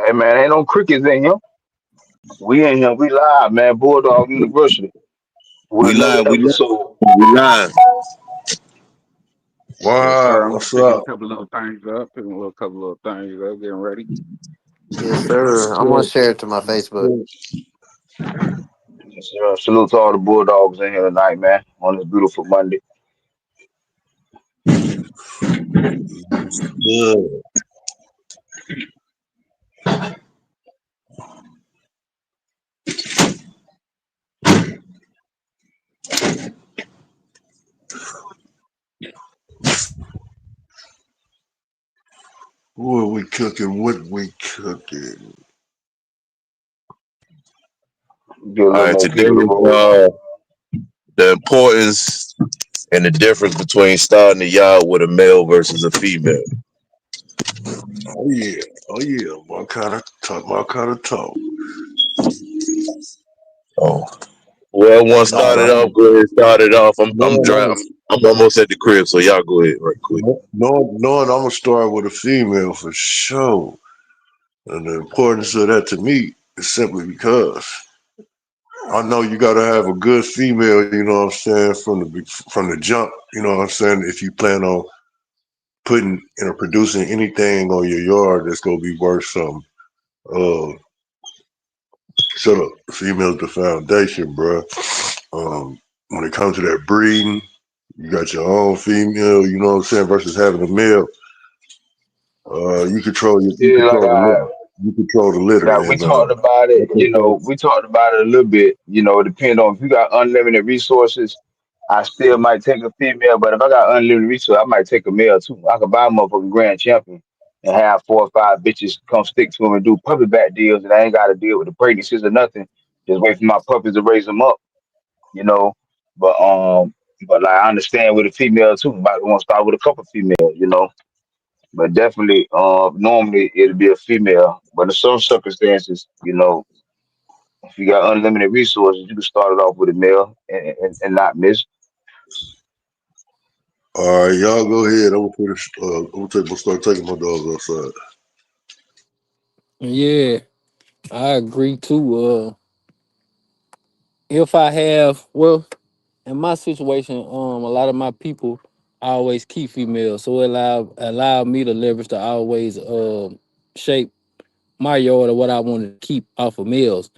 Hey man, ain't no crickets in here. We in here. We live, man. Bulldog University with We another live, we live, episode. we live. Yes, Wow, sir. I'm what's picking a up? couple little things up, picking a little couple little things up, getting ready. Yes, sir. I'm gonna Good, share it to my Facebook. good. Yes, salute to all the Bulldogs in here tonight, man. On this beautiful Monday. Good. What are we cooking? What we cooking? Get a All little right, more today people to is roll in. the importance and the difference between starting a yard with a male versus a female. Oh yeah, oh yeah. My kind of talk, my kind of talk. Oh, well, one No, started off. Go ahead, start it off. I'm dry. no, I'm almost at the crib, so y'all go ahead right quick. knowing I'm gonna start with a female for sure, and the importance of that to me is simply because I know you got to have a good female. You know what I'm saying from the jump. You know what I'm saying if you plan on putting producing anything on your yard that's gonna be worth something. Uh, Shut up. The female's the foundation, bro. When it comes to that breeding, you got your own female, you know what I'm saying, versus having a male. You Yeah, control the litter. You control the litter, we and talked about I it. think that, We talked about it a little bit. Depending on if you got unlimited resources, I still might take a female. But if I got unlimited resources, I might take a male too. I could buy a motherfucking grand champion and have 4 or 5 bitches come stick to him and do puppy back deals, and I ain't got to deal with the pregnancies or nothing. Just wait for my puppies to raise them up. you know. But like I understand with a female too. Might want to start with a couple females. But definitely, normally it'll be a female. But in some circumstances, if you got unlimited resources, you can start it off with a male and not miss. all right, y'all go ahead. I'm gonna start taking my dogs outside. Yeah, I agree too. If I have, well, in my situation, a lot of my people always keep females, so it allow me to leverage to always shape my yard or what I wanted to keep off of males.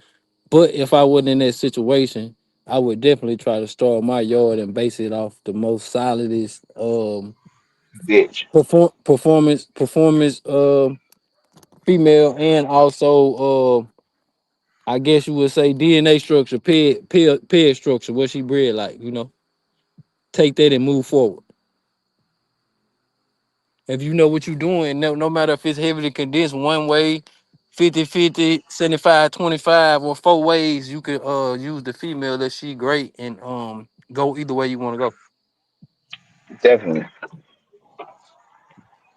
But if I wasn't in that situation, I would definitely try to start my yard and base it off the most solidest Bitch. performance female, and also I guess you would say DNA structure, peg structure, what she bred like, take that and move forward. If you know what you're doing, no matter if it's heavily condensed one way, 50-50, 75-25, or 4 ways, you could use the female that she great and go either way you want to go. Definitely,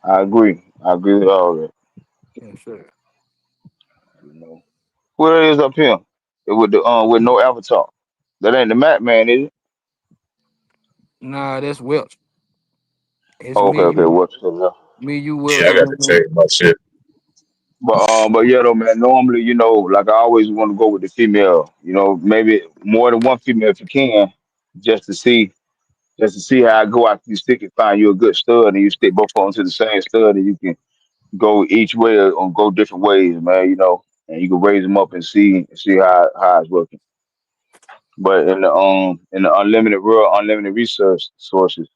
I agree. I agree with all that. Yeah, sure. You know, where it is up here with the with no avatar. That ain't the Mac man, is it? Nah, that's Welch. It's Oh, okay, me, okay. you, What's the Yeah, Welch, I got to and change my shit. But yeah though, man. Normally, like I always want to go with the female. Maybe more than one female if you can, just to see, just to see how I go after you stick and find you a good stud, and you stick both of them to the same stud, and you can go each way or go different ways, man. And you can raise them up and see how it's working. But in the unlimited world, unlimited research sources,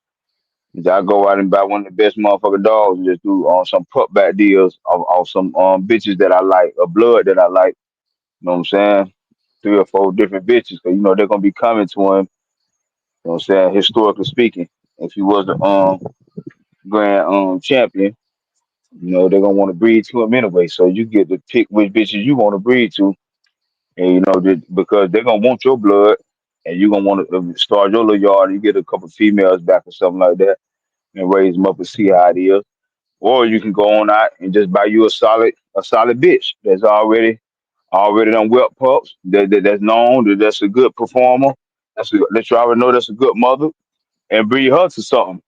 I go out and buy one of the best motherfucking dogs and just do some pup back deals of some bitches that I like, a blood that I like. You know what I'm saying? 3 or 4 different bitches, because they're gonna be coming to him. You know what I'm saying? Historically speaking, if he was the grand champion, they're gonna want to breed to him anyway. So you get to pick which bitches you want to breed to, and because they're gonna want your blood, and you're gonna want to start your little yard. You get a couple females back or something like that, and raise them up and see how it is. Or you can go on out and just buy you a solid bitch that's already done whelp pups, that's known, that's a good performer, that you already know that's a good mother, and breed her to something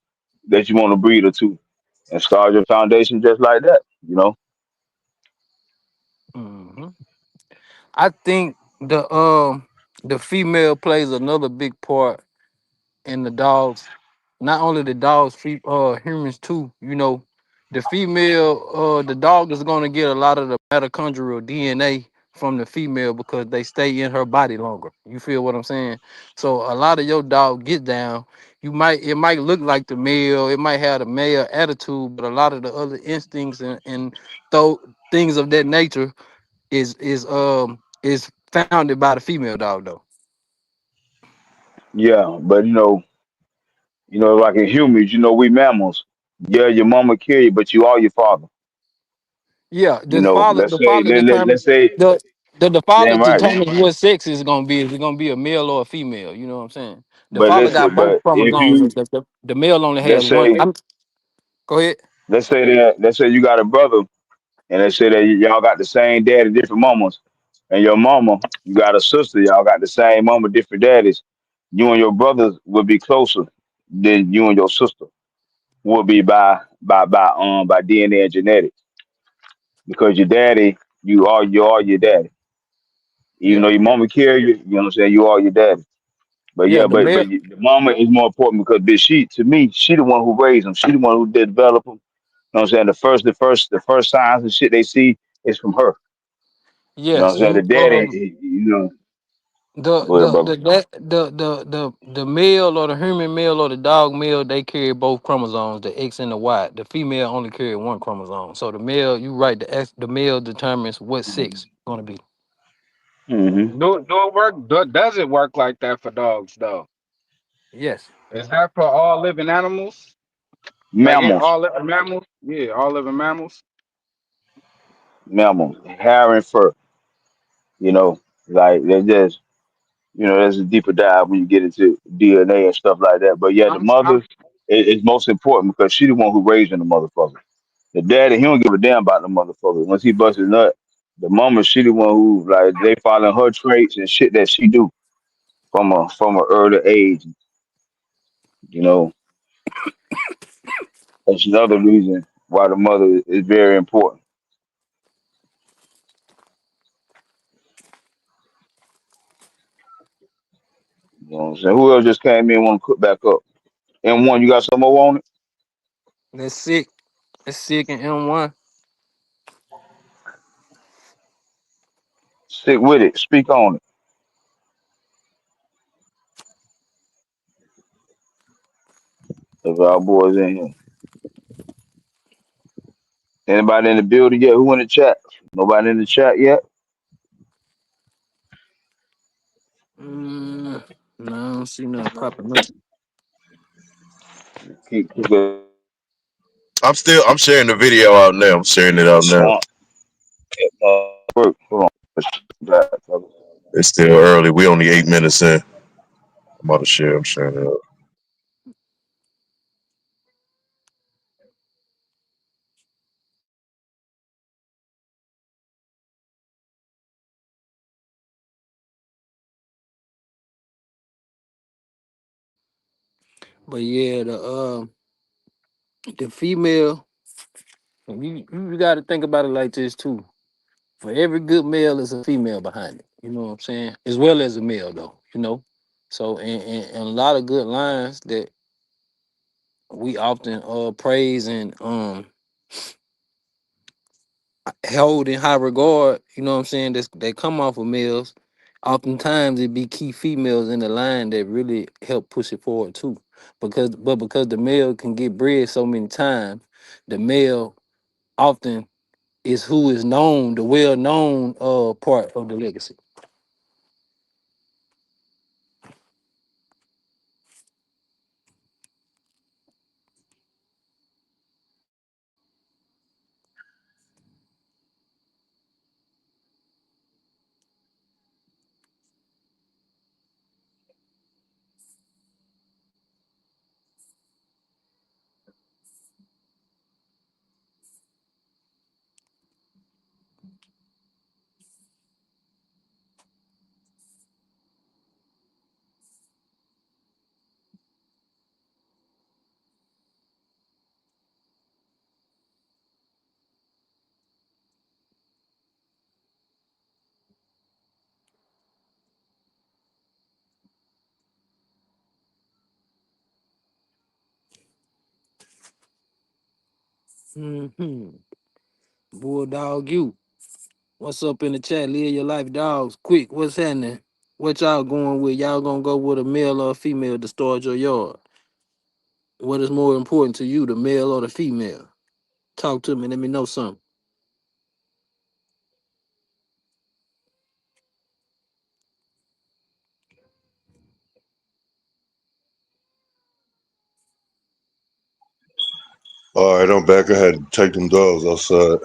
that you want to breed her to, and start your foundation just like that. Hmm. I think the female plays another big part in the dogs. Not only the dogs, humans too. You know, the female, the dog is gonna get a lot of the mitochondrial DNA from the female because they stay in her body longer. You feel what I'm saying? So a lot of your dog get down. It might look like the male, it might have the male attitude, but a lot of the other instincts and though things of that nature is founded by the female dog though. Yeah, but like in humans, we mammals. Yeah, your mama kill you, but you are your father. Yeah, You know, let's the say father determines let's say the the father damn right. determines what sex is gonna be. Is it gonna be a male or a female? You know what I'm saying? The But father got both but if chromosomes. you The male only has let's one. say Go ahead. let's say you got a brother, and let's say that y'all got the same daddy, different mamas, and your mama, you got a sister, y'all got the same mama, different daddies. You and your brothers will be closer than you and your sister will be by DNA and genetics, because your daddy, you are your daddy. Even though Yeah, your mama carry you, you know what I'm saying, you are your daddy. But yeah. yeah, The but male. the mama is more important because bitch, to me, she the one who raised them. She the one who did develop them. You know what I'm saying? The first signs and shit they see is from her. You know what Yes, I'm saying? The you. daddy, go ahead, brother. The male or the human male or the dog male, they carry both chromosomes, the X and the Y. The female only carry one chromosome. So the male, you right, the male determines what sex gonna be. Mm-hmm. Do it work? Does it work like that for dogs though? Yes. Is that for all living animals? Like in Mammals, all living mammals? Yeah, all living mammals. mammals, hair and fur. You know, like they just, there's a deeper dive when you get into DNA and stuff like that. But yeah, the I'm mother is most important because she the one who raising the motherfucker. The daddy, he don't give a damn about the motherfucker. Once he busts his nut, the mama, she the one who like they following her traits and shit that she do from a early age. You know, that's another reason why the mother is very important. You know what I'm saying? Who else just came in and want to cook back up? M1, you got some more on it? That's sick. That's sick in M1. Stick with it. Speak on it. If our boys in here. Anybody in the building yet? Who in the chat? Nobody in the chat yet? Mm, no, I don't see nothing popping up. Keep cooking. I'm sharing the video out now. I'm sharing it out now. Swamp. Work. Hold on. Back, brother. It's still early. We only 8 minutes in. I'm about to share. I'm sharing it out. But yeah, the female, you got to think about it like this too. For every good male, is a female behind it. You know what I'm saying? As well as a male, though. You know. So, and a lot of good lines that we often praise and held in high regard, you know what I'm saying, that come off of males, oftentimes it be key females in the line that really help push it forward too. Because the male can get bred so many times, the male often is who is known, the well known part of the legacy. Hmm. Bulldog, you. What's up in the chat? Live your life, dogs. Quick, what's happening? What y'all going with? Y'all gonna go with a male or a female to start your yard? What is more important to you, the male or the female? Talk to me. Let me know something. All right, I'm back. I had to take them dogs outside.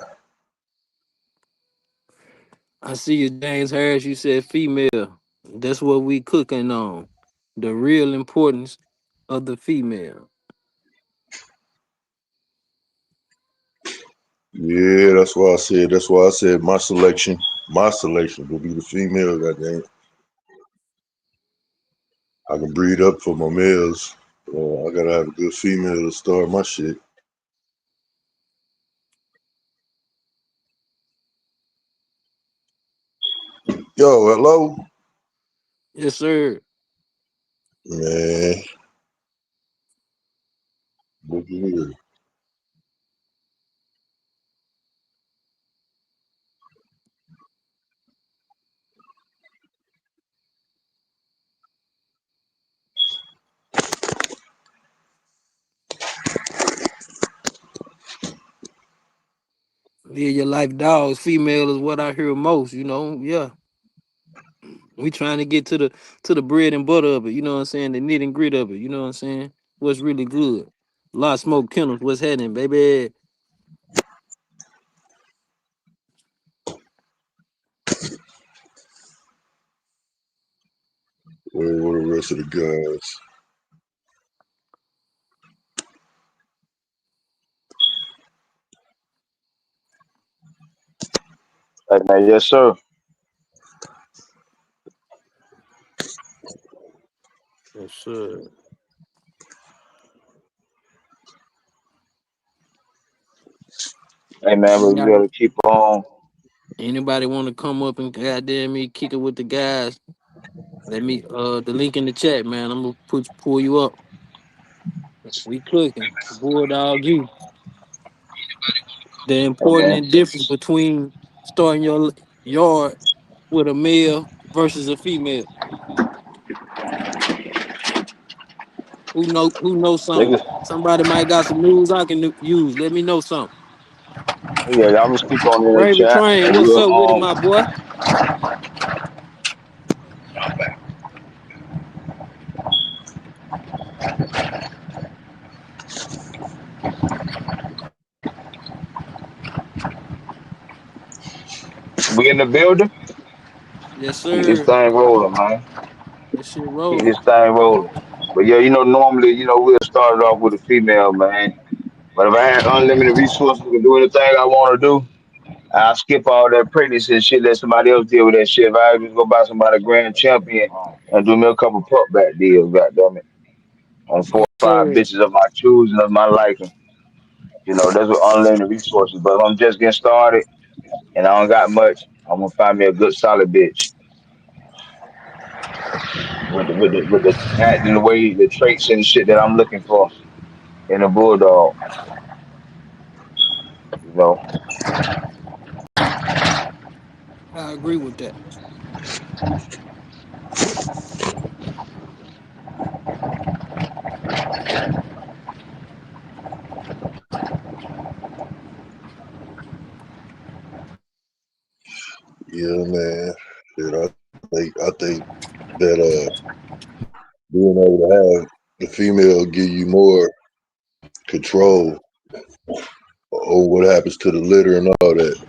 I see you, James Harris. You said female. That's what we cooking on. The real importance of the female. Yeah, that's why I said. That's why I said my selection. My selection will be the female. Goddamn, I can breed up for my males. I gotta have a good female to start my shit. Yo, hello, Yes, sir. man. Look at here. Live your life, dogs. Female is what I hear most. Yeah. We trying to get to the bread and butter of it. You know what I'm saying? The nit and grit of it. You know what I'm saying? What's really good? Lot Smoke Kennels. What's happening, baby? Where the rest of the guys? Hey, man, yes, sir. Yes, sir. Hey, man, but we Anybody, gotta keep on. anybody want to come up and goddamn me kick it with the guys? Let me the link in the chat, man. I'm gonna pull you up. We cooking. Bulldog you. The important Okay. and difference between starting your yard with a male versus a female. Who knows something? Niggas, Somebody might got some news I can use. Let me know something. yeah, y'all can speak on it in the Raven chat, Train, and what's we'll up with it, my boy? we in the building. Yes, Keep this sir. thing rolling, man. This shit Keep rolling. this thing rolling. But yeah, normally, we'll start it off with a female, man. But if I had unlimited resources to do anything I want to do, I'll skip all that pregnancy and shit. Let somebody else deal with that shit. If I just go buy somebody a grand champion and do me a couple pup back deals, goddamn it, on four Yes, or five sir. bitches of my choosing of my liking. That's what unlimited resources. But if I'm just getting started and I don't got much, I'm gonna find me a good solid bitch with the acting the way the traits and shit that I'm looking for in a bulldog. You know, I agree with that. Yeah, man. Shit, I think that being able to have the female give you more control over what happens to the litter and all that.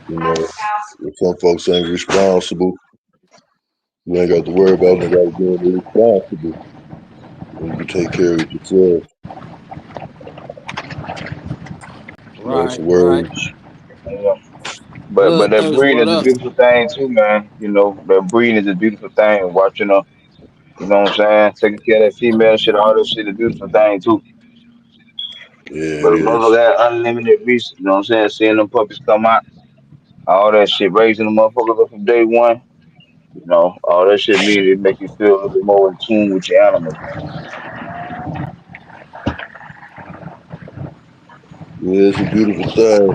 You know, if some folks ain't responsible, you ain't got to worry about nobody being responsible. And you can take care of it yourself. It's Right, right. words. yeah. But that Bloodthirst, breeding what is a up? beautiful thing too, man. That breeding is a beautiful thing. Watching her, you know what I'm saying? Taking care of that female shit, all that shit, a beautiful thing too. Yeah, it But if is. motherfucker got unlimited reason, you know what I'm saying? Seeing them puppies come out, all that shit, raising the motherfuckers up from day one, all that shit mean it make you feel a little bit more in tune with your animals, man. Yeah, it's a beautiful thing.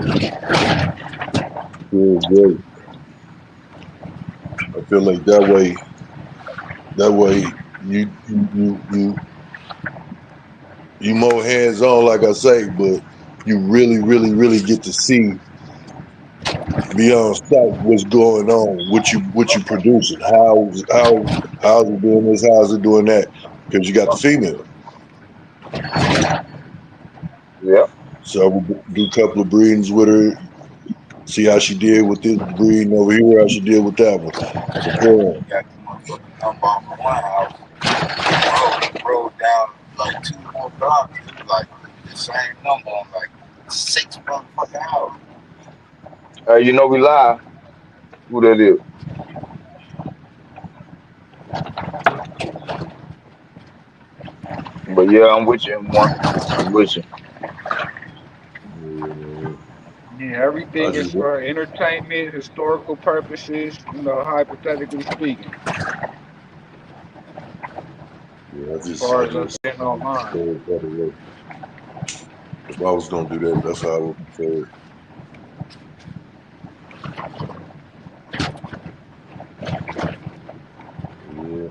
Feels great. I feel like that way you more hands on, like I say, but you really get to see beyond sight what's going on, what you producing, how's it doing this, how's it doing that, because you got the female. Yeah. So I would do a couple of breedings with her, see how she did with this breeding over here, how she did with that one. Compare 'em. Got the motherfucking number off of my house. Rolled down like 2 more blocks. It was like the same number on like 6 motherfucking houses. You know we live. Who that is? But yeah, I'm with you, M1. I'm with you. Yeah, Yeah, I everything is just for entertainment, historical purposes, hypothetically speaking, yeah, as far I as us just being online. prefer it that way. If I was gonna do that, that's how I would prefer it. Yeah.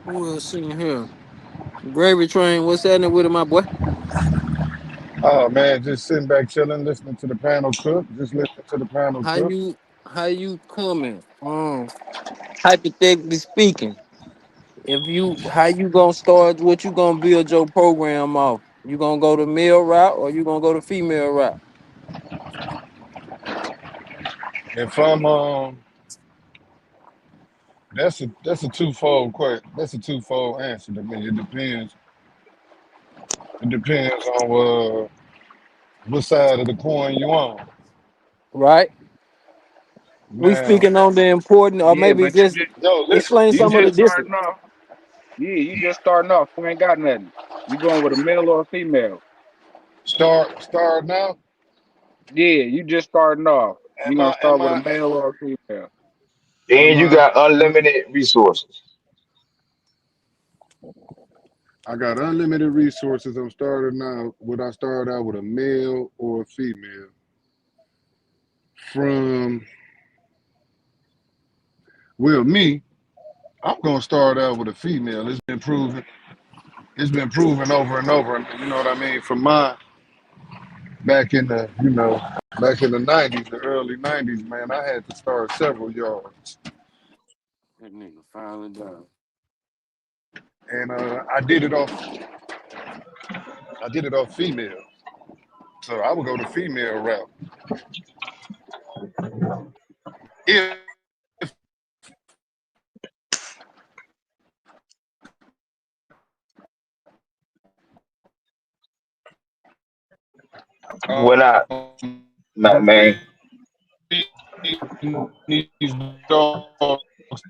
Who else in here? Gravy Train, what's happening with it, my boy? Oh man, just sitting back chilling, listening to the panel cook. Just listening to the panel How cook. you coming? Hypothetically speaking, if you how you gonna start, what you gonna build your program off? You gonna go the male route or you gonna go the female route? If I'm that's a twofold question. That's a twofold answer to me. It depends. It depends on what side of the coin you on. Right? We Now, speaking on the important, or Yeah, maybe but you just just yo, listen, explain you some of the just listen. difference. starting off. Yeah, you just starting off. You ain't got nothing. You going with a male or a female? Start now. Yeah, you just starting off. You Am gonna I am start with a I male or a female? And am you I got unlimited resources. I got unlimited resources. I'm starting now. Would I start out with a male or a female? From me, I'm gonna start out with a female. It's been proven. It's been proven over and over. You know what I mean? From my back in the '90s, the early '90s, man, I had to start several yards, That nigga finally done. and I did it off female. So I would go the female route. If When I, nah, man, these dogs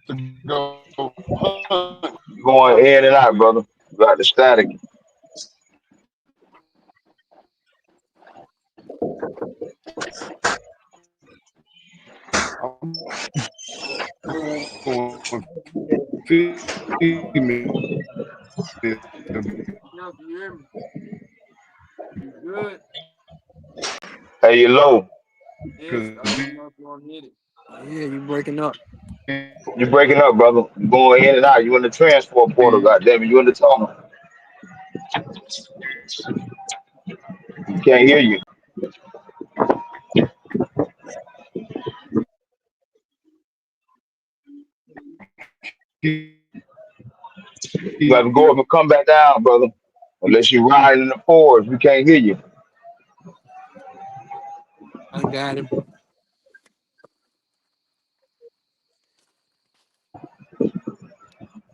to go hunt. you going in and out, brother. You got the static. I'm going female Yeah, you hear me? You good? Hey, you low. Yes, I because don't know if you want to hit it. Yeah, you breaking up. You breaking up, brother. You going in and out. You in the transport portal, goddamn it. You in the tunnel. You can't hear you. You got to go up and come back down, brother. Unless you riding in the forest, we can't hear you. I got him.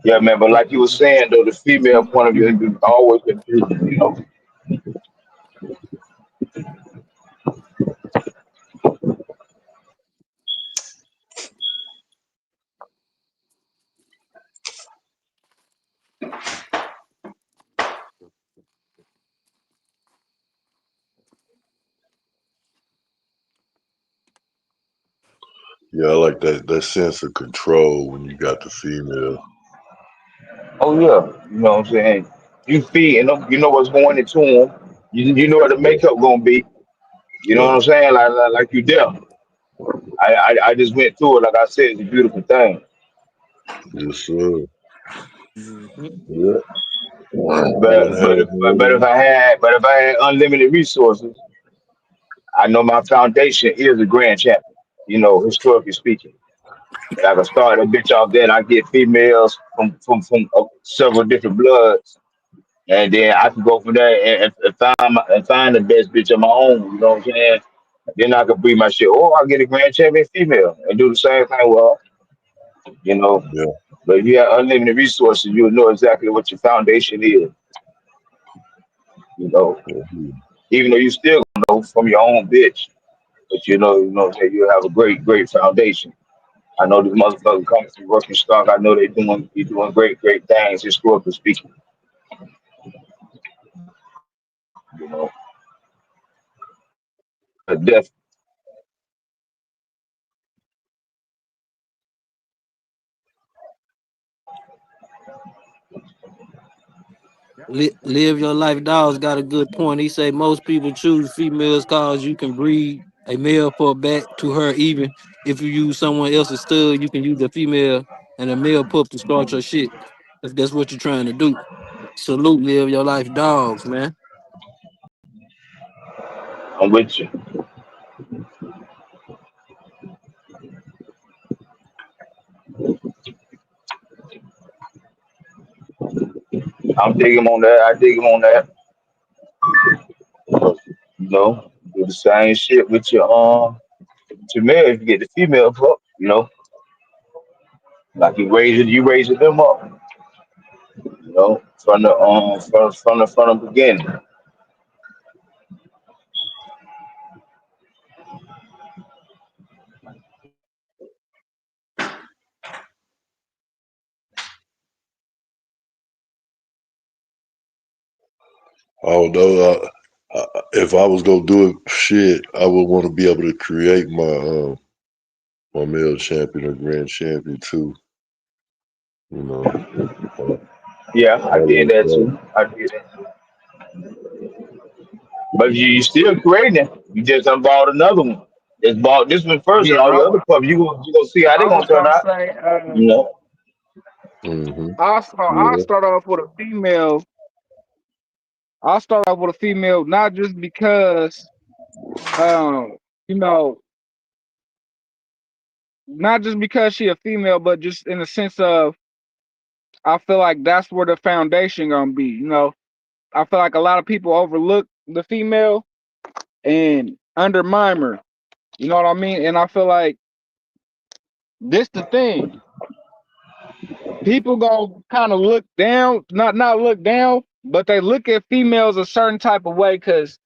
Yeah, man. But like you were saying, though, the female point of view has always been, you know. Yeah, I like that sense of control when you got the female. Oh yeah, you know what I'm saying. You feeding them. You know what's going into them. You know what the Yeah. makeup gonna be. You know what Yeah. I'm saying? Like you there. I just went through it. Like I said, it's a beautiful thing. Yes, sir. Mhm. Yeah. And But if I had unlimited resources, I know my foundation is a grand champion. You know, historically speaking, and I can start a bitch off there, and I get females from several different bloods, and then I can go from there and find the best bitch of my own. You know what I'm saying? Then I can breed my shit. Or I get a grand champion female and do the same thing with her. You know, yeah. but if you have unlimited resources, you'll know exactly what your foundation is. You know, Mhm. even though you still gonna know from your own bitch, but you have a great foundation. I know these motherfuckers coming through working stock. I know you're doing great things historically speaking. You know, but definitely. Live your life. Dawes got a good point. He say most people choose females cause you can breed a male pup back to her. Even if you use someone else's stud, you can use a female and a male pup to start your shit. If that's what you're trying to do. Salute, live your life, dogs, man. I'm with you. I'm digging on that. I dig him on that. You know, do the same shit with your male if you get the female fuck. You know, like you raising them up. You know, from the beginning. Although if I was gonna do it, shit, I would want to be able to create my male champion or grand champion too. You know, I, Yeah, I I did like that that. too. I did that. But you still creating it. You just done bought another one. Just bought this one first, and Yeah, all your other puppies. You gonna see how they I gonna was turn gonna out. say, You know. Hmm. I'll Yeah. start off with a female. I'll start off with a female, not just because, um, you know, not just because she a female, but just in the sense of I feel like that's where the foundation gonna be. I feel like a lot of people overlook the female and undermine her. You know what I mean? And I feel like this the thing. People gonna kind of look down, not look down, but they look at females a certain type of way because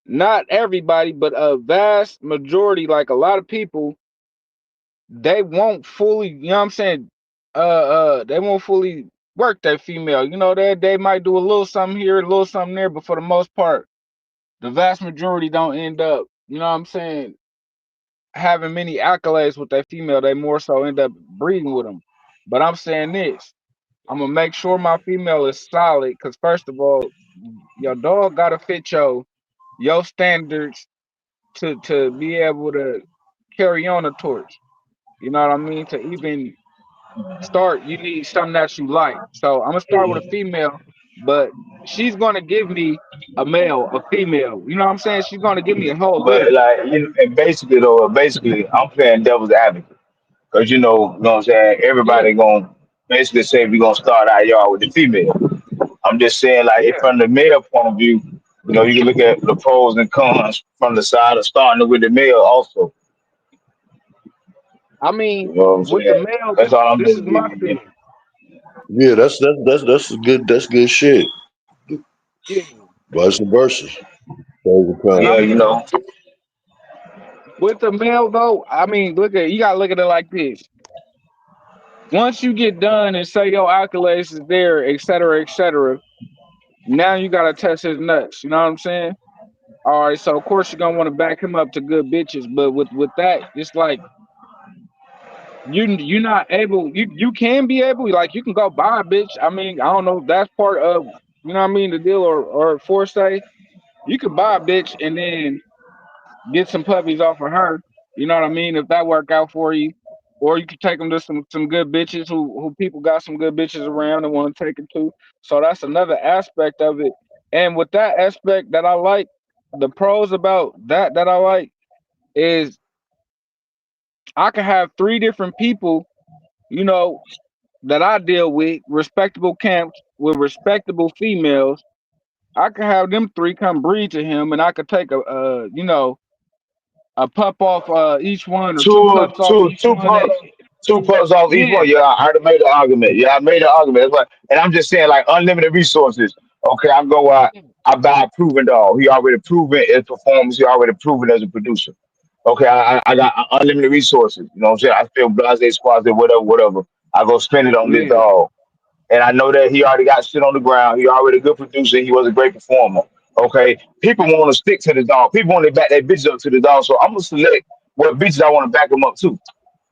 not everybody, but a vast majority, like a lot of people, they won't fully, you know what I'm saying? They won't fully work that female. They might do a little something here, a little something there, but for the most part, the vast majority don't end up, you know what I'm saying, having many accolades with that female. They more so end up breeding with them. But I'm saying this. I'm gonna make sure my female is solid because first of all, your dog gotta fit your standards to be able to carry on the torch. You know what I mean? To even start, you need something that you like. So I'm gonna start with a female, but she's gonna give me a male, a female. You know what I'm saying? She's gonna give me a whole But litter. like, and basically, I'm playing devil's advocate because you know what I'm saying. Yeah, Everybody gonna basically say we gonna start our yard with the female. I'm just saying, like, yeah. from the male point of view, you can look at the pros and cons from the side of starting with the male also. I You mean, know what I'm with the saying? male, That's all I'm this just is my giving you. thing. Yeah, that's good shit. Yeah. Vice versa. Over And Yeah, time. I'm with the male though, I mean, you gotta look at it like this. Once you get done and say your accolades is there, et cetera, now you gotta test his nuts. You know what I'm saying? All right, so of course you're gonna want to back him up to good bitches, but with that, it's like you're not able. You can be able, like you can go buy a bitch. I mean, I don't know if that's part of, you know what I mean, the deal or foresight. You could buy a bitch and then get some puppies off of her. You know what I mean? If that work out for you, or you could take them to some good bitches who people got some good bitches around and want to take it to. So that's another aspect of it. And with that aspect that I like, the pros about that I like is I can have three different people, you know, that I deal with, respectable camps with respectable females. I could have them three come breed to him, and I could take a pup off each one or two two pups off two each two one. pucks, two pucks off each Yeah, one. Yeah, I already made the argument. Yeah, I made the argument. That's why, and I'm just saying like unlimited resources. Okay, I go out, I buy a proven dog. He already proven his performance. He already proven as a producer. Okay, I got unlimited resources. You know what I'm saying? I feel blase, squads, whatever, whatever. I go spend it on this yeah, dog. And I know that he already got shit on the ground. He already a good producer. He was a great performer. Okay, people want to stick to the dog. People want to back their bitches up to the dog. So I'm gonna select what bitches I want to back them up to.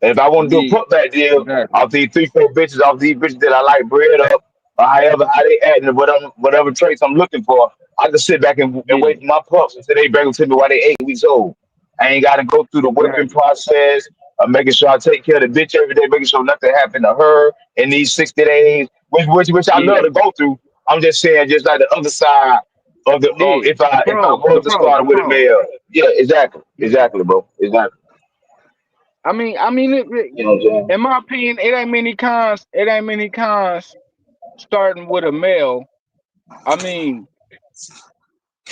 And if I want to do a yeah, put back deal exactly. off these three, four bitches, off these bitches that I like bread up, or however how they acting, or whatever traits I'm looking for, I can sit back and Yeah, wait for my pups until they bring them to me while they 8 weeks old. I ain't got to go through the whipping exactly. process of making sure I take care of the bitch every day, making sure nothing happened to her in these 60 days, which I love Yeah, to go through. I'm just saying, just like the other side of the yeah. if I The was to pros, start the with a pros. male. Yeah, Yeah. exactly, bro, exactly. You know what I'm saying? In my opinion, it ain't many cons. It ain't many cons starting with a male. I mean,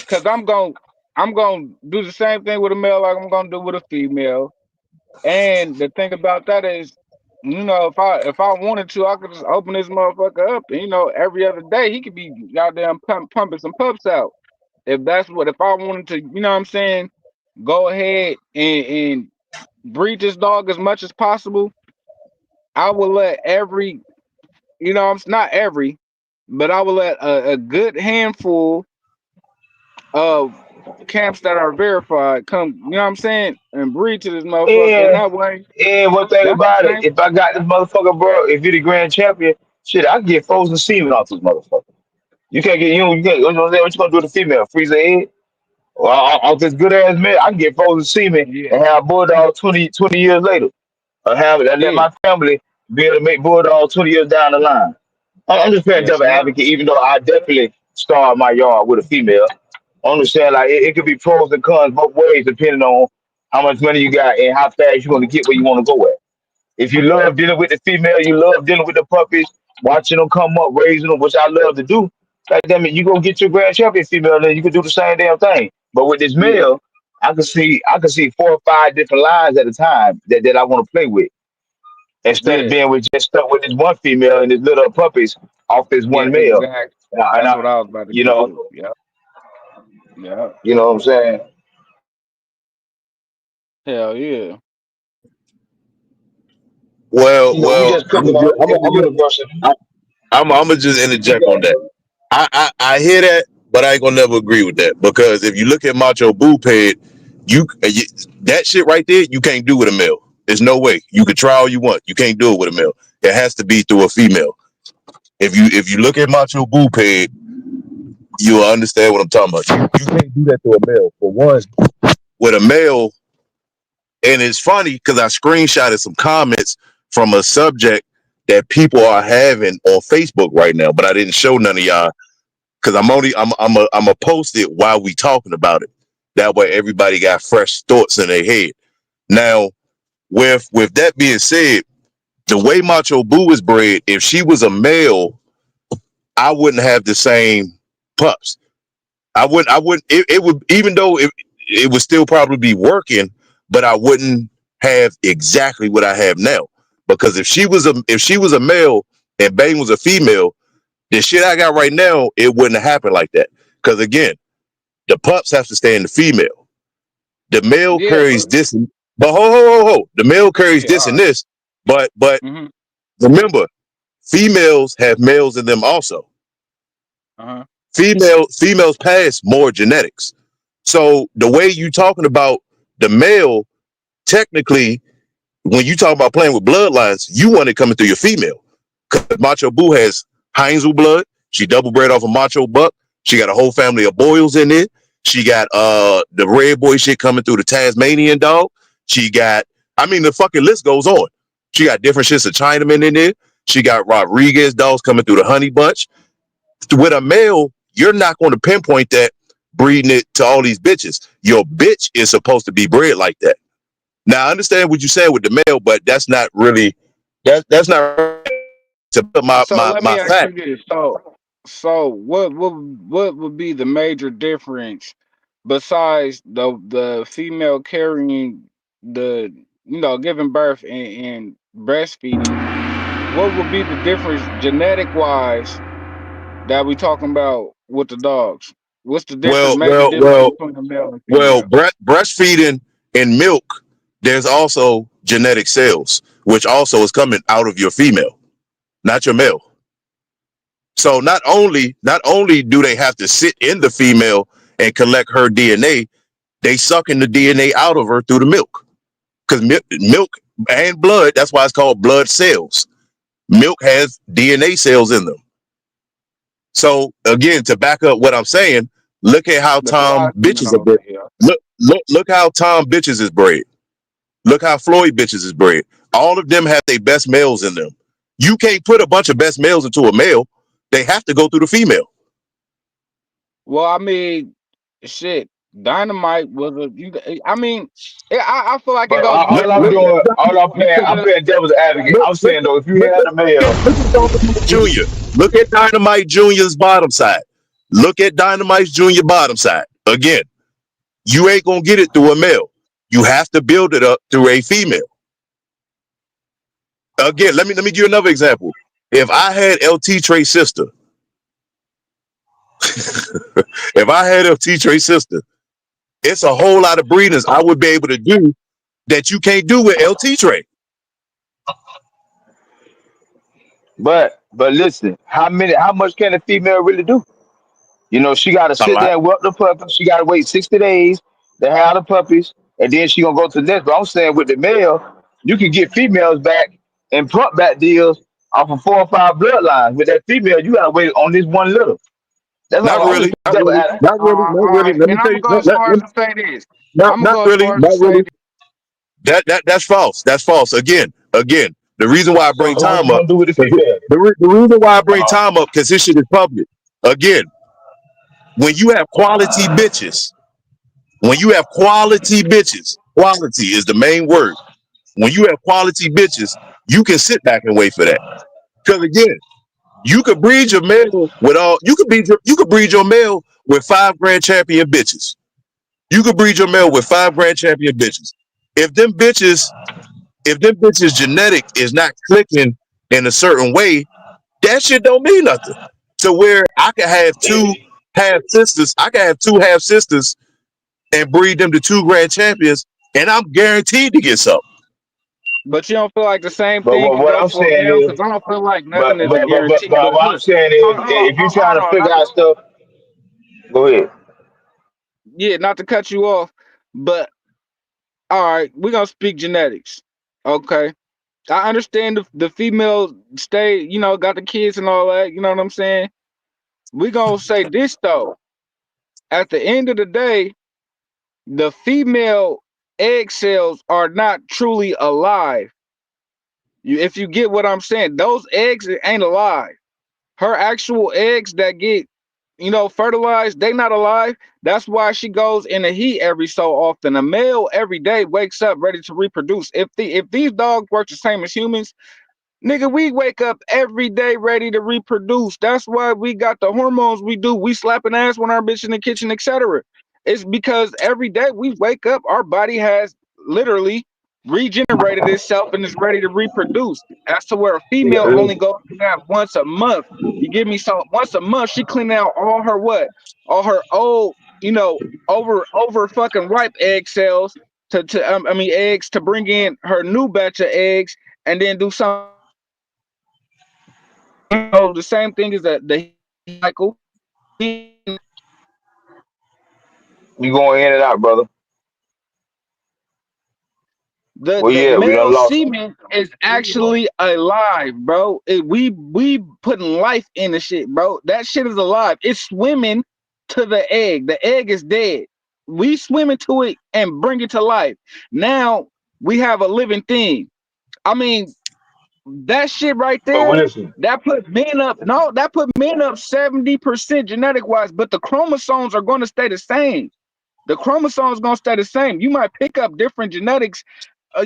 cause I'm gonna do the same thing with a male like I'm gonna do with a female. And the thing about that is, if I wanted to, I could just open this motherfucker up, and every other day he could be goddamn pumping some pups out. If I wanted to, what I'm saying, go ahead and breed this dog as much as possible. I will let I'm not every, but I will let a good handful of camps that are verified come, what I'm saying, and breed to this motherfucker. And And that way, and one thing that's the about it, same. if I got this motherfucker, bro, if you're the grand champion, shit, I can get frozen semen off this motherfucker. You can't get you can't. You know what I'm saying? What you gonna do with the female? Freeze her head? Well, off this good ass man, I can get frozen semen Yeah, and have bulldog 20 years later. Or have it and let yeah, my family be able to make bulldog 20 years down the line. I'm just playing yes, devil sir. advocate, even though I definitely start my yard with a female. I understand like it could be pros and cons both ways depending on how much money you got and how fast you're gonna get where you want to go at. If you love dealing with the female, you love dealing with the puppies, watching them come up, raising them, which I love to do. Like damn it, you gonna get your grand champion female, then you can do the same damn thing. But with this Yeah, male, I can see 4 or 5 different lines at a time that I want to play with. Instead of yeah, being with just stuck with this one female and this little puppies off this yeah, one male. exactly. And That's I what I was about to you get know, to. Yeah, yeah. you know what I'm saying? Hell yeah. Well, You know, we well, just cooking up in the universe. I'm gonna just interject on that. I hear that, but I ain't gonna never agree with that because if you look at Macho Boo Ped, you that shit right there, you can't do with a male. There's no way. You could try all you want. You can't do it with a male. It has to be through a female. If you look at Macho Boo Ped, you'll understand what I'm talking about. You can't do that to a male. For one, with a male, and it's funny because I screenshotted some comments from a subject that people are having on Facebook right now, but I didn't show none of y'all because I'm a post it while we talking about it. That way everybody got fresh thoughts in their head. Now, with that being said, the way Macho Boo is bred, if she was a male, I wouldn't have the same pups. I wouldn't it would even though it would still probably be working, but I wouldn't have exactly what I have now. Because if she was a male and Bane was a female, the shit I got right now, it wouldn't have happened like that. Because again, the pups have to stay in the female. The male Yeah, carries but this, but ho. The male carries yeah, this all and right. this, but Mm-hmm. remember, females have males in them also. Uh-huh. Females pass more genetics. So the way you talking about the male, technically, when you talk about playing with bloodlines, you want it coming through your female. Because Macho Boo has Heinzel blood. She double bred off a Macho Buck. She got a whole family of Boyles in it. She got the red boy shit coming through the Tasmanian dog. She got, I mean, the fucking list goes on. She got different shits of Chinaman in there. She got Rodriguez dogs coming through the honey bunch. With a male, you're not going to pinpoint that breeding it to all these bitches. Your bitch is supposed to be bred like that. Now I understand what you said with the male, but that's not really that's not to put my So my let my me ask you fact. this. So what would be the major difference besides the female carrying the giving birth and breastfeeding? What would be the difference genetic wise that we talking about with the dogs? What's the difference, Well, major well, difference well, between the male and well, female? breastfeeding and milk, there's also genetic cells, which also is coming out of your female, not your male. So not only do they have to sit in the female and collect her DNA, they sucking the DNA out of her through the milk. Because milk and blood, that's why it's called blood cells. Milk has DNA cells in them. So again, to back up what I'm saying, look at how That's a lot Tom of bitches are females bred. in here. Look how Tom bitches is bred. Look how Floyd bitches is bred. All of them have their best males in them. You can't put a bunch of best males into a male. They have to go through the female. Well, I mean, shit, Dynamite was I mean, I feel like it But goes Look, all both I'm look, ways doing, look, all I'm because playing devil's advocate. look, I'm look, saying though, if you look, had a male, look at Dynamite Jr. Look at Dynamite Jr.'s bottom side. Look at Dynamite Jr. bottom side. Again, you ain't gonna get it through a male. You have to build it up through a female. Again, let me give you another example. If I had LT Trey's sister, if I had LT Trey's sister, it's a whole lot of breeders I would be able to do that you can't do with LT Trey. but listen, how much can a female really do? You know, she got to A sit lot. there and whelp the puppy. She got to wait 60 days to have the puppies, and then she gonna go to the next. But I'm saying with the male, you can get females back and pup back deals off of 4 or 5 bloodlines. With that female, you gotta wait on this one little. That's Not all. I'm just really. Not double really. at it. Not really. Not all really. right, Let me and I'm tell gonna you. go as far as to say this. I'm gonna Not go as really. far as to Not say really. That's false. That's false. Again. The reason why I bring So what Tom you up, gonna do with the 'cause female? the reason why I bring Uh, Tom up, because his shit is public. Again, when you have quality bitches, quality is the main word. When you have quality bitches, you can sit back and wait for that. Because again, you could breed your male with all. You could breed your male with 5 grand champion bitches. You could breed your male with 5 grand champion bitches. If them bitches, if them bitches genetic is not clicking in a certain way, that shit don't mean nothing. To where I could have two half sisters, and breed them to 2 grand champions, and I'm guaranteed to get something. but you don't feel like the same but thing can what go I'm for a saying male is, because I don't feel like but nothing is a but but but, guarantee. but But what I'm look, saying is, if you're trying hold to on, figure out stuff, go ahead. yeah, not to cut you off, but all right, we're gonna speak genetics. Okay. I understand the female stay, got the kids and all that, you know what I'm saying? We gonna say this though. At the end of the day, the female egg cells are not truly alive. If you get what I'm saying, those eggs ain't alive. Her actual eggs that get, fertilized, they not alive. That's why she goes in the heat every so often. A male every day wakes up ready to reproduce. If these dogs work the same as humans, nigga, we wake up every day ready to reproduce. That's why we got the hormones we do. We slapping ass when our bitch in the kitchen, etc. It's because every day we wake up, our body has literally regenerated itself and is ready to reproduce. As to where a female only goes to that once a month. You give me some once a month, she clean out all her what? All her old, over fucking ripe egg cells eggs to bring in her new batch of eggs and then do something. The same thing as the cycle. You going in and out, brother. The Well, the yeah, we done male lost him. semen is actually alive, bro. We putting life in the shit, bro. That shit is alive. It's swimming to the egg. The egg is dead. We swim into it and bring it to life. Now we have a living thing. I mean, that shit right But there, listen, that put men up. No, that put men up 70% genetic wise, but the chromosomes are going to stay the same. The chromosomes going to stay the same. You might pick up different genetics.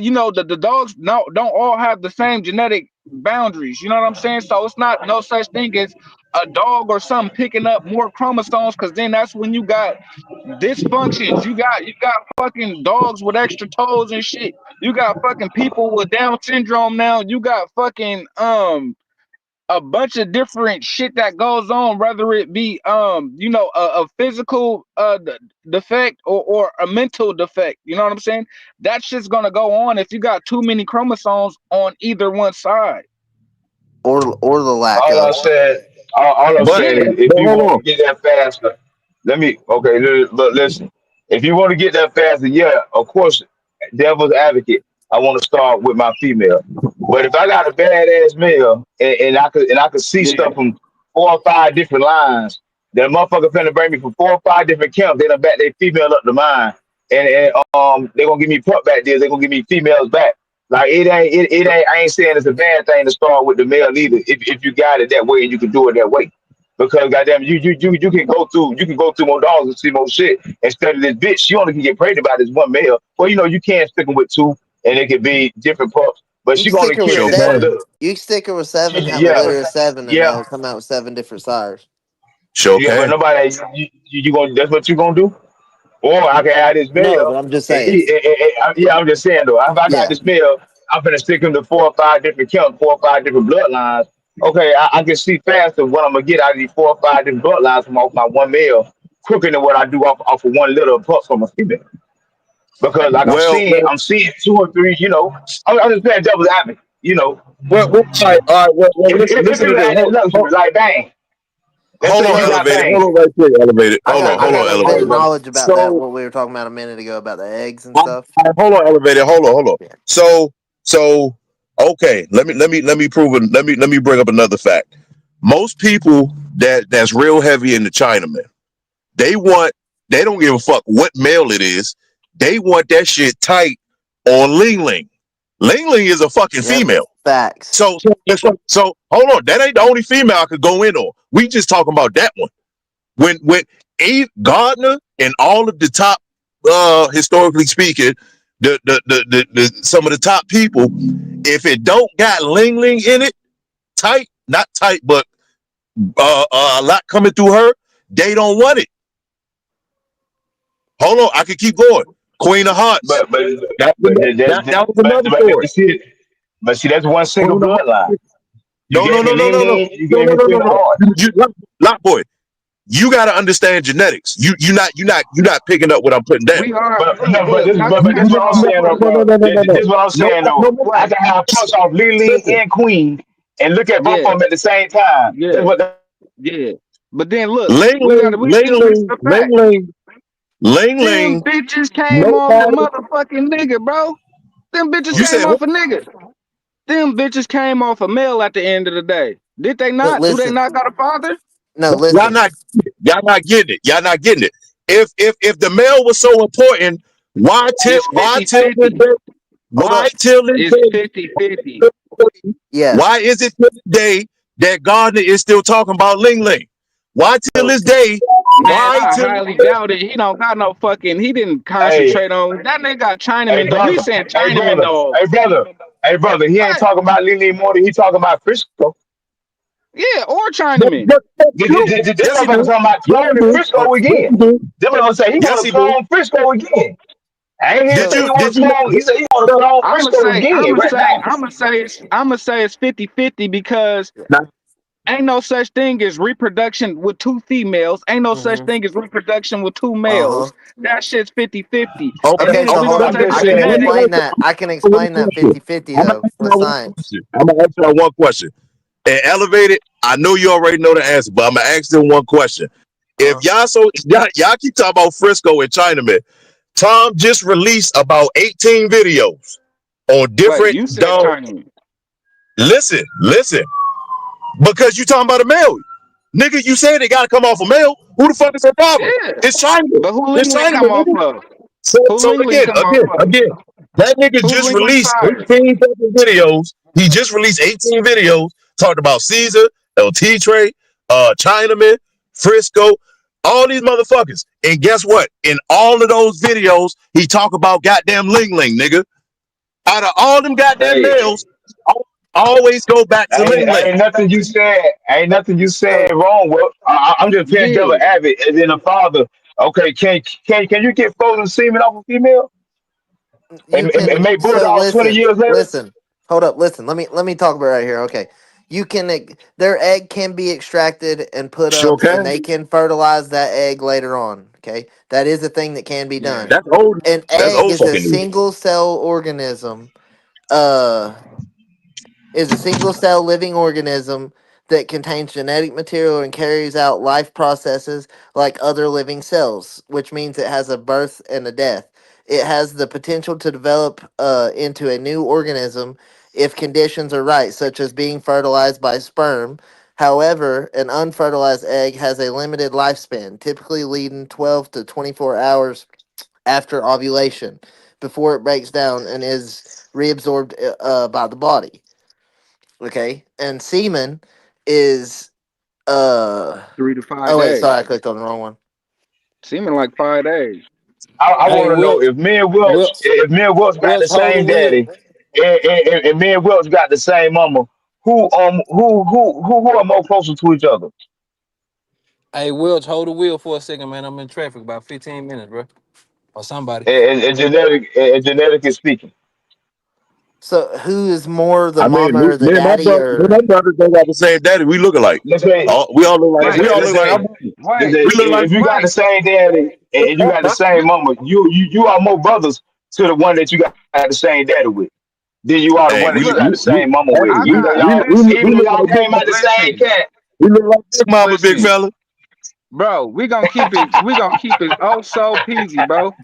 You know, the dogs don't all have the same genetic boundaries. You know what I'm saying? So it's not no such thing as a dog or something picking up more chromosomes, because then that's when you got dysfunctions. You got fucking dogs with extra toes and shit. You got fucking people with Down syndrome now. You got fucking a bunch of different shit that goes on, whether it be you know, a physical defect or a mental defect. You know what I'm saying? That shit's gonna go on if you got too many chromosomes on either one side. or the lack all I of. said, all I'm But saying Yeah, is, if you hold want on. to get that faster, okay, look, listen. If you want to get that faster, yeah, of course, devil's advocate, I want to start with my female. But if I got a badass male and I could see yeah. stuff from 4 or 5 different lines, that motherfucker finna bring me from 4 or 5 different camps. They done back their female up to mine, and they gonna give me pup back there. They gonna give me females back. Like it ain't. I ain't saying it's a bad thing to start with the male either. If you got it that way and you can do it that way, because goddamn, you can go through more dogs and see more shit instead of this bitch. She only can get pregnant by this one male. Well, you know you can stick them with two, and it could be different pups. But You she can gonna stick her with kill Show this one. pay. 7. You can stick her with 7, have a Yeah, litter of 7, and yeah, they'll come out with 7 different sires. Show yeah. But pay. nobody, you gonna. That's what you gonna do. Or I can have this No, but male, I'm just and saying. yeah, I'm just saying though, if I got Yeah. this male, I'm gonna stick him to 4 or 5 different counts, 4 or 5 different bloodlines. Okay, I can see faster what I'm gonna get out of these 4 or 5 different bloodlines from off my one male quicker than what I do off of one little pup from a female. Because like I'm Well, seeing, well, I'm seeing 2 or 3. I'm just playing devil's advocate. all right. Well, If listen to people this. had that luxury, like bang, let's Hold say on, you got elevated. bang. Hold on, right quick, elevated. I got I Hold got on, a bit of elevated. knowledge about that, So, what we were talking about a minute ago about the eggs and I, stuff. hold on, elevated. Hold on. Yeah. So, okay. Let me prove it. Let me bring up another fact. Most people that's real heavy in the Chinaman, they want. They don't give a fuck what male it is. They want that shit tight on Ling Ling. Ling Ling is a fucking Yep. female. Facts. So hold on. That ain't the only female I could go in on. We just talking about that one. When Eve Gardner and all of the top, historically speaking, the some of the top people, if it don't got Ling Ling in it, tight, not tight, but a lot coming through her, they don't want it. Hold on, I can keep going. Queen of Hearts. But but That, but that, that was but, another but, story. but see, that's one single Queen of bloodline. Hearts. You No, no, gave no, me no, Ling no, no, Ling, you no, gave no, me no, no, Queen of no. Hearts. Lot boy, you got to understand genetics. You're not picking up what I'm putting down. We are. But Look, no, but look, this not to but cut this you what I'm off, saying though, but bro. This is what I'm No, saying though. I right. can have punch off Ling Ling listen. and Queen and look at both of Yeah, them at the same time. That's yeah, what yeah. But then look, Ling we Ling, Ling still missing Ling, the Ling fact. Ling, Ling Them Ling. bitches came off the Nobody. motherfucking nigga, bro. Them bitches You came said who? off a nigga. Them bitches came off a male at the end of the day. Did they But not? Do they listen. not got a father? No, Y'all listen. not. Y'all not getting it. Y'all not getting it. If the male was so important, why till It's why till this 50-50. day? Hold Why up. till this It's day? 50-50. Yes. Why is it to this day that Gardner is still talking about Ling Ling? Why till So this day? Man, Why I till highly doubt it. He don't got no fucking. He didn't hey, concentrate on that. Nigga got hey Chinaman dog. We brother, saying hey Chinaman brother, hey dogs. brother, hey brother, he ain't What? talking about Ling Ling more than he talking about Frisco. Yeah, or But, Chinaman. but, but This true. Yes, he motherfucker do. talking about Yes, he cloning do. Frisco Yes, again. he do. Them gonna say he Yes, wanna he do. clone Frisco again. I ain't here Did say so he you? wanna Did you? clone. He said he wanna clone I'ma Frisco say, again I'ma right say, now. I'ma say it's I'ma say it's 50-50 because Now, ain't no such thing as reproduction with two females. Ain't no such hmm thing as reproduction with two uh-huh. males. That shit's 50-50. okay, And Okay, then if so we okay. hold gonna I'm up. take just the I can saying. genetics, explain that. I can One explain that question. 50-50 I'm gonna though ask with y'all one science. question. I'm gonna ask y'all one question. And elevated, I know you already know the answer, but I'm gonna ask them one question. Uh-huh. If y'all keep talking about Frisco and Chinaman, Tom just released about 18 videos on wait, different you said dog. Chinaman. Listen, because you talking about a male. Nigga, you said it gotta come off a male. Who the fuck is her father? Yeah, It's China. but who It's Ling China, come off nigga. of? So, Who so Ling again, come off of? that nigga Who's just Ling released sire? 18 fucking videos. He just released 18 videos talked about Caesar, El Titre, Chinaman, Frisco, all these motherfuckers. And guess what? In all of those videos, he talk about goddamn Ling Ling, nigga. Out of all them goddamn Hey, males, always go back to Ling Ling. ain't nothing you said So wrong. Well, I'm just playing devil Yeah, advocate. And then a father, okay, can you get frozen semen off a female you and can. make So bulldogs 20 listen, years later? listen. Hold up, listen. Let me talk about it right here. Okay, you can. Their egg can be extracted and put Sure up, and can. they can fertilize that egg later on. Okay, that is a thing that can be yeah. done. That's old. An That's egg old is a fucking news. single cell organism. Uh, is a single cell living organism that contains genetic material and carries out life processes like other living cells, which means it has a birth and a death. It has the potential to develop into a new organism if conditions are right, such as being fertilized by sperm. However, an unfertilized egg has a limited lifespan, typically leading 12 to 24 hours after ovulation before it breaks down and is reabsorbed by the body. Okay, and semen is uh 3 to 5 oh wait, days. sorry, I clicked on the wrong one. Seeming like 5 days. I Hey, want to know Will, Will, If me and Welch got Will, the hold the same wheel. daddy, and me and Welch got the same mama, who are more closer to each other? Hey, Will, hold the wheel for a second, man. I'm in traffic about 15 minutes, bro. Or somebody. And genetically speaking. So who is more the I mean, mama or the daddy me and my or brothers don't got the same daddy. We look alike. Let's say We all look like let's Wait, we say all let's look like our say brothers. let's wait, say We look like if you got the wait. same daddy and you got the same mama, you are more brothers to the one that you got the same daddy with than you are the hey, one that you Look, got the same mama with. I hey, got we Even though look y'all like big came out the same listen, cat, we look like big mama, big listen, fella. bro. We gonna keep it oh so peasy, bro.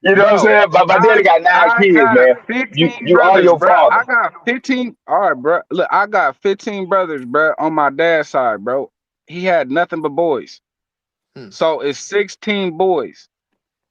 you know what I'm Bro, saying? But my I daddy got nine I kids, got man. 15 You are brothers, your bro. father. I got 15. All right, bro. Look, I got 15 brothers, bro, on my dad's side, bro. He had nothing but boys. hmm. So it's 16 boys.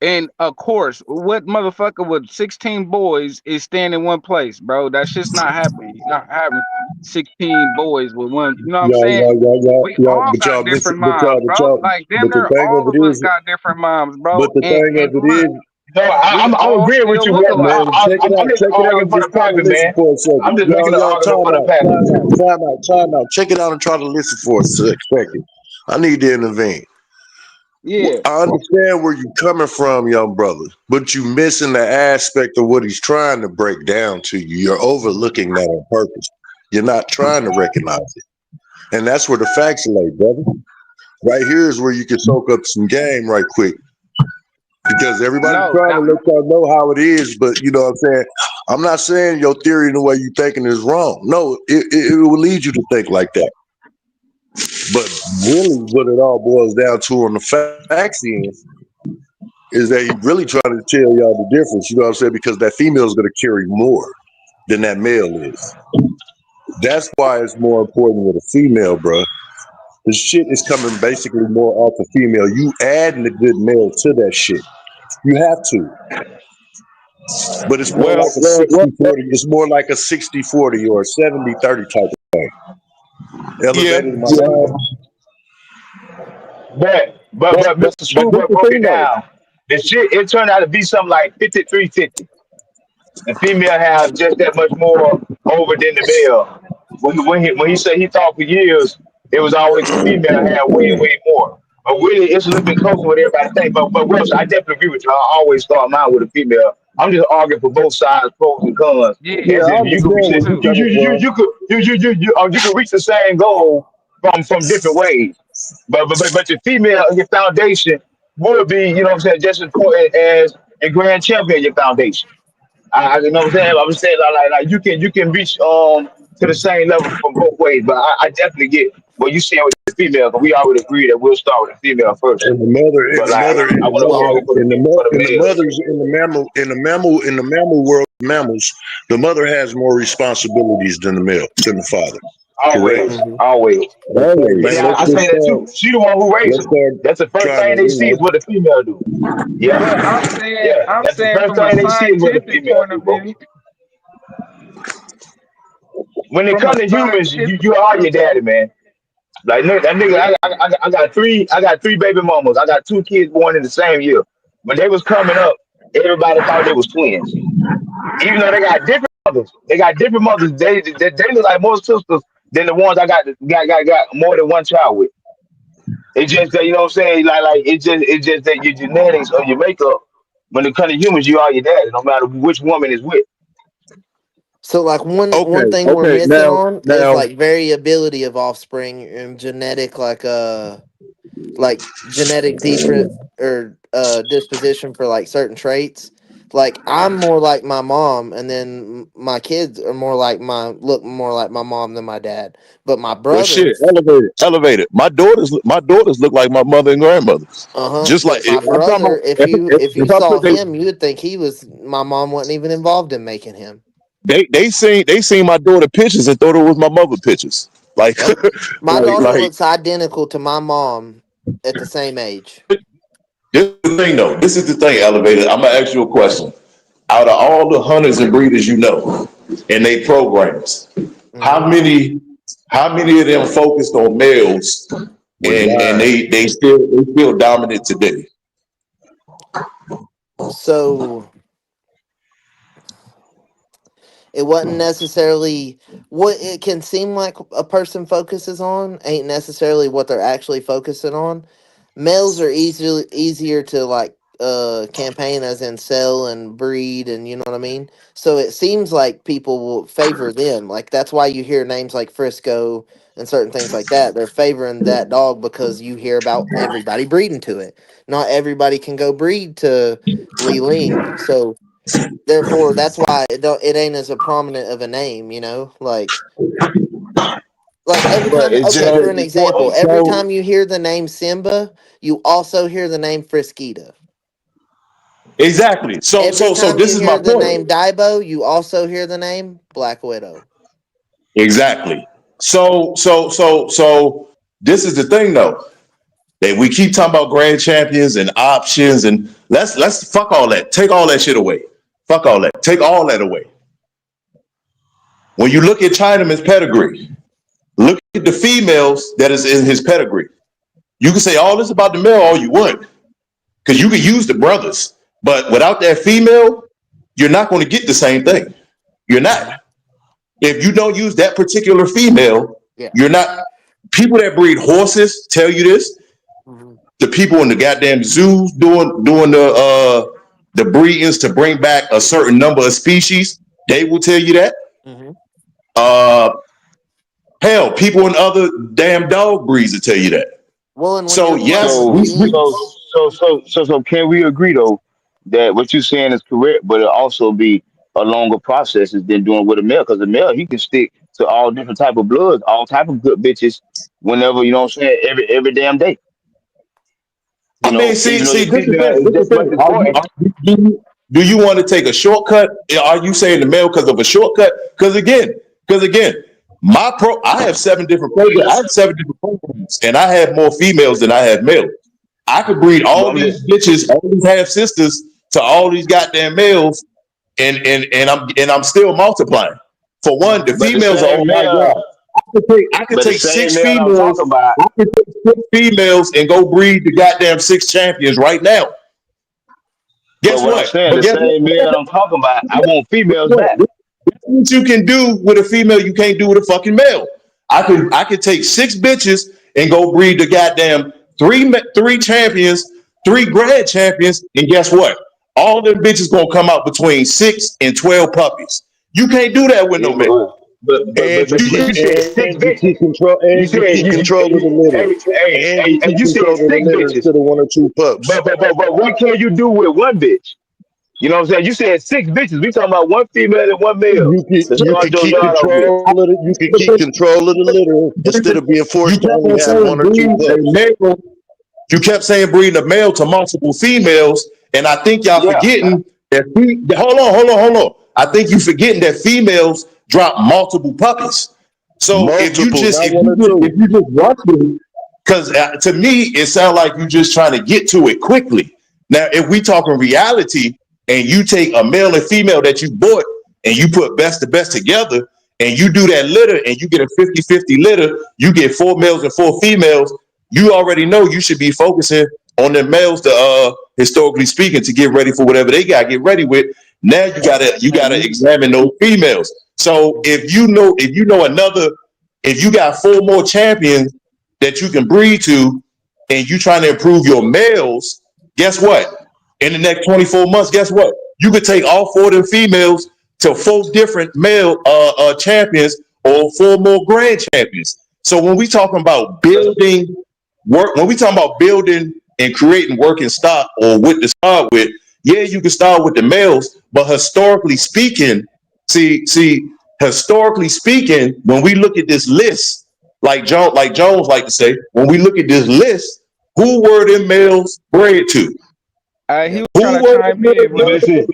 And of course, what motherfucker with 16 boys is staying in one place, bro? That shit's not happening. You're not having 16 boys with one. You know what I'm saying? We all But got y'all, different moms, bro. Like damn but the near thing all of of it us is, got different moms, but bro. the And thing of it look, is, No, we I'm all agreeing with still you, look man. But alike. man, I'm just check it out arguing and for the just try to pappy, listen man. for a second. I'm just making an argument for the pappy. Time out. Check it out and try to listen for a second. I need to intervene. Yeah. I understand where you're coming from, young brother, but you missing the aspect of what he's trying to break down to you. You're overlooking that on purpose. You're not trying to recognize it. And that's where the facts lay, brother. Right here is where you can soak up some game right quick. Because everybody's No. trying to let y'all know how it is, but you know what I'm saying? I'm not saying your theory and the way you thinking is wrong. No, it will lead you to think like that. But really what it all boils down to on the facts is that he really trying to tell y'all the difference, you know what I'm saying? Because that female is going to carry more than that male is. That's why it's more important with a female, bro. The shit is coming basically more off the female. You adding the good male to that shit. You have to. But it's more like a well, 60-40. It's more like a 60-40 or a 70-30 type of thing. yeah, Elevated my yeah. mind. But Mr. But this Screwball the broke it thing though. down. The shit it turned out to be something like 53-50. The female have just that much more over than the male. When he said he thought for years, it was always the female had way more. But really, it's a little bit closer than what everybody think. But Welsh, I definitely agree with you. I always start mine with a female. I'm just arguing for both sides, pros and cons. Yeah, Yeah, As I if you could me reach understand it, where you're too. coming from. you could reach the same goal from different ways. But your female, your foundation will be, you know what I'm saying, just as important as a grand champion, your foundation. You know what I'm saying? I'm saying like you can reach to the same level from both ways, but I definitely get what you saying with the female. Cause we already agree that we'll start with the female first. And the mother, But like I want to argue for the in the males. mothers, in the mammal world, mammals, the mother has more responsibilities than the male, than the father. Correct. Always, Hmm. always. Okay, And Always. then man. Let's I just say that start. too. She the one who raised Let's them. start That's the first trying thing to, they see is what the female do. Yeah, But yeah. I'm That's the saying first from a thing they see is what the scientific female point do, of bro. view, When it from a comes to humans, scientific you are point your of daddy, view, man. Like that nigga, yeah. I got three baby mamas. I got two kids born in the same year. When they was coming up, everybody thought they was twins. Even though they got different mothers, they look like more sisters than the ones I got more than one child with. It's just that you know what I'm saying. Like it's just that your genetics or your makeup. When it comes to humans, you are your daddy, no matter which woman is with. So like one Okay. thing we're Okay. missing Now, on is now, like variability of offspring and genetic like genetic different or disposition for like certain traits. Like I'm more like my mom, and then my kids are more like look more like my mom than my dad. But my well, shit, brothers, elevated. My daughters look like my mother and grandmothers. Just like but my I'm talking brother, about, if if you I saw put they him, you would think he was my mom wasn't even involved in making him. they seen my daughter pictures and thought it was my mother pictures. Like, Yep. My like, daughter like looks identical to my mom at the same age. this is the thing though. This is the thing, elevated. I'm gonna ask you a question. Out of all the hunters and breeders you know, and they programs, Hmm. how many how many of them focused on males with and live. they still dominant today? So it wasn't necessarily what it can seem like a person focuses on ain't necessarily what they're actually focusing on. Males are easier to like campaign as in sell and breed, and you know what I mean? So it seems like people will favor them. Like that's why you hear names like Frisco and certain things like that. They're favoring that dog because you hear about everybody breeding to it. Not everybody can go breed to Lee Ling. So therefore that's why it ain't as a prominent of a name, you know, like every But time, it's okay, just for that an you want example, every So time you hear the name Simba, you also hear the name Friskita. exactly. So Every so so time this you is my hear the point. name Daibo, you also hear the name Black Widow. Exactly. So this is the thing though. That we keep talking about grand champions and options and let's fuck all that. Take all that shit away. Fuck all that. Take all that away. When you look at Chinaman's pedigree, look at the females that is in his pedigree. You can say all this about the male all you want, because you can use the brothers, but without that female, you're not going to get the same thing. You're Hmm. not. If you don't use that particular female, Yeah. you're not. People that breed horses tell you this. Hmm. The people in the goddamn zoos doing the breedings to bring back a certain number of species, they will tell you that. Hmm. Uh, hell, people in other damn dog breeds will tell you that. Well, and when So you're yes, playing with so kids, can we agree though that what you're saying is correct, but it also be a longer process than doing with a male because the male he can stick to all different type of bloods, all type of good bitches whenever you know what I'm saying every damn day. I You mean, know, see, even though see, your this is the female thing. is This is just the as much thing. important. Do you want to take a shortcut? Are you saying the male because of a shortcut? Because again, I have 7 different programs. I have 7 different programs, and I have more females than I have males. I could breed But all I'm these just bitches, all these half sisters to all these goddamn males, and I'm still multiplying. For one, the hmm but the females are same on my male, job. I could but the take same six male I'm females. talking about. I could take 6 females and go breed the goddamn 6 champions right now. But Guess what I'm what? saying, But the guess what? same male I'm talking about, I want females Guess back. what? Guess what you can do with a female you can't do with a fucking male. I could take 6 bitches and go breed the goddamn three champions, 3 grand champions, and guess what? All them bitches gonna come out between 6 and 12 puppies. You can't do that with Yeah, no male. And but you you said six and you bitches. keep control You and you said keep control of the litter. And you and keep you said control of the six litter bitches. instead of one or two pups. But what can you do with one bitch? You know what I'm saying? You said 6 bitches. We talking about one female and one male to You start can your keep yard off with. control of it. You can keep control of the litter instead of being You forced to kept only on have saying one or two breed a pups. male. You kept saying breeding a male to multiple females, and I think y'all Yeah. forgetting that. Hold on. I think you forgetting that females drop multiple puppies. So Multiple, not one or two. if you just rush it, because to me it sounds like you just trying to get to it quickly. Now, if we talk in reality, and you take a male and female that you bought and you put best to best together, and you do that litter, and you get a 50-50 litter, you get 4 males and 4 females. You already know you should be focusing on the males to historically speaking to get ready for whatever they got to get ready with. Now you gotta examine those females. So if you know if you got 4 more champions that you can breed to, and you trying to improve your males, guess what? In the next 24 months, guess what? You could take all 4 of them females to 4 different male champions, or 4 more grand champions. So when we talking about building work, when we talking about building and creating working stock, or what to start with, yeah, you can start with the males, but historically speaking, historically speaking, when we look at this list, like Jones like to say, when we look at this list, who were them males bred to? He was Who trying to were chime the in, But but listen,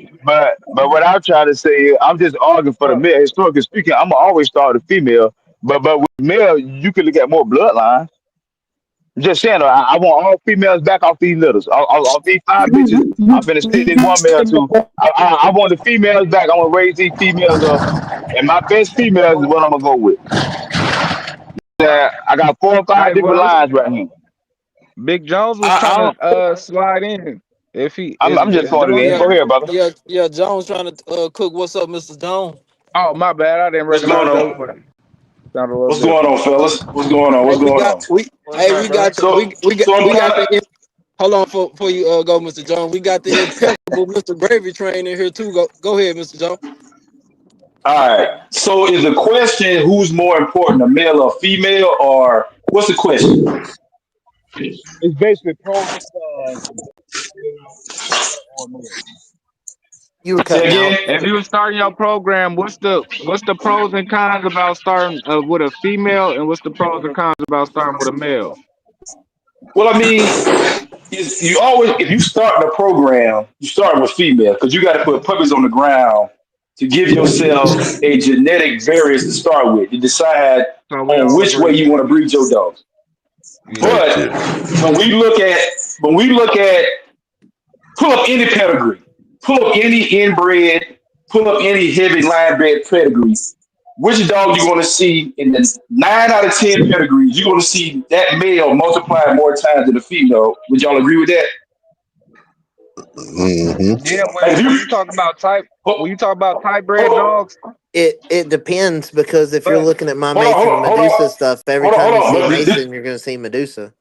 but what I'm trying to say is, I'm just arguing for the uh, male. Historically speaking, I'm gonna always start with the female. But with male, you can look at more bloodlines. Just saying, I want all females back off these litters, off these 5 bitches. I'm finna stick this one male too. I want the females back. I want to raise these females up, and my best females is what I'm gonna go with. I got 4 or 5 hey, different well, lines right here. Big Jones was I, trying I don't, to slide in. If he I'm just is throwing it Jones in. Yeah, Go there? ahead, brother. yeah. Jones trying to cook. What's up, Mr. Jones? Oh, my bad. I didn't What's going recognize your on? voice. Sounded a little What's going different. on, fellas? What's going on? Hey, What's going on? What's up, we bro? got the, So, so I'm we got kind the. of Hold on for you go, Mr. Jones. We got the impeccable Mr. Gravy Train in here too. Go ahead, Mr. Jones. all right. So, is the question who's more important, a male or female, or what's the question? It's basically pros and cons of female or male. You were Say cutting out. again. If you were starting your program, what's the pros and cons about starting with a female, and what's the pros and cons about starting with a male? Well, I mean, is you always if you start in a program, you start with female because you got to put puppies on the ground to give yourself a genetic variance to start with. You decide So we on all which way agree. you want to breed your dogs. Yeah. Thank But you. when we look at pull up any pedigree, pull up any inbred, pull up any heavy line bred pedigree. Which dog you're going to see in the 9 out of 10 pedigrees? You're going to see that male multiply more times than the female. Would y'all agree with that? Hmm. Yeah, Like if when you, you talk about type, hold, when you talk about type hold bred on, dogs, It depends because if you're but looking at my hold on, hold Mason on, hold on, Medusa stuff, every hold on, time hold you on. see But Mason, you're going to see Medusa.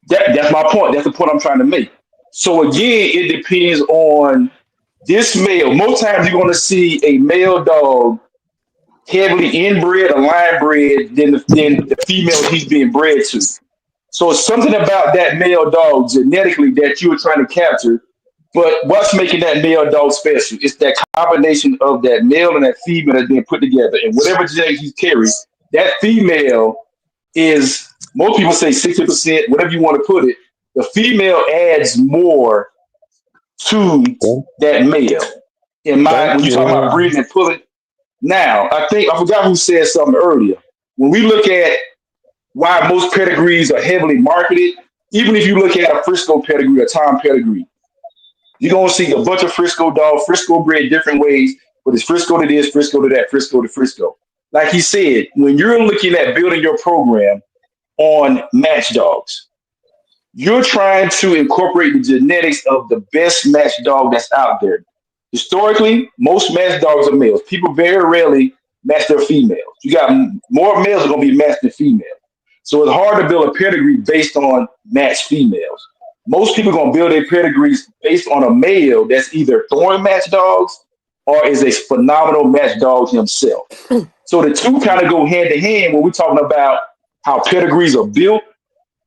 that's my point. That's the point I'm trying to make. So again, it depends on this male. Most times you're going to see a male dog heavily inbred or line bred than the female he's being bred to. So it's something about that male dog genetically that you were trying to capture. But what's making that male dog special? It's that combination of that male and that female that's being put together. And whatever genetics you carry, that female is, most people say 60%, whatever you want to put it. The female adds more to that male. Thank When you talk about you. breeding and pulling, now, I forgot who said something earlier. When we look at why most pedigrees are heavily marketed, even if you look at a Frisco pedigree or Tom pedigree, you're going to see a bunch of Frisco dogs, Frisco bred different ways, but it's Frisco to this, Frisco to that, Frisco to Frisco. Like he said, when you're looking at building your program on match dogs, you're trying to incorporate the genetics of the best match dog that's out there. Historically, most match dogs are males. People very rarely match their females. You got more males are going to be matched than females. So it's hard to build a pedigree based on matched females. Most people are going to build their pedigrees based on a male that's either throwing match dogs or is a phenomenal match dog himself. So the two kind of go hand in hand when we're talking about how pedigrees are built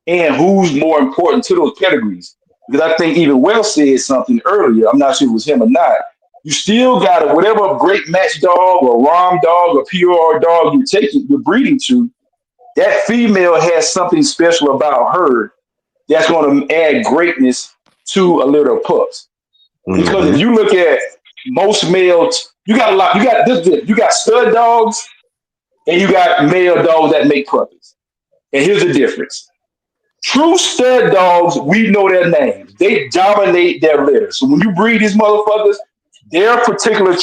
and who's more important to those pedigrees. Because I think even Will said something earlier. I'm not sure if it was him or not. You still got to, whatever great match dog or ROM dog or PUR dog you're breeding to, that female has something special about her that's going to add greatness to a litter of pups. Because Hmm. if you look at most males, you got a lot. You got stud dogs and you got male dogs that make puppies. And here's the difference. True stud dogs, we know their names. They dominate their litter. So when you breed these motherfuckers, their particular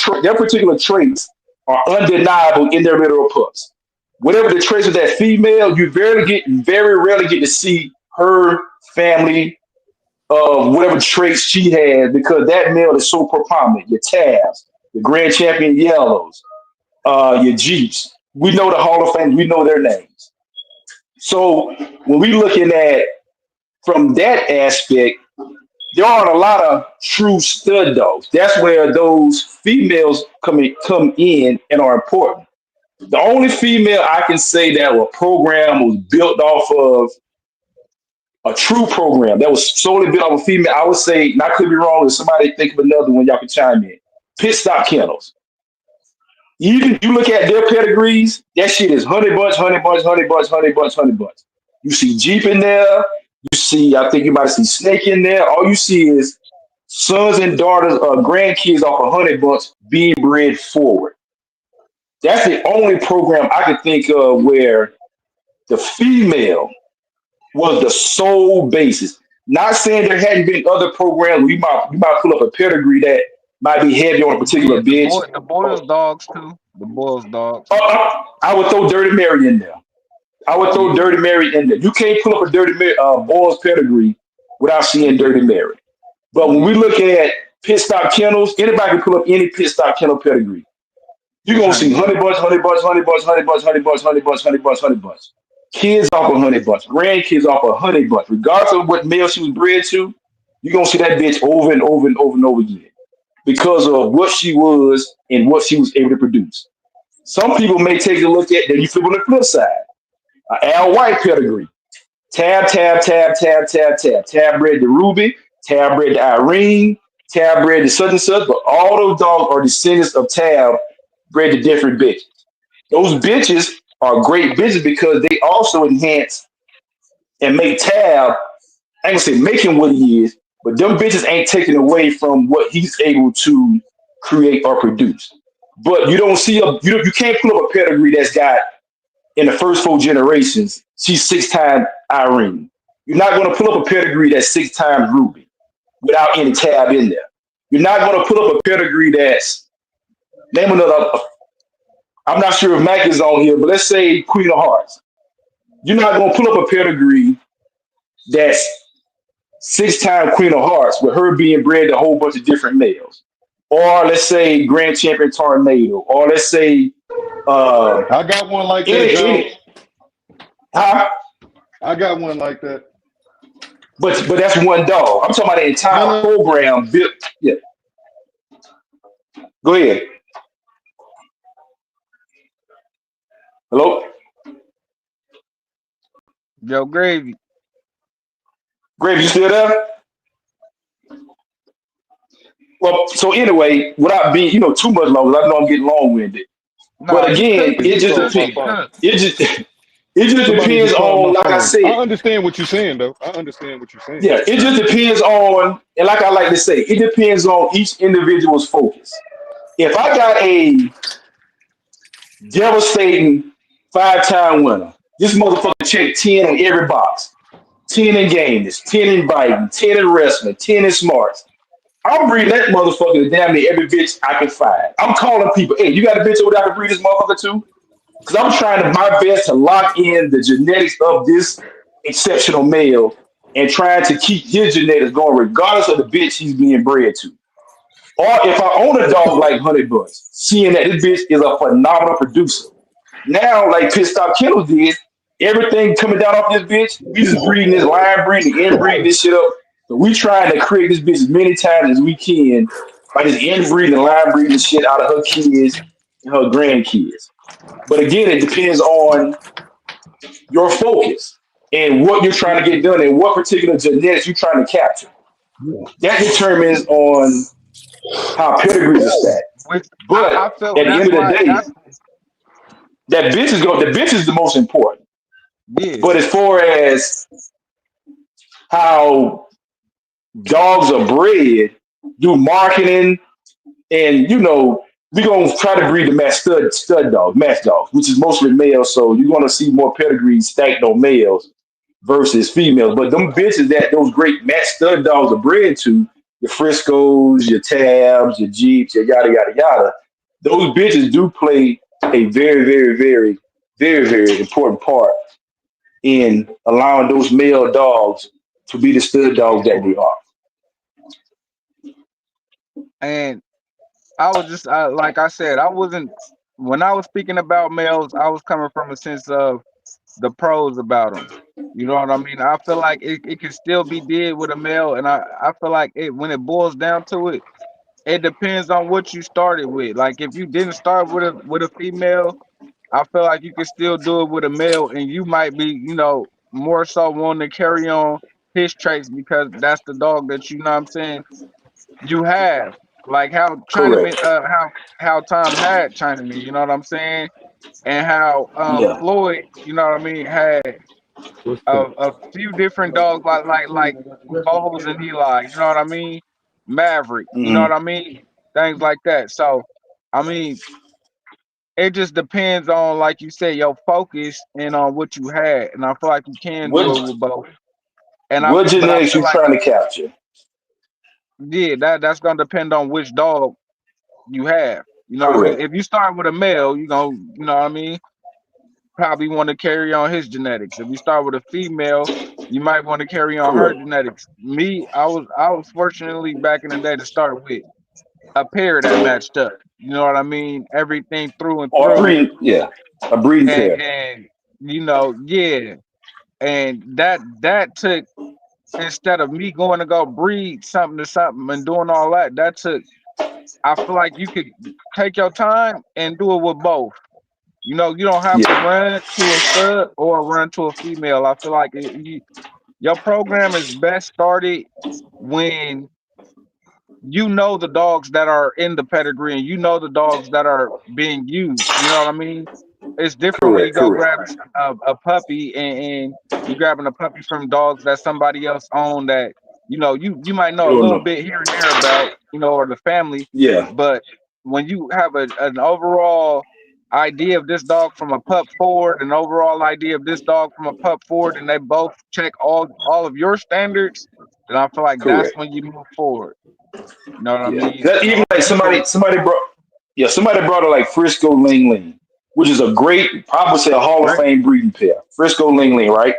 traits are undeniable in their litter of pups. Whatever the traits of that female, you very rarely get to see her family of whatever traits she has because that male is so prominent. Your tabs, your grand champion yellows, your jeeps. We know the Hall of Fame. We know their names. So when we looking at from that aspect, there aren't a lot of true stud dogs. That's where those females come in and are important. The only female I can say that was program was built off of a true program that was solely built off a female. I would say, and I could be wrong, if somebody think of another one, y'all can chime in. Pit stop kennels. You look at their pedigrees, that shit is honey bunch, honey bunch, honey bunch, honey bunch, honey bunch. You see Jeep in there. You see, I think you might see Snake in there. All you see is sons and daughters or grandkids off a honey bunch being bred forward. That's the only program I could think of where the female was the sole basis. Not saying there hadn't been other programs where you might pull up a pedigree that might be heavy on a particular Yeah, bitch. the Boyle's dogs too. The Boyle's dogs. I would throw Dirty Mary in there. I would throw Yeah. Dirty Mary in there. You can't pull up a Dirty Mary Boyle's pedigree without seeing Dirty Mary. But when we look at pit stop kennels, anybody can pull up any pit stop kennel pedigree. You're It's gonna honey see honey bunch. bunch, honey bunch, honey bunch, honey bunch, honey bunch, honey bunch, honey bunch, honey bunch. Kids off a honey bunch, grandkids off a honey bunch. Regardless of what male she was bred to, you're gonna see that bitch over and over and over and over again because of what she was and what she was able to produce. Some people may take a look at then you flip on the flip side. Al White pedigree. Tab, tab, tab, tab, tab, tab. Tab bred to Ruby, tab bred to Irene, tab bred to such and such, but all those dogs are descendants of Tab bred to different bitches. Those bitches are great bitches because they also enhance and make Tab, I ain't gonna say make him what he is, but them bitches ain't taken away from what he's able to create or produce. But you don't see you can't pull up a pedigree that's got in the first four generations, she's 6 times Irene. You're not going to pull up a pedigree that's 6 times Ruby without any Tab in there. You're not going to pull up a pedigree that's name another. I'm not sure if Mac is on here, but let's say Queen of Hearts. You're not going to pull up a pedigree that's 6 times Queen of Hearts with her being bred to a whole bunch of different males. Or let's say Grand Champion Tornado. Or let's say I got one like that, Joe. any huh? I got one like that. But that's one dog. I'm talking about the No, entire no, program built. Yeah, go ahead. Hello, Joe Gravy. Grave, you still there? Well, so anyway, without being too much longer, I know I'm getting long winded. But Nah, you again, cooking. it you just You called my depends. cooking phone. up. It just it just Somebody depends just called on, my like I phone. I said, understand what you're saying, though. I understand what you're saying. yeah. It just depends on, and like I like to say, it depends on each individual's focus. If I got a devastating 5 time winner, this motherfucker checked 10 on every box. 10 in games, 10 in biting, 10 in wrestling, 10 in smarts. I'm breeding that motherfucker to damn near every bitch I can find. I'm calling people, hey, you got a bitch over there I can breed this motherfucker to? Because I'm trying to my best to lock in the genetics of this exceptional male and trying to keep his genetics going regardless of the bitch he's being bred to. Or if I own a dog like Honey Bunch, seeing that this bitch is a phenomenal producer. Now, like Pit Stop Kennels did, everything coming down off this bitch, we just breeding this line breeding, inbreeding this shit up. So we trying to create this bitch as many times as we can by just inbreeding and line breeding shit out of her kids and her grandkids. But again, it depends on your focus and what you're trying to get done and what particular genetics you're trying to capture. That determines on how pedigrees are stacked. Which I But felt at the that's end of the why day, that's the bitch is the most important. yeah. But as far as how dogs are bred, do marketing and we're gonna try to breed the stud dogs, match dogs, which is mostly males. So you're gonna see more pedigrees stacked on males versus females. But them bitches that those great match stud dogs are bred to, your Friscos, your Tabs, your Jeeps, your yada yada yada, those bitches do play a very, very, very, very, very important part in allowing those male dogs to be the stud dogs that they are. And I was just like I said, I wasn't when I was speaking about males, I was coming from a sense of the pros about them. You know what I mean? I feel like it can still be did with a male, and I feel like it when it boils down to it, it depends on what you started with. Like if you didn't start with a female, I feel like you can still do it with a male, and you might be, more so wanting to carry on his traits because that's the dog that you know what I'm saying you have. Like how Correct. Chinaman, how Tom had Chinaman, you know what I'm saying, and how Yeah. Floyd, you know what I mean, had What's that? a few different dogs like Bowles and Eli, you know what I mean, Maverick, you know Hmm. what I mean, things like that. So, I mean, it just depends on, like you said, your focus and on what you had, and I feel like you can do it What with both. what But I genetics feel you like trying to capture? yeah, that's gonna depend on which dog you have. You know what I mean? Correct. If you start with a male, you gonna, you know what I mean, probably want to carry on his genetics. If you start with a female, you might want to carry on her Correct. genetics. Me, I was fortunately back in the day to start with a pair that matched up. You know what I mean? Everything through and Or a through, breed, yeah, a breeding pair. and yeah, and that took instead of me going to go breed something to something and doing all that. That took. I feel like you could take your time and do it with both. You don't have to Yeah. run to a stud or run to a female. I feel like your program is best started when you know the dogs that are in the pedigree and you know the dogs that are being used. You know what I mean? It's different when you Correct. go Correct. grab a puppy and you grabbing a puppy from dogs that somebody else owned that you might know You a don't little know. bit here and there about, or the family, Yeah. but when you have an overall idea of this dog from a pup forward, an overall idea of this dog from a pup forward, and they both check all of your standards, then I feel like that's Correct. when you move forward. You know what I Yeah. mean? That A even lot like of people, somebody brought yeah, somebody brought it like Frisco Ling Ling, which is a great, I would say a Hall of great. Fame breeding pair. Frisco Ling Ling, right?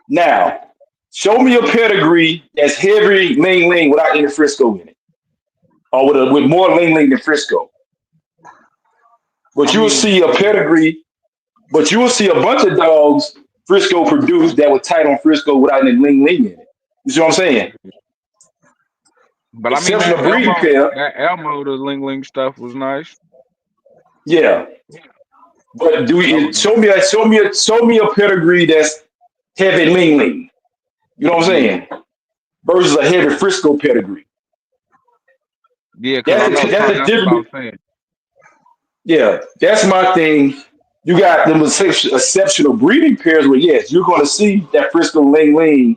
Now, show me a pedigree that's heavy Ling Ling without any Frisco in it. Or with more Ling Ling than Frisco. I But you will mean, see a pedigree, but you will see a bunch of dogs Frisco produced that were tight on Frisco without any Ling Ling in it. You see what I'm saying? but I mean Exceptional breeding pair, That Elmo, the Ling Ling stuff was nice. yeah. But That was show me a pedigree that's heavy Ling Ling. You know what I'm yeah, saying? Versus a heavy Frisco pedigree. yeah, because I know That's Tom. the That's what I was difference. saying. Yeah, that's my thing. You got them exceptional breeding pairs where yes, you're going to see that Frisco Ling Ling,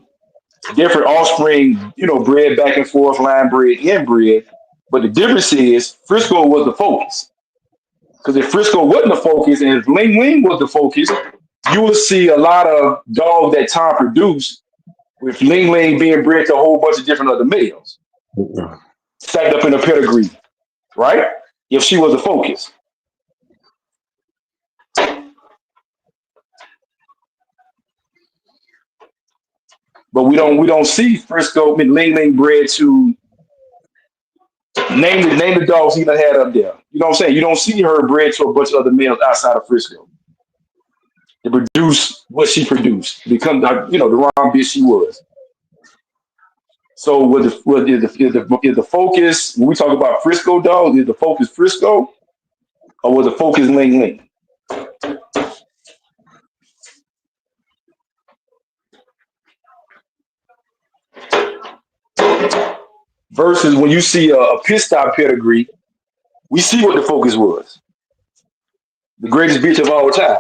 different offspring, bred back and forth, line bred, inbred. But the difference is Frisco was the focus. Because if Frisco wasn't the focus and if Ling Ling was the focus, you will see a lot of dogs that Tom produced with Ling Ling being bred to a whole bunch of different other males, stacked up in a pedigree, right? If she was the focus. But we don't see Frisco Ling Ling bred to name the dogs he done had up there. You know what I'm saying? You don't see her bred to a bunch of other males outside of Frisco to produce what she produced, become the wrong bitch she was. So is the focus when we talk about Frisco dogs, is the focus Frisco or was the focus Ling Ling? Versus when you see a pit stop pedigree, we see what the focus was. The greatest bitch of all time.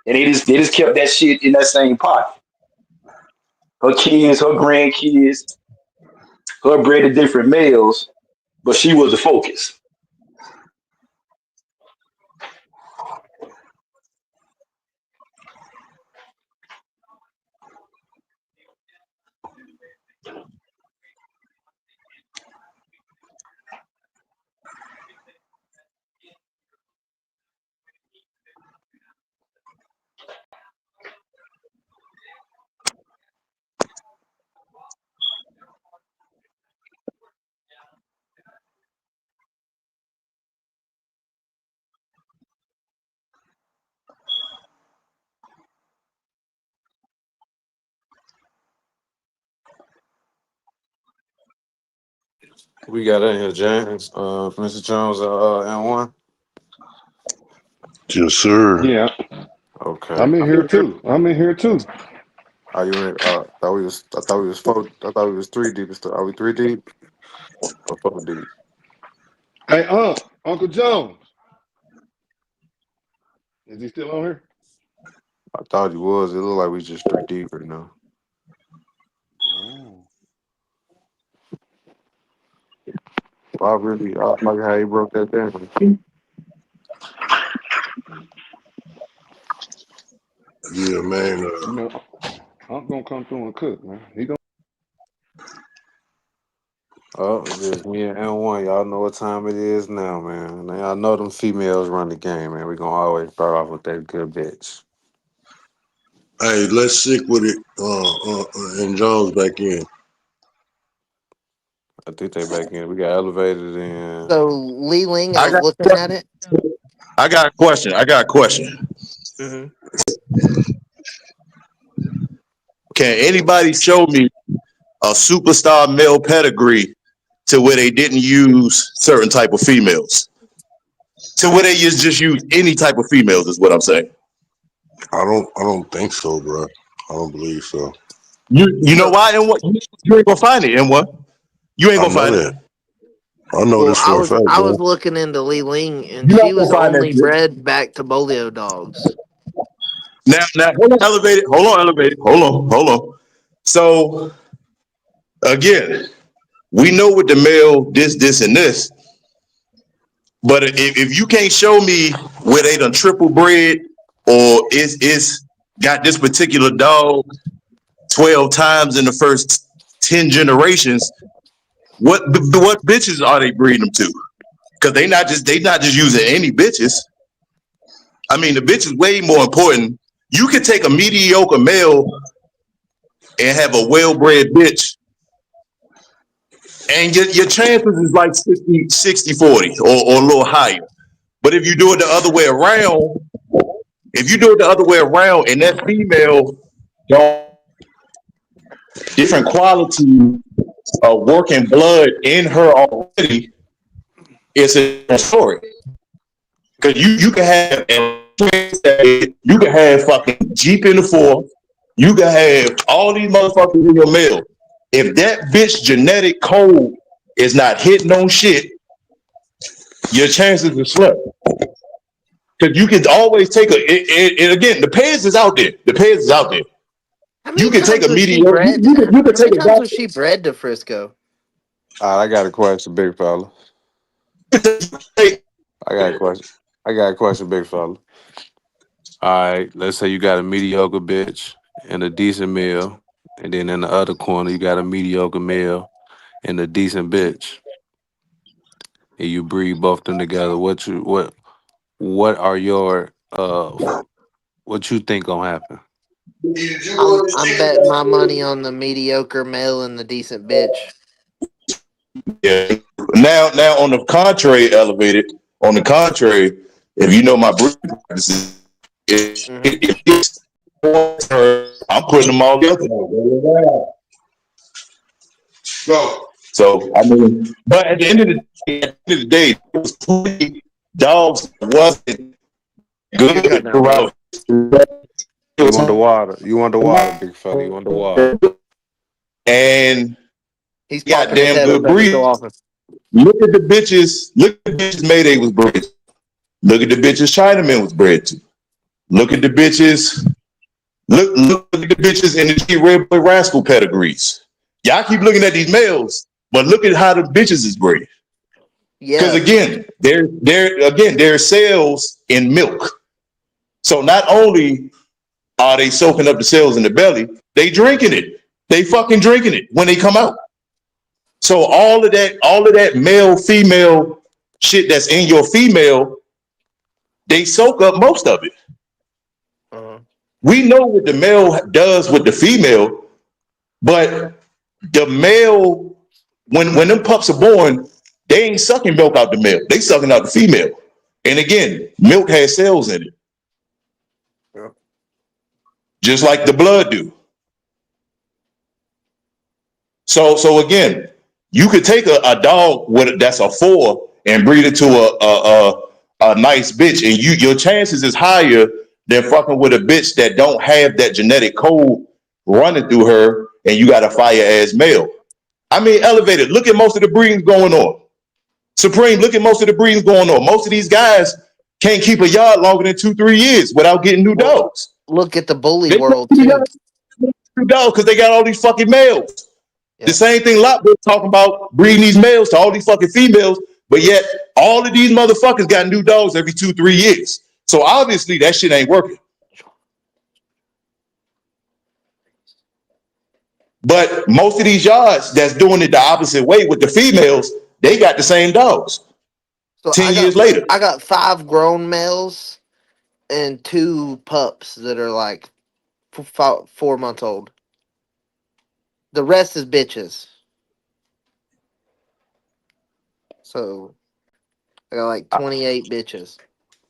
And they just kept that shit in that same pot. Her kids, her grandkids, her bred to different males, but she was the focus. We got in here, James. Mr. Jones, N1. Yes, sir. Yeah, Okay. I'm in here too. I'm in here too. Are you in? Thought we was. I thought we was four. I thought we was three deep. Are we three deep or four deep? Hey, Uncle Jones, is he still on here? I thought he was. It looked like we just three deep right now. Oh. I like how he broke that down. Yeah, man. You know, I'm gonna come through and cook, man. He gonna. Oh, it's just me and N1. Y'all know what time it is now, man. Now y'all know them females run the game, man. We gonna always start off with that good bitch. Hey, let's stick with it. And Jones back in. I think they back in. We got elevated in. So Lee Ling, I I was got looking at it. I got a question. I got a question. Hmm. Can anybody show me a superstar male pedigree to where they didn't use certain type of females? To where they just use any type of females is what I'm saying. I don't think so, bro. I don't believe so. You know So, why and what you ain't gonna find it and what? You ain't I gonna know find it. that. I know well, this for a fact, I was bro. looking into Lee Ling, and You're she not gonna was find that only shit. bred back to Bolio dogs. Now hold on, elevated. Hold on. So again, we know with the male this, and this, but if you can't show me where they done triple bred or it's got this particular dog 12 times in the first 10 generations, what bitches are they breeding them to? Because they not just using any bitches. I mean, the bitch is way more important. You could take a mediocre male and have a well-bred bitch, and your chances is like 60-40 or a little higher. But if you do it the other way around, and that female don't different quality of working blood in her already, it's a different story. Because you can have fucking Jeep in the fourth, you can have all these motherfuckers in your mail. If that bitch genetic code is not hitting on shit, your chances are slim. Because you can always take and again, the pairs is out there. How You many can take times a was she mediocre. bred? You can How many take a times was doctor. she bred to Frisco? All right, I got a question, big fella. I got a question. Big fella. All right, let's say you got a mediocre bitch and a decent male, and then in the other corner you got a mediocre male and a decent bitch, and you breed both them together. What are your what you think gonna happen? I'm betting my money on the mediocre male and the decent bitch. Yeah. Now on the contrary, elevated. On the contrary, if you know my breeding practices, Hmm. if it's I'm putting them all together. So I mean, but at the end of the day, it was plenty dogs that wasn't You're good cutting out, bro. throughout. It You was underwater. You underwater, big fella. You underwater. and He's popping his goddamn head up good every so breed. often. Look at the bitches. Look at the bitches Mayday was bred to. Look at the bitches Chinaman was bred to. Look at the bitches. Look at the bitches in the G Red Boy Rascal pedigrees. Y'all keep looking at these males, but look at how the bitches is bred. Because Yeah. again, there's cells in milk. So not only are they soaking up the cells in the belly, they drinking it. They fucking drinking it when they come out. So all of that male female shit that's in your female, they soak up most of it. Uh-huh. We know what the male does with the female, but the male, when them pups are born, they ain't sucking milk out the male. They sucking out the female. And again, milk has cells in it, Yeah. just like the blood do. So again, You could take a dog with that's a 4 and breed it to a nice bitch, and your chances is higher than fucking with a bitch that don't have that genetic code running through her, and you got a fire ass male. I mean, Elevated, look at most of the breedings going on. Supreme, look at most of the breedings going on. Most of these guys can't keep a yard longer than 2-3 years without getting new Well, dogs. look at the bully They can't world keep a too. yard new dogs because they got all these fucking males. The Yep. same thing Lot was talking about, breeding these males to all these fucking females, but yet all of these motherfuckers got new dogs every 2-3 years. So obviously that shit ain't working. But most of these yards that's doing it the opposite way with the females, they got the same dogs So 10 years later. I got 5 grown males and 2 pups that are like 4 months old. The rest is bitches. So I got like 28 bitches.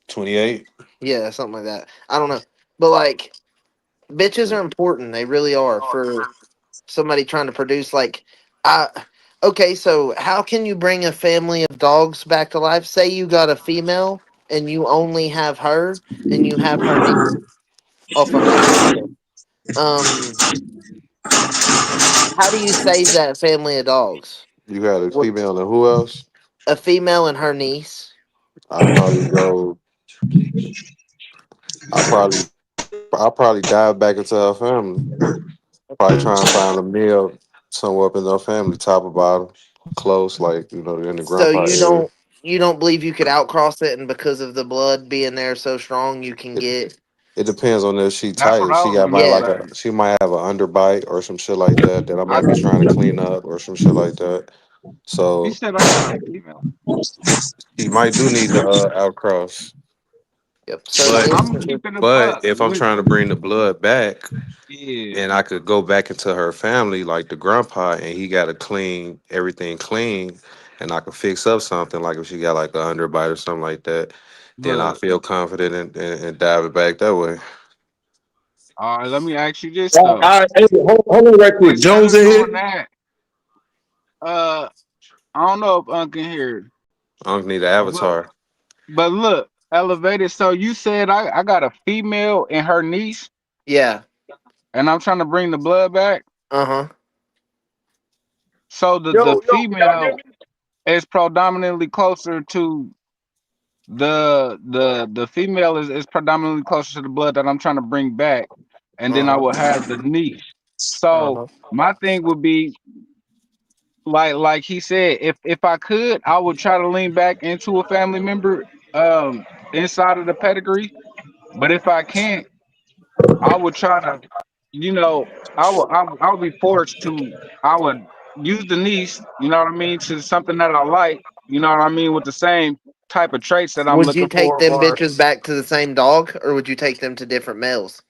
28. Yeah, something like that. I don't know. But like bitches are important. They really are for somebody trying to produce like I okay, so how can you bring a family of dogs back to life? Say you got a female and you only have her and you have her niece off of her sister. Um how do you save that family of dogs? You got a What female and who else? a female and her niece? I probably go. I probably. I probably dive back into her family. Probably try and find a meal somewhere up in their family, top or bottom, close, like in the So grandpa area. you don't believe you could outcross it and because of the blood being there so strong you can It, get it depends on if she That's tight. what If I she was got might gonna yeah. like say. she might have an underbite or some shit like that that I I might be trying to clean up or some shit like that. You So said I got a female. she might do need to outcross. Yep. So But I'm instantly keeping a but buck if I'm with trying to bring the blood back, yeah. and I could go back into her family, like the grandpa, and he got to clean everything clean, and I could fix up something, like if she got like a underbite or something like that, then I Look, feel confident in diving back that way. all right, let me ask you this All though. right, hey, hold on right quick. Instead Jones of in doing here? that, uh I don't know if Unc can hear, I don't need an but avatar. look, Elevated. So you said I got a female and her niece, yeah. and I'm trying to bring the blood back. Uh-huh. So Yo, the yo, can y'all hear female me? is predominantly closer to the female is predominantly closer to the blood that I'm trying to bring back, and then I Uh-huh. will have the niece. So Uh-huh. my thing would be like he said, if I could, I would try to lean back into a family member inside of the pedigree. But if I can't, I would try to, you know, I would be forced to. I would use the niece, you know what I mean, to something that I like, you know what I mean, with the same type of traits that I'm Would you looking take for. them Or bitches back to the same dog or would you take them to different males?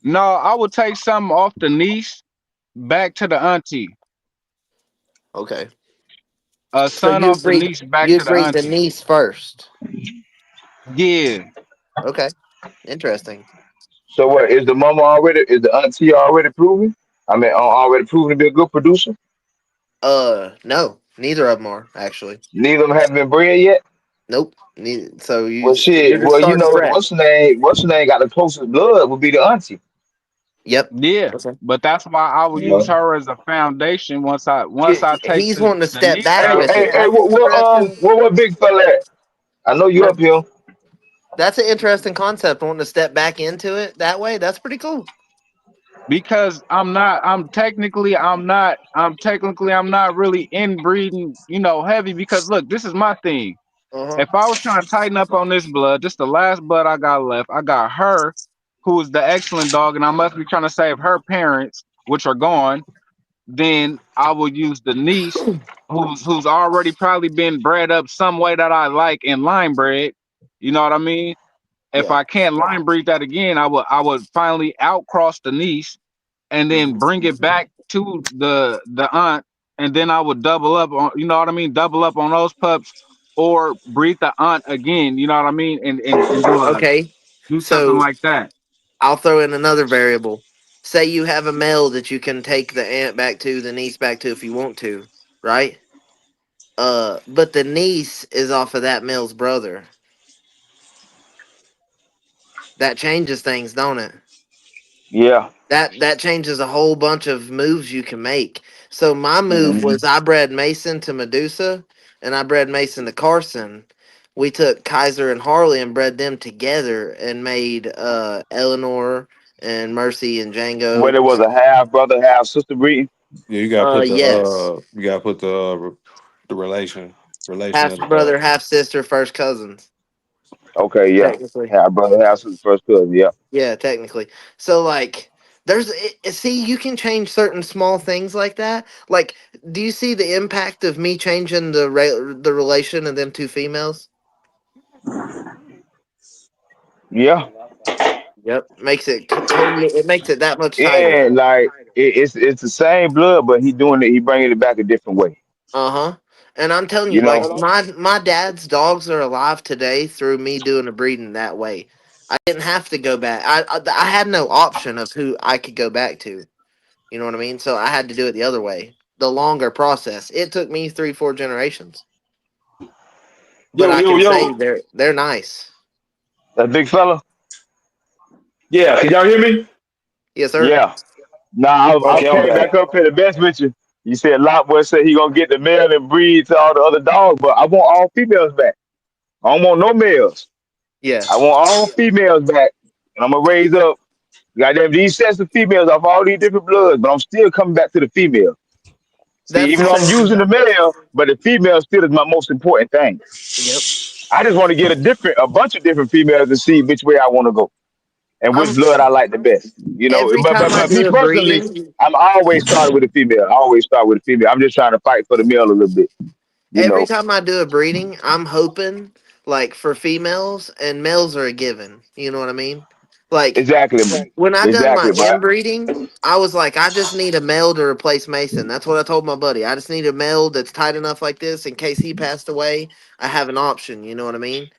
no, I would take something off the niece back to the auntie. Okay. A So son off the niece back to you'd the breed the auntie. niece first. Yeah. Okay. Interesting. So what is the mama already? Is the auntie already proven? I mean, already proven to be a good producer. No. Neither of them are, actually. Neither of them have been bred yet. Nope. So Well, you're shit. just Well, starting fresh. what's the name? What's the name? Got the closest blood would be the auntie. Yep. Yeah. Okay. But that's why I will You use know. her as a foundation once I take He's wanting to the step niece back Hey, out. with hey, it. hey. That's interesting. What big fella at? I know you up That, here. that's an interesting concept. Wanting to step back into it that way. That's pretty cool. Because I'm technically I'm not really inbreeding, heavy because look, this is my thing. Uh-huh. If I was trying to tighten up on this blood, this the last blood I got left. I got her, who is the excellent dog, and I must be trying to save her parents, which are gone. Then I would use the niece, who's already probably been bred up some way that I like in line bred. You know what I mean? If Yeah. I can't line breed that again, I would finally outcross the niece and then Hmm. bring it back to the aunt, and then I would double up on, you know what I mean, double up on those pups, or breed the aunt again, you know what I mean, and Okay. do something So like that. I'll throw in another variable. Say you have a male that you can take the aunt back to, the niece back to if you want to. right? But the niece is off of that male's brother. That changes things, don't it? Yeah. That changes a whole bunch of moves you can make. So my move Hmm. was I bred Mason to Medusa, and I bred Mason to Carson. We took Kaiser and Harley and bred them together and made Eleanor and Mercy and Where Django. there was a half brother, half sister breeding. Yeah, you gotta put Yes, the relation half of the brother, dog. half sister, first cousins. Okay, yeah. Technically. Half brother, half sister, first cousin. Yeah. Yeah, technically. So like see you can change certain small things like that. Like do you see the impact of me changing the relation of them two females? Yeah. Yep. Makes it totally it makes it that much tighter. Yeah, like it's the same blood, but he doing it. He bringing it back a different way. Uh-huh. And I'm telling you You like know, my dad's dogs are alive today through me doing a breeding that way. I didn't have to go back. I had no option of who I could go back to. You know what I mean? So I had to do it the other way. The longer process. It took me 3-4 generations. But Yo, I yo, can say yo. they're nice. that big fella. Yeah, can y'all hear me? Yes, sir. Yeah. Nah, I Okay, I'm came back. back up here the best with you. You said Lockboy said he gonna get the male and breed to all the other dogs, but I want all females back. I don't want no males. Yeah. I want all females back, and I'm gonna raise up goddamn these sets of females off all these different bloods, but I'm still coming back to the female. See, That's even the though I'm same. using the male, but the female still is my most important thing. Yep. I just want to get a bunch of different females to see which way I want to go and which I'm blood I like the best. You know, every time I but me do a personally, breeding, I'm always starting with the female. I always start with the female. I'm just trying to fight for the male a little bit. You every know, time I do a breeding, I'm hoping like for females and males are a given. You know what I mean? Like exactly, when I done my exactly, but inbreeding, I was like, I just need a male to replace Mason. That's what I told my buddy. I just need a male that's tight enough like this in case he passed away. I have an option. You know what I mean?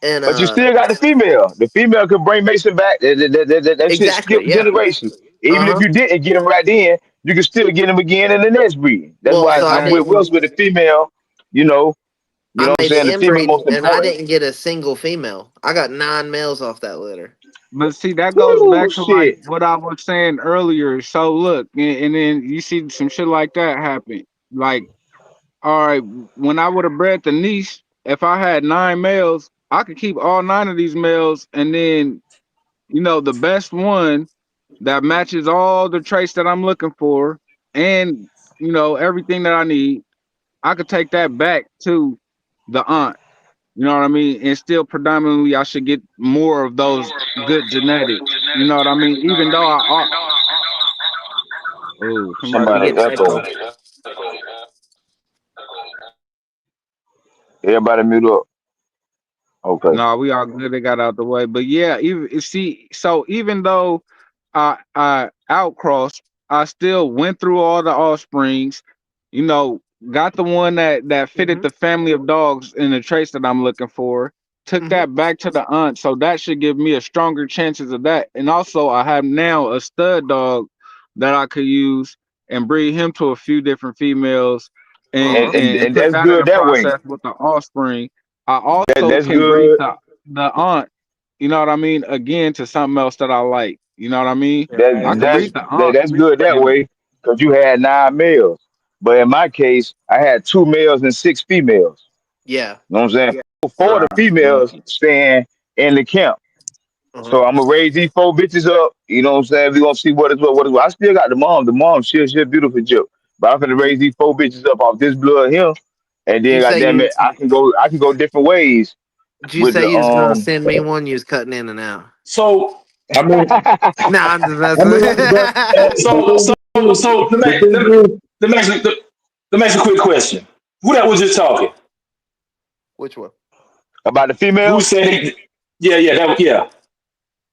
And you still got the female. The female could bring Mason back. That shit skip exactly, yeah. generations. Uh Even if huh. you didn't get him right then, you can still get him again in the next breeding. That's Well, why so I I'm with didn't. Wilson with the female. You know, you I know what I'm made saying. the The female inbreeding, most and I important. didn't get a single female. I got 9 males off that litter. But see, that goes Woo, back to like shit. what I was saying earlier. So look, and then you see some shit like that happen. Like, all right, when I would have bred the niece, if I had 9 males, I could keep all 9 of these males, and then the best one that matches all the traits that I'm looking for, and everything that I need, I could take that back to the aunt. You know what I mean? And still predominantly I should get more of those good genetics. You know what I mean? Even though oh, You Somebody getting an echo. echo? Everybody mute up. Okay. no, we all good. They got out the way. But yeah, even see, so even though I outcrossed, I still went through all the offsprings, you know, got the one that fitted Mm-hmm. the family of dogs and the traits that I'm looking for, took Mm-hmm. that back to the aunt. So that should give me a stronger chances of that. And also I have now a stud dog that I could use and breed him to a few different females Uh huh. and And put that's that in good the that way. process with the offspring. I also That's can breed good. the aunt, you know what I mean, again to something else that I like. You know what I mean? I could breed the aunt. That's good that And way because you had 9 males. But in my case, I had 2 males and 6 females. Yeah. You know what I'm saying? Four of the yeah. females staying in the camp. Uh huh. So I'm gonna raise these 4 bitches up. You know what I'm saying? We gonna see what is what. I still got the mom. The mom, she a beautiful joke. But I'm gonna raise these 4 bitches up off this blood here, and then You say goddamn you? it, I can go different ways Did you with say the you was gonna send me one? You was cutting in and out. So I mean, Nah, I'm just I messing. mean, but so let me ask you, let me ask you a quick question. Who that was just talking? Which one? about the Who females. said it? Yeah, yeah, yeah.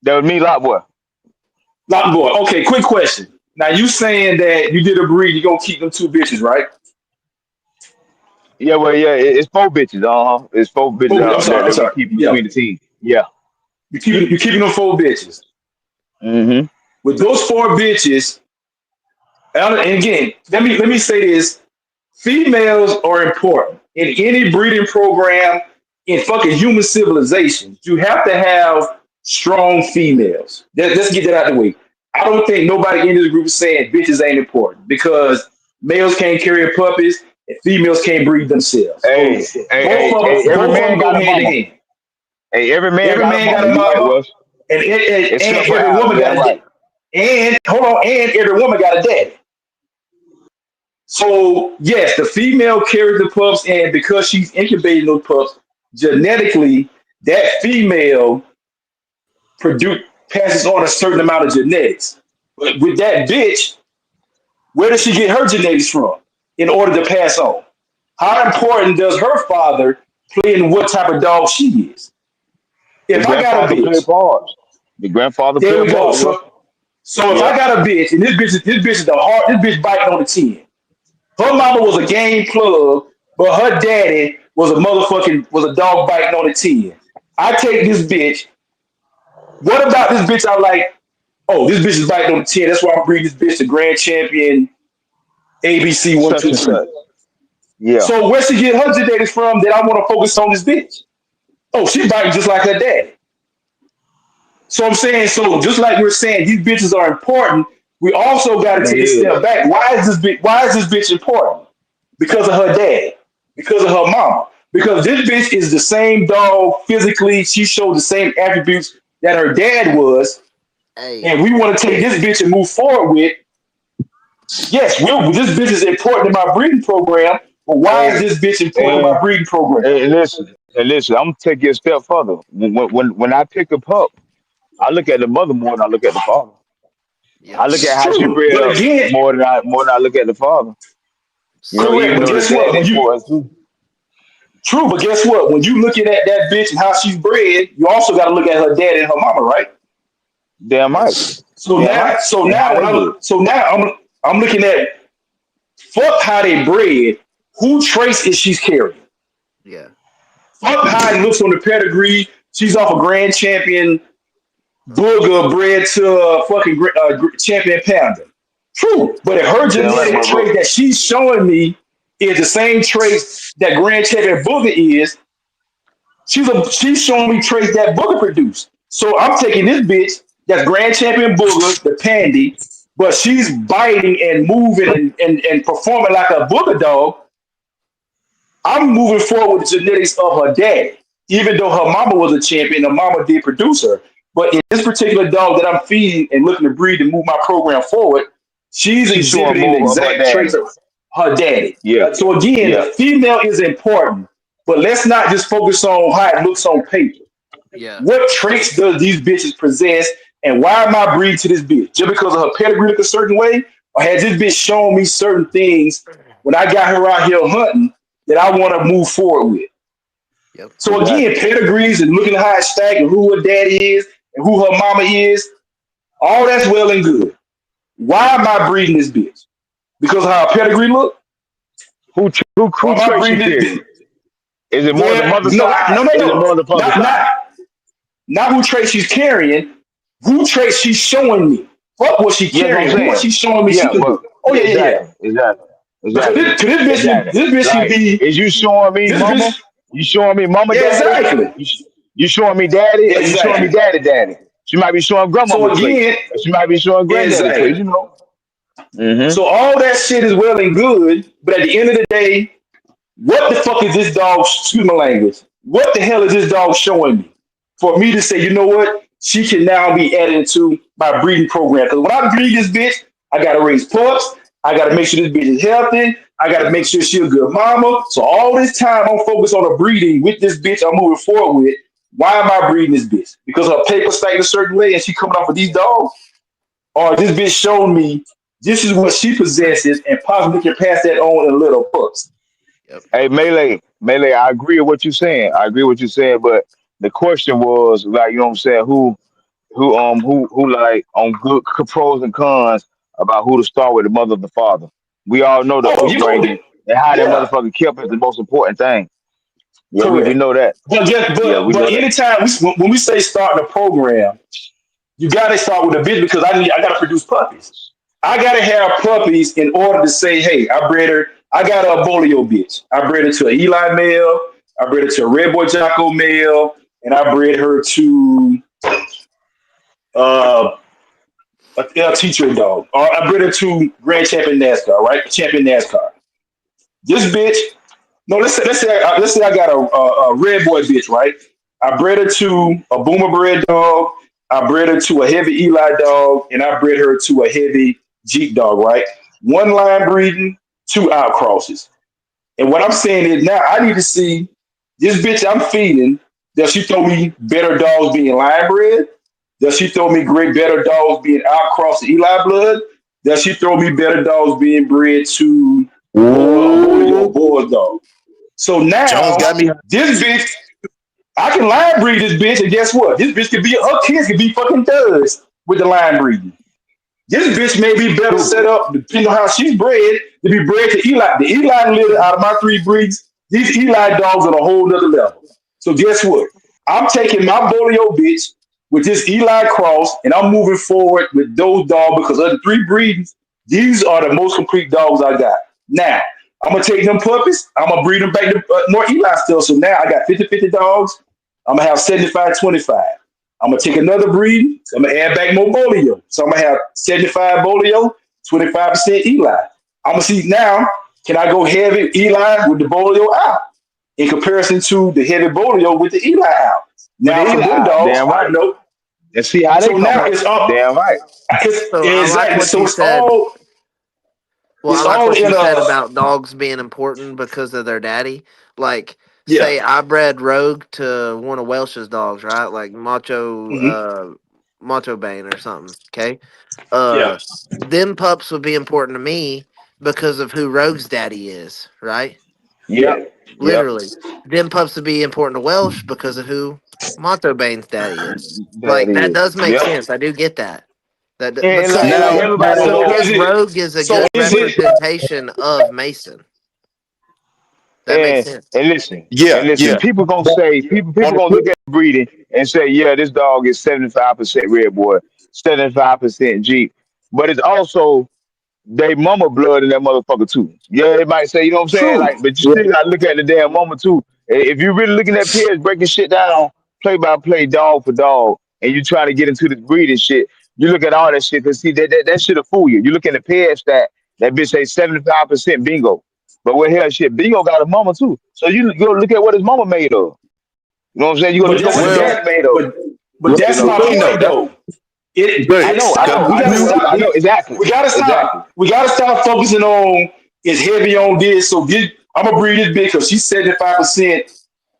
That was me, lot boy. Lot boy. Okay, quick question. Now you saying that you did a breed, you gonna keep them 2 bitches, right? Yeah, well, yeah, it's 4 bitches. It's 4 bitches I'm sorry, I'm that we sorry. keep Yeah, between the team. Yeah. you keeping them 4 bitches. Hmm. With those 4 bitches, and again, let me say this. Females are important in any breeding program in fucking human civilization. You have to have strong females. Let's get that out of the way. I don't think nobody in this group is saying bitches ain't important because males can't carry puppies and females can't breed themselves. Hey, every Both of man them go got a hand in mama. hand. Hey, every man Every got a man got mama. a You right, mama, Wes. and Except for every Al. woman Yeah, got a right. and hold on, and every woman got a daddy. So yes, the female carries the pups, and because she's incubating those pups, genetically, that female produce passes on a certain amount of genetics. But with that bitch, where does she get her genetics from in order to pass on? How important does her father play in what type of dog she is? The If I got a grandfather played bitch, parts. The grandfather there played we go. parts, Wes. So if I Yep. got a bitch, and this bitch is the heart, this bitch biting on the 10. Her mama was a game plug, but her daddy was a dog biting on the 10. I take this bitch. What about this bitch? I like, oh, this bitch is biting on the 10. That's why I'm breeding this bitch to grand champion ABC one Such two and three. such. Yeah. So where she get her genetics from that I want to focus on this bitch? Oh, she biting just like her daddy. So I'm saying, so just like we're saying, these bitches are important. We also got to They take a is. step back. Why is this bitch important? Because of her dad, because of her mama. Because this bitch is the same dog physically. She showed the same attributes that her dad was, Hey, and we want to take this bitch and move forward with. Yes, this bitch is important in my breeding program, but why is Hey, this bitch important in and, my breeding program? and listen, I'm gonna take you a step further. When I pick a pup, I look at the mother more than I look at the father. yep. I look at It's how she true, bred but up again, more than I look at the father. You know, correct. even But though the guess what? dad When you important too. True, but guess what? When you looking at that bitch and how she's bred, you also got to look at her dad and her mama, right? Damn Yep. right. Damn right. So And how now they bred. I'm looking at fuck how they bred. Who trace is she's carrying? Yeah. Fuck how it looks on the pedigree. She's off a grand champion Uh-huh. booger bred to a fucking champion panda. True, but if her Damn right, genetic but trait that she's showing me is the same traits that grand champion booger is, she's showing me traits that Booger produced. So I'm taking this bitch that's Grand Champion Booger, the Pandy, but she's biting and moving and performing like a Booger dog. I'm moving forward with the genetics of her dad, even though her mama was a champion, her mama did produce her. But in this particular dog that I'm feeding and looking to breed and move my program forward, she's she showing exhibiting the more of her exact traits daddy. of her daddy. Yeah. So again, Yeah. the female is important, but let's not just focus on how it looks on paper. Yeah. What traits does these bitches possess, and why am I breeding to this bitch? Just because of her pedigree look a certain way, or has this bitch shown me certain things when I got her out here hunting that I want to move forward with? Yep. So Exactly. again, pedigrees and looking how it's stacked and who her daddy is and who her mama is, all that's well and good. Why am I breeding this bitch? Because of how her pedigree look? Or Who am I trace you breeding this bitch? carrying? Is it more the Well, mother no, side? no, no, Is it more no. the father Not side? not not who traits she's carrying, who traits she's showing me. Fuck what she Yes, I'm carrying, who what saying. she's showing me she Yeah, can but do. Oh yeah, yeah. Because exactly, exactly. this bitch can Like, be is you showing me this mama? bitch. You showing me mama, Yeah, daddy? exactly, You showing me daddy, or you showing me exactly. daddy? She might be showing grandmama So traits, again, or she might be showing granddaddy traits. exactly. You know. Mm-hmm. So all that shit is well and good, but at the end of the day, what the fuck is this dog? Excuse my language. What the hell is this dog showing me for me to say, you know what? She can now be added into my breeding program. Because when I breed this bitch, I gotta raise pups. I gotta make sure this bitch is healthy. I gotta make sure she's a good mama. So all this time I'm focused on the breeding with this bitch I'm moving forward with. Why am I breeding this bitch? Because her paper stacked a certain way and she coming off of these dogs? Or this bitch showed me this is what she possesses and possibly can pass that on in little pups. Yep. Hey, Melee, I agree with what you're saying. I agree with what you're saying, but the question was like, you know what I'm saying? Who like on good pros and cons about who to start with, the mother or the father. We all know the Oh, you know, upbringing and how that yeah, motherfucker kept is the most important thing. Yeah, we correct. know that. Yeah, we But know that. anytime when we say starting a program, you got to start with a bitch because I got to produce puppies. I got to have puppies in order to say, hey, I bred her. I got a Bolio bitch. I bred her to an Eli male. I bred her to a Red Boy Jocko male, and I bred her to uh, a teacher dog. Or I bred her to Grand Champion NASCAR, right? Champion NASCAR. This bitch. No, let's say I got a Red Boy bitch, right? I bred her to a Boomer bred dog. I bred her to a heavy Eli dog, and I bred her to a heavy Jeep dog, right? One line breeding, two out crosses. And what I'm saying is now I need to see this bitch I'm feeding. Does she throw me better dogs being line bred? Does she throw me great better dogs being out crossed Eli blood? Does she throw me better dogs being bred to Ooh. boy dog? So Jones now got me. this bitch, I can line breed this bitch, and guess what? This bitch could be her kids could be fucking duds with the line breeding. This bitch may be better set up, depending on how she's bred, to be bred to Eli. The Eli litter out of my three breeds, these Eli dogs are a whole nother level. So guess what? I'm taking my Bolio bitch with this Eli cross, and I'm moving forward with those dogs because of the three breeds. These are the most complete dogs I got. Now, I'm going to take them puppies. I'm going to breed them back to more Eli still. So now I got 50-50 dogs. I'm going to have 75-25. I'm going to take another breed. So I'm going to add back more Bolio. So I'm going to have 75 Bolio, 25% Eli. I'm going to see now, can I go heavy Eli with the Bolio out in comparison to the heavy Bolio with the Eli out? Now for them dogs, damn I right. know. Let's see how they So come now up. it's all Damn right. So I like exactly. what So you said. Well, I it's like all what in you said about dogs being important because of their daddy. Like, yeah. say I bred Rogue to one of Welsh's dogs, right? Like Hmm. Macho Bane or something. Okay. Yeah. Them pups would be important to me because of who Rogue's daddy is, right? Yeah. Yep. Yep. Literally. Them pups would be important to Welsh because of who Macho Bane's daddy is. That Like, that is. does make Yep. sense. I do get that. But And so like Now, everybody so so know, is his it? Rogue is a So good is it? representation of Mason. That makes sense. and listen, Yeah, yeah. people gonna But say people on the gonna flip, look at the breeding and say, yeah, this dog is 75% red boy, 75% Jeep, but it's also they mama blood in that motherfucker too. Yeah, they might say, you know what I'm saying? True. Like, but you still gotta look at the damn mama too. If you're really looking at peers breaking shit down, play by play, dog for dog, and you trying to get into the breeding shit, you look at all that shit, cause see that shit'll fool you. You look at the pair stat, that bitch say 75% bingo. But what hell shit, bingo got a mama too. So you go look at what his mama made of. You know what I'm saying? You gotta But look at that's what his well, daddy made of. but You that's know, my well, point though. I It know, stop. We gotta stop. I know exactly. We gotta Exactly. stop. We gotta stop focusing on it's heavy on this. So I'm gonna breed this bitch because she's 75%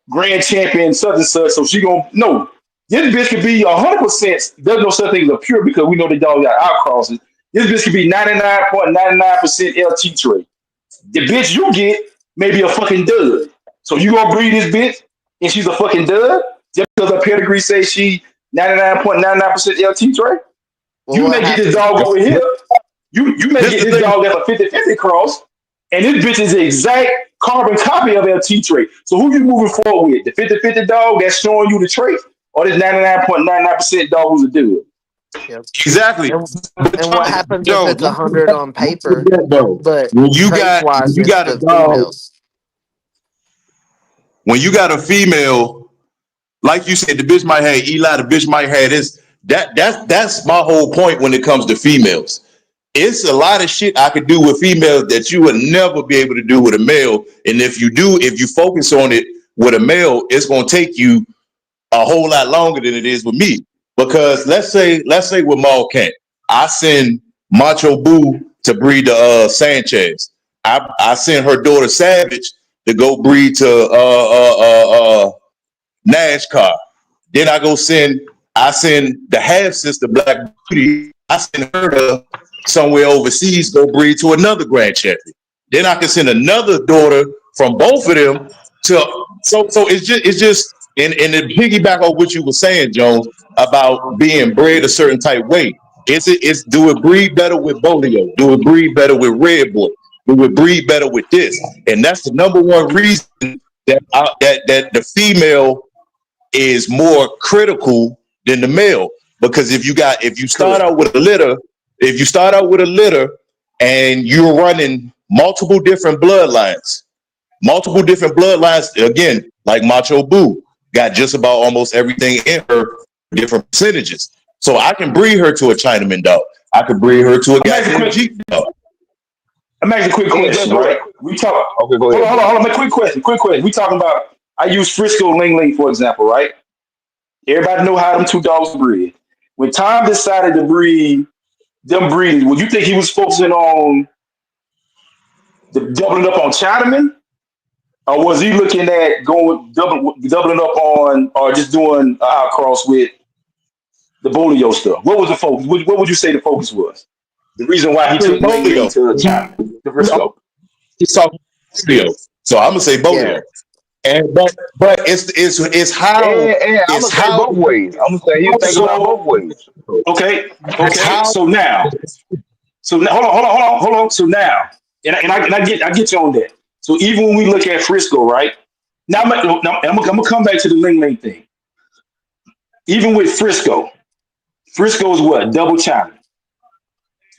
grand champion such and such. So she gonna no. This bitch could be 100%. There's no such thing as a pure because we know the dog got outcrosses. This bitch could be 99.99% LT trait. The bitch you get may be a fucking dud. So you gonna breed this bitch and she's a fucking dud just because her pedigree says she 99.99% LT trait? Well, You what may get this happens? dog over here. You may this get the this thing. dog as a 50-50 cross, and this bitch is the exact carbon copy of LT trait. So who you moving forward with? The 50-50 dog that's showing you the trait, or this 99.99% dog who's a dude? Yep. Exactly. And, But and what happens if Joe, it's 100 on don't paper, forget though. but When traits wise, you it's got a the dog, females? when you got a female, like you said, the bitch might have Eli, the bitch might have this. That's my whole point when it comes to females. It's a lot of shit I could do with females that you would never be able to do with a male. And if you focus on it with a male, it's gonna take you a whole lot longer than it is with me. Because let's say with Maul Kent, I send Macho Boo to breed the Sanchez. I send her daughter Savage to go breed to NASCAR. Then I send the half sister Black Beauty. I send her to somewhere overseas go breed to another grand champion. Then I can send another daughter from both of them to so it's just and to piggyback on what you were saying, Jones, about being bred a certain type way. It's do it breed better with Bolio? Do it breed better with Red Boy? Do it breed better with this? And that's the number one reason that the female is more critical than the male. Because if you start Correct. out with a litter, and you're running multiple different bloodlines. Again, like Macho Boo, got just about almost everything in her, different percentages. So I can breed her to a Chinaman dog. I could breed her to a goddamn Jeep dog. I'm asking a quick question, right? We talk. Okay, go Hold ahead. on. Quick question. We talking about. I use Frisco Ling Ling for example, right? Everybody know how them two dogs breed. When Tom decided to breed them breeding, would you think he was focusing on the doubling up on Chinaman, or was he looking at doubling up on, or just doing cross with the Bolio stuff? What was the focus? What would you say the focus was? The reason why he took Ling Ling to Chinaman, to Frisco. He's talking Bolio. So I'm gonna say Bolio. Yeah. And but it's how And I'm gonna say both ways. I'm gonna say you think about both ways. Okay. it's how So now, hold on. So now, and I get you on that. So even when we look at Frisco, right? Now I'm gonna come back to the Ling Ling thing. Even with Frisco is what? Double China.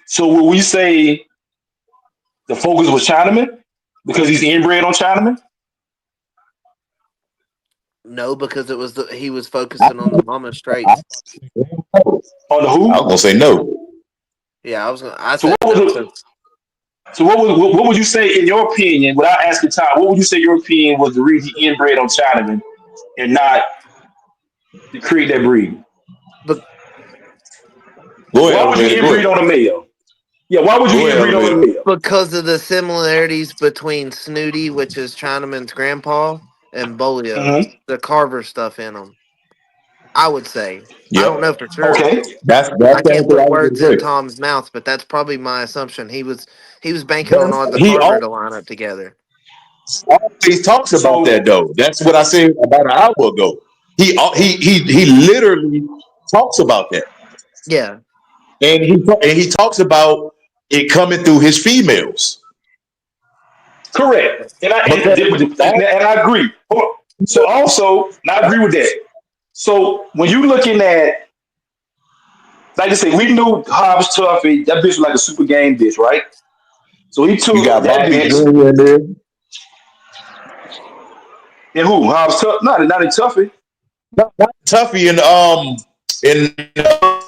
So will we say the focus was Chinaman because he's inbred on Chinaman? No, because he was focusing on the mama straights. On the who? I was gonna say no. Yeah, I So said what no. was the, so what would you say in your opinion, without asking Tom, what would you say your opinion was the reason he inbred on Chinaman and not to create that breed? But Go Why would you ahead, inbreed on a male? Yeah, why would you Go ahead, inbreed on a male? because of the similarities between Snooty, which is Chinaman's grandpa, and Bolio, Mm-hmm. the Carver stuff in them. I would say. I don't Yep. know for sure. Okay. That's I the can't answer I put was words gonna in say. Tom's mouth, but that's probably my assumption. He was banking on all But the he Carver to line up together. always talks about that So though. That's what I said about an hour ago. He literally talks about that, Yeah. and he talks about it coming through his females. correct. And Because I agree. Hold on. So also, and I agree with that. So when you looking at, like I say, we knew Hobbs Tuffy, that bitch was like a super game bitch, right? So he you took got that Bobby bitch. Jr. in there. And who? Hobbs Tuffy? Not a Tuffy. Not Tuffy and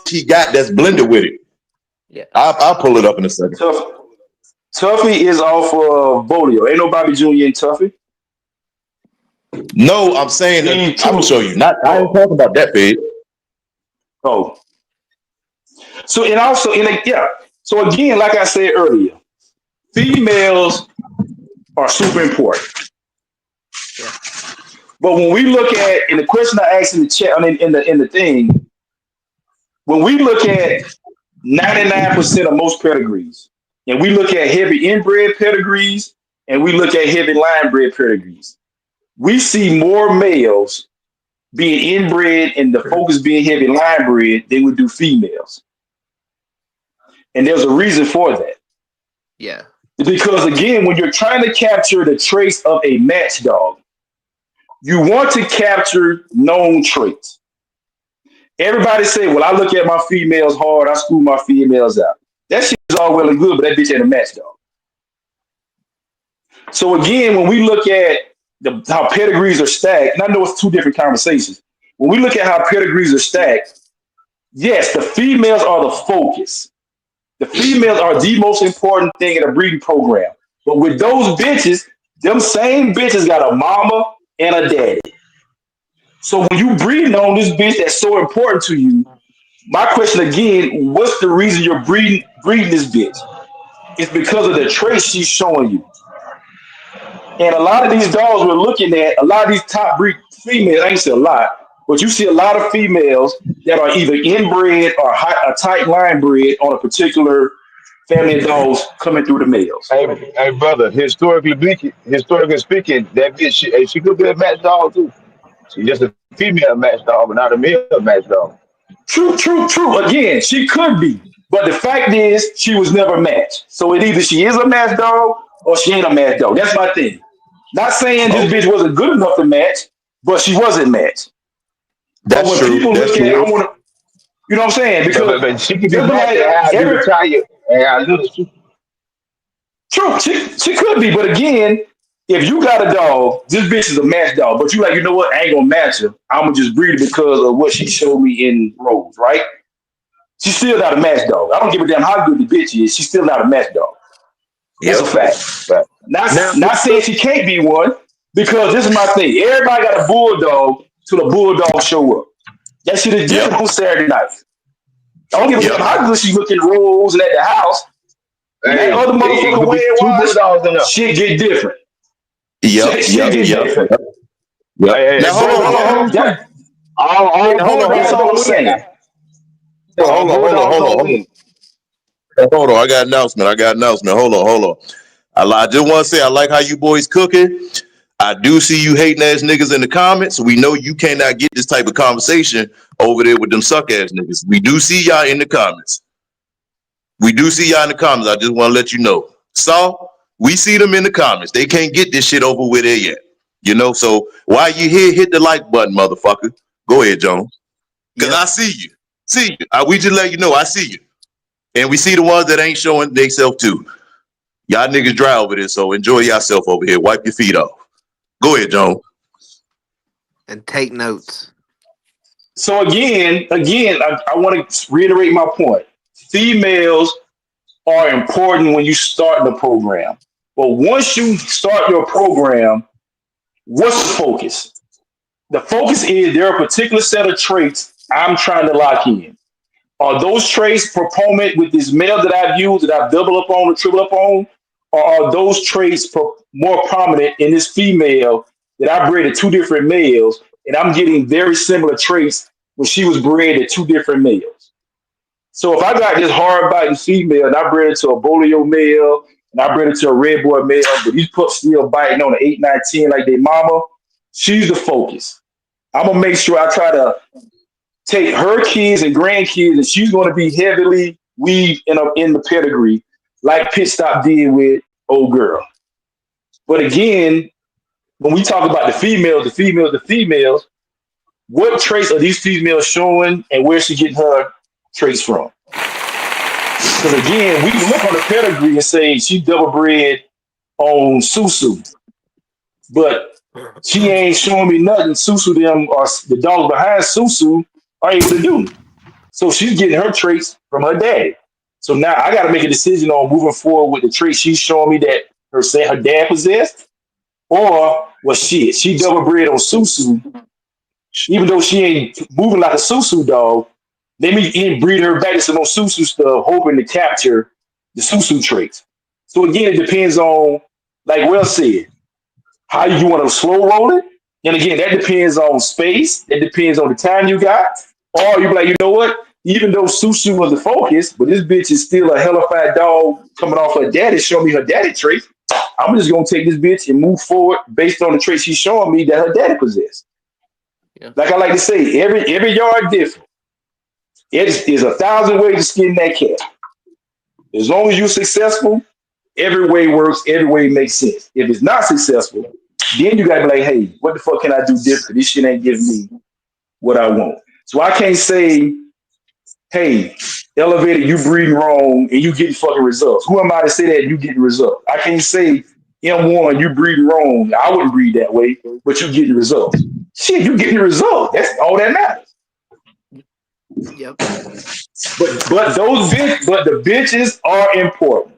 he got that's blended with it. Yeah. I'll pull it up in a second. Tuffy is off of Bolio. Ain't no Bobby Jr. in Tuffy. No, I'm saying that He I'm gonna show too. you. Not I ain't talking about that page. Oh. So and also yeah. So again, like I said earlier, females are super important. Yeah. But when we look at, and the question I asked in the chat, in the thing, when we look at 99% of most pedigrees, and we look at heavy inbred pedigrees, and we look at heavy line bred pedigrees, we see more males being inbred and the Sure. focus being heavy line bred than we do females. And there's a reason for that. Yeah. Because again, when you're trying to capture the trace of a match dog, you want to capture known traits. Everybody say, well, I look at my females hard, I screw my females out. That shit is all well and good, but that bitch ain't a match dog. So again, when we look at how pedigrees are stacked, and I know it's two different conversations. When we look at how pedigrees are stacked, yes, the females are the focus. The females are the most important thing in a breeding program. But with those bitches, them same bitches got a mama and a daddy. So when you breeding on this bitch that's so important to you, my question again, what's the reason you're breeding this bitch? It's because of the traits she's showing you. And a lot of these dogs we're looking at, a lot of these top breed females, I ain't say a lot, but you see a lot of females that are either inbred or a tight line bred on a particular family of dogs coming through the males. Hey, brother. Historically speaking, that bitch, she could be a match dog too. She's just a female match dog, but not a male match dog. True. Again, she could be. But the fact is, she was never matched. So it either she is a match dog or she ain't a match dog. That's my thing. Not saying this Okay, bitch wasn't good enough to match, but she wasn't matched. But that's when true. people That's look at, I true. want to, you know what I'm saying? But, Because but she could be just matched and like have a every, little tire and have a little. True, she could be, but again, if you got a dog, this bitch is a match dog. But you like, you know what? I ain't gonna match her. I'm gonna just breed her because of what she showed me in Rose, right? She's still not a match dog. I don't give a damn how good the bitch is. She's still not a match dog. That's a Yep. fact. Right. Now, Not saying she can't be one, because this is my thing. Everybody got a bulldog till the bulldog show up. That shit is yep, different on Saturday nights. I don't give a damn yep, how good she look in Rose and at the house. When that Hey, other it motherfucker could be wearing two watch, bulldogs in there. shit get different. yep, Shit yep, get yep, different. yep. Hey, Now, hold both on, hold on, hold dogs on. too. That, All that's bulldogs all I'm don't win saying. now. All Hold on, hold on, bulldogs hold on, don't hold win. on. Hold on. I got an announcement. Hold on, hold on. I just want to say I like how you boys cooking. I do see you hating ass niggas in the comments. We know you cannot get this type of conversation over there with them suck ass niggas. We do see y'all in the comments. I just want to let you know. So we see them in the comments. They can't get this shit over with there yet. You know, so while you here, hit the like button, motherfucker. Go ahead, Jones. Cause Yep. I see you. We just let you know I see you. And we see the ones that ain't showing themselves too. Y'all niggas dry over there, so enjoy yourself over here. Wipe your feet off. Go ahead, Jones. And take notes. So again, I want to reiterate my point. Females are important when you start the program. But once you start your program, what's the focus? The focus is there are a particular set of traits I'm trying to lock in. Are those traits proponent with this male that I've used, that I've double up on or triple up on? Or are those traits more prominent in this female that I bred two different males and I'm getting very similar traits when she was bred to two different males? So if I got this hard biting female and I bred it to a bolio male and I bred it to a red boy male, but these pups still biting on an 8, 9, 10 like their mama, she's the focus. I'm gonna make sure I try to take her kids and grandkids, and she's going to be heavily weaved in the pedigree, like Pit Stop did with Old Girl. But again, when we talk about the females, what traits are these females showing, and where's she getting her traits from? Because again, we can look on the pedigree and say she double bred on Susu, but she ain't showing me nothing. Susu them or the dogs behind Susu are able to do. So she's getting her traits from her dad. So now I got to make a decision on moving forward with the traits she's showing me that her dad possessed, or was she double bred on Susu, even though she ain't moving like a Susu dog. Let me inbreed her back to some more Susu stuff, hoping to capture the Susu traits. So again, it depends on, like Will said, how you want to slow roll it. And again, that depends on space. It depends on the time you got. Or you be like, you know what? Even though Susu was the focus, but this bitch is still a hellified dog coming off her daddy, showing me her daddy traits. I'm just gonna take this bitch and move forward based on the traits she's showing me that her daddy possessed. Yeah. Like I like to say, every yard different. It is 1,000 ways to skin that cat. As long as you're successful, every way works, every way makes sense. If it's not successful, then you gotta be like, hey, what the fuck can I do different? This shit ain't giving me what I want. So I can't say, hey, Elevated, you breeding wrong and you getting fucking results. Who am I to say that you getting results? I can't say M1, you breeding wrong. I wouldn't breed that way, but you getting results. Shit, you getting the result. That's all that matters. Yep. But the bitches are important.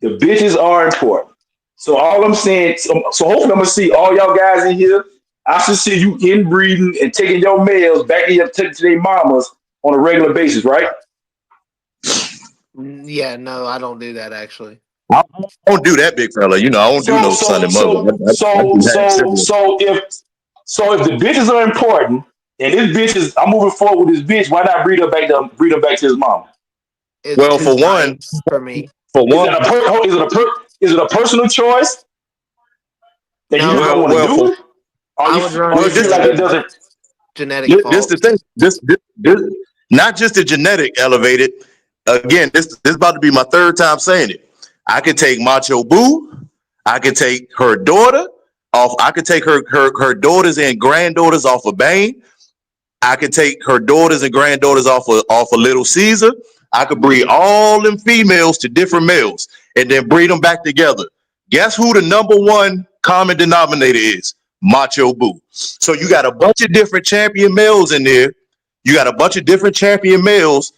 The bitches are important. So all I'm saying, so hopefully I'm gonna see all y'all guys in here. I should see you inbreeding and taking your males back to their mamas on a regular basis, right? Yeah, no, I don't do that actually. I don't do that, big fella. You know, I don't do So no son so and mother. so I so do half so sibling. so if the bitches are important and this bitch is I'm moving forward with this bitch, why not breed her back to his mama? It's Well, too for one, tight for me. Is it is it a personal choice that you No, just don't want to well, do it? I would Or run you feel like it doesn't genetic this the faults. thing. This not just the genetic elevated. Again, this about to be my third time saying it. I could take Macho Boo. I could take her daughter off. I could take her daughters and granddaughters off of Bane. I could take her daughters and granddaughters off of Little Caesar. I could breed all them females to different males and then breed them back together. Guess who the number one common denominator is? Macho Boo. So you got a bunch of different champion males in there. You got a bunch of different champion males.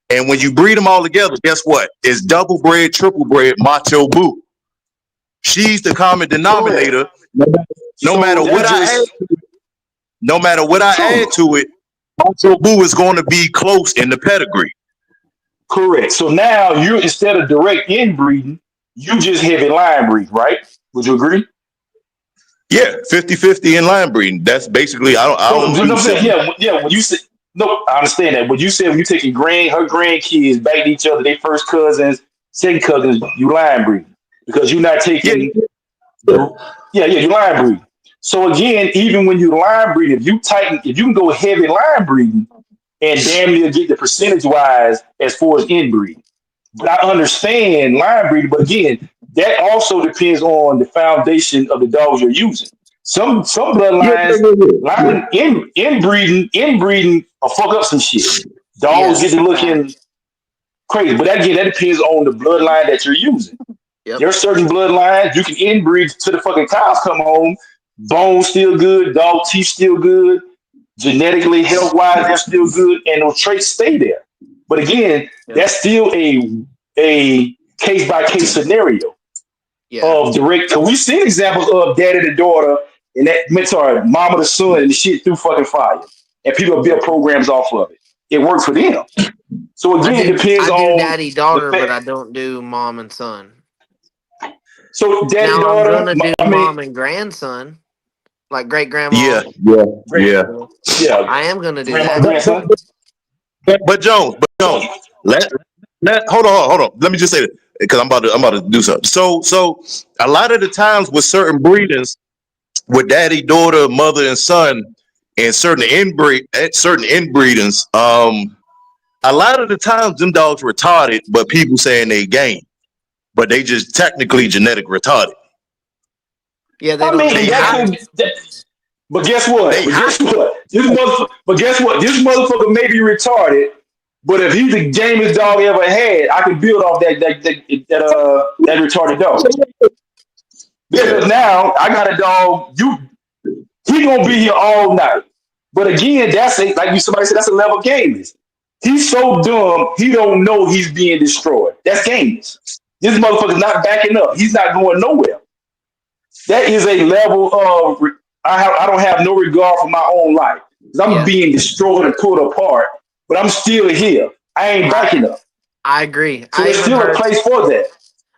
And when you breed them all together, guess what? It's double bred, triple bred Macho Boo. She's the common denominator. No matter what I add to it, Macho Boo is going to be close in the pedigree. Correct. So now you, instead of direct inbreeding, you just heavy line breed, right? Would you agree? Yeah, 50-50 in line breeding. That's basically I don't When you say no, I understand that. But you said when you taking her grandkids back to each other, they first cousins, second cousins, you line breed because you're not taking. You line breed. So again, even when you line breed, if you can go heavy line breeding and damn near get the percentage wise as far as inbreeding. But I understand line breeding, but again, that also depends on the foundation of the dogs you're using. Some bloodlines, inbreeding will fuck up some shit. Dogs get to looking crazy. But again, that depends on the bloodline that you're using. Yep. There are certain bloodlines you can inbreed to the fucking cows come home, bones still good, dog teeth still good, genetically, health-wise, they're still good, and those traits stay there. But again, that's still a case-by-case scenario of direct. Because we've seen examples of daddy to daughter and that mentor, mama to son, and the shit through fucking fire. And people build programs off of it. It works for them. So again, it depends on. I do daddy daughter, but I don't do mom and son. So daddy daughter, I'm gonna do mom and grandson, like great grandma. Yeah. I am gonna do that. But Jones, hold on. Let me just say that because I'm about to do something. So a lot of the times with certain breedings, with daddy, daughter, mother, and son, and certain inbreedings, a lot of the times them dogs retarded, but people saying they game, but they just technically genetic retarded. Yeah, but guess what? This motherfucker may be retarded, but if he's the gamest dog ever had, I can build off that retarded dog. Because now I got a dog. He gonna be here all night. But again, somebody said, that's a level of gameness. He's so dumb, he don't know he's being destroyed. That's gameness. This motherfucker's not backing up. He's not going nowhere. That is a level of I don't have no regard for my own life. Because I'm being destroyed and pulled apart, but I'm still here. I ain't backing up. I agree. So there's still a place for that.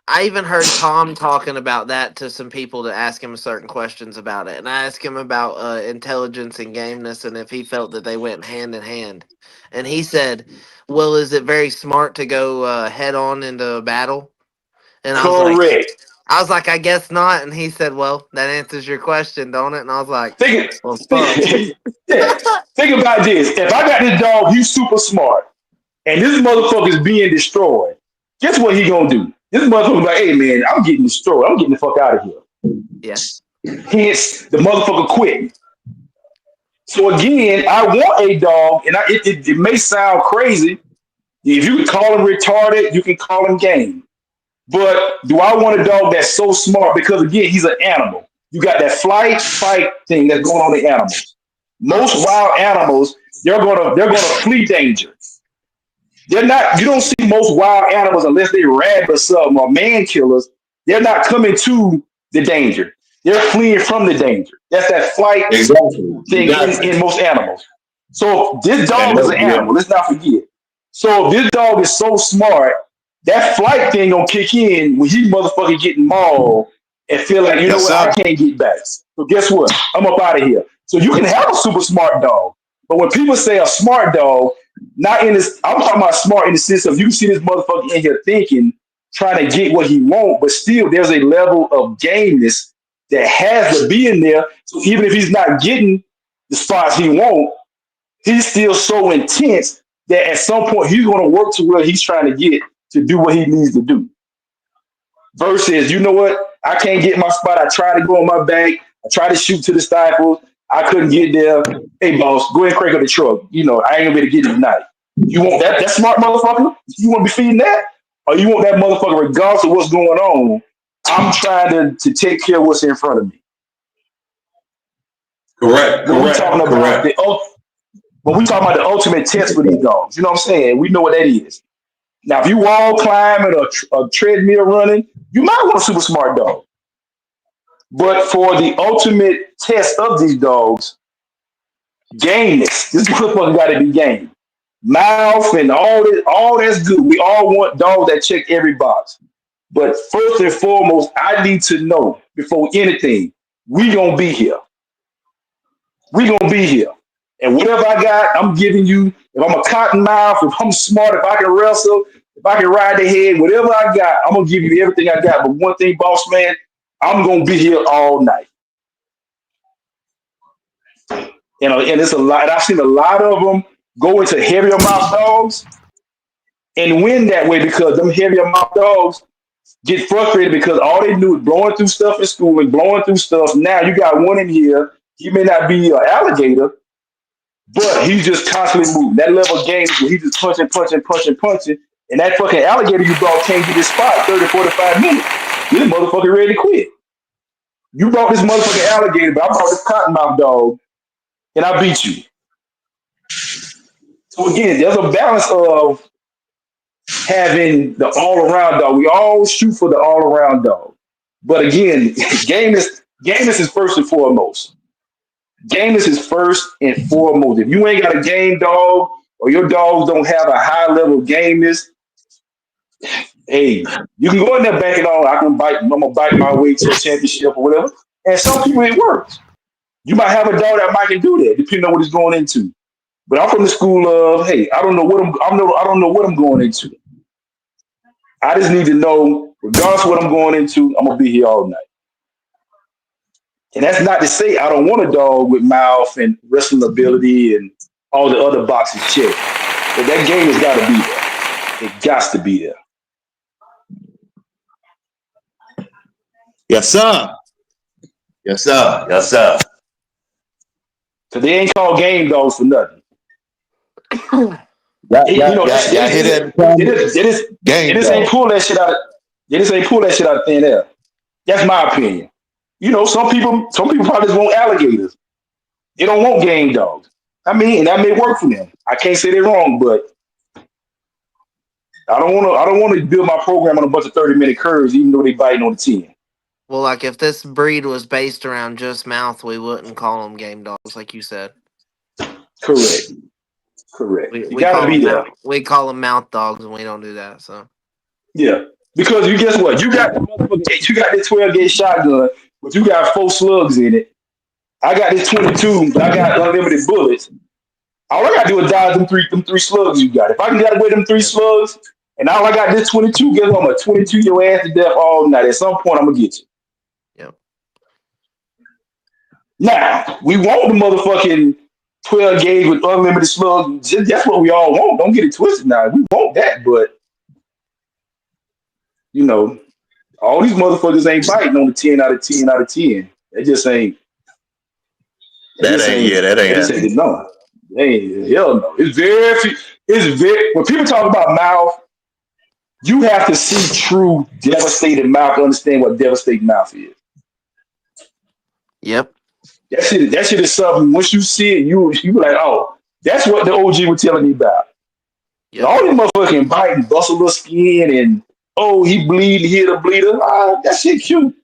I even heard Tom talking about that to some people to ask him certain questions about it. And I asked him about intelligence and gameness and if he felt that they went hand in hand. And he said, well, is it very smart to go head on into a battle? And correct. I was like, I guess not. And he said, well, that answers your question, don't it? And I was like, think about this. If I got this dog, he's super smart. And this motherfucker is being destroyed. Guess what he gonna do? This motherfucker like, hey man, I'm getting destroyed. I'm getting the fuck out of here. Yes. Hence, the motherfucker quit. So again, I want a dog, and it may sound crazy. If you can call him retarded, you can call him game. But do I want a dog that's so smart? Because again, he's an animal. You got that fight thing that's going on in animals. Most wild animals, they're gonna flee danger. You don't see most wild animals unless they rabbit or something or man killers. They're not coming to the danger. They're fleeing from the danger. That's that flight thing in most animals. So this dog is an animal. Let's not forget. So if this dog is so smart, that flight thing gonna kick in when he motherfucking getting mauled and feel like, you know what, I can't get back. So guess what? I'm up out of here. So you can have a super smart dog. But when people say a smart dog, not in this, I'm talking about smart in the sense of you see this motherfucker in here thinking, trying to get what he wants, but still there's a level of gameness that has to be in there. So even if he's not getting the spots he wants, he's still so intense that at some point he's going to work to where he's trying to get to do what he needs to do. Versus, you know what? I can't get my spot. I tried to go on my back. I tried to shoot to the stifle. I couldn't get there. Hey, boss, go ahead and crank up the truck. You know, I ain't gonna be able to get it tonight. You want that smart motherfucker? You want to be feeding that? Or you want that motherfucker regardless of what's going on? I'm trying to take care of what's in front of me. Correct. When we talking about the ultimate test for these dogs, you know what I'm saying? We know what that is. Now, if you wall climbing or a treadmill running, you might want a super smart dog. But for the ultimate test of these dogs, gameness. This motherfucker got to be game. Mouth and all that's good. We all want dogs that check every box. But first and foremost, I need to know before anything, we gonna be here. We gonna be here. And whatever I got, I'm giving you. If I'm a cotton mouth, if I'm smart, if I can wrestle, if I can ride the head, whatever I got, I'm gonna give you everything I got. But one thing, boss man, I'm gonna be here all night. You know, and it's a lot. I've seen a lot of them go into heavier mouth dogs and win that way because them heavier mouth dogs get frustrated because all they do is blowing through stuff in school and blowing through stuff. Now you got one in here. He may not be an alligator, but he's just constantly moving. That level of games where he's just punching. And that fucking alligator you brought can't get his spot 30, 45 minutes. This motherfucker ready to quit. You brought this motherfucking alligator, but I brought this cottonmouth dog, and I beat you. So again, there's a balance of having the all-around dog. We all shoot for the all-around dog. But again, gameness is first and foremost. Gameness is first and foremost. If you ain't got a game dog or your dogs don't have a high level of gameness, hey, you can go in there banking on I'm gonna bite my way to a championship or whatever. And some people it works. You might have a dog that might can do that, depending on what he's going into. But I'm from the school of, hey, I don't know what I'm going into. I just need to know, regardless of what I'm going into, I'm gonna be here all night. And that's not to say I don't want a dog with mouth and wrestling ability and all the other boxes checked. But that game has got to be there. It got to be there. Yes, sir. Yes, sir. Yes, sir. So they ain't called game dogs for nothing. They just ain't pull that shit out. They just ain't pull that shit out of thin air. That's my opinion. You know, some people probably just want alligators. They don't want game dogs. I mean, and that may work for them. I can't say they're wrong, but I don't want to build my program on a bunch of 30-minute curves, even though they biting on the 10. Well, like if this breed was based around just mouth, we wouldn't call them game dogs, like you said. Correct. We gotta be there. We call them mouth dogs, and we don't do that. So yeah, because you guess what? You got this 12-gauge shotgun, but you got 4 slugs in it. I got this 22, but I got unlimited bullets. All I gotta do is dodge them three slugs you got. If I can get away them 3 slugs, and all I got this 22, guess what? I'm gonna 22 your ass to death all night. At some point, I'm gonna get you. Yep. Now we want the motherfucking 12 gauge with unlimited slugs. That's what we all want. Don't get it twisted now. We want that, but you know, all these motherfuckers ain't biting on the 10 out of 10 out of 10. They just ain't. That ain't. No. Hey, hell no. It's very when people talk about mouth, you have to see true devastated mouth to understand what devastating mouth is. Yep. That shit is something. Once you see it, you be like, oh, that's what the OG was telling me about. Yep. All these motherfuckers can bite and bust a little skin and he bleed, he hit a bleeder. That shit cute.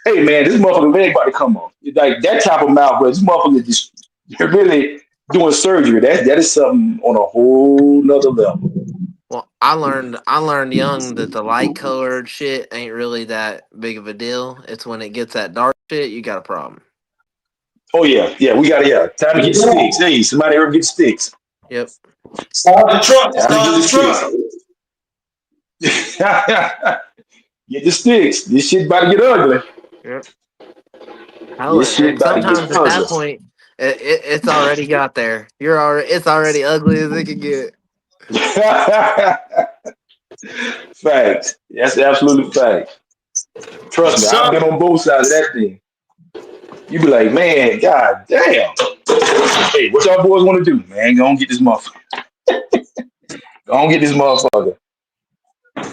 Hey man, this motherfucker leg about to come off. Like that type of mouth, but this motherfucker just really doing surgery. That is something on a whole nother level. Well, I learned young that the light colored shit ain't really that big of a deal. It's when it gets that dark shit, you got a problem. Oh yeah, we got time to get sticks. Hey, somebody ever get sticks? Yep. Start the truck. Get the sticks. This shit about to get ugly. Yep. Sometimes at that point, it's already got there. It's already ugly as it can get. Fact. That's absolute fact. Trust me, I've been on both sides of that thing. You be like, man, god damn. Hey, what y'all boys want to do, man? Go on get this motherfucker. Don't get this motherfucker.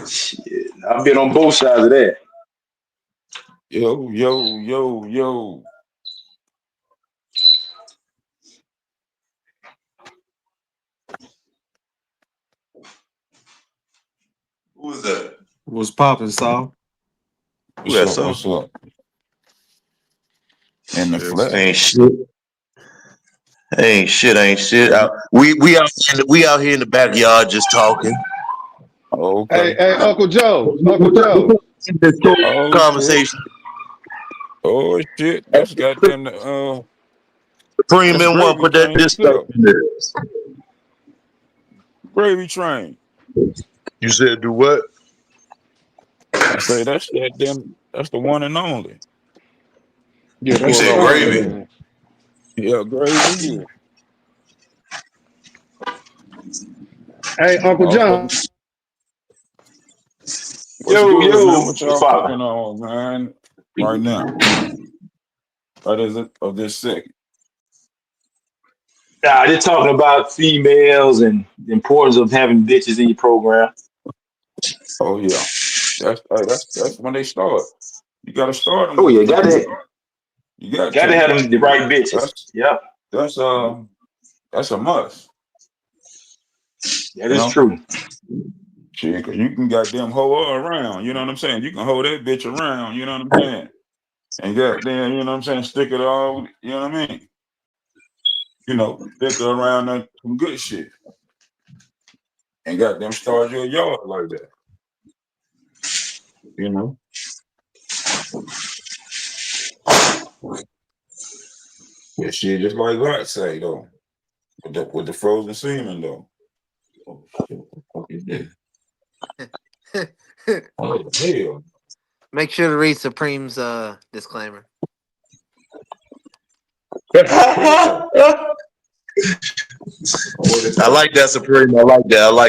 Shit, I've been on both sides of that. Yo. Who is that? What's poppin', Saul? Who that so? What's up? In the Shit. flesh. Ain't shit. We out here in the backyard just talking. Okay. Hey, Uncle Joe. Uncle Joe. This Oh shit. conversation. Oh shit. That's goddamn Supreme that's and one gravy put that train disrespect itself. in there. Gravy train. You said do what? I say that's the one and only. Yeah, You that's the said family gravy. man. Yeah, gravy. Hey, Uncle John. Motherfucker. What's good, man? Yo, What what's y'all poppin'? cooking on, man? Right now. What is it of this second? Nah, they're talking about females and the importance of having bitches in your program. Oh yeah. That's when they start. You gotta start them Oh with yeah, the female. You got got to to. have them the right bitches. That's Yep, that's that's a must. that You is know? true. Shit, 'cause you can goddamn hold her around, you know what I'm saying? You can hold that bitch around, you know what I'm saying? And goddamn, you know what I'm saying, stick it all, you know what I mean? You know, stick her around on some good shit. And goddamn start your yard like that. You know? Yeah, shit, just like Lot say though. With the frozen semen though. Oh shit, what the fuck is this? Oh hell. Make sure to read Supreme's disclaimer. What it I say? like that Supreme. I like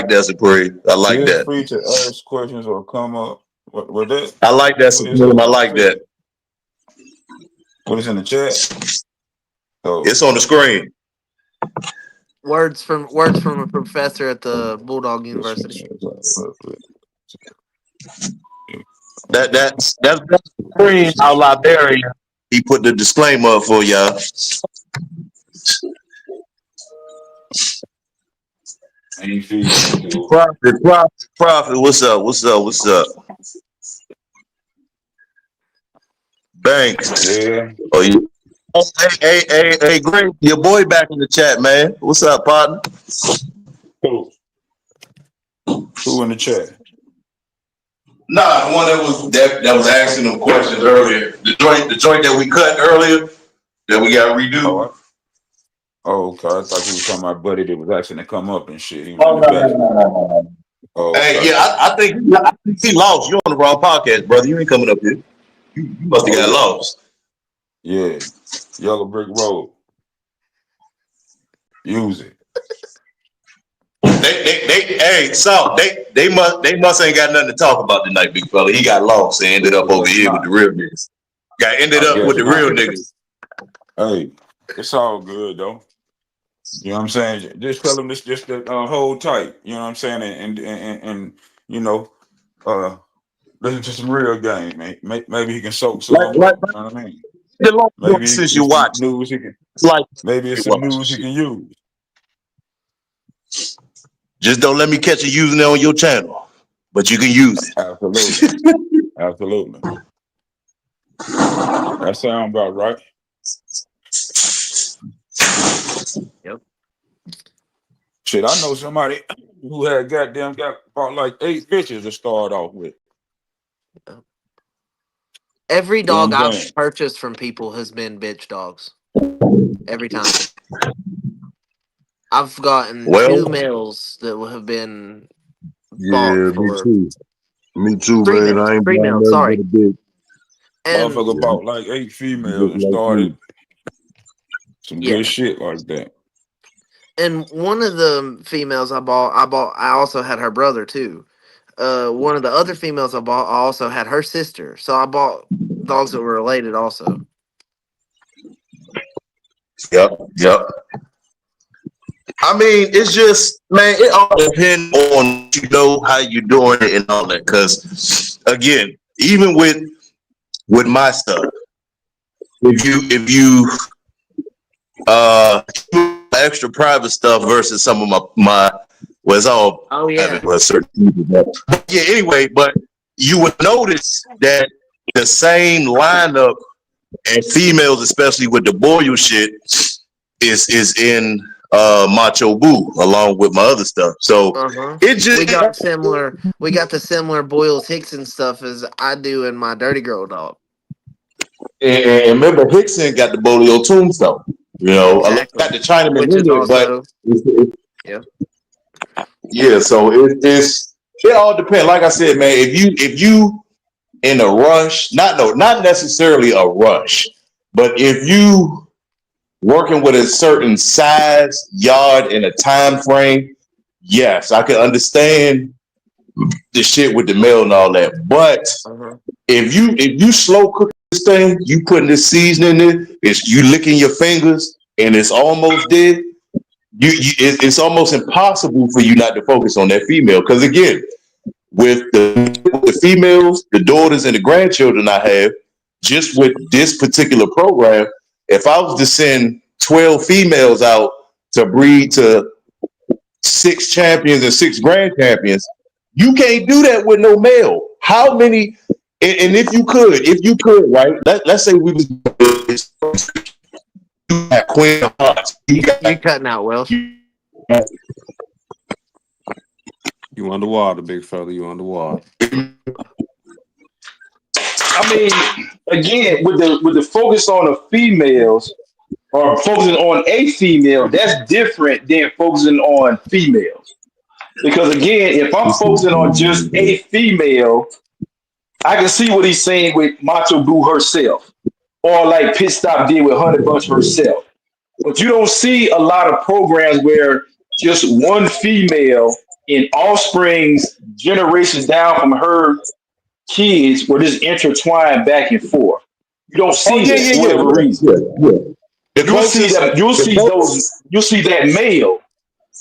that Supreme. I like Feel that. free to ask questions or come up. What that? I like that What is that? Supreme. I like that. What is in the chat? Oh, It's on the screen. Words from a professor at the Bulldog this University. That's Supreme, our librarian. He put the disclaimer up for y'all. Ain't feeding into Prophet. What's up? Banks. yeah. Oh, you. Oh, hey, great. Your boy back in the chat, man. What's up, partner? Who? Who in the chat? Nah, the one that was asking them questions earlier. The joint that we cut earlier that we got redo. Okay. I thought you was talking about Buddy that was asking to come up and shit. He was in Oh the no. back. Oh, Hey, okay. yeah, I think he lost. You on the wrong podcast, brother. You ain't coming up here. You must have got lost. Yeah. Yellow Brick Road. Use it. They must ain't got nothing to talk about tonight, big fella. He got lost and ended up over here with the real niggas. Ended I up with guess the not. real niggas. Hey, it's all good though. You know what I'm saying? Just tell him this, just to hold tight. You know what I'm saying? And you know, listen to some real game, man. Maybe he can soak some up. You know what I mean? Maybe Since you it's some watch, news he can. it's like Maybe it's some news he can use. just don't let me catch you using it on your channel, but you can use it. Absolutely. That sounds about right. Yep. Shit, I know somebody who had got bought like 8 bitches to start off with. Every You know dog what I'm I've saying? purchased from people has been bitch dogs. Every time. I've gotten 2 males that have been bought Yeah, me for too. Me too, 3 man. males. I ain't 3 buying males, nothing but sorry. a big. And Motherfucker bought like 8 females Just and like started you. some yeah. good shit like that. And one of the females I also had her brother too. One of the other females I bought, I also had her sister. So I bought dogs that were related also. Yep. I mean, it's just, man, it all depends on how you doing it and all that. Because again, even with my stuff, if you extra private stuff versus some of my well, it's all private, well, certain people, but yeah, anyway, but you would notice that the same lineup and females, especially with the boil shit, is in Macho Boo along with my other stuff. So it just we got the similar Boyles Hickson stuff as I do in my Dirty Girl dog. And remember, Hickson got the Bolio Tombstone. Exactly. Got the Chinaman in there, but yeah. So it all depends. Like I said, man, if you in a rush, not necessarily a rush, but if you working with a certain size, yard, and a time frame, yes, I can understand the shit with the mail and all that. But if you slow cook this thing, you putting this seasoning in it, you licking your fingers, and it's almost dead. It's almost impossible for you not to focus on that female. Because again, with the females, the daughters, and the grandchildren I have, just with this particular program, if I was to send 12 females out to breed to 6 champions and 6 grand champions, you can't do that with no male. How many? And if you could, right? Let's say we was Queen of Hearts. You cutting out, Welsh. You underwater, big fella. You underwater. I mean, again, with the focus on the females or focusing on a female, that's different than focusing on females. Because again, if I'm focusing on just a female, I can see what he's saying with Macho Boo herself, or like Pit Stop did with Honey Bunch herself. But you don't see a lot of programs where just one female in offspring's generations down from her kids were just intertwined back and forth. You don't see that for whatever reason. You'll see that male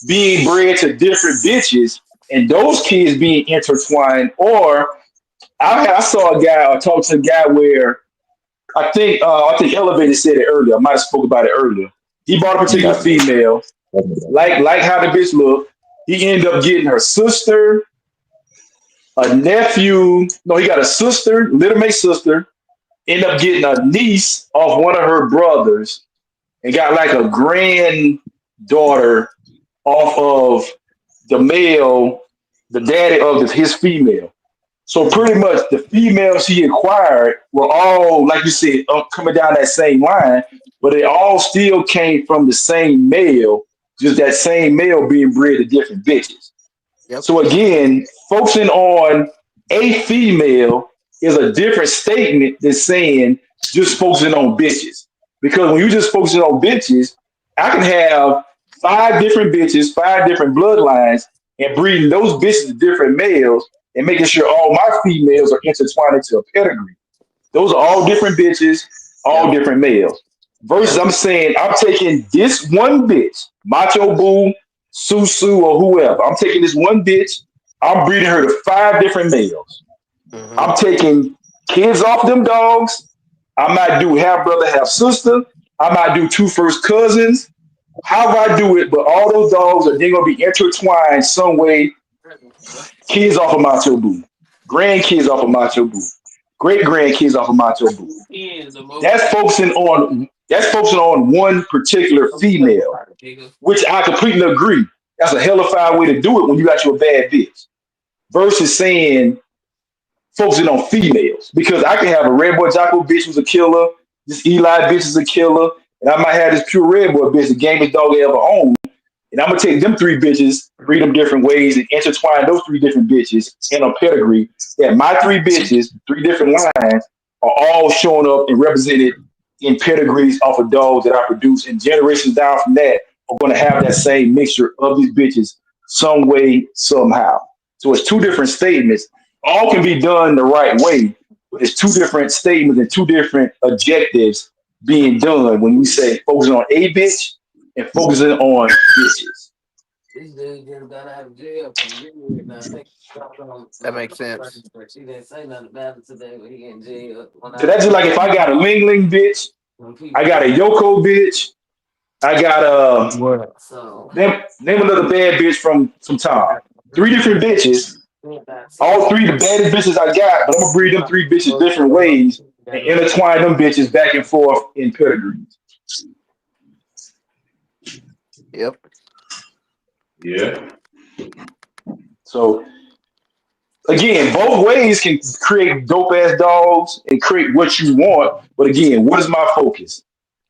being bred to different bitches and those kids being intertwined. Or I saw a guy or talked to a guy where I think Elevated said it earlier. I might have spoke about it earlier. He bought a particular female, like how the bitch looked. He ended up getting her sister, a nephew. No, he got a sister, Little May's sister. Ended up getting a niece off one of her brothers, and got like a granddaughter off of the male, the daddy of his female. So pretty much the females he acquired were all, like you said, coming down that same line, but they all still came from the same male, just that same male being bred to different bitches. Yep. So again, focusing on a female is a different statement than saying just focusing on bitches. Because when you just focusing on bitches, I can have 5 different bitches, 5 different bloodlines, and breeding those bitches to different males and making sure all my females are intertwined into a pedigree. Those are all different bitches, all different males. Versus I'm saying I'm taking this one bitch, Macho Boo, Susu, or whoever. I'm taking this one bitch, I'm breeding her to 5 different males. I'm taking kids off them dogs. I might do half brother, half sister. I might do 2 first cousins. How I do it, but all those dogs are going to be intertwined some way. Kids off of Macho Boo, grandkids off of Macho Boo, great grandkids off of Macho Boo. That's focusing on one particular female, which I completely agree. That's a hellified way to do it when you got you a bad bitch. Versus saying focusing on females, because I can have a Red Boy Jocko bitch who's a killer, this Eli bitch is a killer, and I might have this pure Red Boy bitch, the gamest dog they ever owned. And I'm gonna take them 3 bitches, breed them different ways, and intertwine those 3 different bitches in a pedigree. That my 3 bitches, 3 different lines, are all showing up and represented in pedigrees off of dogs that I produce. And generations down from that are gonna have that same mixture of these bitches some way, somehow. So it's 2 different statements. All can be done the right way, but it's 2 different statements and 2 different objectives being done when we say focusing on a bitch and focusing on bitches. This dude just got out of jail for real. Now, That makes sense. she didn't say nothing about it today, but he in jail. When So I that's just like if I got a Ling Ling bitch, when I people got a Yoko bitch, I got what? So name another bad bitch from Tom. 3 different bitches. All 3 the baddest bitches I got, but I'm gonna breed them 3 bitches different ways and intertwine them bitches back and forth in pedigrees. Yep. Yeah. So again, both ways can create dope ass dogs and create what you want. But again, what is my focus?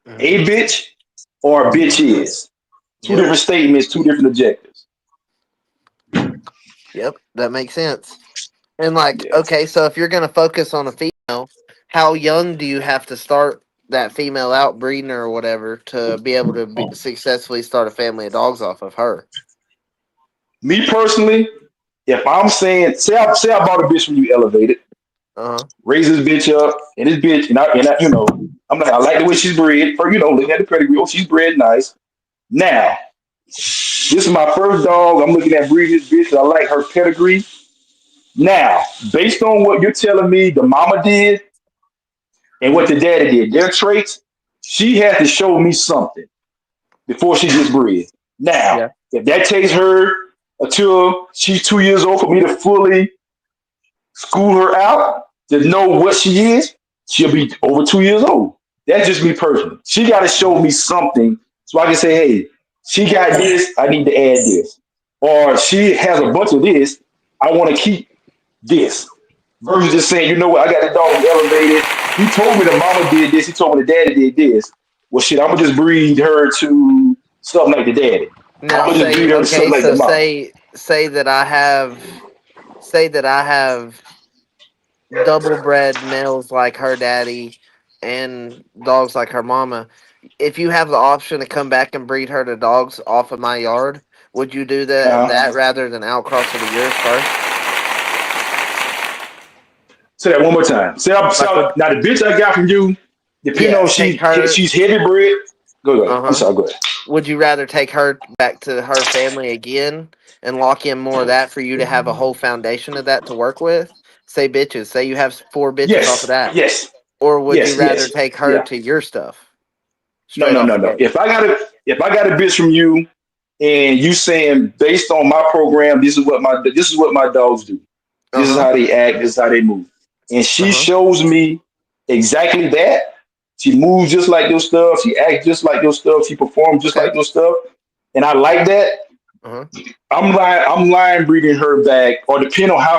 Mm-hmm. A bitch or a bitch is. 2 Yep. different statements, 2 different objectives. Yep. That makes sense. And like, Yeah. okay, so if you're gonna focus on a female, how young do you have to start that female out breeding or whatever to be able to successfully start a family of dogs off of her? Me personally, if I'm saying, say I bought a bitch from you elevated, Uh huh. raise this bitch up, and this bitch, and I I'm like, I like the way she's bred, or looking at the pedigree, oh, she's bred nice. Now, this is my first dog. I'm looking at breeding this bitch. I like her pedigree. Now, based on what you're telling me, the mama did and what the daddy did, their traits, she has to show me something before she gets bred. Now, Yeah. if that takes her until she's 2 years old for me to fully school her out to know what she is, she'll be over 2 years old. That's just me personally. She got to show me something so I can say, hey, she got this, I need to add this. Or she has a bunch of this, I want to keep this. Versus just saying, you know what, I got the dog elevated. He told me the mama did this, he told me the daddy did this. Well, shit, I'm going to just breed her to something like the daddy. I'm Now going to just say breed her to okay, something like so the mama. say that I have double bred males like her daddy and dogs like her mama. If you have the option to come back and breed her to dogs off of my yard, would you do that Uh-huh. rather than outcross her to yours first? Say that one more time. Like would Now the bitch I got from you, depending yeah, on take her she's heavy bred. Go ahead. I'm uh-huh. sorry. Go ahead. Would you rather take her back to her family again and lock in more of that for you to have a whole foundation of that to work with? Say bitches, say you have 4 bitches off of Yes. that. Yes. Or would you Yes. rather Yes. take her Yeah. to your stuff No. straight No. off No. the No. gate? If I got a bitch from you, and you saying based on my program, this is what my dogs do. This is Uh-huh. how they act. This is how they move. And she Uh-huh. shows me exactly that. She moves just like your stuff. She acts just like your stuff. She performs just Okay. like your stuff. And I like that. Uh-huh. I'm line breeding her back, or depending on how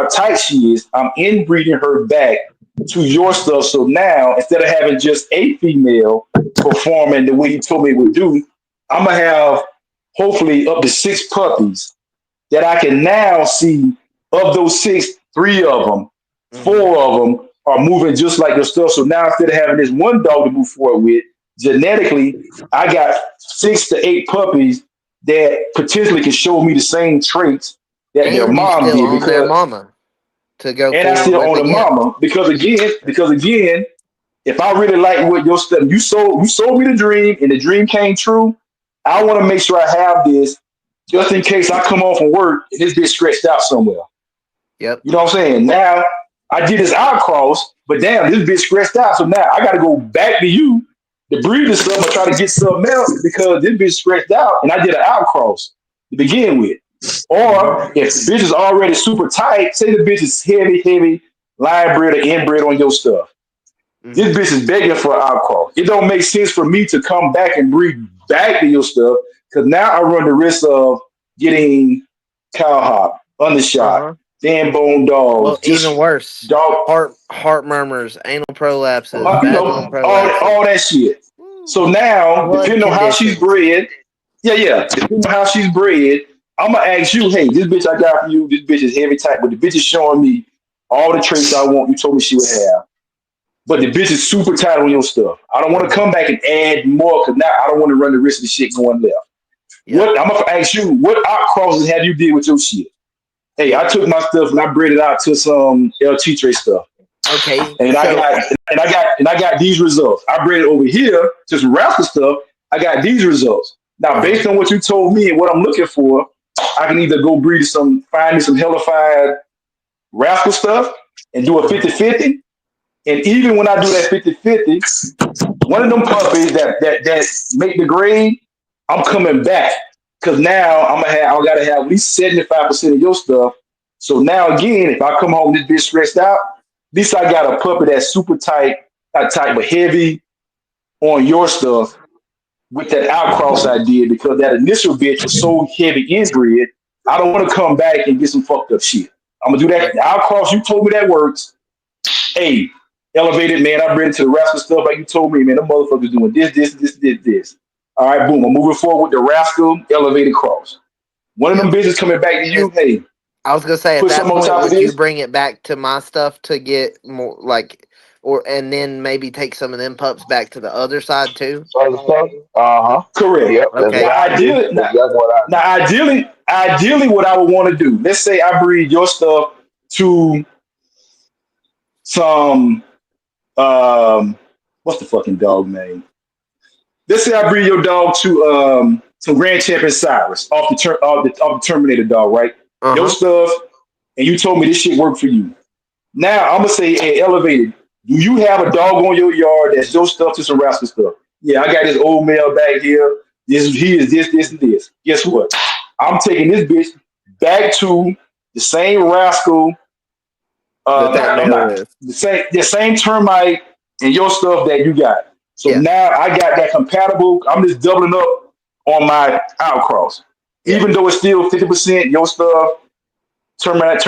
tight she is, I'm inbreeding her back to your stuff. So now instead of having just a female performing the way he told me it would do, I'm gonna have hopefully up to 6 puppies that I can now see. Of those 6, 3 of them, Mm-hmm. 4 of them are moving just like your stuff. So now instead of having this one dog to move forward with, genetically, I got 6 to 8 puppies that potentially can show me the same traits that their And you mom still did. own their Because mama to go and I forward still with own a again. mama because again, if I really like what your stuff, you sold me the dream and the dream came true. I want to make sure I have this just in case I come home from work and this bitch stretched out somewhere. Yep. You know what I'm saying? Now I did this outcross, but damn, this bitch stretched out. So now I got to go back to you to breed this stuff and try to get something else because this bitch stretched out and I did an outcross to begin with. Mm-hmm. Or if the bitch is already super tight, say the bitch is heavy, line bred or inbred on your stuff. Mm-hmm. This bitch is begging for an outcross. It don't make sense for me to come back and breed back to your stuff because now I run the risk of getting cowhop, undershot, Uh-huh. thin bone Well, dogs, even just worse. dog, Heart murmurs, anal prolapses, vaginal all prolapses, that shit. So now, blood depending on how she's conditions. bred, depending on how she's bred, I'm gonna ask you, hey, this bitch I got for you, this bitch is heavy type, but the bitch is showing me all the traits I want. You told me she would have. But the bitch is super tight on your stuff. I don't want to Uh-huh. come back and add more because now I don't want to run the risk of the shit going left. Yep. I'm gonna ask you, what out crosses have you did with your shit? Hey, I took my stuff and I bred it out to some LT trait stuff, Okay. and So I got these results. I bred it over here to some rascal stuff. I got these results. Now, based on what you told me and what I'm looking for, I can either go find me some hellified rascal stuff and do a 50-50. And even when I do that 50-50, one of them puppies that make the grade, I'm coming back. Cause now I gotta have at least 75% of your stuff. So now again, if I come home this bitch stressed out, at least I got a puppy that's super tight, not tight, but heavy on your stuff with that outcross I did, because that initial bitch was so heavy inbred, I don't want to come back and get some fucked up shit. I'm gonna do that. The outcross, you told me that works. Hey, elevated, man, I bred into the rascal stuff like you told me, man. The motherfucker's doing this. All right, boom. I'm moving forward with the rascal elevated cross. One of them bitches coming back to you, hey, I was gonna say at put that something on point, top of would you this. bring it back to my stuff to get more like, and then maybe take some of them pups back to the other side too? Yep. Correct. That's Okay. what I do. Ideally, That's what I do. now ideally, what I would want to do, let's say I breed your stuff to some what's the fucking dog name? Let's say I breed your dog to some Grand Champion Cyrus off the Terminator dog, right? Your stuff, and you told me this shit worked for you. Now I'm gonna say, hey, elevated. Do you have a dog on your yard that's your stuff to some rascal stuff? Yeah, I got this old male back here. He is this, and this. Guess what? I'm taking this bitch back to the same rascal, the same termite and your stuff that you got. So now I got that compatible. I'm just doubling up on my outcross. Even though it's still 50% your stuff, termite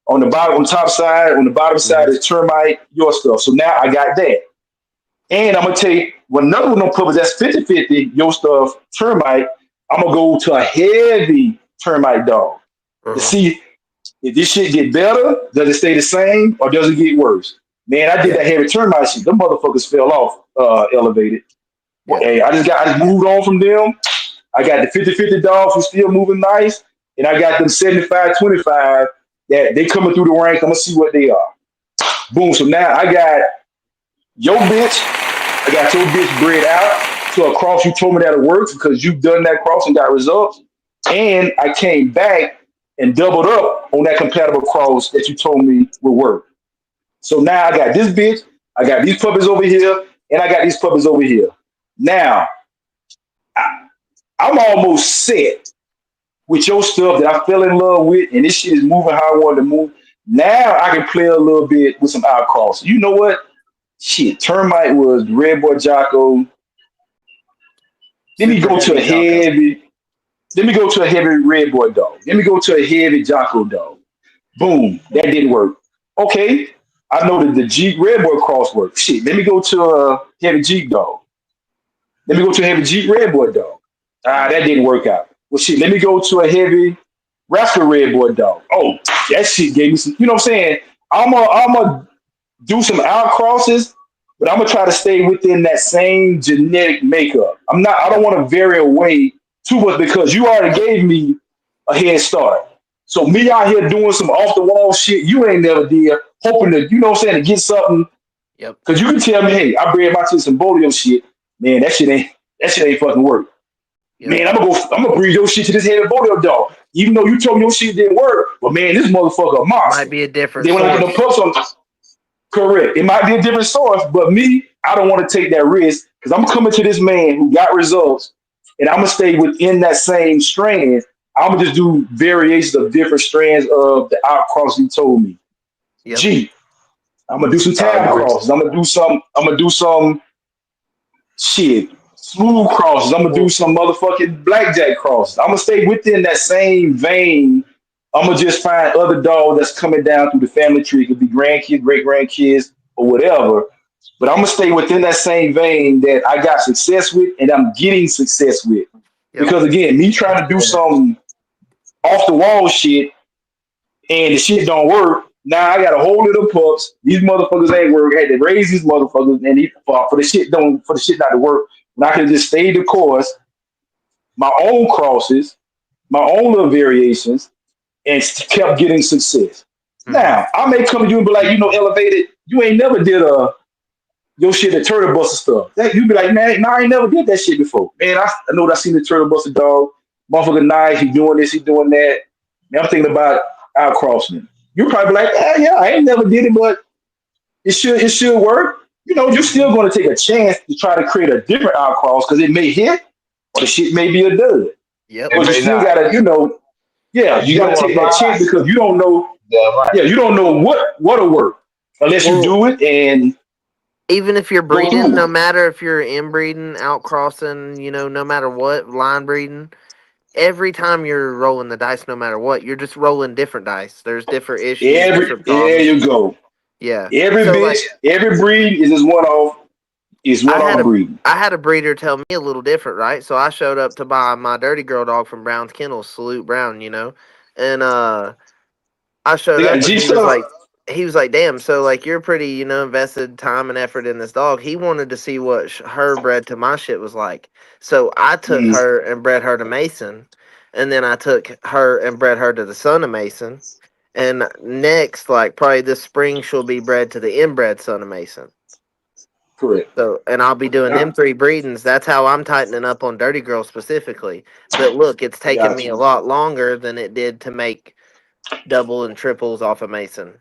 on the bottom, on the top side, on the bottom side is termite, your stuff. So now I got that. And I'm gonna take another one of them puppies that's 50-50, your stuff, termite. I'm gonna go to a heavy termite dog to see if this shit get better, does it stay the same, or does it get worse? Man, I did that heavy termite shit. Them motherfuckers fell off, elevated. Hey, I just moved on from them. I got the 50-50 dogs who still moving nice, and I got them 75-25 that they coming through the rank. I'm gonna see what they are. Boom. So now I got your bitch. I got your bitch bred out to a cross you told me that it works because you've done that cross and got results. And I came back and doubled up on that compatible cross that you told me would work. So now I got this bitch, I got these puppies over here, and I got these puppies over here. Now, I'm almost set with your stuff that I fell in love with, and this shit is moving how I wanted to move. Now I can play a little bit with some outcross. You know what? Shit, termite was Red Boy Jocko. Let me go to a heavy Red Boy dog. Let me go to a heavy Jocko dog. Boom, that didn't work. Okay, I know that the Jeep Red Boy cross works. Shit, let me go to a heavy Jeep dog. Let me go to a heavy Jeep Red Boy dog. That didn't work out. Well, shit, let me go to a heavy Rascal Red Boy dog. Oh, that shit gave me some, you know what I'm saying? I'm gonna do some outcrosses, but I'm gonna try to stay within that same genetic makeup. I don't want to vary away too much because you already gave me a head start. So me out here doing some off the wall shit you ain't never did, hoping to, you know what I'm saying, to get something. Yep. Because you can tell me, hey, I bred my shit some Bolio shit. Man, that shit ain't fucking work. Yep. Man, I'm gonna breed your shit to this head of Bolio dog. Even though you told me your shit didn't work, but man, this motherfucker a monster. Might be a different then when I get the pups on, correct. It might be a different source, but me, I don't want to take that risk because I'm coming to this man who got results, and I'm gonna stay within that same strand. I'm gonna just do variations of different strands of the outcross you told me. Yep. Gee, I'm gonna do some tab crosses. I'm gonna do some shit, smooth crosses. I'm gonna do some motherfucking blackjack crosses. I'm gonna stay within that same vein. I'm gonna just find other dogs that's coming down through the family tree. It could be grandkids, great grandkids, or whatever. But I'm gonna stay within that same vein that I got success with, and I'm getting success with. Yep. Because again, me trying to do some off the wall shit, and the shit don't work. Now I got a whole little pups. These motherfuckers ain't work. I had to raise these motherfuckers, and for the shit not to work. And I can just stay the course, my own crosses, my own little variations, and kept getting success. Mm-hmm. Now I may come to you and be like, elevated. You ain't never did your shit, the turtle buster stuff. That you be like, man, nah, I ain't never did that shit before. Man, I know that I seen the turtle buster dog. Motherfucker nice, he doing this, he doing that. Man, I'm thinking about outcrossing. You probably be like, yeah, I ain't never did it, but it should work. You know, you're still gonna take a chance to try to create a different outcross because it may hit or the shit may be a dud. Yep. It But you may still not. gotta, yeah, Cause you you don't gotta want take to that fly. chance because you don't know, Yeah, right. yeah, you don't know what'll work unless you Well, do it and even if you're go breeding, through no it. matter if you're inbreeding, outcrossing, no matter what, line breeding, every time you're rolling the dice, no matter what, you're just rolling different dice. There's different issues, different There problems. you go. Yeah. Every So bitch, like every breed is just I had one-off a breed. I had a breeder tell me a little different, right? So I showed up to buy my dirty girl dog from Brown's Kennels, Salute Brown, and I showed They got up and G stuff. he was like, damn, so like you're pretty, invested time and effort in this dog. He wanted to see what her bred to my shit was like. So I took Mm, her and bred her to Mason, and then I took her and bred her to the son of Mason. And next, like probably this spring, she'll be bred to the inbred son of Mason. correct. So, and I'll be doing Yeah, them three breedings. That's how I'm tightening up on Dirty Girl specifically. But look, it's taken got me you. a lot longer than it did to make double and triples off of Mason.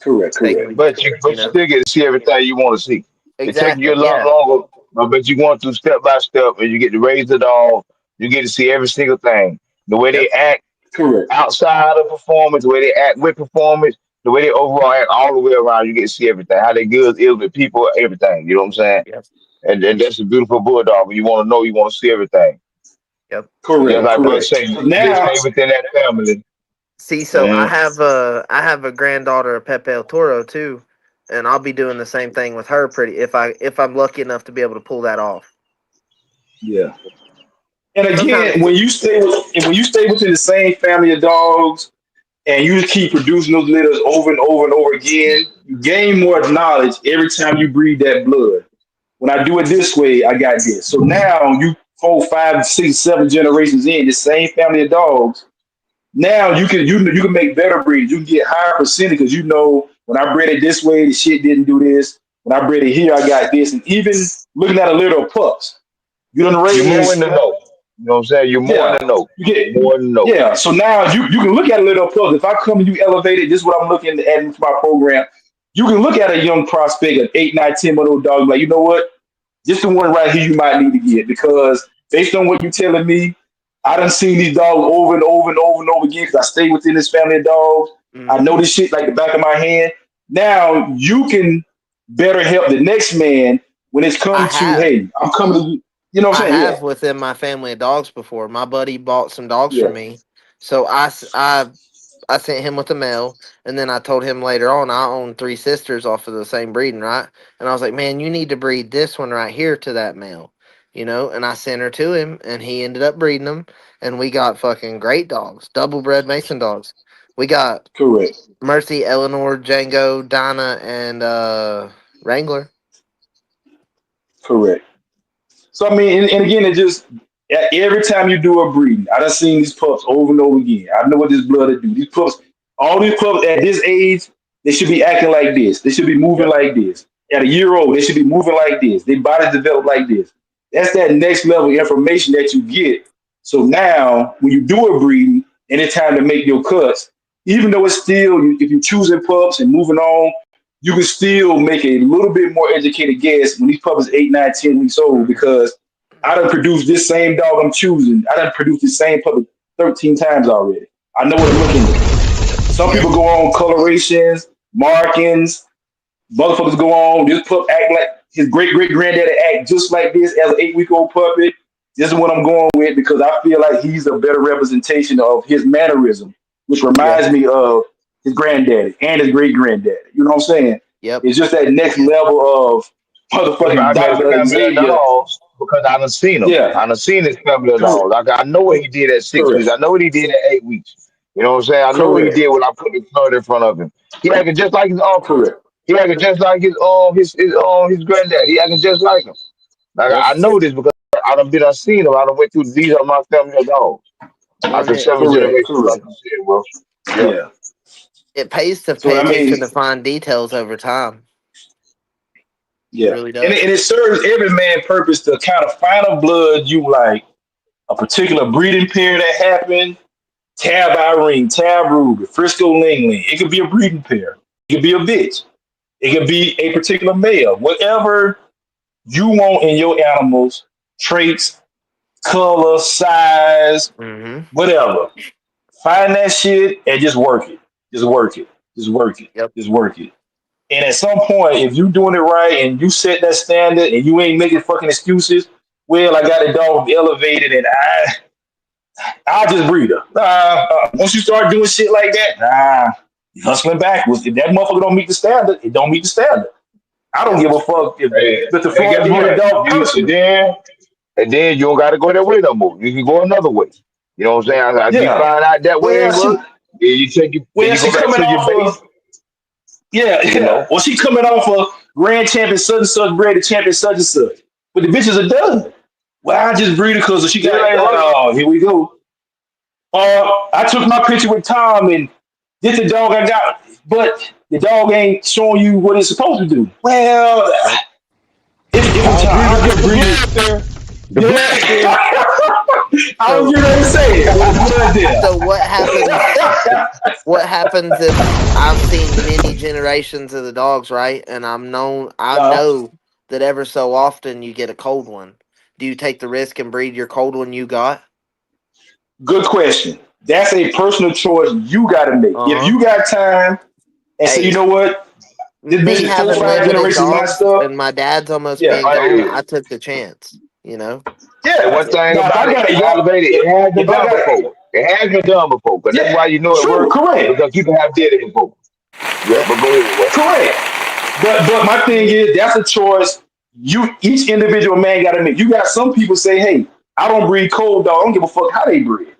Correct, Taking correct. me, But you still get to see everything you want to see. It takes you a exactly, lot yeah, longer, but you going through step by step, and you get to raise it all. You get to see every single thing, the way they yep, act Correct. outside of performance, the way they act with performance, the way they overall act all the way around. You get to see everything, how they good is with people, everything. You know what I'm saying? yep, And that's a beautiful bulldog. When you want to know, you want to see everything. yep. And just Correct, like brother correct. say, So you just now, stay within that family. See, so And I have a granddaughter of Pepe El Toro too, and I'll be doing the same thing with her. Pretty if I'm lucky enough to be able to pull that off. yeah. And again, Sometimes, when you stay within the same family of dogs and you just keep producing those litters over and over and over again, you gain more knowledge every time you breed that blood. When I do it this way, I got this. So now you 4, 5, 6, 7 generations in the same family of dogs. Now you can make better breeds. You can get higher percentage because you know when I bred it this way, the shit didn't do this. When I bred it here, I got this. And even looking at a little pups, you done you're more in raise, the know. You know what I'm saying? You're more in yeah, the know. you get, You're more in the know. yeah. So now you can look at a little pups. If I come and you elevate it, this is what I'm looking at into my program. You can look at a young prospect, an 8, 9, 10 month old dog, like, you know what? This the one right here you might need to get because based on what you're telling me, I done seen these dogs over and over and over and over again because I stay within this family of dogs. I hmm know this shit like the back of my hand. Now you can better help the next man when it's I come to, have. hey, I'm coming to you. You know what I I'm saying? Yeah, have within my family of dogs before. My buddy bought some dogs yeah, from me, so I sent him with the mail, and then I told him later on I own three sisters off of the same breeding, right? And I was like, man, you need to breed this one right here to that male, And I sent her to him, and he ended up breeding them, and we got fucking great dogs, double bred Mason dogs. We got correct, Mercy, Eleanor, Django, Dinah, and Wrangler. correct. So I mean, and again, it just every time you do a breeding, I done seen these pups over and over again. I know what this blood will do. These pups, all these pups at this age, they should be acting like this. They should be moving like this. At a year old, they should be moving like this. Their bodies develop like this. That's that next level information that you get. So now, when you do a breeding and it's time to make your cuts, even though it's still, if you're choosing pups and moving on, you can still make a little bit more educated guess when these puppies 8, 9, 10 weeks old because I done produced this same dog I'm choosing. I done produced the same puppy 13 times already. I know what I'm looking at. Some Yep. people go on colorations, markings. Motherfuckers go on. This pup act like his great great granddaddy act just like this as an 8 week old puppy. This is what I'm going with because I feel like he's a better representation of his mannerism, which Yeah. reminds me of his granddaddy and his great granddaddy. You know what I'm saying? Yep. It's just that next level of motherfucking I mean, the Dr. family of Xavier. dogs because I done seen him. Yeah, I done seen his family of correct, dogs. Like I know what he did at 6 weeks. correct, I know what he did at 8 weeks. You know what I'm saying? I know what he correct, did when I put the blood in front of him. He acted just like his uncle. correct. He acted just like his granddad. He acted just like him. Like Yep. I know this because I seen him. I done went through these are my family of dogs. Well, Like and a seven Correct, generations, like correct. you said, bro. Yeah. Yeah. it pays to So pay I mean, attention to fine details over time. It Yeah, really and does. it serves every man purpose to kind of find a blood you like, a particular breeding pair that happened. Tab Irene, Tab Ruger, Frisco Ling Ling. It could be a breeding pair. It could be a bitch. It could be a particular male. Whatever you want in your animals, traits, color, size, Mm-hmm. whatever. Find that shit and just work it. Just work it. Just work it. Yep. Just work it. And at some point, if you doing it right and you set that standard and you ain't making fucking excuses, well, I got a dog elevated and I'll just breed her. Once you start doing shit like that, you hustling backwards. If that motherfucker don't meet the standard, it don't meet the standard. I don't Yep. give a fuck if Hey, the hey, Florida guess give you the what? dog You and personally. then you don't got to go that way no more. You can go another way. You know what I'm saying? If you Yeah. find out that way Well, ain't she work, then well you she go back coming to your off base. of yeah, You yeah. know, Well, she coming off of grand champion such and such, bred the champion such and such. But the bitches are done. Well, I just breed her because she still got ain't right. oh, here we go. I took my picture with Tom and did the dog I got, but the dog ain't showing you what it's supposed to do. Well, Nope. it was I time. agree I'll with just the breed blood it. there. The Yeah. blood there. I was So getting ready to say it with the blood there. so what happens? What happens if I've seen many generations of the dogs, right? And I uh, know that ever so often you get a cold one. Do you take the risk and breed your cold one you got? good question. That's a personal choice you got to make. If Uh huh. you got time and say, you Hey, know what, this bitch me is four, having five limited generations of my dogs stuff. and my dad's almost Yeah, being gone, Hey, I took the chance. You know. and yeah. one thing Now, if about I it, got a young, elevated, it has been if I done got, before. It has been done before. But that's yeah, why you know it true, works correct, because people have did it before. Yeah, Yep. but go ahead, Wes. correct. But my thing is, that's a choice each individual man got to make. You got some people say, hey, I don't breed cold dog. I don't give a fuck how they breed.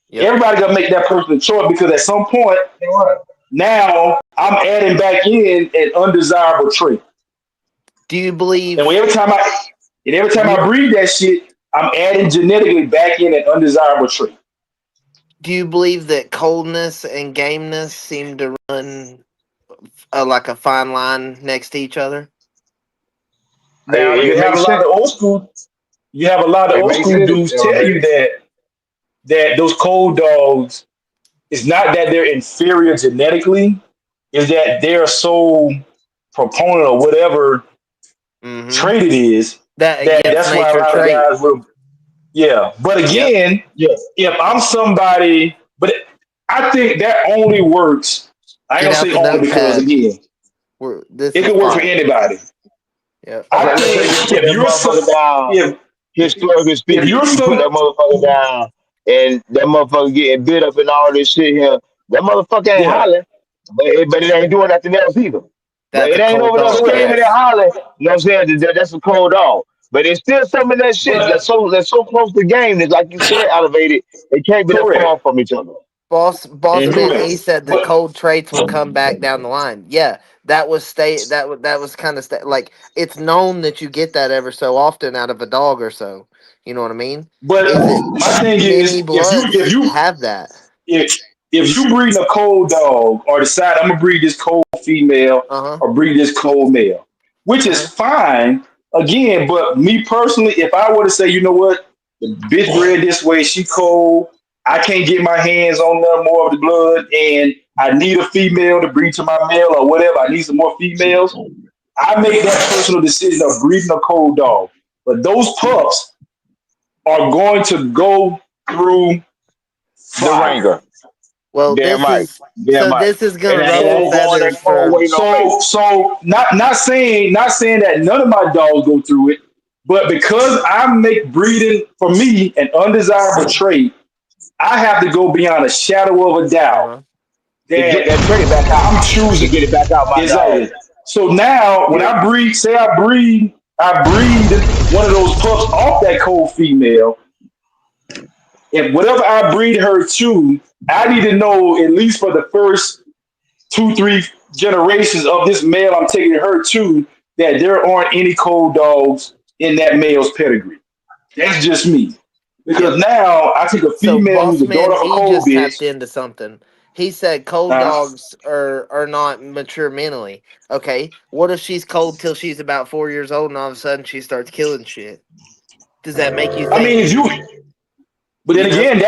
Yep. Everybody got to make that personal choice because at some point, now I'm adding back in an undesirable trait. Do you And believe? every time I breed that shit, I'm adding genetically back in an undesirable trait. Do you believe that coldness and gameness seem to run like a fine line next to each other? Now It you have a makes lot of sense. old school. You have a lot of It old makes school sense. dudes tell you that those cold dogs, it's not that they're inferior genetically, is that they're so proponent of whatever Mm-hmm. trait it is That that against that's why a nature lot of trait. guys will. Yeah, but Yep. again, if I'm somebody, but I think that only works. I ain't Get gonna out say the only because notepad. again, This it is could work for fire. anybody. Yep. I Okay, let's say you think put that motherfucker down. Historically if speaking, you're you put some that motherfucker down, and that motherfucker getting bit up and all this shit here. That motherfucker ain't yeah, hollering, but it ain't doing nothing else either. But That's it a ain't cold over there dog. correct. screaming and Yes. hollering. You know what I'm saying? That's a cold dog. But it's still some of that shit But that's so close to game that, like you said, elevated. They can't be that far correct, from each other. Bossman, Mm-hmm. he correct. said the But cold traits will come back down the line. Yeah, that was that was kind of like it's known that you get that ever so often out of a dog or so. You know what I mean? but Is it my thing many is bloods have that? if you breed a cold dog or decide I'm gonna breed this cold female Uh huh. or breed this cold male, which Uh is huh. fine again. But me personally, if I were to say, you know what, the bitch bred this way, she cold. I can't get my hands on none more of the blood, and I need a female to breed to my male or whatever. I need some more females. I make that personal decision of breeding a cold dog. But those pups are going to go through The fire. ringer. Well, Damn this right. is Damn right. this is And gonna it ruffle ain't going that feathers cold for. way no way. So not saying that none of my dogs go through it, but because I make breeding for me an undesirable trait, I have to go beyond a shadow of a Uh doubt huh. To get that that trait back out. I'm To choosing get it back out my dog. exactly. So now when Yeah. I breed, say I breed one of those pups off that cold female, and whatever I breed her to, I need to know at least for the first two, three generations of this male I'm taking her to that there aren't any cold dogs in that male's pedigree. That's just me. Yep. Because now I take a So, female who's boss the daughter man, of a he cold just tapped bitch. into something. He said cold Now, dogs are not mature mentally. Okay, what if she's cold till she's about 4 years old and all of a sudden she starts killing shit? Does that make you I think? mean, if you, but then You know? again,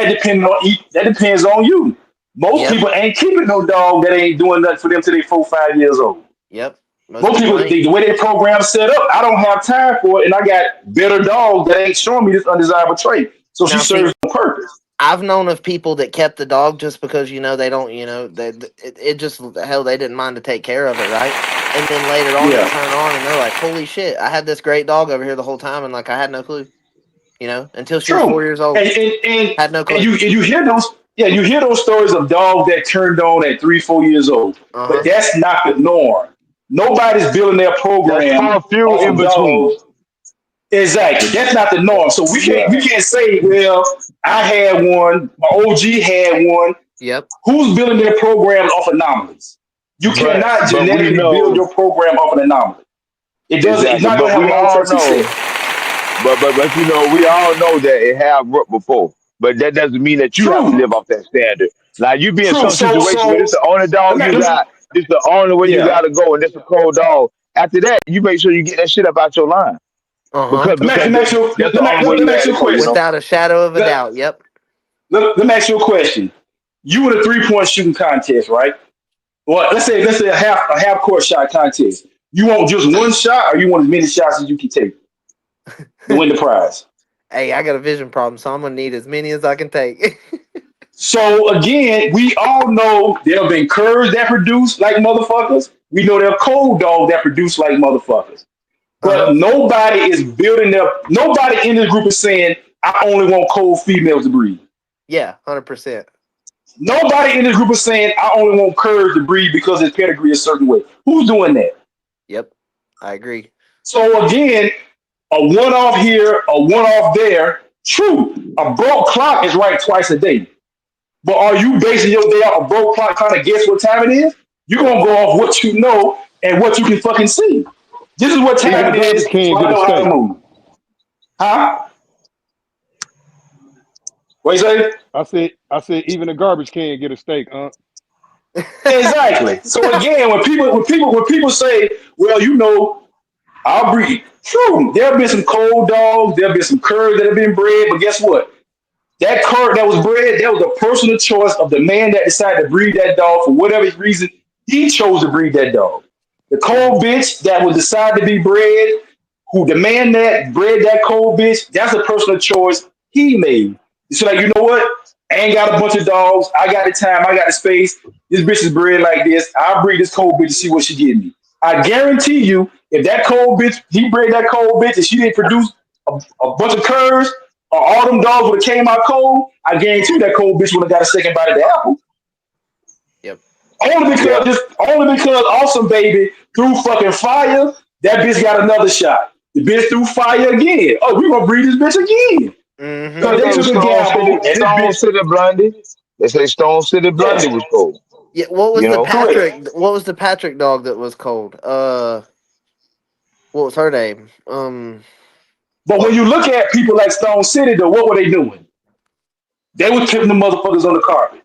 that depends on you. Most Yep. people ain't keeping no dog that ain't doing nothing for them till they 4, 5 years old. Yep. Most Most people people, ain't. the way their program set up, I don't have time for it, and I got better dogs that ain't showing me this undesirable trait. So she Now, see, serves no purpose. I've known of people that kept the dog just because they don't it just hell they didn't mind to take care of it, right? And then later on it Yeah, turned on and they're like, holy shit, I had this great dog over here the whole time and like I had no clue, until she was 4 true. years old, And had no and clue. you hear those, yeah, you hear those stories of dogs that turned on at 3, 4 years old, Uh but huh. that's not the norm. Nobody's building their That's program far few off in of between. dogs. Exactly. That's not the norm. So we Yeah. can't say, well, I had one, my OG had one. Yep. Who's building their programs off anomalies? You cannot But we genetically build know your program off an anomaly. It's exactly. not But gonna have we long all term know. success. But we all know that it have worked before. But that doesn't mean that you have to True. live off that standard. Like you be in True. some So situation where so this the only let dog me, you let me got, this the only way you yeah. gotta go, and this a cold dog. After that, you make sure you get that shit up out your line. Uh huh. Because Let me ask you that's the only way let you me ask had you to a go, you know. question. Without a shadow of a Let, doubt. Yep. let me ask you a question. You in a 3 point shooting contest, right? Well, let's say a half court shot contest. You want just one shot, or you want as many shots as you can take to win the prize. Hey, I got a vision problem, so I'm gonna need as many as I can take. So again, we all know there have been curves that produce like motherfuckers. We know there are cold dogs that produce like motherfuckers. Uh huh. But nobody is building up. Nobody in this group is saying, "I only want cold females to breed." Yeah, 100%. Nobody in this group is saying, "I only want curves to breed because his pedigree is a certain way." Who's doing that? Yep, I agree. So again, a one off here, a one off there. True, a broke clock is right twice a day. But are you basing your day off a broke clock trying to guess what time it is? You're gonna go off what you know and what you can fucking see. This is what Even the time it garbage is, can so I get a know how to steak. move. Huh? What you say? I said even the garbage can get a steak, huh? Exactly. So again, when people say, well, I'll breed. True, there have been some cold dogs, there have been some curs that have been bred, but guess what? That cur that was bred, that was a personal choice of the man that decided to breed that dog for whatever reason. He chose to breed that dog. The Hmm. cold bitch that was decided to be bred, who the man that bred that cold bitch, that's a personal choice he made. It's like, you know what? I ain't got a bunch of dogs. I got the time. I got the space. This bitch is bred like this. I'll breed this cold bitch to see what she give me. I guarantee you, if that cold bitch, he bred that cold bitch and she didn't produce a bunch of curs, or all them dogs would have came out cold, I guarantee you that cold bitch would have got a second bite of the apple. Yep. Yeah. Only because Awesome Baby threw fucking fire, that bitch got another shot. The bitch threw fire again. Oh, we gonna breed this bitch again. Mm-hmm. Because They they go to took a gamble and this Stone bitch, City Blondie. They say Stone City Blondie yes, was cold. Yeah. What was You the know. correct. Patrick? What was the Patrick dog that was cold? What was her name? But when you look at people like Stone City, though, what were they doing? They were tipping the motherfuckers on the carpet.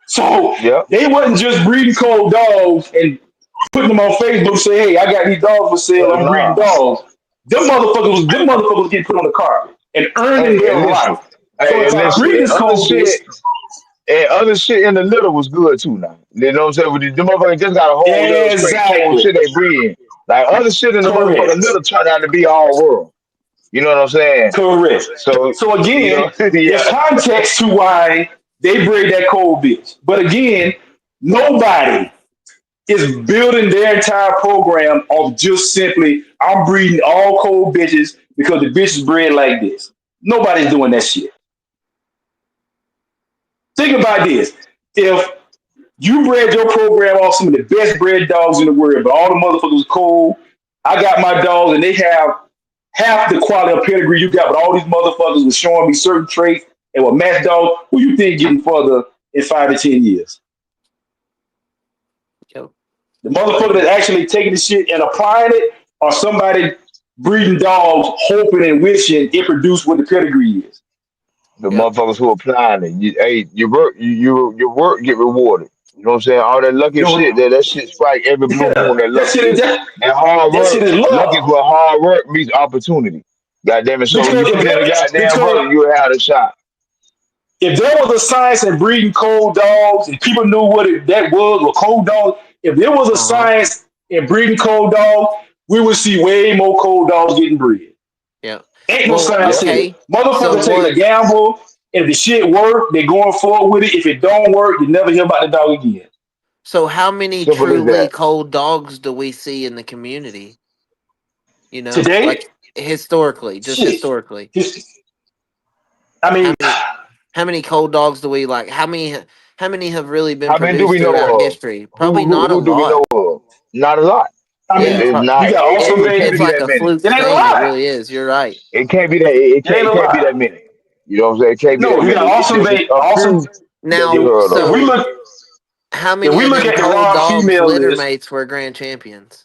So Yeah. they wasn't just breeding cold dogs and putting them on Facebook say, hey, I got these dogs for sale, Hell I'm breeding nah. dogs. Them motherfuckers getting put on the carpet and earning Hey, their and listen. right. So Hey, if and I listen. breed And this cold bitch, other shit in the litter was good too now. You know what I'm saying? But the motherfucker just got a whole little straight cold exactly, shit they breeding. Like other shit in the motherfucking correct, litter turned out to be all world. You know what I'm saying? correct. So, So you again, know, there's yeah. context to why they breed that cold bitch. But again, nobody is building their entire program off just simply, I'm breeding all cold bitches because the bitch is bred like this. Nobody's doing that shit. Think about this. If you bred your program off some of the best bred dogs in the world, but all the motherfuckers was cold, I got my dogs and they have half the quality of pedigree you got, but all these motherfuckers was showing me certain traits and were match dogs. Who you think getting further in 5 to 10 years? Yep. The I motherfucker that's agree. actually taking the shit and applying it, or somebody breeding dogs, hoping and wishing it produced what the pedigree is. The Yep. motherfuckers who applying it. Hey, your work get rewarded. You know what I'm saying? All that lucky You shit, know, that shit strike every blue moon. yeah, That luck shit. That hard that shit work, is luck is love. what hard work meets opportunity. God damn it! So when you Because if put in the there, goddamn work, because you have a shot. if there was a science in breeding cold dogs and people knew what that was, or cold dogs, if there was a Uh-huh. science in breeding cold dogs, we would see way more cold dogs getting bred. Yep. Ain't no Well, science Yep. in it. okay. So Motherfuckers taking a what gamble. If the shit work, they going forward with it. If it don't work, you never hear about the dog again. so how many Simple as truly that. cold dogs do we see in the community? You know, Today, like historically, just shit. historically. Just, I How mean, many how many cold dogs do we like? How many have really been How many do produced we throughout know of? history? Probably not a Who do we know lot. of? Not a lot. I Yeah, mean, It's not. you got awesome It can't it's be baby. like that a many. fluke It ain't a thing. It lot. really is. You're right. It can't be that. It It ain't can't. a It can't be that lot. many. You know what I'm saying? It can't be No, that you got many. awesome There's baby. a Awesome. few that we Now, heard If of. we so look, how if many we of look them at the cold raw dogs female litter list, mates were grand champions?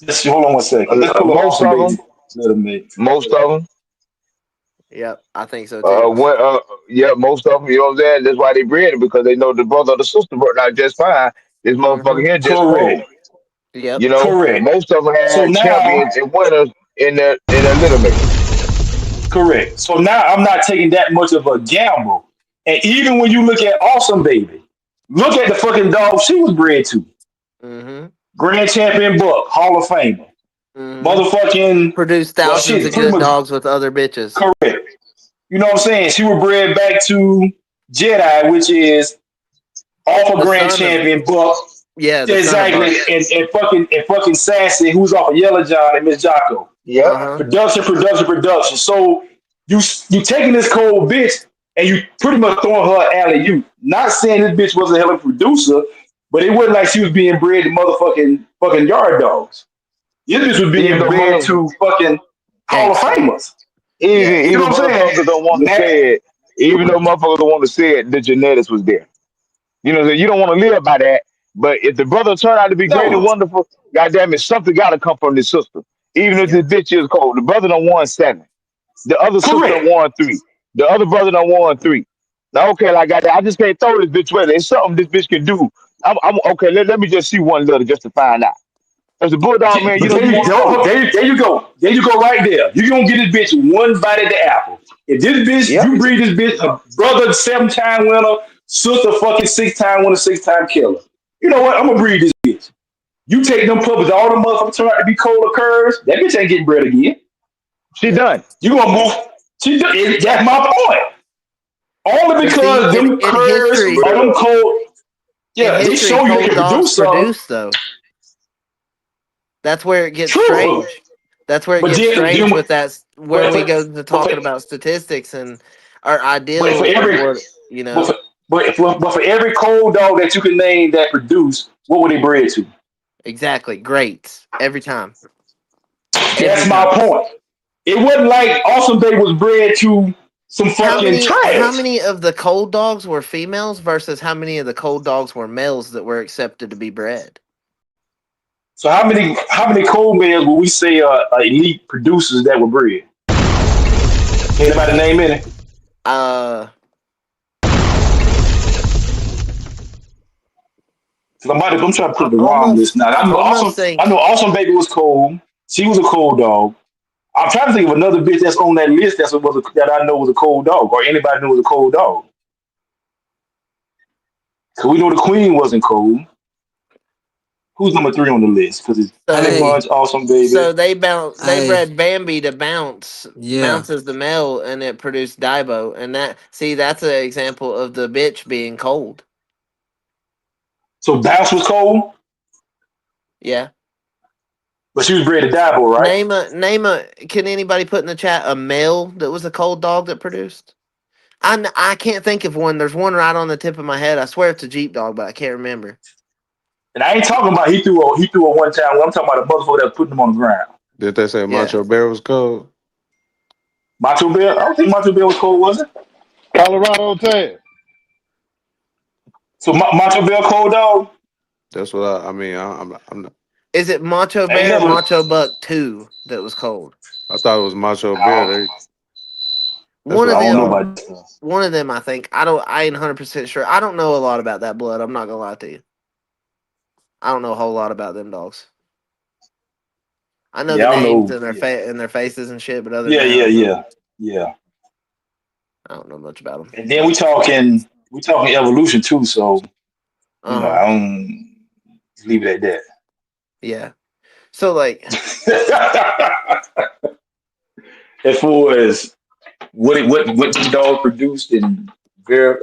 let's hold on one second. Let's pull up Most awesome of them. baby. Little mate. Most of them. Yep, I think so too. What? Yeah, most of them. You know what I'm saying? That's why they bred it because they know the brother or the sister worked out just fine. This Mm-hmm. motherfucker here just cold. Correct. Yep. You know, Correct. most of them So had now, champions and winners in their little mates. correct. So now I'm not taking that much of a gamble. And even when you look at awesome baby, look at the fucking dog she was bred to. Mm-hmm. Grand champion buck, Hall of Famer. Mm-hmm. Motherfucking, Produced well, thousands shit, of pretty good much dogs with other bitches. correct. You know what I'm saying? She was bred back to Jedi, which is off a The grand son of champion buck. yeah, the son of Exactly. Buck. And fucking Sassy, who's off of Yellow John and Miss Jocko. Yep. Uh-huh. Production. So you taking this cold bitch and you pretty much throwing her alley you. Not saying this bitch was a hell of a producer, but it wasn't like she was being bred to motherfucking fucking yard dogs. This bitch was Even being though bred mother, to fucking Hall of Gangster. Famers. Yeah. You know even what I'm saying? motherfuckers don't want to That, say it. Even though motherfuckers don't want to say it, the genetics was there. You know, you don't want to live by that. But if the brother turned out to be great and no, wonderful, goddamn it, something got to come from this sister. Even if this Yep. bitch is cold, the brother done won 7. The other sister done correct. won 3. The other brother done won 3. Now, okay, like I just can't throw this bitch away. There's something this bitch can do. I'm okay. Let me just see one little just to find out. As a bulldog, man, But you there you, want to know. there you go. There you go right there. You're going to get this bitch one bite at the apple. If this bitch, Yep. you breed this bitch, a brother 7-time winner, sister fucking 6-time winner, 6-time killer. You know what? I'm going to breed this bitch. You take them puppies, all the motherfuckers turn out to be cold curves, that bitch ain't getting bred again. She Yep. done. You going to move. That's my point. Only But see, because them in curves history, or them cold, in yeah, they history, show you they cold can dogs produce something. produce though. That's where it gets True. strange. That's where it But gets strange with that where but, we but, go to but, for, talking about statistics and our but for ideal of every what But for, but for every cold dog that you can name that produce, what would they bred to? exactly great every time. Every That's my time. point. It wasn't like Awesome Bay was bred to some fucking How trash. many of the cold dogs were females versus how many of the cold dogs were males that were accepted to be bred? So how many cold males would we say are elite producers that were bred? Anybody name any? Uh 'Cause I'm trying to put I the wrong list almost now. I almost I know think Awesome Baby was cold. She was a cold dog. I'm trying to think of another bitch that's on that list that I know was a cold dog, or anybody knew was a cold dog. Cause we know the queen wasn't cold. Who's number 3 on the list? Because it's Honey so. Hey, Bunch, Awesome Baby. So they hey, bred Bambi to bounce. yeah. Bounce is the male and it produced Daibo. And that's an example of the bitch being cold. So Bounce was cold, Yeah. but she was bred to Dabo, right? Name a can anybody put in the chat a male that was a cold dog that produced? I can't think of one. There's one right on the tip of my head. I swear it's a Jeep dog, but I can't remember. And I ain't talking about he threw a one time. I'm talking about the motherfucker that was putting him on the ground. Did they say Yeah. Macho Bear was cold? Macho Bill, I don't think Macho Bill was cold, was it? Colorado Ted. So Macho Bill cold dog? That's what I mean. I'm not, Is it Macho I ain't Bear or never. Macho Buck 2 that was cold? I thought it was Macho Bear. Oh, They That's One what of I I'm don't know them, calling about it. that stuff. one of them, I think. I ain't 100% sure. I don't know a lot about that blood. I'm not gonna lie to you. I don't know a whole lot about them dogs. I know the Yeah, I don't names know. and their Yeah, and their faces and shit, but other than yeah, that, yeah, yeah, yeah. I don't know much about them. And then we talking evolution too. So Uh huh. I don't leave it at Yeah. So like, that. As far as what the dog produced and very,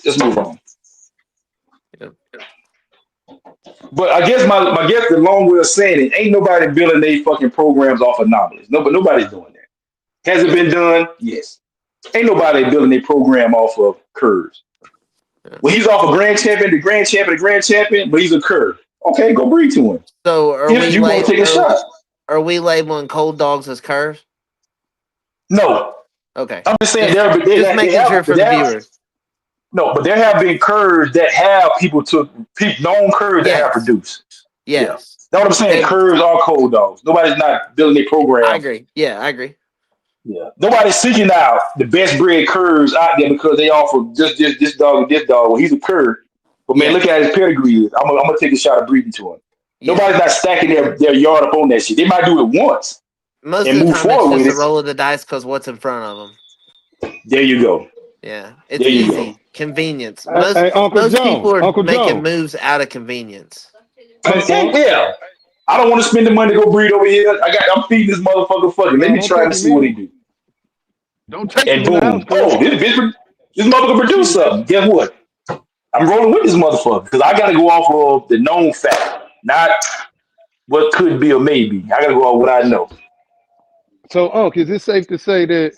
let's move on. yeah. But I guess my guess the long way of saying it, ain't nobody building they fucking programs off anomalies. No, but nobody's doing that. Has it Yeah. been done? Yes. Ain't nobody building a program off of curves. Yeah. Well, he's off a grand champion, the grand champion, but he's a curve. Okay, go breed to him. So are If we you want to take a shot. are we labeling cold dogs as curves? No. Okay. I'm just saying Just just they making sure have for but the they have viewers. no, but there have been curves that have known curves that have Yes. produced. Yeah. Yes. That's what I'm saying. And Curves are cold dogs. Nobody's not building a I program. agree. Yeah, I agree. Yeah. Nobody's seeking out the best bred curves out there because they offer just this dog and this dog. Well, he's a curve. But man, Yeah. look at his pedigree. I'm gonna take a shot of breeding to him. Yeah. Nobody's not stacking their yard up on that shit. They might do it once Most and of the move time, it's forward just with a it. roll of the dice because what's in front of them. There you go. Yeah, it's There you go. easy, convenience. Hey, hey, Uncle Most people Joe, are Uncle making Joe. moves out of convenience. Hey, Unc. Yeah. I don't want to spend the money to go breed over here. I'm feeding this motherfucker fucking. Let No, me don't try take and him see what he in. do. Don't take And him in the house, boom. cuz. Oh, this motherfucker produced something. Guess what? I'm rolling with this motherfucker because I got to go off of the known fact, not what could be or maybe. I got to go off what I know. So, Unc, is it safe to say that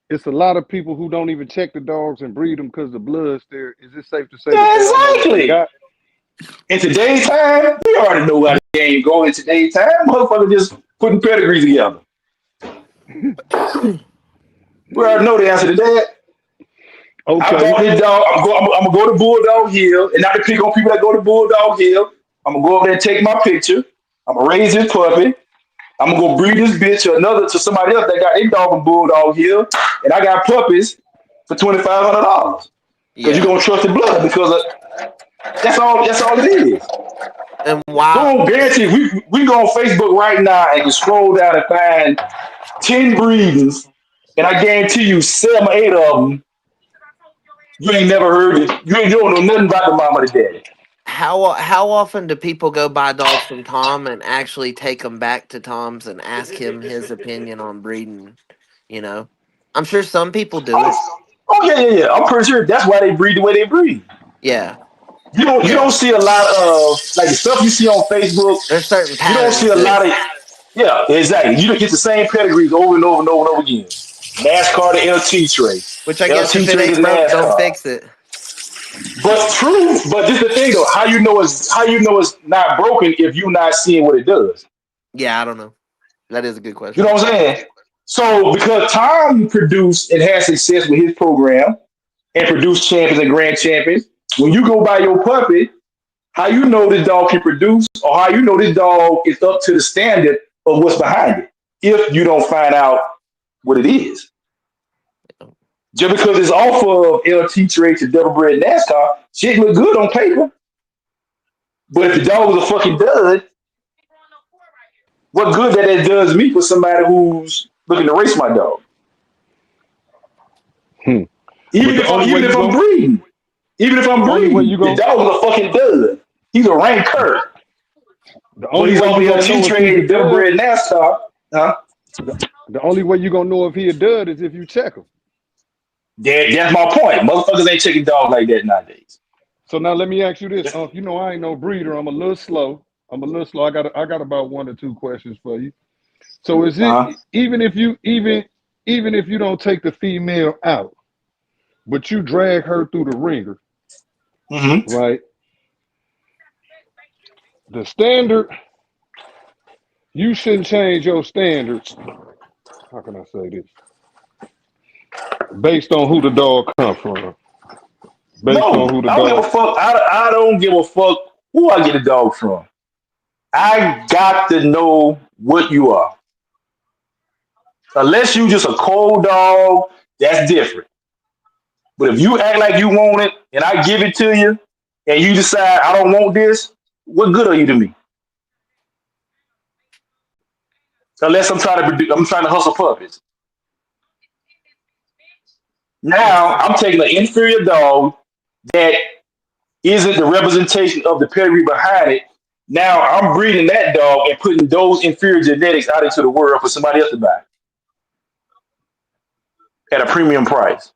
it's a lot of people who don't even check the dogs and breed them because the blood's there? Is it safe to say that Yeah, they don't know what they exactly. got? In today's time, we already know how the game go. In today's time, motherfucker just putting pedigrees together. We already know the answer to that. I Okay. bought this dog. I'm gonna go to Bulldog Hill, and not to pick on people that go to Bulldog Hill. I'm gonna go over there and take my picture. I'm gonna raise this puppy. I'm gonna go breed this bitch to somebody else that got their dog from Bulldog Hill, and I got puppies for $2,500 because you're Yeah, gonna trust the blood because that's all. That's all it is. and why? Boom, guarantee. We go on Facebook right now and can scroll down and find 10 breedings, and I guarantee you 7 or 8 of them you ain't never heard it. You don't know nothing about the mama and the daddy. How often do people go buy dogs from Tom and actually take them back to Tom's and ask him his opinion on breeding? You know, I'm sure some people do it. Oh yeah, yeah, yeah. I'm pretty sure that's why they breed the way they breed. Yeah, You yeah. don't see a lot of like the stuff you see on Facebook. There's certain You don't see patterns a that lot of yeah, exactly. You don't get the same pedigrees over and over and over and over again. NASCAR to LT tray, which I guess LT if it tray to ain't broke, don't NASCAR. fix it. But true. But this is the thing though. How you know it's not broken if you're not seeing what it does. Yeah, I don't know. That is a good You know question. what I'm saying? So because Tom produced and had success with his program and produced champions and grand champions, when you go buy your puppy, how you know this dog can produce or how you know this dog is up to the standard of what's behind it if you don't find out what it is. Just because it's off of LT traits and double bred NASCAR, shit look good on paper. But if the dog was a fucking dud, what good that does me for somebody who's looking to race my dog? Hmm. But Even the if I'm only way even you if I'm go, breeding, the only way you the go, dog is a fucking dud. He's a ranker, the but only he's way off you the gonna LT know if he's a trade, double dud, bred NASCAR. Huh? the, the only way you gonna know if he a dud is if you check him. That's my point. Motherfuckers ain't checking dogs like that nowadays. So now let me ask you this, Unc. You know I ain't no breeder. I'm a little slow. I got about 1 or 2 questions for you. So is it Uh-huh. even if you don't take the female out, but you drag her through the ringer, Hmm. right? The standard, you shouldn't change your standards. How can I say this? Based on who the dog come from. Based on No, who the I don't give a dog. fuck. I don't give a fuck who I get a dog from. I got to know what you are. Unless you just a cold dog, that's different. But if you act like you want it and I give it to you and you decide I don't want this, what good are you to me? Unless I'm trying to hustle puppies. Now I'm taking an inferior dog that isn't the representation of the pedigree behind it. Now I'm breeding that dog and putting those inferior genetics out into the world for somebody else to buy at a premium price.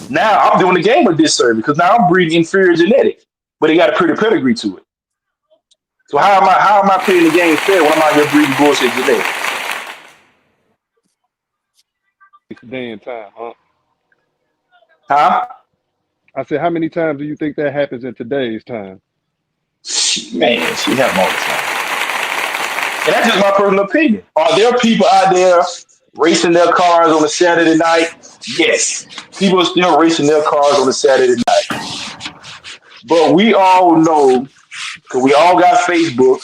Now I'm doing the game a disservice because now I'm breeding inferior genetics, but it got a pretty pedigree to it. So how am I playing the game fair when I'm out here breeding bullshit genetics? Day and time, huh? Huh? I said, how many times do you think that happens in today's time? Man, she have all the time. And that's just my personal opinion. Are there people out there racing their cars on a Saturday night? Yes. People are still racing their cars on a Saturday night. But we all know, because we all got Facebook,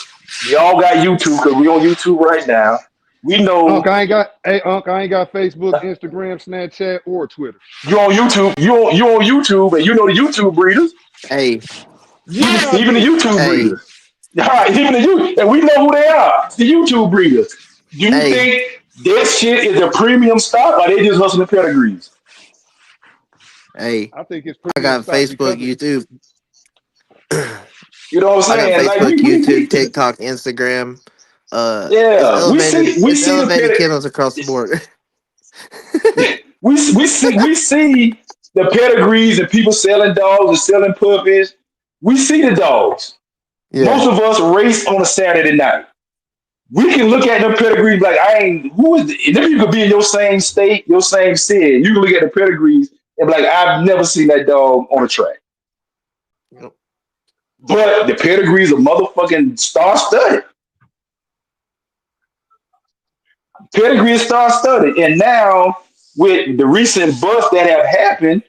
we all got YouTube, because we on YouTube right now. We know Unc, I ain't got Facebook, Instagram, Snapchat, or Twitter. you on YouTube, you on YouTube, and you know the YouTube breeders. Hey, Even the YouTube hey, breeders. All right, even the YouTube, and we know who they are. The YouTube breeders. Do you hey, think this shit is a premium stock, or they just hustling pedigrees? hey. I think it's I premium got stock Facebook, because YouTube. You know what I'm I got saying? Like Facebook, YouTube, TikTok, Instagram. yeah, we It's see the elevated kennels across the board. we see the pedigrees and people selling dogs and selling puppies. We see the dogs. Yeah. Most of us race on a Saturday night. We can look at them pedigrees like I ain't who is and then you could be in your same state, your same city. You can look at the pedigrees and be like, I've never seen that dog on a track. Yep. But the pedigrees are motherfucking star studded. Pedigree is star studded. And now with the recent busts that have happened,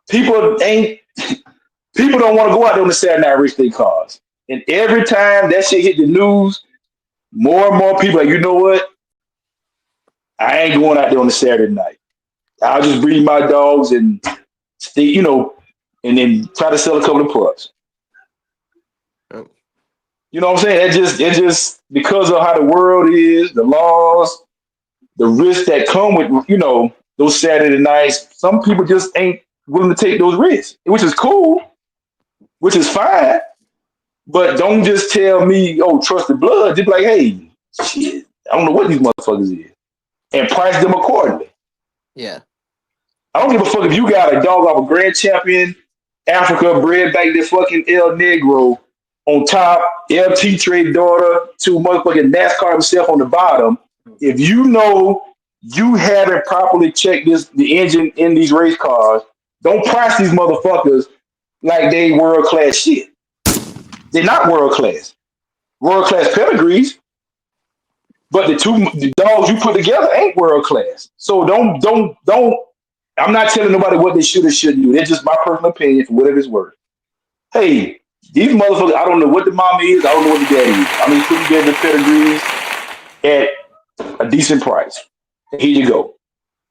people don't want to go out there on the Saturday night race their cars. And every time that shit hit the news, more and more people are like, you know what? I ain't going out there on the Saturday night. I'll just breed my dogs and stay, and then try to sell a couple of pups. Yep. You know what I'm saying? It just because of how the world is, the laws, the risks that come with, those Saturday nights, some people just ain't willing to take those risks, which is cool, which is fine. But don't just tell me, oh, trust the blood. Just be like, hey, shit, I don't know what these motherfuckers is. And price them accordingly. Yeah. I don't give a fuck if you got a dog off a Grand Champion, Africa, bred back this fucking El Negro on top, LT trade daughter to motherfucking NASCAR himself on the bottom. If you know you haven't properly checked the engine in these race cars, don't price these motherfuckers like they world class shit. They're not world class. World class pedigrees, but the dogs you put together ain't world class. So don't. I'm not telling nobody what they should or shouldn't do. It's just my personal opinion for whatever it's worth. Hey, these motherfuckers, I don't know what the mom is. I don't know what the daddy is. I'm just putting together the pedigrees at a decent price. Here you go.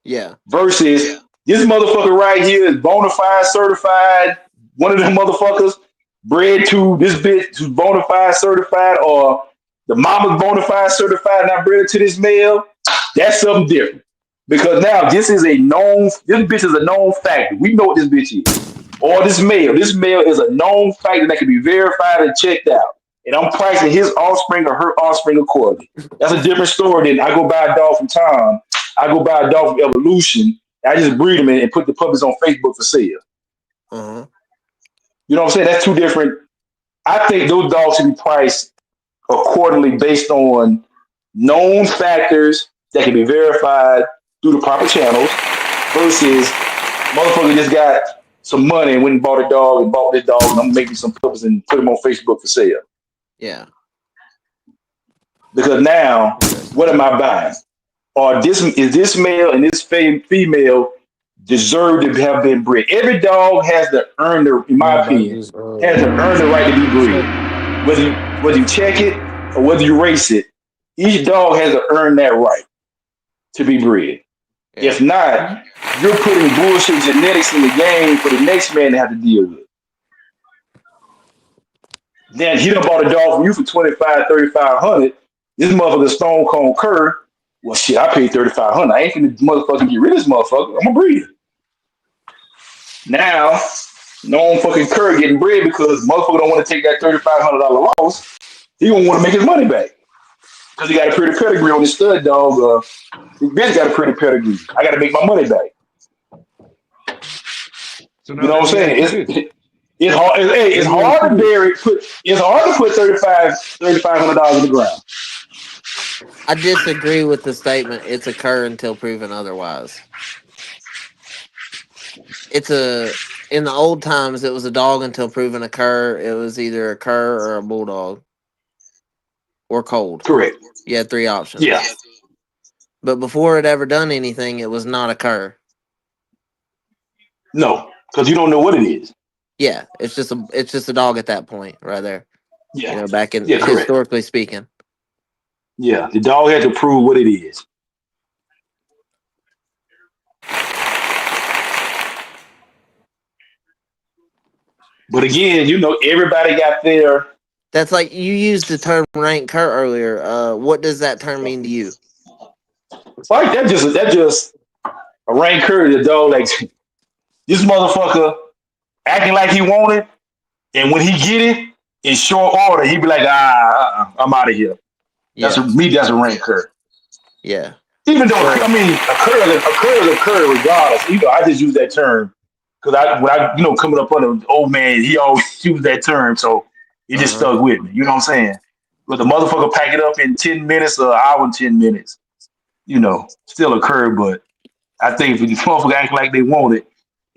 Yeah. Versus this motherfucker right here is bona fide certified. One of them motherfuckers bred to this bitch who's bona fide certified, or the mama's bona fide certified, not bred to this male. That's something different. Because now this bitch is a known factor. We know what this bitch is. Or this male. This male is a known factor that can be verified and checked out. And I'm pricing his offspring or her offspring accordingly. That's a different story than I go buy a dog from Tom. I go buy a dog from Evolution. I just breed them and put the puppies on Facebook for sale. Uh-huh. You know what I'm saying? That's two different. I think those dogs should be priced accordingly based on known factors that can be verified through the proper channels versus motherfucker just got some money and went and bought a dog and bought this dog and I'm gonna make me some puppies and put them on Facebook for sale. Yeah. Because now, what am I buying? Is this male and this female deserve to have been bred? Every dog has to earn in my opinion, has to earn the right to be bred. Whether you check it or whether you race it, Each dog has to earn that right to be bred. Yeah. If not, you're putting bullshit genetics in the game for the next man to have to deal with. Then he done bought a dog from you for 25, 3,500. This motherfucker Stone Cold Cur. Well, shit, I paid 3,500. I ain't finna motherfucking get rid of this motherfucker. I'm gonna breed it. Now, no fucking Cur getting bred because motherfucker don't want to take that $3,500 loss. He gonna want to make his money back because he got a pretty pedigree on his stud dog. His bitch got a pretty pedigree. I got to make my money back. So You now know let what I'm me ask you saying? this. It's hard. It's Let me ask hard you to this. bury. It's hard to put $3,500 in the ground. I disagree with the statement. It's a cur until proven otherwise. It's a in the old times. It was a dog until proven a cur. It was either a cur or a bulldog or cold. Correct. You had three Yeah. options. But before it ever done anything, it was not a cur. No, because you don't know what it is. Yeah, it's just a dog at that point, right there. You Yeah. know, back in Yeah. Correct. historically speaking. Yeah. The dog has to prove what it is. But again, everybody got their That's like you used the term rank cur earlier. What does that term mean to you? like that just a rank curry. The dog like this motherfucker acting like he want it, and when he get it in short order, he be like, I'm out of here. That's Yeah, me. That's a rank curry. yeah. Even though So I mean a curry regardless. I just use that term because when I coming up on the old man, he always used that term, so it just uh-huh. stuck with me. You know what I'm saying? But the motherfucker pack it up in 10 minutes or an hour and 10 minutes. Still a curry, but I think if the motherfucker act like they want it,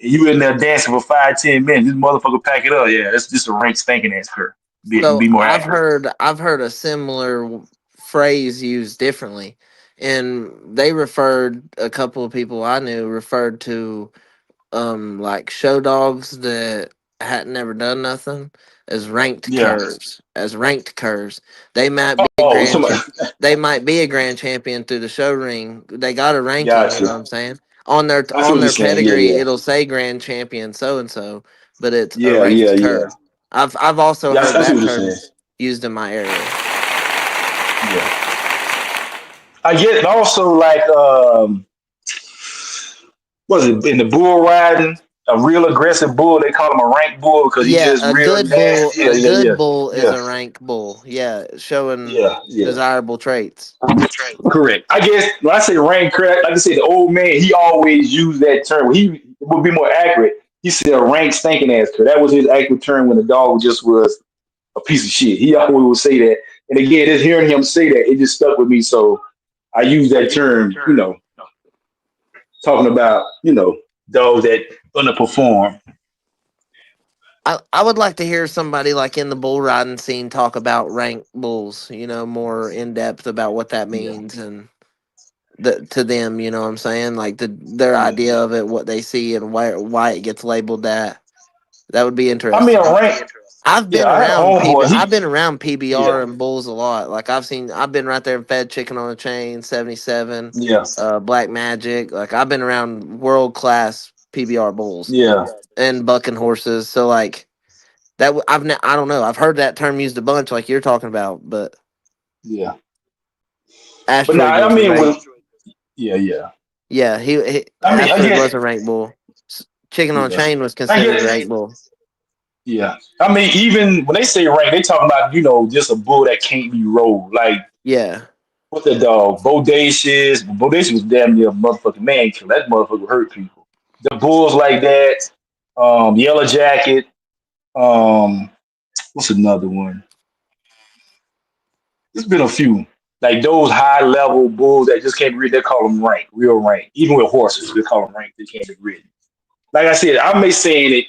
and you in there dancing for 5, 10 minutes, this motherfucker pack it up. Yeah, that's just a rank stinking ass curry. Be So more I've accurate. heard a similar phrase used differently, and they referred a couple of people I knew referred to like show dogs that hadn't never done nothing Yeah. as ranked curs. They might be a Oh, somebody they might be a grand champion through the show ring. They got a ranking, you know what gotcha. I'm saying? On their I see what you're saying. Yeah, pedigree, yeah. it'll say grand champion so and so, but it's a Yeah, yeah, ranked yeah. cur. I've also Yeah, heard I see that what you're term saying. used in my area. Yeah. I get also like was it in the bull riding? A real aggressive bull, they call him a rank bull because he Yeah, just real nasty. Yeah, a yeah, good yeah. bull is Yeah. a rank bull. Yeah, showing Yeah, yeah. desirable traits. Correct. I guess when I say rank crack, like I said, the old man, he always used that term. He would be more accurate. He said a rank stinking ass cur. That was his accurate term when the dog just was a piece of shit. He always would say that. And again, just hearing him say that, it just stuck with me. So I use that term, talking about, those that underperform. I would like to hear somebody like in the bull riding scene talk about ranked bulls, more in depth about what that Yeah, means and to them, you know what I'm saying? Like their yeah. idea of it, what they see and why it gets labeled that. That would be I mean, interesting. a rank, yeah, I had a I've homeboy. been around Yeah, PBR and bulls a lot. Like I've been right there in Fed Chicken on a Chain, 77, yeah, Black Magic. Like I've been around world class PBR bulls yeah, and bucking horses. So like I don't know. I've heard that term used a bunch, like you're talking about. But yeah. But now, Asteroid I was a mean, rank. yeah, yeah. Yeah, he I mean, I Asteroid guess, was a rank bull. Chicken on a yeah, Chain was I considered a guess, rank bull. yeah. I mean, even when they say rank, they talking about, just a bull that can't be rolled. Like, Yeah, what the dog? Bodacious. Bodacious was damn near a motherfucking man killer. That motherfucker hurt people. The bulls like that. Yellow Jacket. Um, what's another one? There's been a few. Like those high level bulls that just can't be ridden, they call them rank, real rank. Even with horses, they call them rank, they can't be ridden. Like I said, I'm just saying it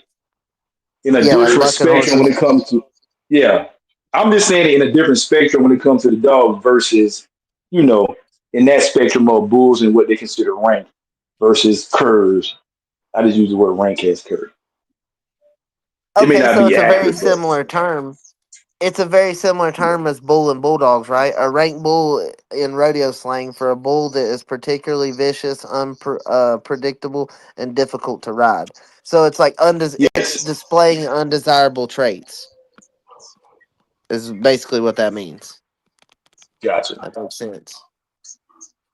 in a yeah, like different bucking spectrum when it horses. comes to, yeah. I'm just saying it in a different spectrum when it comes to the dog versus, you know, in that spectrum of bulls and what they consider rank versus curs. I just use the word rank as cur. It may Okay, not so be it's a very accurate, but similar term. It's a very similar term as bull and bulldogs, right? A rank bull in rodeo slang for a bull that is particularly vicious, unpredictable, and difficult to ride. So it's like it's Yes, displaying undesirable traits. Is basically what that means. gotcha. That makes sense.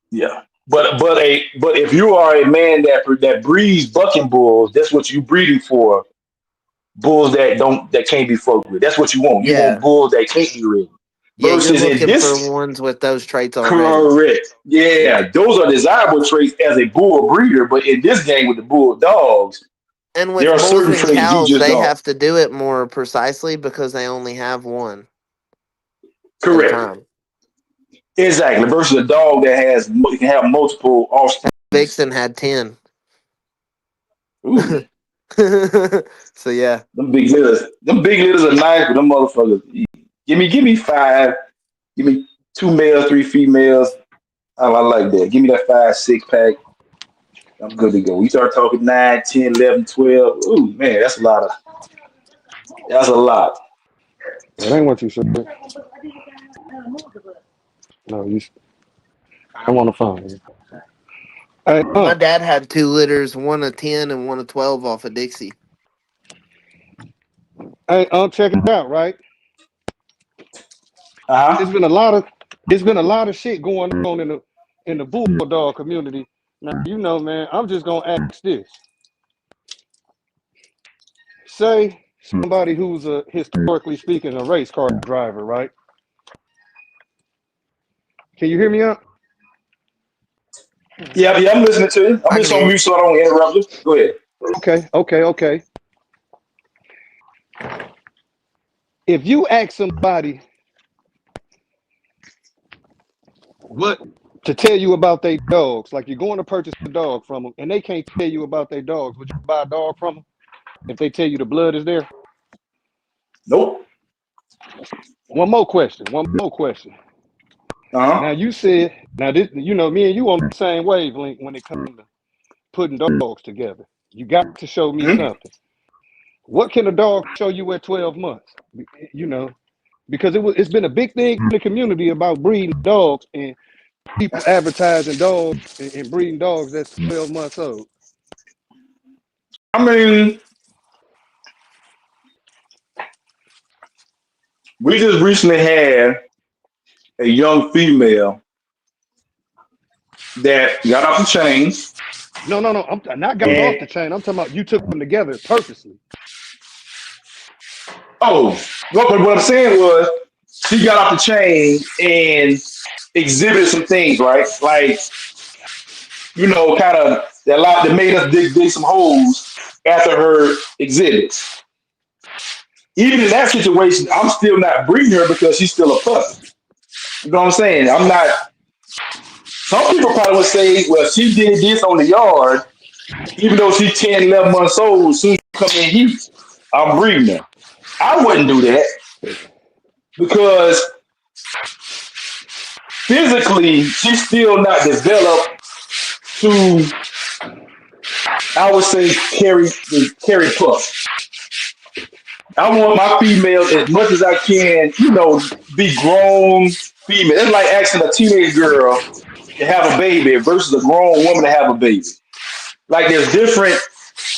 Yeah, but if you are a man that breeds bucking bulls, that's what you breeding for. Bulls that can't be fucked with. That's what you want. You want Yeah, bulls that can't be ridden. yeah. You're Versus in looking for this, ones with those traits already. correct. Yeah. Yeah, those are desirable traits as a bull breeder. But in this game with the bull dogs, And there with are bulls certain and traits you cows, just they don't. have to do it more precisely because they only have one at a Correct. time. Exactly. Versus a dog that can have multiple offspring. Vixen had 10. Ooh, So yeah, them big litters. Them big litters are nice, but them motherfuckers. Give me five. Give me two males, three females. I like that. Give me that 5 6 pack. I'm good to go. We start talking 9, 10, 11, 12. Ooh, man, that's a lot of. That's a lot. That ain't what you said. No, I'm on the phone. Hey, my dad had 2 litters, one of 10 and one of 12 off of Dixie. hey, check it out, right? Uh It's huh. been a lot of it's been a lot of shit going on in the bulldog community. Now you know, man. I'm just gonna ask this: say somebody who's a historically speaking a race car driver, right? Can you hear me out? Yeah, yeah, I'm listening to you. I'm I can just hear on you. mute so I don't interrupt you. Go ahead. Okay. If you ask somebody what to tell you about their dogs, like you're going to purchase a dog from them, and they can't tell you about their dogs, would you buy a dog from them if they tell you the blood is there? Nope. One more question. One more question. Uh huh. Now you said, now this, you know, me and you on the same wavelength when it comes to putting dogs together. You got to show me Mm-hmm. something. What can a dog show you at 12 months? You know, because it's been a big thing in the community about breeding dogs and people advertising dogs and breeding dogs that's 12 months old. I mean, we just recently had a young female that got off the chain, No. I'm not got off and the chain. I'm talking about you took them together purposely. oh, what I'm saying was she got off the chain and exhibited some things, right? Like kind of that made us dig some holes after her exhibits. Even in that situation, I'm still not breeding her because she's still a puppy. You know what I'm saying? I'm not. Some people probably would say, well, she did this on the yard, even though she's 10, 11 months old. As soon as she come in heat, I'm breeding her. I wouldn't do that because physically, she's still not developed to, I would say, carry pups. I want my females as much as I can, be grown female. It's like asking a teenage girl to have a baby versus a grown woman to have a baby. Like there's different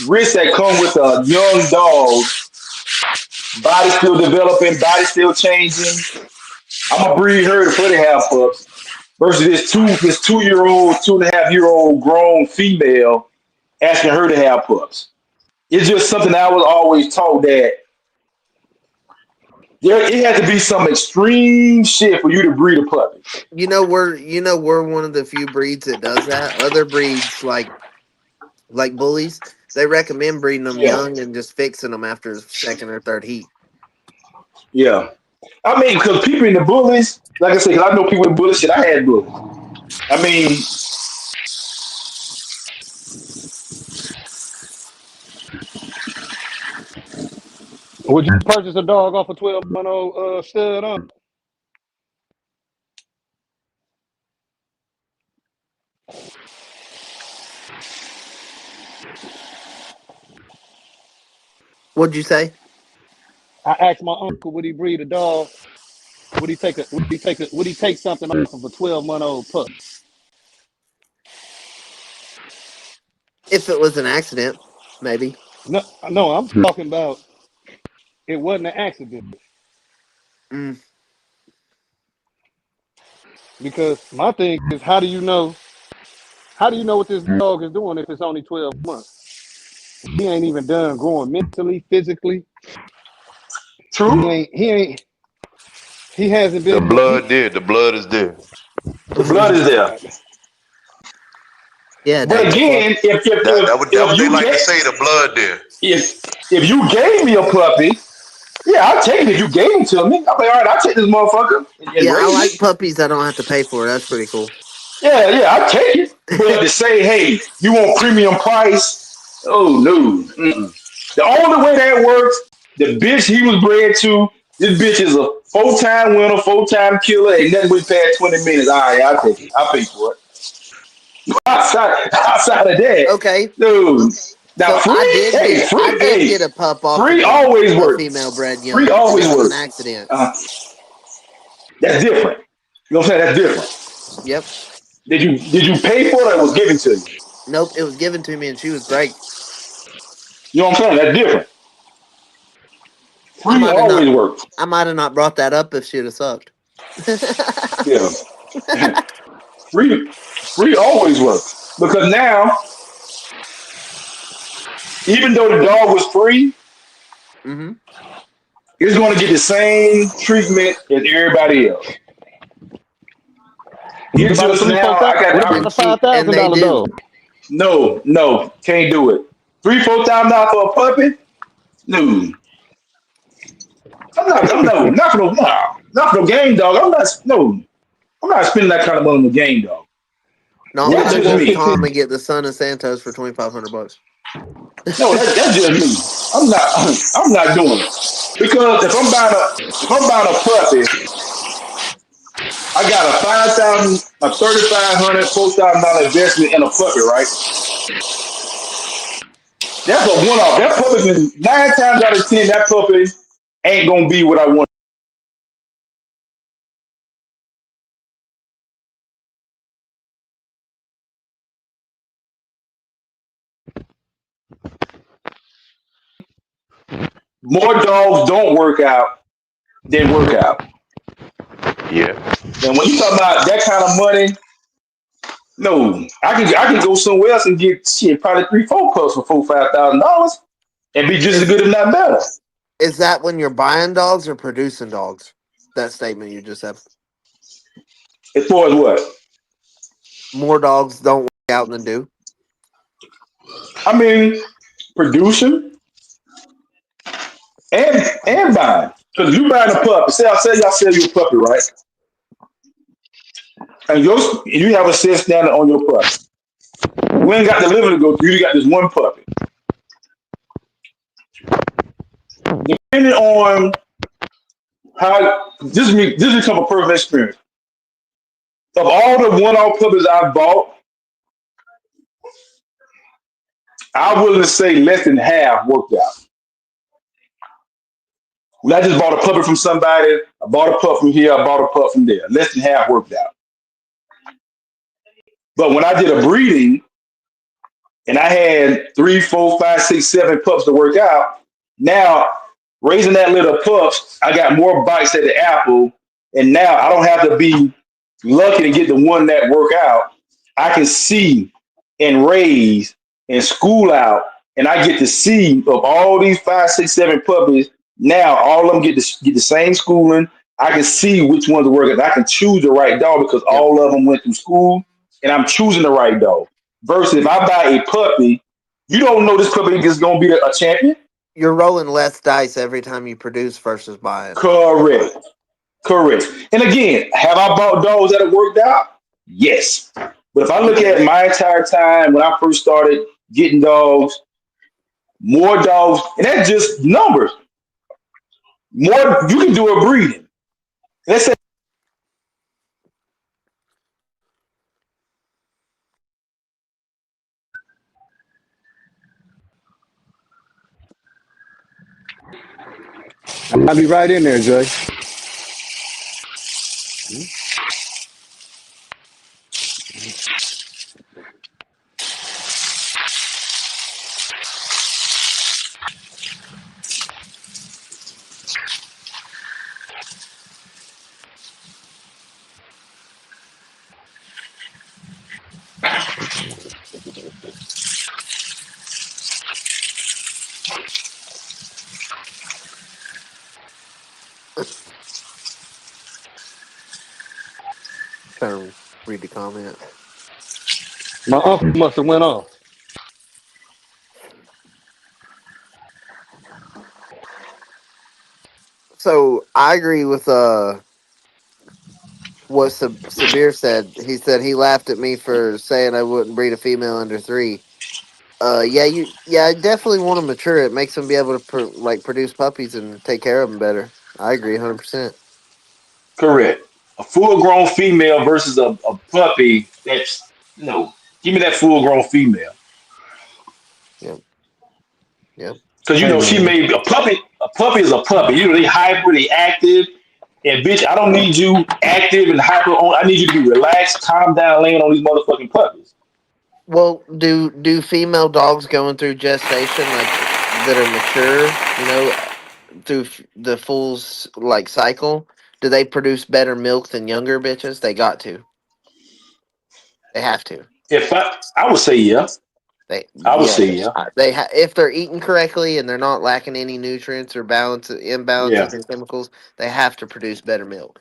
risks that come with a young dog, body still developing, body still changing. I'm gonna breed her to put it have pups versus this 2 year old, 2.5 year old grown female asking her to have pups. It's just something I was always taught that it had to be some extreme shit for you to breed a puppy. We're one of the few breeds that does that. Other breeds like bullies, they recommend breeding them Yeah, young and just fixing them after second or third heat. yeah. I mean, because people in the bullies, like I said, 'cause I know people in bullies shit. I had bullies. I mean, Would you purchase a dog off a 12-month old stud on? What'd you say? I asked my uncle, would he breed a dog? Would he take something off of a 12-month-old pup? If it was an accident, maybe. No, no, I'm talking about it wasn't an accident. Mm. Because my thing is, how do you know? How do you know what this dog is doing if it's only 12 months? He ain't even done growing mentally, physically. He True. ain't. He ain't. He hasn't The been. blood there. The blood is there. The blood is there. Yeah, But Dad. again, That what if they you like to get say. The blood there. if you gave me a puppy, yeah, I'll take it. If you gave it to me, I'll be all right. I'll take this motherfucker and Yeah, I raise like it. puppies I don't have to pay for. That's pretty cool. Yeah, yeah, I'll take it. But to say, hey, you want premium price? Oh no. Mm-mm. The only way that works, the bitch he was bred to, this bitch is a full-time winner, full-time killer, ain't nothing we past 20 minutes. All right, I'll take it. I'll pay for it. Outside of that, Okay, dude. Now so I free, did hey, get a pup off free of always a works. female bred Free young, and always it was an works. accident. Uh, that's different. You know what I'm saying? That's different. Yep. Did you pay for it or it was given to you? Nope, it was given to me, and she was great. You know what I'm saying? That's different. I Free might have not. always works. I might have not brought that up if she'd have sucked. Yeah. Free always works. Because now, even though the dog was free, Hmm. it's going to get the same treatment as everybody else. What It's about a just three, four now I thousand? got What the about And a opportunity. she five and thousand they dollar do. dog? No, no, can't do it. $3,000, $4,000 for a puppy? No, I'm no, not for no, nah, not for no game dog. I'm not, no, I'm not spending that kind of money on a game dog. No, I'm What if That's gonna they just pull want me. Tom 15? and get the son of Santos for $2,500. No, that's just me. I'm not, I'm not doing it because if I'm buying a puppy, I got a 5,000, a 3,500, $4,000 investment in a puppy, right? That's a one off. That puppy been 9 times out of 10. That puppy ain't gonna be what I want. More dogs don't work out than work out. Yeah. And when you talk about that kind of money, no, I can go somewhere else and get shit probably three, four pups for $4,000, $5,000 and be just as Is good, if not better. is that when you're buying dogs or producing dogs? That statement you just said. As far as what? More dogs don't work out than do. I mean, producing and buying. Because you buying a puppy, say y'all sell you a puppy, right? And you have a set standard on your puppy. We ain't got the liver to go through. You got this one puppy. Depending on how this become a personal experience. Of all the one-off puppies I've bought, I'm willing to say less than half worked out. When I just bought a puppy from somebody, I bought a pup from here, I bought a pup from there. Less than half worked out. But when I did a breeding and I had three, four, five, six, seven pups to work out, now raising that litter of pups, I got more bites at the apple, and now I don't have to be lucky to get the one that work out. I can see and raise and school out, and I get to see of all these five, six, seven puppies. Now all of them get the same schooling. I can see which ones are working. I can choose the right dog because Yep. all of them went through school, and I'm choosing the right dog. Versus if I buy a puppy, you don't know this puppy is going to be a champion. You're rolling less dice every time you produce versus buying. Correct. Correct. And again, have I bought dogs that have worked out? Yes. But if I You look did at it. my entire time when I first started getting dogs, more dogs, and that's just numbers. More you can do a breeding. Let's say I'll be right in there, Jay. Trying to read the comments. My uncle must have went off. So I agree with what Sabir said. He said he laughed at me for saying I wouldn't breed a female under 3. Yeah, I definitely want to mature. It makes them be able to produce puppies and take care of them better. I agree, 100%. Correct. A full grown female versus a puppy. That's no. Give me that full grown female. Yep, yep. Because Hey she man, may be a puppy. A puppy is a puppy. They hyper, they active. And bitch, I don't need you active and hyper on. I need you to be relaxed, calm down, laying on these motherfucking puppies. Well, do female dogs going through gestation that are mature, through the full cycle? Do they produce better milk than younger bitches? They got to. They have to. I would say yeah. They I would yeah. say yeah. If they're eating correctly and they're not lacking any nutrients or Yeah. imbalances in chemicals, they have to produce better milk.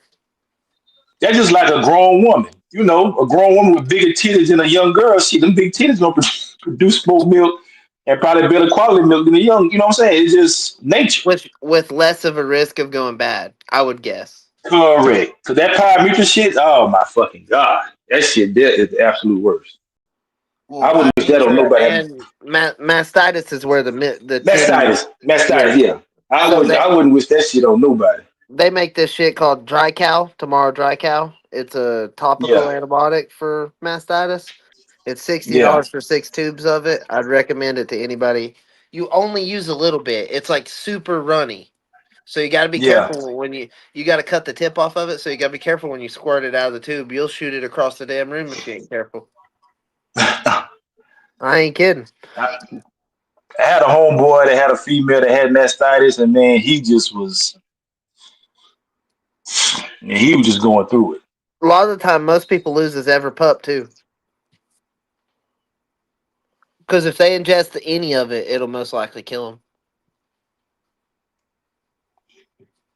That's just like a grown woman. A grown woman with bigger titties than a young girl. Them big titties gonna produce more milk and probably better quality milk than a young. You know what I'm saying? It's just nature. With less of a risk of going bad, I would guess. Correct. Cause that pyometra shit, oh my fucking god, that shit there is the absolute worst. Well, I wouldn't wish that on pyometra nobody. and mastitis is where the titty. Mastitis, Yeah. yeah. So I wouldn't wish that shit on nobody. they make this shit called Dry Cow, Tomorrow Dry Cow. It's a topical Yeah, antibiotic for mastitis. It's yeah, $60 for 6 tubes of it. I'd recommend it to anybody. You only use a little bit. It's like super runny. So you got to be yeah. careful when you got to cut the tip off of it. So you got to be careful when you squirt it out of the tube. You'll shoot it across the damn room if you ain't careful. I I ain't kidding. had a homeboy that had a female that had mastitis, and man, he was just going through it. A lot of the time, most people lose his ever pup too. Because if they ingest any of it, it'll most likely kill them.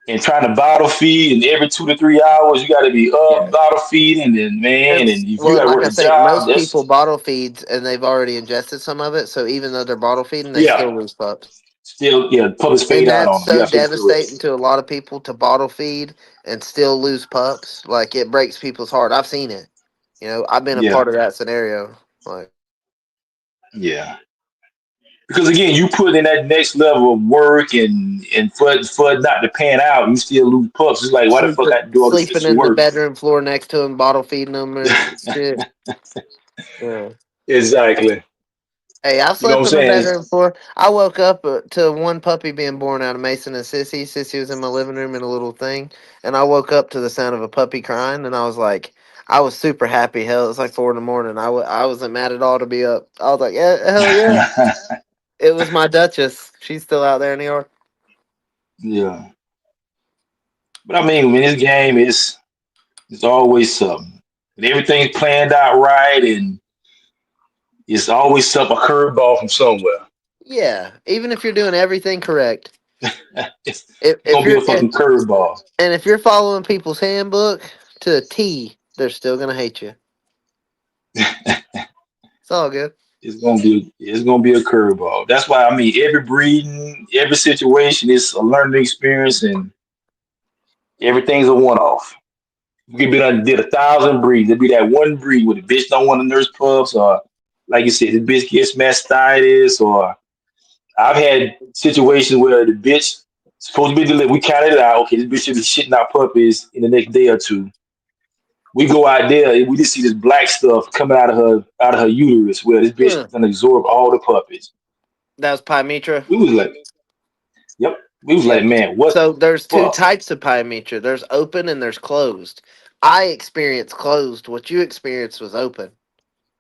And trying to bottle feed, and every 2 to 3 hours you got to be Yeah. up bottle feeding, and man, and if you got to Like work I a say, job, most people that's bottle feeds and they've already ingested some of it. So even though they're bottle feeding, they yeah, still lose pups. still public And fade out that's on them. You're so absolutely devastating correct. to a lot of people to bottle feed and still lose pups. Like it breaks people's heart. I've seen it. I've been a Yeah, part of that scenario. Like, yeah. Because again, you put in that next level of work and for it not to pan out, you still lose pups. It's like, why the fuck I do all this sleeping extra in the work? bedroom floor next to him, bottle feeding them and shit. Yeah. Exactly. Hey, I You know slept what in the I'm saying? bedroom floor. I woke up to one puppy being born out of Mason and Sissy. Sissy was in my living room in a little thing, and I woke up to the sound of a puppy crying, and I was like, I was super happy. Hell, it was like 4 in the morning. I wasn't mad at all to be up. I was like, yeah, hell yeah. It was my Duchess. She's still out there in New York. Yeah. But I mean, when this game is it's always something. And everything's planned out right, and it's always a curveball from somewhere. Yeah, even if you're doing everything correct, It's if gonna be a you're fucking curveball. and if you're following people's handbook to a T, they're still gonna hate you. It's all good. It's gonna be a curveball. That's why I mean every breeding, every situation is a learning experience, and everything's a one off. You could be done did 1,000 breeds. There'd be that one breed where the bitch don't want to nurse pups, or like you said, the bitch gets mastitis, or I've had situations where the bitch supposed to be delivered. We counted it out. Okay, this bitch should be shitting out puppies in the next day or two. We go out there and we just see this black stuff coming out of her uterus, where this bitch Huh. gonna absorb all the puppies. That was Pymitra. We was like, yep. We was Yeah. like, man, what So the there's two fuck? types of pyometra. There's open and there's closed. I experienced closed. What you experienced was open.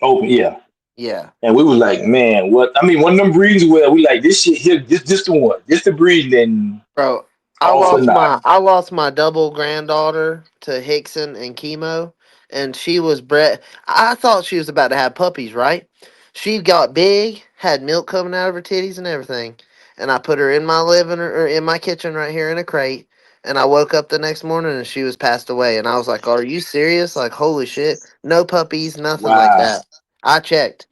Open, yeah. Yeah. And we was like, man, what? I mean, one of them breeds where we like this shit here, this the one, this the breed, and Bro, off or not. I lost my double granddaughter to Hickson and chemo, and she was bred. I thought she was about to have puppies, right? She got big, had milk coming out of her titties and everything, and I put her in my living or in my kitchen right here in a crate. And I woke up the next morning and she was passed away. And I was like, "Are you serious? Like, holy shit! No puppies, nothing like Wow, that." I checked,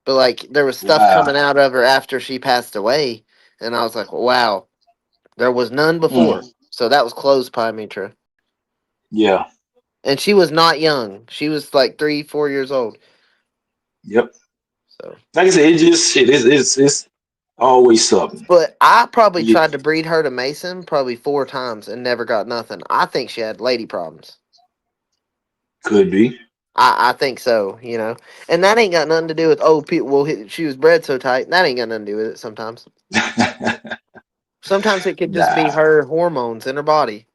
but like there was stuff wow, coming out of her after she passed away, and I was like, "Wow." There was none before. mm, So that was closed pyometra. yeah, And she was not young. She was like 3, 4 years old. yep. So Like I said, it just shit. It's always something. but I probably You tried to breed her to Mason probably 4 times and never got nothing. I think she had lady problems. could be. I think so, you know. And that ain't got nothing to do with people well she was bred so tight. That ain't got nothing to do with it sometimes. Sometimes it could just be Nah, her hormones in her body.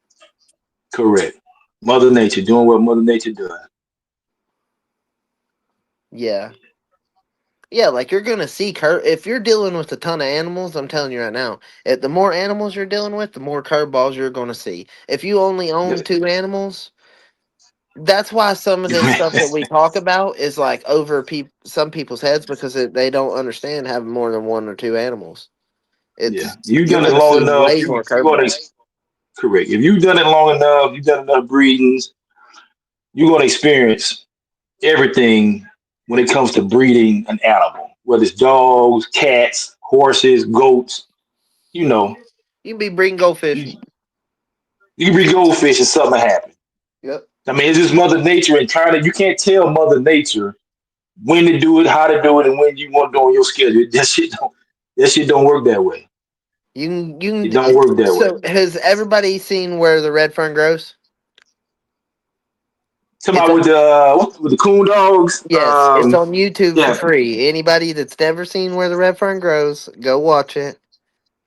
correct. Mother Nature doing what Mother Nature does. Yeah. Yeah, like you're gonna see if you're dealing with a ton of animals, I'm telling you right now, the more animals you're dealing with, the more curveballs you're gonna see. If you only own Yep. 2 animals, that's why some of this stuff that we talk about is like over some people's heads because they don't understand having more than 1 or 2 animals. Yeah, It's you've you're done it gonna long see enough. way more You gonna curveballs. correct. If you've done it long enough, you've done enough breedings. You're gonna experience everything when it comes to breeding an animal, whether it's dogs, cats, horses, goats. You know, You can be breeding goldfish. you you can be goldfish and something happen. Yep. I mean, it's just Mother Nature and trying to. You can't tell Mother Nature when to do it, how to do it, and when you want to do it on your schedule. That shit don't work that way. You It don't work can. that way. So has everybody seen where the red fern grows? Come It's out on. with the coon dogs. Yes, it's on YouTube for Yeah, free. Anybody that's never seen where the red fern grows, go watch it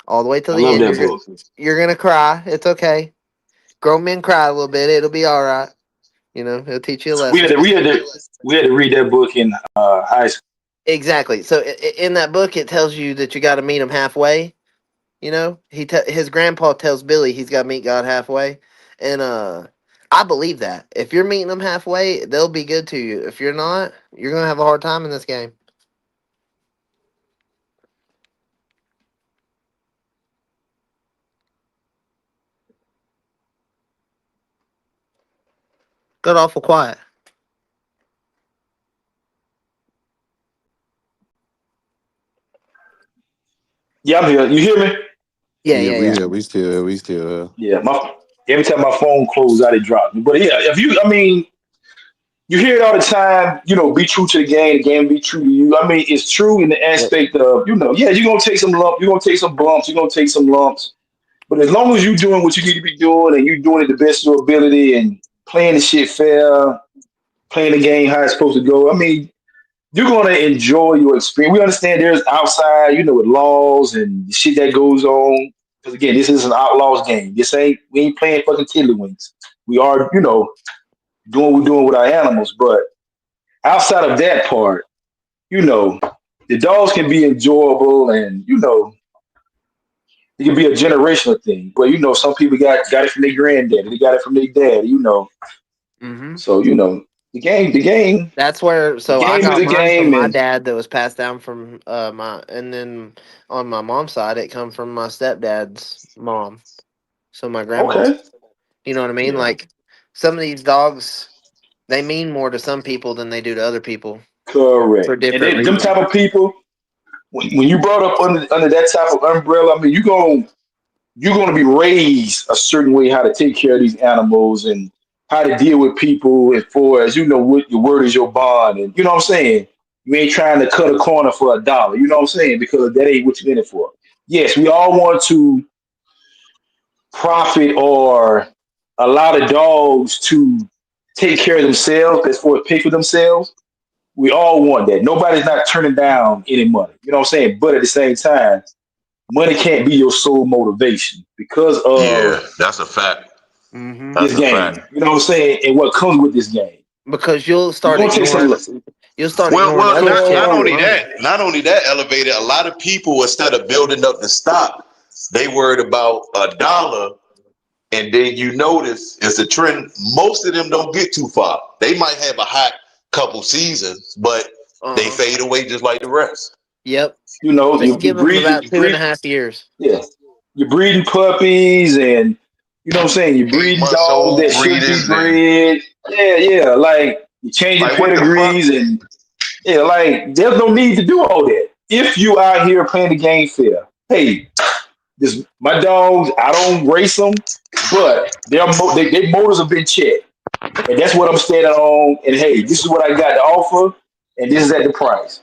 all the way till I the love end. that book. You're gonna cry. It's okay. Grown men cry a little bit. It'll be all right. You know, it'll teach you a We had lesson. to we had to we had to read that book in high school. Exactly. So in that book, it tells you that you got to meet him halfway. You know, his grandpa tells Billy he's got to meet God halfway, and I believe that. If you're meeting them halfway, they'll be good to you. If you're not, you're gonna have a hard time in this game. Got awful quiet. Yeah, I'm here. You hear me? Yeah, Yeah, yeah, yeah. we still Yeah. Every time my phone closes out, it drops me. But yeah, I mean, you hear it all the time. You know, be true to the game be true to you. I mean, it's true in the Yep. aspect of yeah, you're gonna take some lump, you're gonna take some bumps, you're gonna take some lumps. But as long as you're doing what you need to be doing and you're doing it the best of your ability and playing the shit fair, playing the game how it's supposed to go, I mean, you're gonna enjoy your experience. We understand there's outside, with laws and shit that goes on. Because again, this is an outlaws game. We ain't playing fucking tiddlywinks. We are, doing what we're doing with our animals. But outside of that part, you know, the dogs can be enjoyable and it can be a generational thing. But some people got it from their granddaddy, they got it from their dad. Mm-hmm. So, the That's where. So I game is got a mine from game my and dad that was passed down from and then on my mom's side, it come from my stepdad's mom. So my grandma. okay. You know what I mean? Yeah. Like some of these dogs, they mean more to some people than they do to other people for Correct. And different them type reasons. of people, when you brought up under that type of umbrella, I mean, you're gonna be raised a certain way how to take care of these animals and how to deal with people as far as what your word is your bond, and you know what I'm saying. You ain't trying to cut a corner for $1. You know what I'm saying, because that ain't what you're in it for. Yes, we all want to profit or allow the dogs to take care of themselves as far as pay for themselves. We all want that. Nobody's not turning down any money. You know what I'm saying? But at the same time, money can't be your sole motivation because Yeah, of that's a fact. Mm-hmm. That's this a fact. game. You know what I'm saying? And what comes with this game. Because you'll You're start gonna take some. ignoring Well, other shit not for only money. that, elevated. A lot of people instead of building up the stock, they worried about $1, and then you notice it's a trend. Most of them don't get too far. They might have a hot couple seasons, but they Uh-huh. fade away just like the rest. Yep. You know, Just you give them breed, about you two and breed. a half years. Yeah, you're breeding puppies, and you know what I'm saying. You're 8 breeding months dogs old that shouldn't be breeders and bred. Yeah. Like you're changing like what the fuck? pedigrees, and yeah, like there's no need to do all that if you out here playing the game fair. Hey, this my dogs. I don't race them, but their motors have been checked, and that's what I'm standing on. And hey, this is what I got to offer, and this is at the price.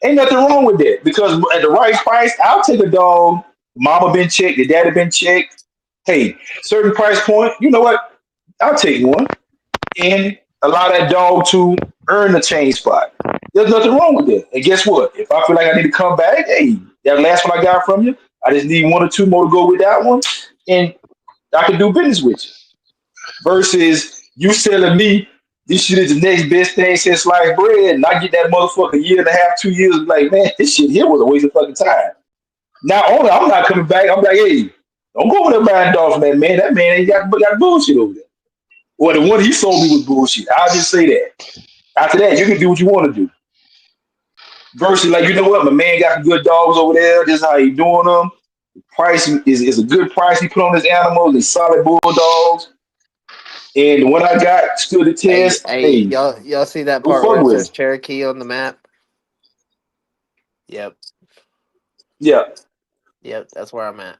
Ain't nothing wrong with that because at the right price, I'll take a dog. Mama been checked, the daddy been checked. Hey, certain price point, you know what? I'll take one and allow that dog to earn the chain spot. There's nothing wrong with that. And guess what? If I feel like I need to come back, hey, that last one I got from you, I just need one or two more to go with that one, and I can do business with you. Versus you selling me this shit is the next best thing since sliced bread, and I get that motherfucker a year and a half, 2 years, like, man, this shit here was a waste of fucking time. Not only I'm not coming back, I'm like, hey, don't go over there buying dogs from that man. That man ain't got bullshit over there. Or the one he sold me was bullshit. I'll just say that. After that, you can do what you want to do. Versus, like, you know what? My man got some good dogs over there. This is how he doing them. The price is a good price he put on his animals. They're solid bulldogs. And the one I got stood the test. Hey, Hey, y'all see that go part fuck where it with says him. Cherokee on the map? Yep. Yeah. Yep, that's where I'm at.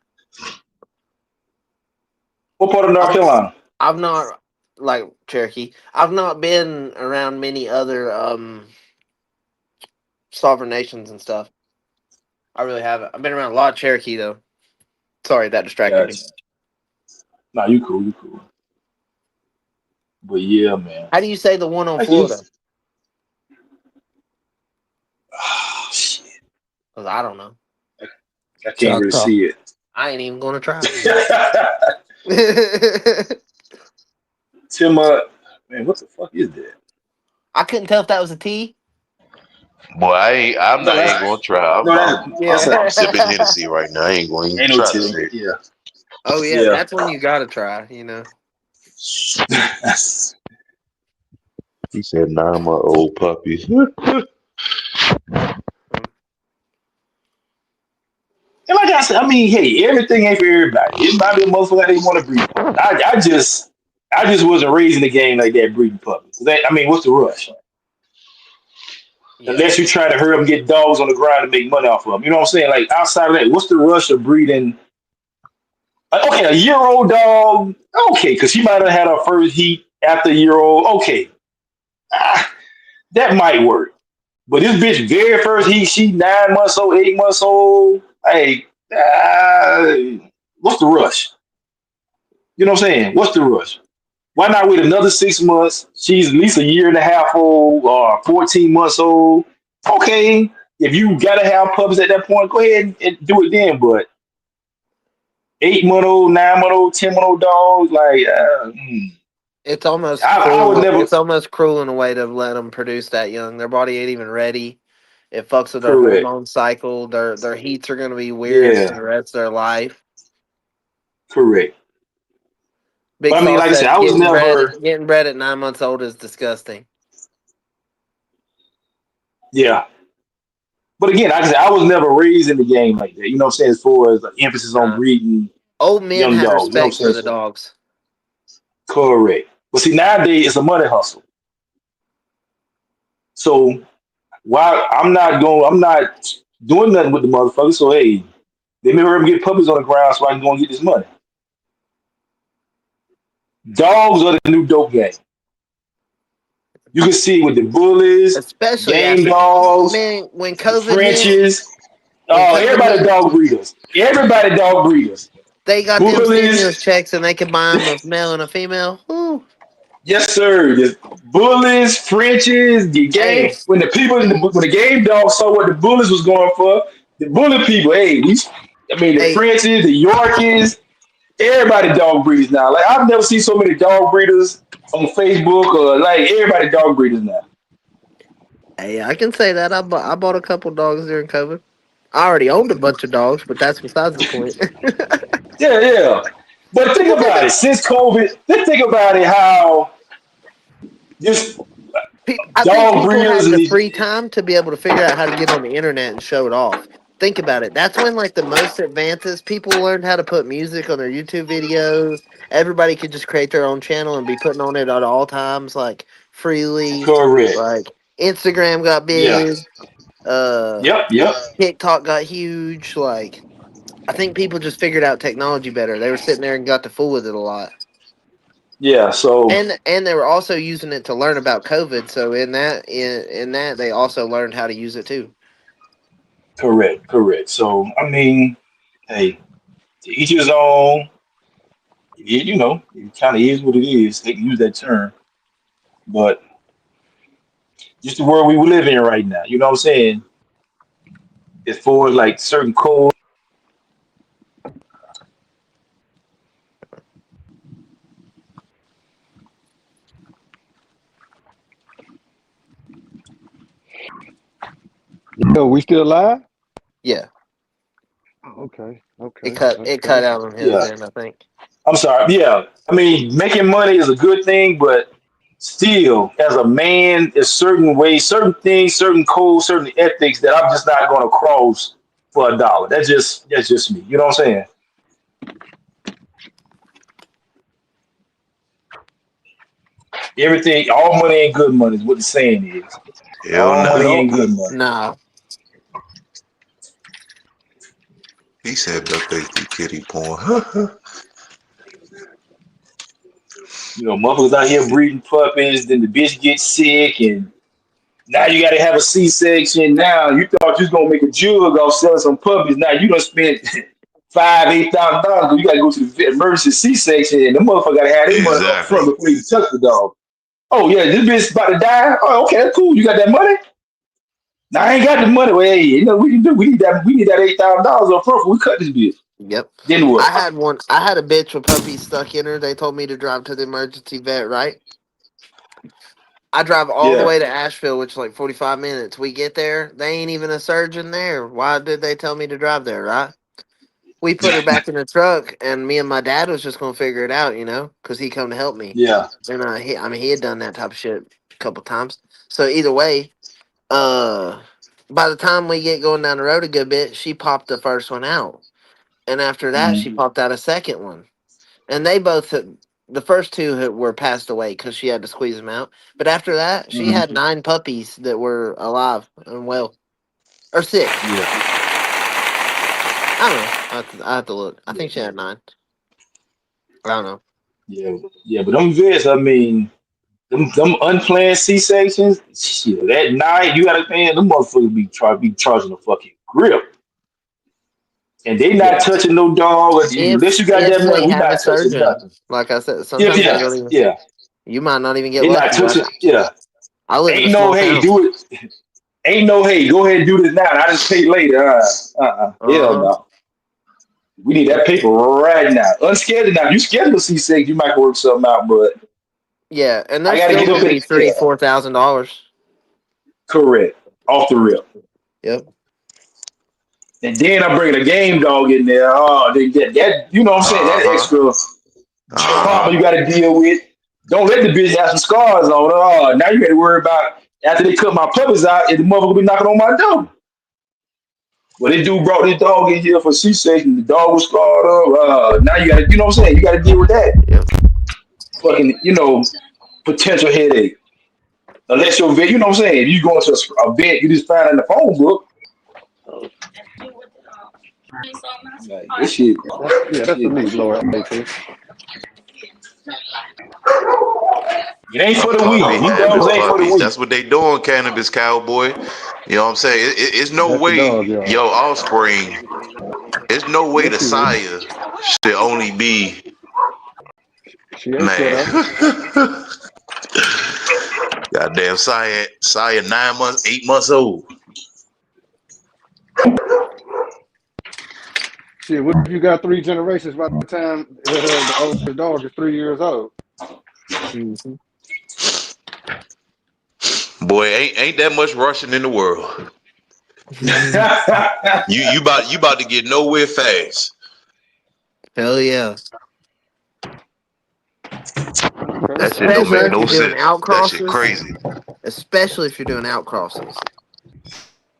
What part of North I've Carolina? I've not like Cherokee. I've not been around many other sovereign nations and stuff. I really haven't. I've been around a lot of Cherokee though. Sorry, that distracted me. Gotcha. Nah, you cool, you cool. But yeah, man. How do you say the one on I Florida? just oh, shit. Because I don't know. I can't really Choctaw. see it. I ain't even gonna try. Timma, man, what the fuck is that? I couldn't tell if that was a T. Boy, I'm No, not that's ain't gonna try. no, that's Yeah. I'm sipping Hennessy right now. I ain't gonna even ain't no try to Tim. say. Yeah, Oh yeah, yeah. that's one you gotta try. You know. He said 9-month-old puppy. And like I said, I mean, hey, everything ain't for everybody. It might be a motherfucker that they want to breed. I just wasn't raised in the game like that breeding puppies. I mean, what's the rush? Yeah. Unless you're trying to hurry up and get dogs on the ground and make money off of them. You know what I'm saying? Like outside of that, what's the rush of breeding? Like, okay, a year old dog, okay, because she might have had her first heat after a year old. Okay, ah, that might work. But this bitch, very first heat, she 9 months old, 8 months old. Hey, what's the rush? You know what I'm saying? What's the rush? Why not wait another 6 months? She's at least a year and a half old or 14 months old. Okay, if you gotta have puppies at that point, go ahead and do it then. But 8 month old, 9 month old, 10 month old dogs, like It's almost I would cruel. never. It's almost cruel in a way to let them produce that young. Their body ain't even ready. It fucks with their Correct. hormone cycle. Their heats are gonna be weird for Yeah, the rest of their life. correct. Big But I mean, Saw like I said, said I was never. getting bred at 9 months old is disgusting. Yeah. But again, like I said, I was never raised in the game like that. You know what I'm saying? As far as the emphasis on Uh, breeding Old men young had dogs. You know what I'm respect for saying? the So, dogs. correct. But see, nowadays it's a money hustle. So why I'm not doing nothing with the motherfucker. So hey, they may hurry up and get puppies on the ground so I can go and get this money. Dogs are the new dope game. You can see with the bullies, Especially game after dogs, man, when the COVID hit, Frenches. Oh, everybody dog breeders. Everybody dog breeders. they got them stimulus Bullies. checks and they could buy them a male and a female. Woo. Yes, sir. The bullies, Frenches, the game. Hey, When the game dogs saw what the bullies was going for, the bully people, hey, I mean, the Hey, Frenchies, the Yorkies, everybody dog breeders now. Like I've never seen so many dog breeders on Facebook or like everybody dog breeders now. hey, I can say that I bought a couple dogs during COVID. I already owned a bunch of dogs, but that's besides the point. Yeah, yeah. But think about it. Since COVID, let's think about it. How just I think dog people breeders had and the these free time to be able to figure out how to get on the internet and show it off. Think about it. That's when like the most advances people learned how to put music on their YouTube videos. Everybody could just create their own channel and be putting on it at all times, like freely. correct. Like Instagram got Yeah. big. Uh, Yep. Yep. TikTok got huge. Like I think people just figured out technology better. They were sitting there and got to fool with it a lot. Yeah. So And they were also using it to learn about COVID. So in that they also learned how to use it too. correct. Correct. So I mean, hey, to each his own. It kind of is what it is. They can use that term, but just the world we live in right now. You know what I'm saying? As far as like certain codes. Yo, we still live? Yeah, Oh, okay, it okay, cut okay. out on his Yeah. end, I think. I'm sorry. Yeah. I mean, making money is a good thing, but still, as a man, there's certain ways, certain things, certain codes, certain ethics that I'm just not going to cross for a dollar. That's just me. You know what I'm saying? Everything, all money ain't good money is what the saying is. Hell All no. money Nope. ain't good money. Nah, He said duck they through kitty porn. Motherfuckers out here breeding puppies, then the bitch gets sick, and now you got to have a C-section. Now you thought you was gonna make a jug off selling some puppies. Now you done spent $5,000, $8,000. You got to go to the emergency C-section, and the motherfucker got to have their money up Exactly. front before you touch the dog. Oh yeah, this bitch about to die. Oh, okay, that's cool. You got that money? Now I ain't got the money. Well, hey, we can do. We need that. We need that $8,000 up front before we cut this bitch. yep. Then what? I had a bitch with puppies stuck in her. They told me to drive to the emergency vet, right? I drive all the Yeah, way to Asheville, which is like 45 minutes. We get there, they ain't even a surgeon there. Why did they tell me to drive there, right? We put her back in the truck, and me and my dad was just gonna figure it out, because he come to help me. yeah. And he had done that type of shit a couple times. So either way, uh, by the time we get going down the road a good bit, she popped the first one out, and after that, she Mm-hmm. popped out a second one, and they both the first two were passed away because she had to squeeze them out. But after that, she Mm-hmm. had 9 puppies that were alive and well, or 6. Yeah, I don't know. I have to look. I think she had 9. I don't know. yeah, yeah. But them vets, I mean, them unplanned C-sections. Shit, that night you gotta man, them motherfuckers be charging a fucking grip, and they not Yeah. touching no dog unless you got If that money. they We have a not touching surgeon, nothing. like I said, Yeah, sometimes they yeah, don't even. yeah. You might not even get They not lucky. touching. Yeah, I live in a ain't no small hey, town. do it. Ain't no hey, go ahead and do this now. And I just pay later. Uh Hell huh. no. We need that paper right now. Unscheduled now. You schedule C6, you might work something out, but Yeah, and they're I gotta still get gonna up be in yeah, $3,000-$4,000. correct. Off the rip. Yep. And then I bring a game dog in there. Oh, they get that, you know what I'm saying? Uh That huh. extra Uh trauma you huh. gotta deal with. Don't let the bitch have some scars on her. Oh, now you gotta worry about after they cut my puppies out, if the mother will be knocking on my door. Well, this dude brought this dog in here for C-section. The dog was scarred up. Now you gotta, you know what I'm saying? You gotta deal with that. Yep. Fucking, potential headache. Unless your vet, you know what I'm saying? If you go into a vet, you just find in the phone book. Like this shit, That's the shit. lead blower, AP. It ain't A for the weak. puppy These having dogs ain't for the puppies. weak. That's what they doing, cannabis cowboy. You know what I'm saying? It's no That's the way dog, y'all. your offspring. It's no way the Yes, she is. sire should only be She ain't shut man. up. Goddamn sire 9 months, 8 months old. Shit, what if you got 3 generations by the time that the oldest dog is 3 years old? Mhm. Boy, ain't that much Russian in the world. You about to get nowhere fast. Hell yeah. Okay, That shit don't Especially make if okay. no you're doing sense. That shit outcrosses. crazy. Especially if you're doing outcrosses.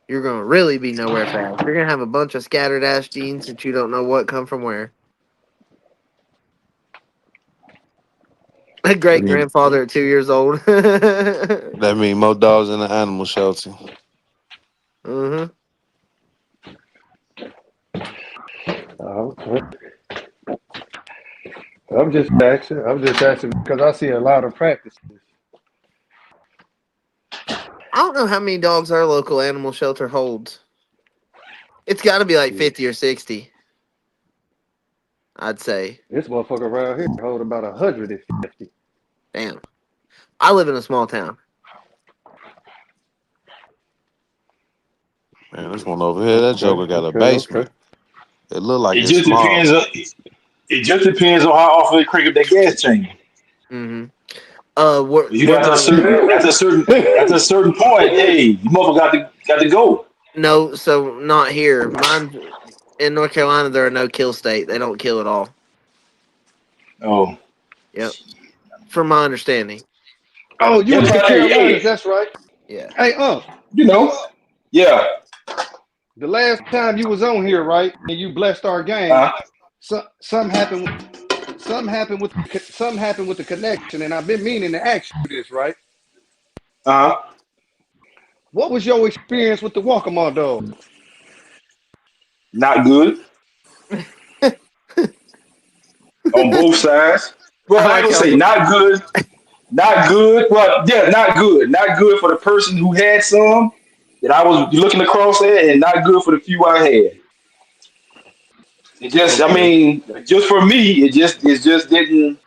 You're going to really be nowhere fast. You're going to have a bunch of scattered ass genes that you don't know what come from where. A I great mean, grandfather at 2 years old. that mean more dogs in the animal shelter. Mm-hmm. Okay. I'm just asking. I'm just asking because I see a lot of practices. I don't know how many dogs our local animal shelter holds. It's got to be like 50 or 60, I'd say. This motherfucker around here hold about 150. Damn. I live in a small town. Man, this one over here, that Okay, Joker got a okay, basement. okay. It look like It it's just small. depends on it just depends on how often they crank up that gas chamber. Mm-hmm. You We're got to a not. certain after a certain point, hey, you motherfucker got to go. No, so not here. Mine in North Carolina, they're a no-kill state. They don't kill at all. Oh, Yep. From my understanding. Oh, you yeah, in the but Carolinas? hey, That's right. Yeah. Hey, you know, yeah, the last time you was on here, right, and you blessed our game, uh, something happened. Something happened with the connection, and I've been meaning to ask you this, right? uh, What was your experience with the Walkmart dog? not good on both sides. I Well, I ain't like gonna how say not good, not good. Well, yeah, not good for the person who had some that I was looking across at, and not good for the few I had. It just, I Okay. mean, just for me, it just didn't.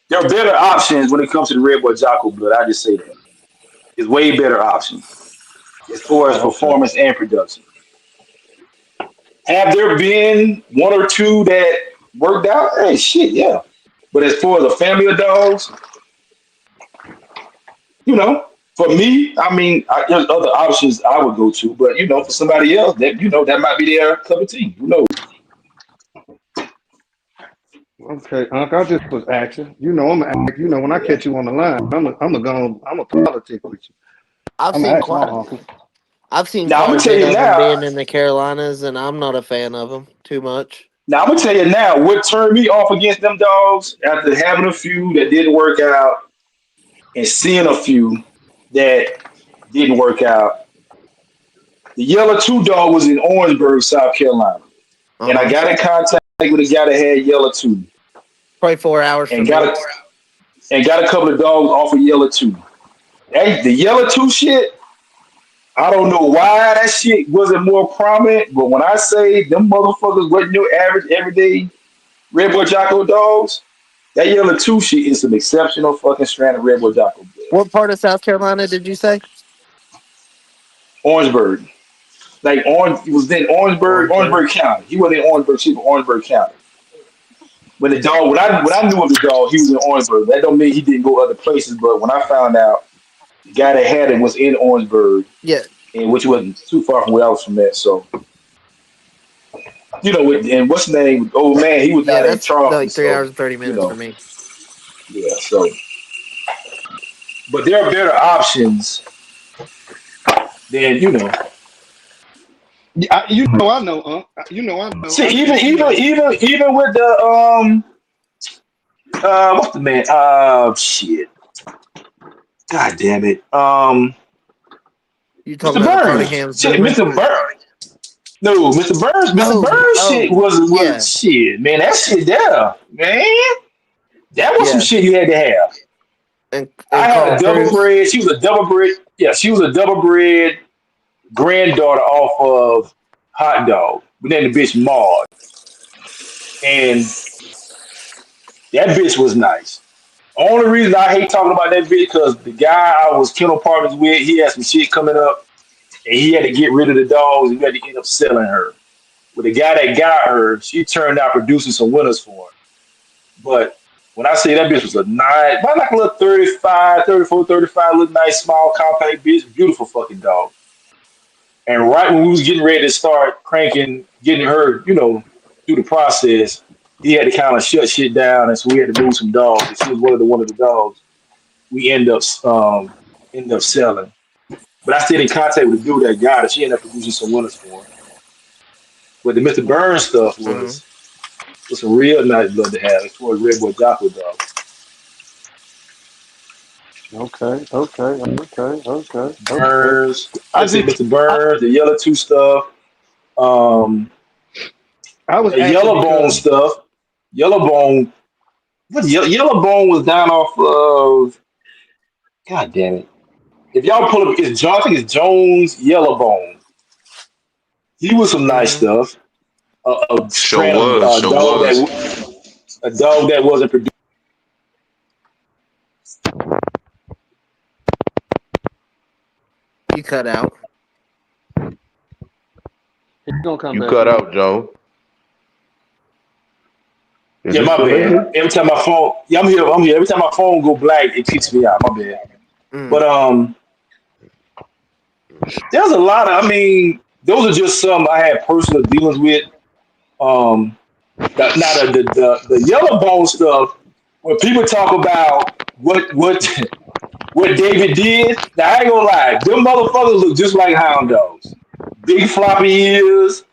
There are better options when it comes to the Red Boy Jocko blood. I just say that it's way better options as far as Oh, okay. performance and production. Have there been one or two that worked out? Hey, shit, yeah. But as far as a family of dogs, you know, for me, I mean, there's other options I would go to, but for somebody else, that that might be their cup of tea. Who knows? Okay, Unc, I just was asking. I'm a, when I Yeah. catch you on the line, I'm a politic with you. I've I'm seen gonna ask quite my uncle. I've seen Now I'm quite gonna a tell bit you of them now. being in the Carolinas, and I'm not a fan of them too much. Now I'm gonna tell you now. What turned me off against them dogs after having a few that didn't work out and seeing a few that didn't work out. The yellow two dog was in Orangeburg, South Carolina, and I Uh-huh. got in contact with a guy that had yellow two, Probably 4 hours and from me. got a couple of dogs off of yellow two. Hey, the yellow two shit. I don't know why that shit wasn't more prominent, but when I say them motherfuckers wasn't your average everyday Red Boy Jocko dogs, that yellow two shit is some exceptional fucking strand of Red Bull Jocko blood. What part of South Carolina did you say? Orangeburg. Like Orange it was in Orangeburg. Orangeburg County. He wasn't in Orangeburg, she was Orangeburg County. When the dog when I knew of the dog, he was in Orangeburg. That don't mean he didn't go other places, but when I found out the guy that had it was in Orangeburg, Yeah. and which wasn't too far from where I was from that. So and what's the name? Old man, he was Yeah, down there in that's Charleston. like 3 hours So, and 30 you minutes for know, me. yeah, so but there are better options than, Yeah, I know, Unc. I know. see, I just. even with the what's the man? Shit. God damn it. You talking Mr. about the Burns. Cottingham's Shit, Boomer? Mr. Burns. No, Mr. Burns. Mr. Oh, Burns shit oh, was yeah, shit, man. That shit there, man. That was some yeah. shit you had to have. And I had Carl a double Cruz. bred. She was a double bred. Yeah, she was a double bred granddaughter off of Hot Dog. But then the bitch Maud. And that bitch was nice. Only reason I hate talking about that bitch because the guy I was kennel partners with, he had some shit coming up, and he had to get rid of the dogs, and he had to end up selling her. But the guy that got her, she turned out producing some winners for him. But when I say that bitch was a nice, about like a little 35, 34, 35, little nice, small, compact bitch, beautiful fucking dog. And right when we was getting ready to start cranking, getting her, through the process, he had to kind of shut shit down, and so we had to move some dogs. And she was one of the dogs we end up selling. But I stayed in contact with the dude that got it. She ended up producing some winners for him. But the Mr. Burns stuff was a real nice blood to have as far as Red Boy Jocko dog. Okay. Burns, I let's see, just, Mr. Burns, the Yellow 2 stuff, um, I was the asking Yellowbone because stuff. Yellowbone, Yellowbone was down off of, God damn it. If y'all pull up, I think it's Jones Yellowbone. He was some nice stuff. A Show strand of was, show was. a dog that wasn't produced. You cut out. he's gonna come You back cut in. out, Joe. Is Yeah, he my still in bad. here? Every time my phone, yeah, I'm here. Every time my phone go black, it kicks me out. My bad. Mm. But there's a lot of. I mean, those are just some I had personal dealings with. Um, now the yellow bone stuff. When people talk about what David did, now I ain't gonna lie, them motherfuckers look just like hound dogs. Big floppy ears.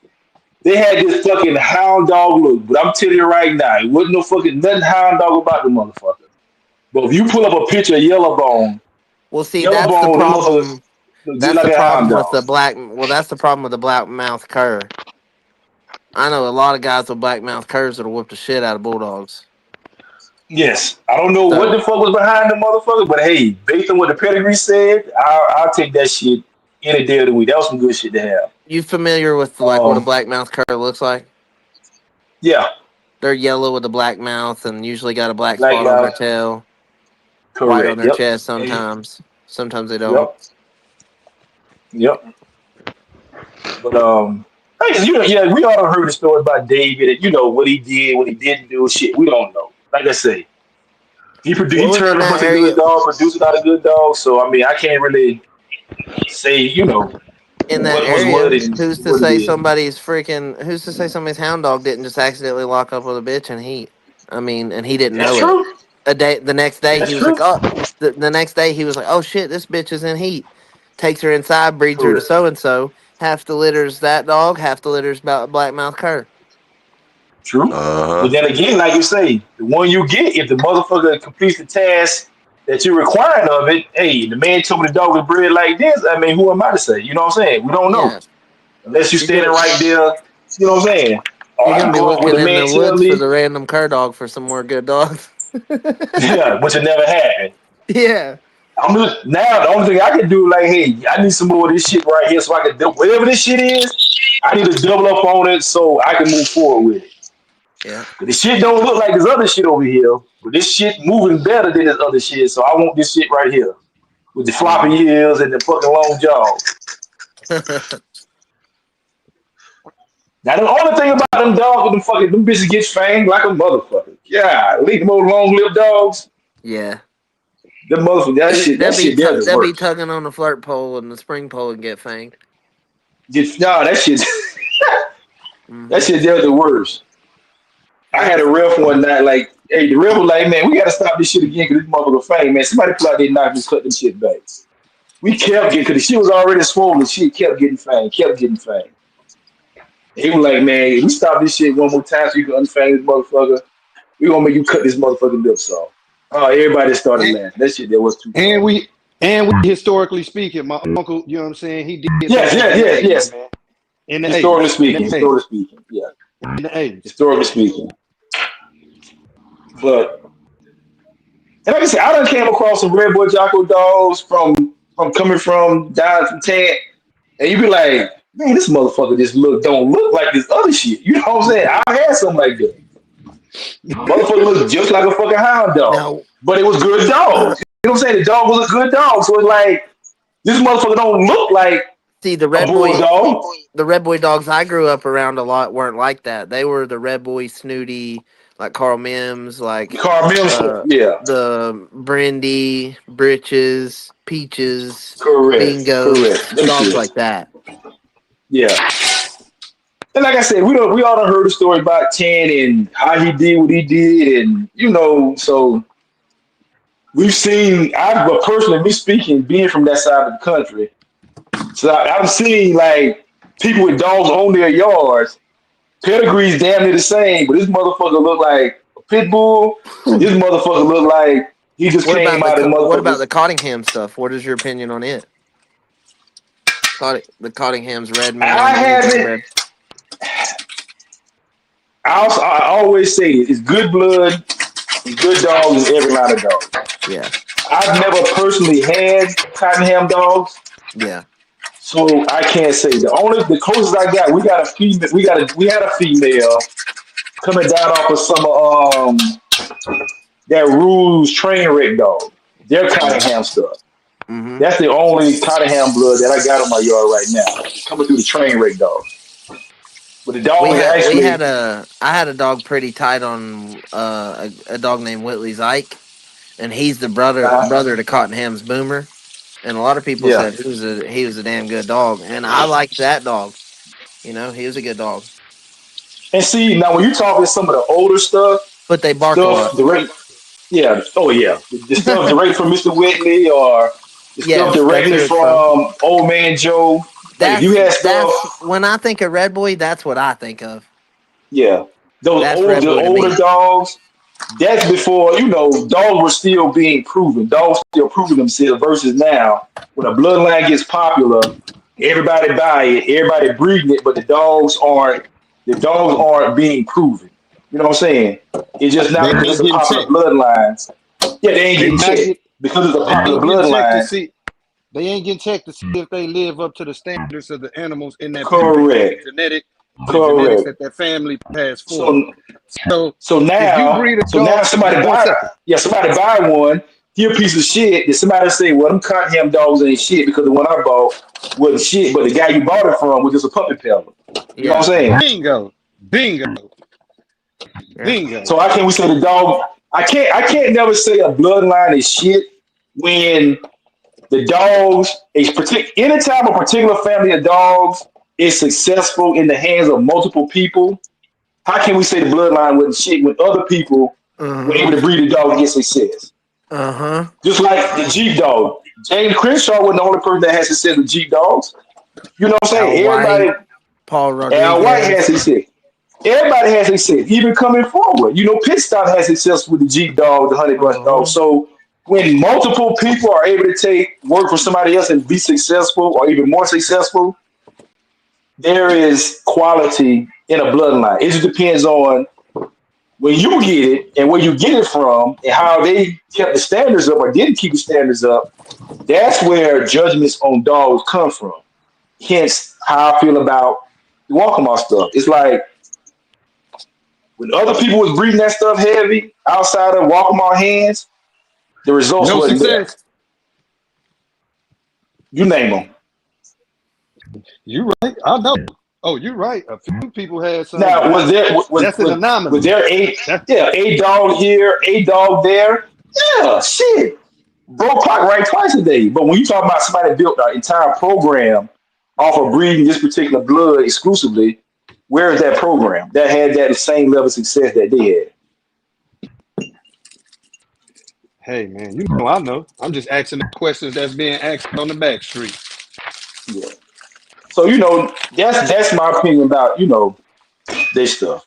They had this fucking hound dog look, but I'm telling you right now, it wasn't no fucking nothing hound dog about the motherfucker. But if you pull up a picture of Well, see, that's the Yellowbone, them motherfuckers problem. look just That's like the a hound problem with dog. the black. Well, that's the problem with the black mouth cur. I know a lot of guys with black mouth curs that'll whip the shit out of bulldogs. Yes, I don't know what So the fuck was behind the motherfucker, but hey, based on what the pedigree said, I'll take that shit any day of the week. That was some good shit to have. you familiar with like what a Um, black mouth cur looks like? yeah, They're yellow with a black mouth and usually got a black black spot on their mouth, tail, white on correct. their Yep, chest and sometimes. Sometimes they don't. yep, yep. But hey, yeah, we all heard the story about David and what he did, what he didn't do. Shit, we don't know. Like I say, he What was in turned a that bunch of good area? dogs, produced a lot of good dogs. So I mean, I can't really say In that what was what area, and who's to what it say is. somebody's hound dog didn't just accidentally lock up with a bitch and heat? I mean, and he didn't That's know it. true. The next day That's he was like, true. oh, the next day he was like, oh shit, this bitch is in heat. Takes her inside, breeds her to Correct. so and so. Half the litter's that dog, half the litter's about black mouth cur. True. But Uh-huh. then again, like you say, the one you get, if the motherfucker completes the task that you're requiring of it, hey, the man told me the dog was bred like this. I mean, who am I to say? You know what I'm saying? We don't know. Yeah, Unless you're you're standing gonna right there, you know what I'm saying? All you're I gonna can be go off what looking the in man the tell woods for me, the random cur dog for some more good dogs. yeah, which will never happen. Yeah, Now the only thing I can do, like, hey, I need some more of this shit right here so I can do whatever this shit is, I need to double up on it so I can move forward with it. yeah. But the shit don't look like this other shit over here. But this shit moving better than this other shit. So I want this shit right here. With the floppy Mm. ears and the fucking long jaws. Now the only thing about them dogs with them bitches get fanged like a motherfucker. Yeah, leave them old long lived dogs. Yeah. Them motherfuckers, that shit there is the They'll be worst. tugging on the flirt pole and the spring pole and get fanged. No, that shit that Mm-hmm. shit there is the worst. I Yep. had a ref one night, like, hey, the ref was like, man, we gotta stop this shit again because this motherfucker fang, man. Somebody pull out their knife and cut them shit back. We kept getting, because the shit was already swollen, shit kept getting fang, kept getting fang. He was like, man, if we stop this shit one more time so you can unfang this motherfucker, we gonna make you cut this motherfucking lips off. Oh, everybody started And, laughing. That shit there was too and funny. we historically speaking, my uncle, you know what I'm saying, he did Yes, that yes, in the yes, 80s, yes. man. In the 80s. In the 80s. Historically speaking, yeah. In the 80s. Historically speaking. But and like I said, I done came across some Red Boy Jocko dogs from coming from down from Tant, and you be like, man, this motherfucker just don't look like this other shit. You know what I'm saying? I had something like that. Motherfucker looked just like a fucking hound dog. Now, But it was good dogs. You know what I'm saying? The dog was a good dog. So it's like this motherfucker don't look like See, A bulldog. the red boy dogs I grew up around a lot weren't like that. They were the red boy snooty, like Carl Mims, like Carmel stuff. Yeah. the Brandy, Britches, Peaches, Correct. Bingos, Correct. Them dogs shit. like that. Yeah. And like I said, we all done heard the story about Tan and how he did what he did, and so we've seen. But personally, me speaking, being from that side of the country, so I've seen like people with dogs on their yards. Pedigree's damn near the same, but this motherfucker look like a pit bull. This motherfucker look like he just What came about out of what about motherfuckers. the Cottingham stuff? What is your opinion on it? The Cottingham's red I man, haven't. red. I always say it's good blood and good dogs in every line of dog. Yeah, I've never personally had Cottenham dogs, yeah. so I can't say. The closest I got, we got a female. We had a female coming down off of some that Rules train wreck dog. Their Cottenham stuff. Mm-hmm. That's the only Cottenham blood that I got on my yard right now. Coming through the train wreck dog. But the dog I had a dog pretty tight on a dog named Whitley Ike, and he's the brother to Cottenham's Boomer, and a lot of people said he was a damn good dog, and I liked that dog. He was a good dog. And see, now when you talking some of the older stuff, but they bark a lot. Yeah, oh yeah, the stuff directly from Mr. Whitley or the stuff directly from Old Man Joe. That's when I think of Red Boy, that's what I think of. Yeah, those older dogs. That's before dogs were still being proven. Dogs still proving themselves. Versus now, when a bloodline gets popular, everybody buy it, everybody breeding it, but the dogs aren't being proven. You know what I'm saying? It's just not because of popular bloodlines. Yeah, they ain't getting checked because it's a popular bloodline. They ain't getting checked to see if they live up to the standards of the animals in that genetics that family has formed. So now somebody buy one. He a piece of shit. Then somebody say, "Well, them Cottenham dogs ain't shit because the one I bought wasn't shit, but the guy you bought it from was just a puppy peddler." You know what I'm saying? Bingo. So how can we say the dog? I can't never say a bloodline is shit when the dogs, anytime a particular family of dogs is successful in the hands of multiple people, how can we say the bloodline wasn't shit when other people were able to breed a dog and get success? Just like the Jeep dog. James Crenshaw wasn't the only person that had success with Jeep dogs. You know what I'm saying? Paul Rodriguez. Al White has success. Everybody has success, even coming forward. Pit Stop has success with the Jeep dog, the Honey Bunch dog. So when multiple people are able to take work from somebody else and be successful or even more successful, there is quality in a bloodline. It just depends on when you get it and where you get it from and how they kept the standards up or didn't keep the standards up. That's where judgments on dogs come from. Hence how I feel about the Walkmart stuff. It's like when other people was breeding that stuff heavy outside of Walkmart hands, the results wasn't there. You name them. You right. I know. Oh, you're right. A few people had some. Now, was there a dog here, a dog there? Yeah, shit. Bro Clock right twice a day. But when you talk about somebody that built an entire program off of breeding this particular blood exclusively, where is that program that had that same level of success that they had? Hey man, I know. I'm just asking the questions that's being asked on the back street. Yeah. So that's my opinion about this stuff.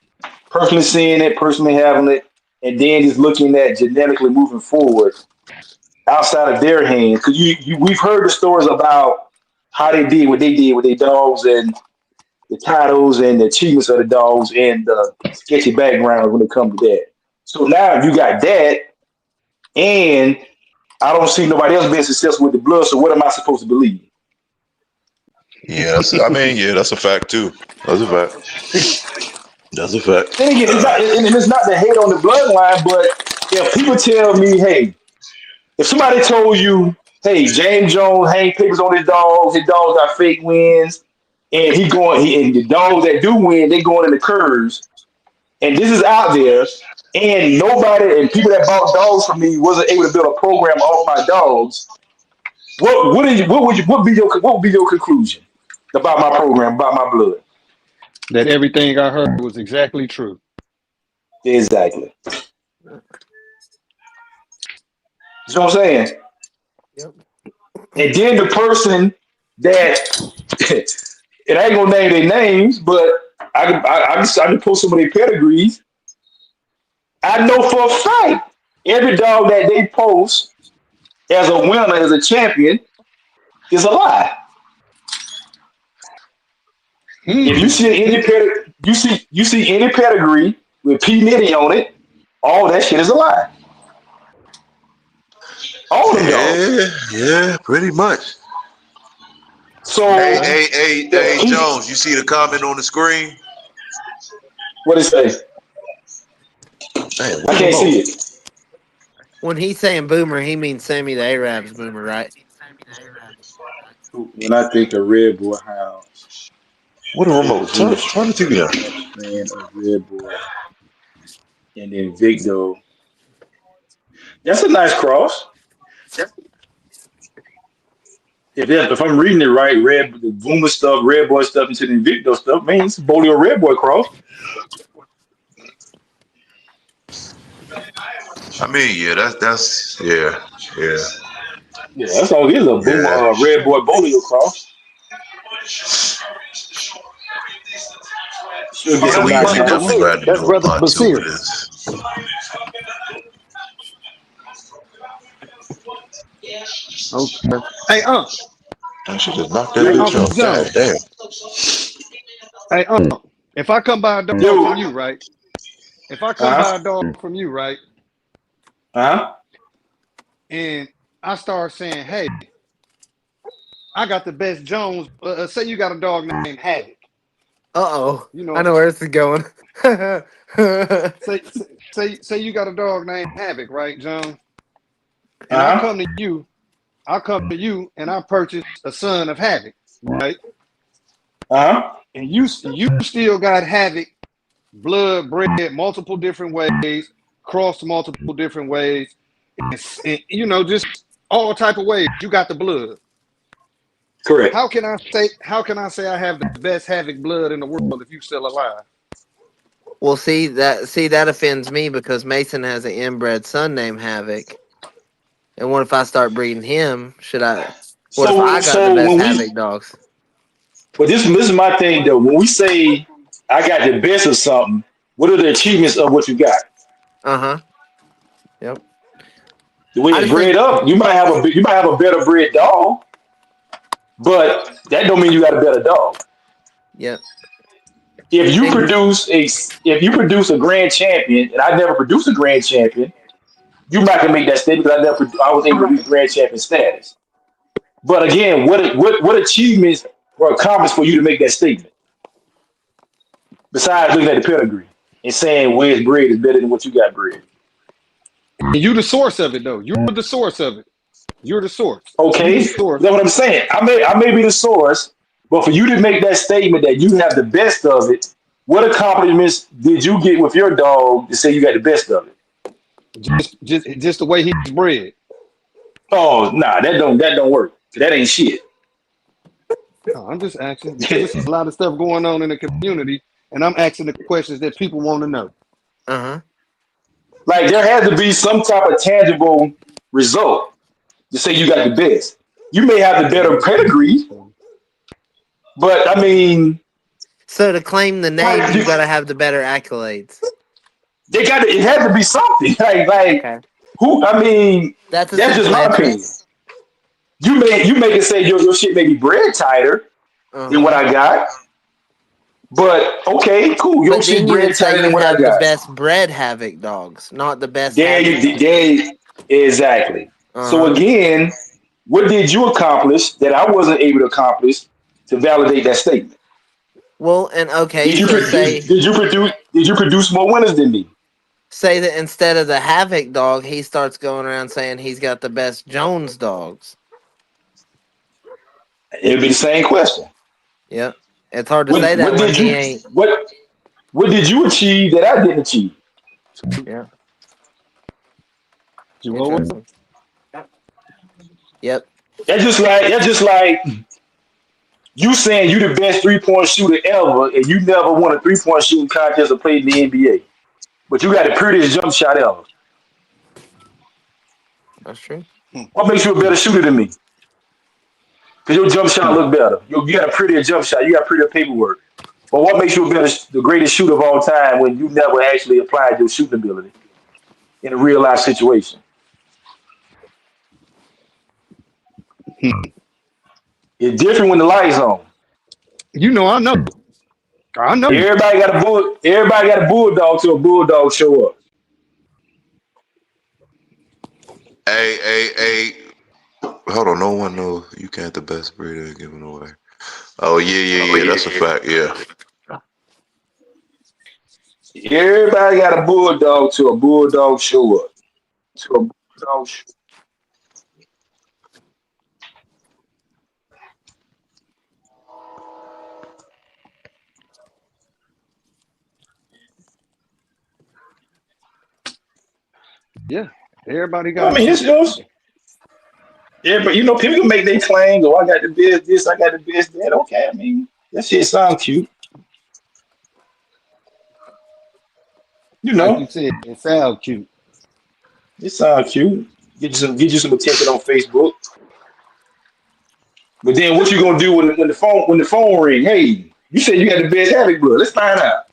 Personally seeing it, personally having it, and then just looking at genetically moving forward outside of their hands. Because we've heard the stories about how they did what they did with their dogs and the titles and the achievements of the dogs and the sketchy background when it comes to that. So now you got that. And I don't see nobody else being successful with the blood. So what am I supposed to believe? Yeah, that's a fact too. That's a fact. That's a fact. Then again, it's not to hate on the bloodline, but if people tell me, hey, if somebody told you hey, James Jones hang papers on his dogs got fake wins, and and the dogs that do win, they going in the curves, and this is out there, and nobody and people that bought dogs from me wasn't able to build a program off my dogs. What would be your conclusion about my program, about my blood? That everything I heard was exactly true. Exactly. You know what I'm saying? Yep. And then the person that and I ain't gonna name their names, but I can pull some of their pedigrees. I know for a fact every dog that they post as a winner, as a champion, is a lie. If you see any you see any pedigree with P Nitty on it, all that shit is a lie. All them dogs. Yeah, pretty much. So Hey, Jones, you see the comment on the screen? what it say? Man, I can't see it. When he's saying boomer, he means Sammy the Arab's boomer, right? When I think of Red Boy Hounds, what a remote. who Turn was the TV on. a fan of Red Boy, and then Victo. That's a nice cross. If I'm reading it right, the Boomer stuff, Red Boy stuff into the Invicto stuff, man, it's Bolio Red Boy cross. I mean, yeah, that's yeah. Yeah, that's all it is, a Boomer Red Boy Bolio cross. Should get Yeah, some we nice definitely numbers. got to That's do a brother part two of Basir. this. Okay. Hey, I should just knock that hey, bitch Uncle off. God Jones. damn. Hey, if I come buy a dog from Yo, you, right? If I come buy uh-huh, a dog from you, right, uh-huh, and I start saying, hey, I got the best Jones. Say you got a dog named Havoc. Uh-oh. You I know, know where this is going. say you got a dog named Havoc, right, Jones? And I uh-huh, come to you, and I purchase a son of Havoc, right? uh-huh. And you still got Havoc blood bred multiple different ways, crossed multiple different ways, and you know, just all type of ways. You got the blood. Correct. How can I say I have the best Havoc blood in the world if you still alive? Well, see that offends me because Mason has an inbred son named Havoc. And what if I start breeding him? What if I got the So best when Havoc dogs? but this is my thing though. When we say I got the best of something, what are the achievements of what you got? Uh-huh. Yep. The way I it's just bred think up, you might have a better bred dog, but that don't mean you got a better dog. yep. If you And produce a grand champion, and I never produced a grand champion, you might can make that statement because I was able to reach grand champion status. But again, what achievements were accomplished for you to make that statement? Besides looking at the pedigree and saying where's bred is better than what you got bred. And you the source of it though. You're the source of it. You're the source. You Okay, the that's source. what I'm saying. I may be the source, but for you to make that statement that you have the best of it, what accomplishments did you get with your dog to say you got the best of it? Just the way he's bred. Oh, nah, that don't work. That ain't shit. No, I'm just asking because there's a lot of stuff going on in the community, and I'm asking the questions that people want to know. uh-huh. Like there has to be some type of tangible result to say you got the best. You may have the better pedigree, but I mean, So to claim the name, like you gotta have the better accolades. they got it has to be something. Like Okay. who? I mean, That's a that's just simple my answer. opinion. You make it say your shit may be bred tighter than what Uh-huh. I got, but okay, cool. Your But shit then you would bred say tighter than you what I have the got. best bred Havoc dogs, not the best There Havoc. you there exactly. So Uh-huh. again, what did you accomplish that I wasn't able to accomplish to validate that statement? Well, and okay, Did you so did you produce more winners than me? say that instead of the Havoc dog, he starts going around saying he's got the best Jones dogs. It'd be the same question. Yep. It's hard to say that What when did he you ain't. what did you achieve that I didn't achieve? Yeah. Chihuahua. Interesting. Yep. That's just like you saying you the best 3-point shooter ever, and you never won a 3-point shooting contest or played in the NBA, but you got the prettiest jump shot ever. That's true. What makes you a better shooter than me? Because your jump shot look better. You got a prettier jump shot. You got prettier paperwork. But what makes you a better, the greatest shooter of all time when you never actually applied your shooting ability in a real life situation? It's different when the lights on. You know, I know. I know. Everybody got a bulldog till a bulldog show up. Hey. Hold on, no one knows you can't the best breeder giving away. Oh yeah. That's a fact. Yeah. Everybody got a bulldog till a bulldog show up. Till a bulldog show up. Yeah. Everybody Well, got I a mean, it's shot. yours. Yeah, but you know, people can make their claims. Oh, I got the best this, I got the best that. Okay, I mean, that shit sound cute. You Like you know, said, it sounds cute. it sound cute. Get you some attention on Facebook. But then what you gonna do when the phone ring? Hey, you said you got the best Havoc blood. Let's find out.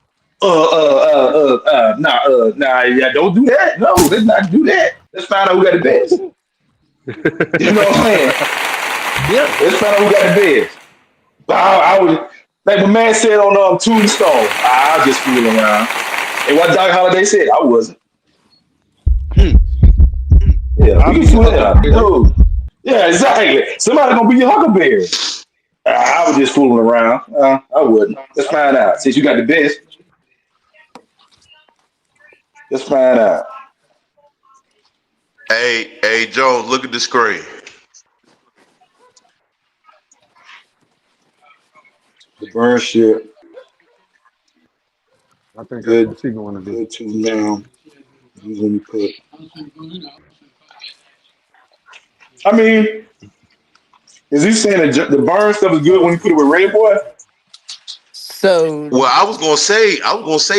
Yeah, don't do that. No, let's not do that. Let's find out who got the best. You know what I'm saying? Yeah. Let's find out who got the best. I was like my man said on Tombstone. I was just fooling around. And what Doc Holliday said, I wasn't. Yeah, I'll we be can your fool that. huckleberry. Dude. Yeah, exactly. Somebody gonna be your huckleberry. I was just fooling around. I wouldn't. Let's find out. Since you got the best, let's find out. Hey, Jones, look at the screen. The burn shit. I think that's Good. what she's going to do. Good to now. Let me put. I mean, is he saying the burn stuff is good when you put it with Red Boy? So Well, I was gonna say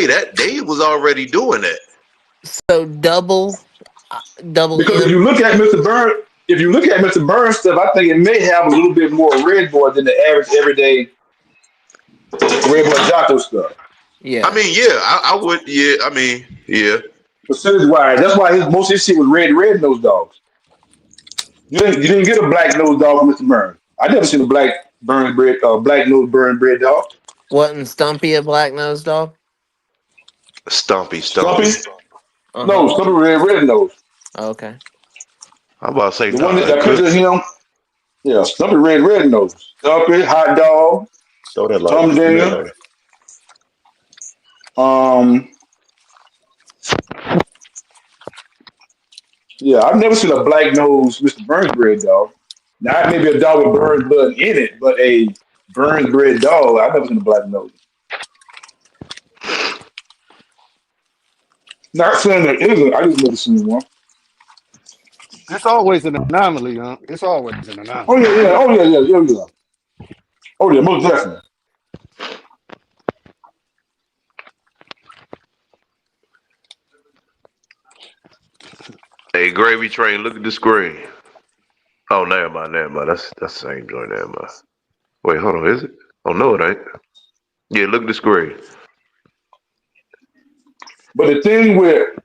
that Dave was already doing that. double Because M. if you look at Mr. Burn stuff, I think it may have a little bit more Red Boy than the average everyday Red Boy Jocko stuff. Yeah. I mean, yeah, I would. Yeah, I mean, yeah. Percentage wise, that's why most of his shit was red nose dogs. You didn't get a black nose dog from Mr. Burns. I never seen a black nose burn bread dog. Wasn't Stumpy a black nosed dog? Stumpy. Stumpy? Uh-huh. No, Stumpy red nose. Okay. I'm about to say The one that it picture of him, yeah, Stumpy red nose. Stumpy, hot dog, throw that Tom Dinger. Yeah, I've never seen a black nose Mr. Burns bread dog. Not maybe a dog with Burns blood in it, but a Burns bread dog. I've never seen a black nose. Not saying there isn't. I just never seen one. It's always an anomaly, huh? It's always an anomaly. Oh yeah. Oh yeah, most definitely. Hey, Gravy Train, look at the screen. Oh, never mind. That's the same joint. Never mind. Wait, hold on. Is it? Oh no, it ain't. Yeah, look at the screen. But the thing with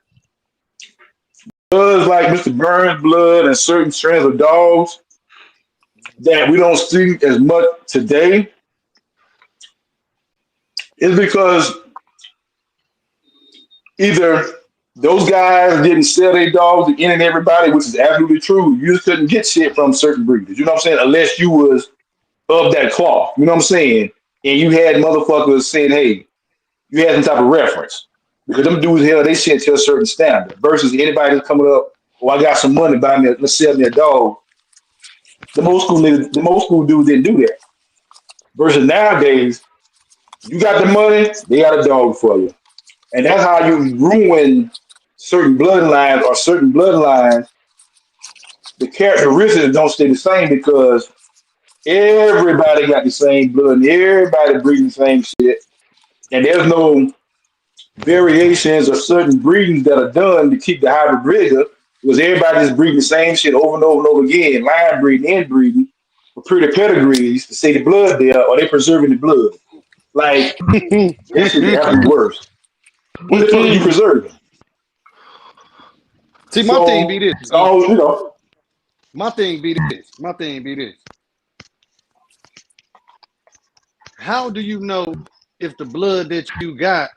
bloods like Mr. Burns blood and certain strands of dogs that we don't see as much today is because either those guys didn't sell their dogs to any and everybody, which is absolutely true. You just couldn't get shit from certain breeders. You know what I'm saying? Unless you was of that cloth. You know what I'm saying? And you had motherfuckers saying, hey, you had some type of reference. Because them dudes held they shit to a certain standard versus anybody that's coming up, oh, I got some money, let's sell me a dog. The most school dudes didn't do that. Versus nowadays, you got the money, they got a dog for you. And that's how you ruin certain bloodlines or certain bloodlines. The characteristics don't stay the same because everybody got the same blood and everybody breathing the same shit. And there's no variations or certain breedings that are done to keep the hybrid bigger because everybody just breeding the same shit over and over and over again, line breeding, inbreeding, for pretty pedigrees to say the blood there or they preserving the blood. Like, this should have to be worse. What the fuck are you preserving? See, my thing be this. So, you know. My thing be this. How do you know if the blood that you got?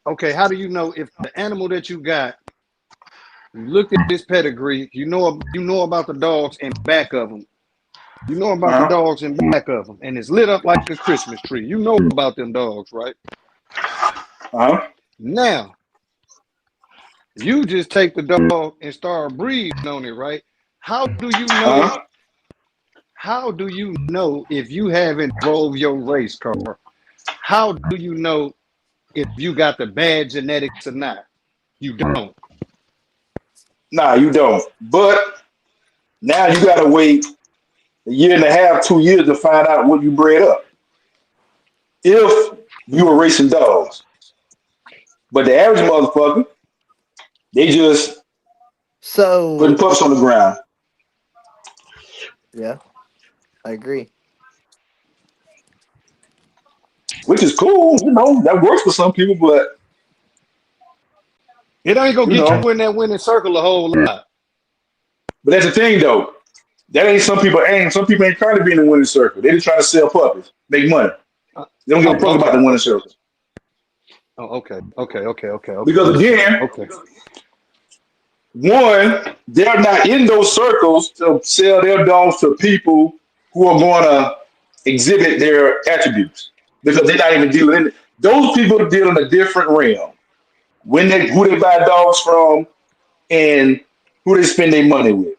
Okay, how do you know if the animal that you got? You look at this pedigree. You know about the dogs and back of them. You know about the dogs and back of them, and it's lit up like a Christmas tree. You know about them dogs, right? Now, you just take the dog and start breathing on it, right? How do you know? How do you know if you haven't drove your race car? How do you know if you got the bad genetics or not? You don't. Nah, you don't. But now you gotta wait a year and a half, 2 years to find out what you bred up. If you were racing dogs. But the average motherfucker, they just putting pups on the ground. Yeah, I agree. Which is cool, you know, that works for some people, but it ain't gonna get you in that winning circle a whole lot. But that's the thing though. That ain't some people ain't trying to be in the winning circle. They just trying to sell puppies, make money. They don't give a fuck about the winning circle. Oh, okay. Because again, one, they're not in those circles to sell their dogs to people who are going to exhibit their attributes because they're not even dealing in it. Those people deal in a different realm. Who they buy dogs from and who they spend their money with.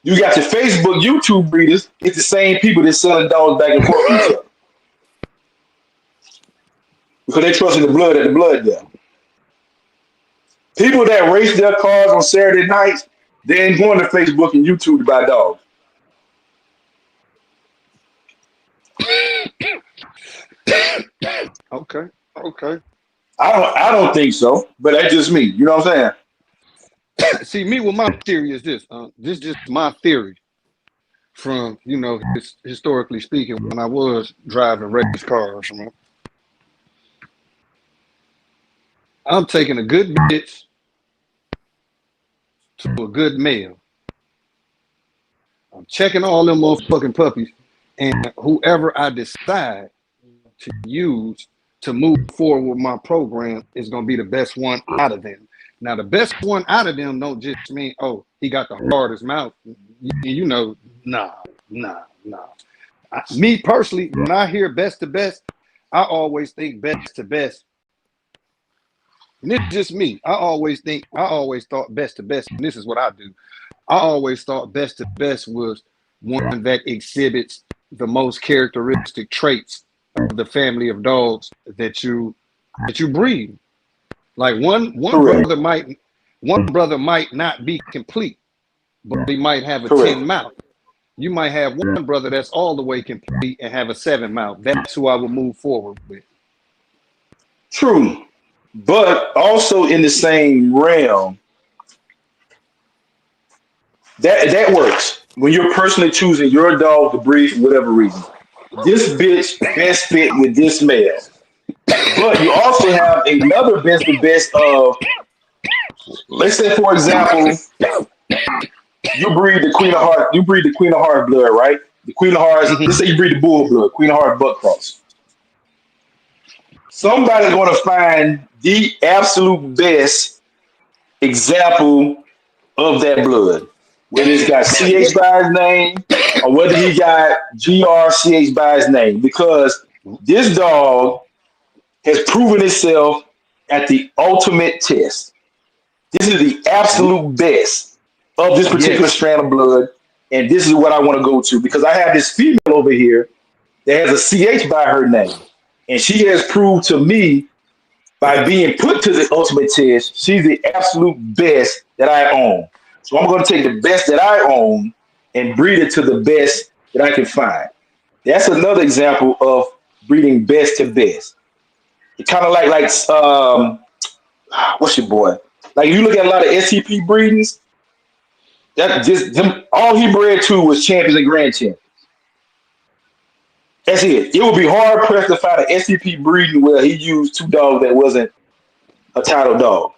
You got your Facebook, YouTube breeders. It's the same people that's selling dogs back and forth to each other. Because they trust in the blood at the blood there. People that race their cars on Saturday nights, they ain't going to Facebook and YouTube to buy dogs. Okay. I don't think so, but that's just me. You know what I'm saying? See, me with my theory is this. This is just my theory from, historically speaking, when I was driving race cars. I'm taking a good bitch to a good male. I'm checking all them motherfucking puppies, and whoever I decide to use to move forward with my program is going to be the best one out of them. Now, the best one out of them don't just mean, oh, he got the hardest mouth. Nah. Me personally, when I hear best to best, I always think best to best. And it's just me. I always thought best to best, and this is what I do. I always thought best to best was one that exhibits the most characteristic traits of the family of dogs that you breed. Like one brother might not be complete, but he might have a 10 mouth. You might have one brother that's all the way complete and have a 7 mouth. That's who I would move forward with. True. But also in the same realm, that works. When you're personally choosing your dog to breed for whatever reason. This bitch best fit with this male. But you also have another best to best of, let's say for example, you breed the Queen of Hearts blood, right? The Queen of Hearts, let's say you breed the bull blood, Queen of Hearts buck cross. Somebody's going to find the absolute best example of that blood. Whether it's got CH by his name or whether he got GRCH by his name. Because this dog has proven itself at the ultimate test. This is the absolute best. of this particular Yes. strand of blood, and this is what I want to go to because I have this female over here that has a CH by her name, and she has proved to me by being put to the ultimate test, she's the absolute best that I own. So I'm going to take the best that I own and breed it to the best that I can find. That's another example of breeding best to best. It kind of what's your boy? Like if you look at a lot of STP breedings, that just them all he bred to was champions and grand champions. That's it. It would be hard pressed to find an STP breeding where he used two dogs that wasn't a title dog.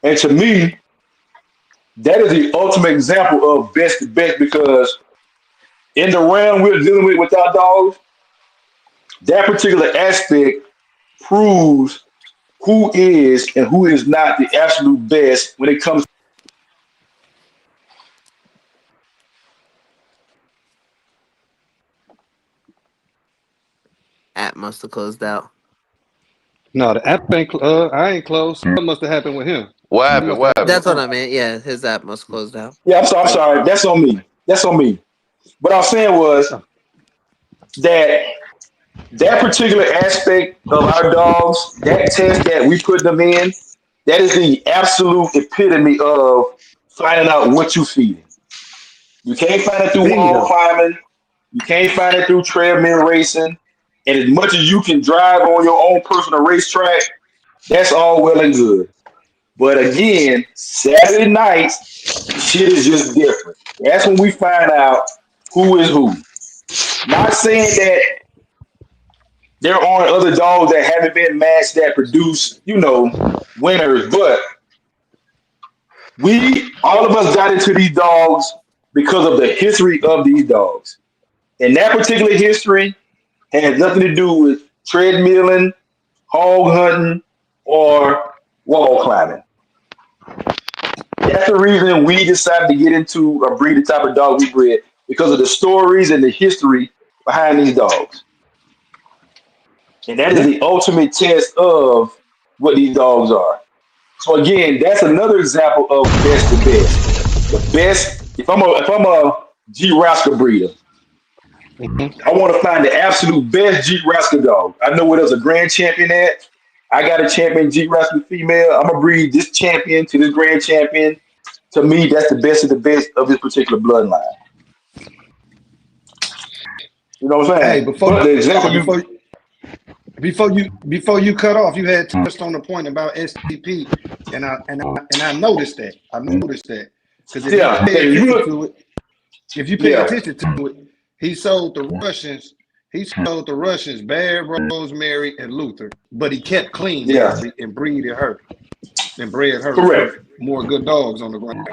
And to me, that is the ultimate example of best to best because in the round we're dealing with our dogs, that particular aspect proves who is and who is not the absolute best when it comes. App must have closed out. No, the app ain't. I ain't close. Something must have happened with him. What He happened? must What have. happened? That's what I meant. Yeah, his app must have closed out. Yeah, I'm sorry. That's on me. That's on me. What I was saying was that that particular aspect of our dogs, that test that we put them in, that is the absolute epitome of finding out what you feeding. You can't find it through wall Bingo. climbing. You can't find it through treadmill racing. And as much as you can drive on your own personal racetrack, that's all well and good. But again, Saturday nights, shit is just different. That's when we find out who is who. Not saying that there aren't other dogs that haven't been matched that produce, winners, but all of us got into these dogs because of the history of these dogs. And that particular history has nothing to do with treadmilling, hog hunting, or wall climbing. That's the reason we decided to get into a breed the type of dog we bred because of the stories and the history behind these dogs. And that is Yeah. the ultimate test of what these dogs are. So again, that's another example of best to best. The best, if I'm a G Rascal breeder, Mhm. I want to find the absolute best G Rascal dog. I know where there's a grand champion at. I got a champion G Rascal female. I'm gonna breed this champion to this grand champion. To me, that's the best of the best of this particular bloodline. You know what I'm Hey, saying? But the example you, before you cut off, you had touched on the point about STP, and I noticed that. I noticed that because if you yeah, pay if you attention look, to it, if you pay yeah, attention to it, he sold the Russians. He sold the Russians Bad Rosemary and Luther, but he kept Clean yeah, Mary and breeded her and bred her to correct. put more good dogs on the ground,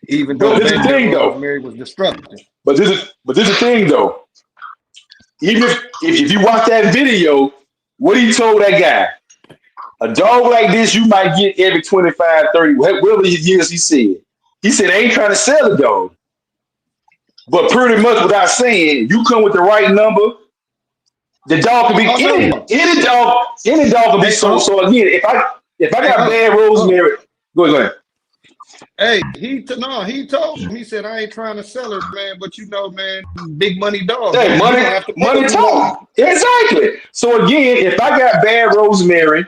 even though But this is the Bad thing though. Rosemary was destructive. But this is the thing though. Even if you watch that video, what he told that guy, a dog like this you might get every 25, 30, whatever years he said. He said, I ain't trying to sell a dog. But pretty much without saying, you come with the right number, the dog can be Oh no! any dog can be Hey, sold. So again, if I got Bad Rosemary, go ahead. Hey, he told him. He said, I ain't trying to sell her, man, but man, big money dog. Hey, You money, gonna have to pay a money little more. talk. Exactly. So again, if I got Bad Rosemary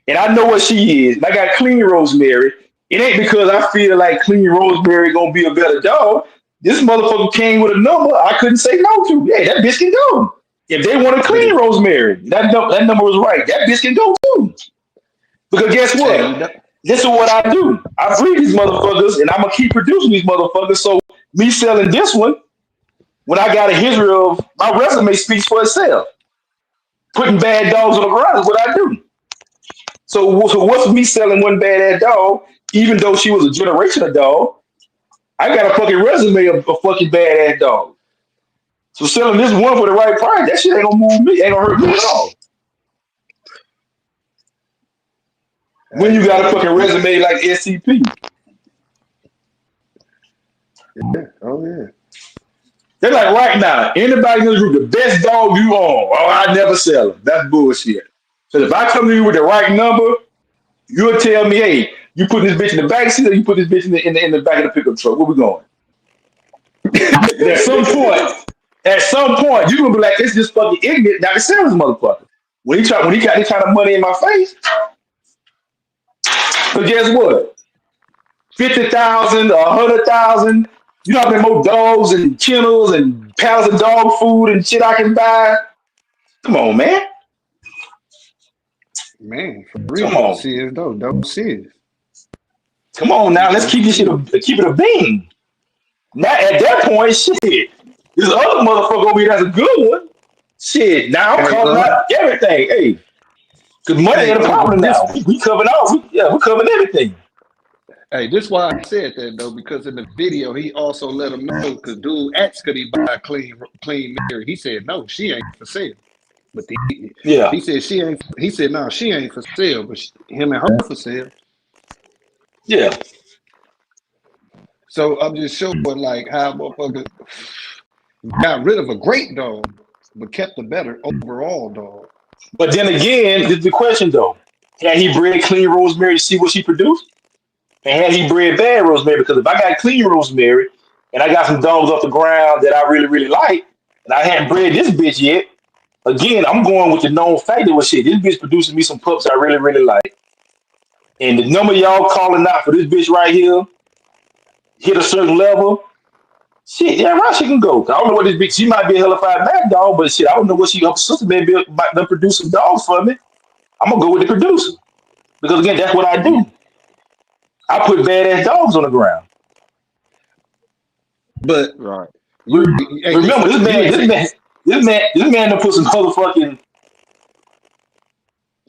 and I know what she is, and I got Clean Rosemary, it ain't because I feel like Clean Rosemary gonna be a better dog. This motherfucker came with a number I couldn't say no to. Hey, that bitch can go. If they want to But Clean if Rosemary, that number was right. That bitch can go too. Because guess hey, what? This is what I do. I breed these motherfuckers, and I'm gonna keep producing these motherfuckers. So me selling this one, when I got a history of my resume speaks for itself. Putting bad dogs on the ground is what I do. So what's me selling one bad ass dog, even though she was a generational dog? I got a fucking resume of a fucking bad ass dog. So selling this one for the right price, that shit ain't gonna move me, ain't gonna hurt me at all. When hey you got a man, fucking resume like SCP, yeah, oh yeah. they're like right now, anybody in this group, the best dog you own, oh, I never sell them. That's bullshit. So if I come to you with the right number, you'll tell me, hey, You put this bitch in the back seat, or you put this bitch in the back of the pickup truck. Where we going? And at some point, you gonna be like, it's just fucking ignorant. Now the sales motherfucker. When he got this kind of money in my face, but guess what? 50,000 or 100,000. You know how many more dogs and kennels and pounds of dog food and shit I can buy? Come on, man. Man, for Come real. on. Serious though. Don't serious. Come on now. Let's keep this shit keep it a bean. Now at that point, shit. This other motherfucker over here that's a good one. Shit. Now I'm Hey, calling out everything. Hey. Cause money ain't a problem now. We covering all. We're covering everything. Hey, this is why I said that though, because in the video he also let him know, because dude asked could he buy a clean mirror. He said no, she ain't for sale. But Yeah. he said she ain't. He said no, she ain't for sale. But him and her for sale. Yeah. So I'm just showing like how motherfucker got rid of a great dog, but kept a better overall dog. But then again, this is the question though. Had he bred clean rosemary to see what she produced? And had he bred bad rosemary? Because if I got clean rosemary and I got some dogs off the ground that I really, really like, and I hadn't bred this bitch yet, again, I'm going with the known fact that was shit. This bitch producing me some pups I really, really like. And the number of y'all calling out for this bitch right here hit a certain level. Shit, yeah, right, she can go. I don't know what this bitch. She might be a hellified mad dog, but shit, I don't know what her sister may be about to produce some dogs for me. I'm gonna go with the producer because again, that's what I do. I put badass dogs on the ground. But Right. Remember, this man done put some motherfucking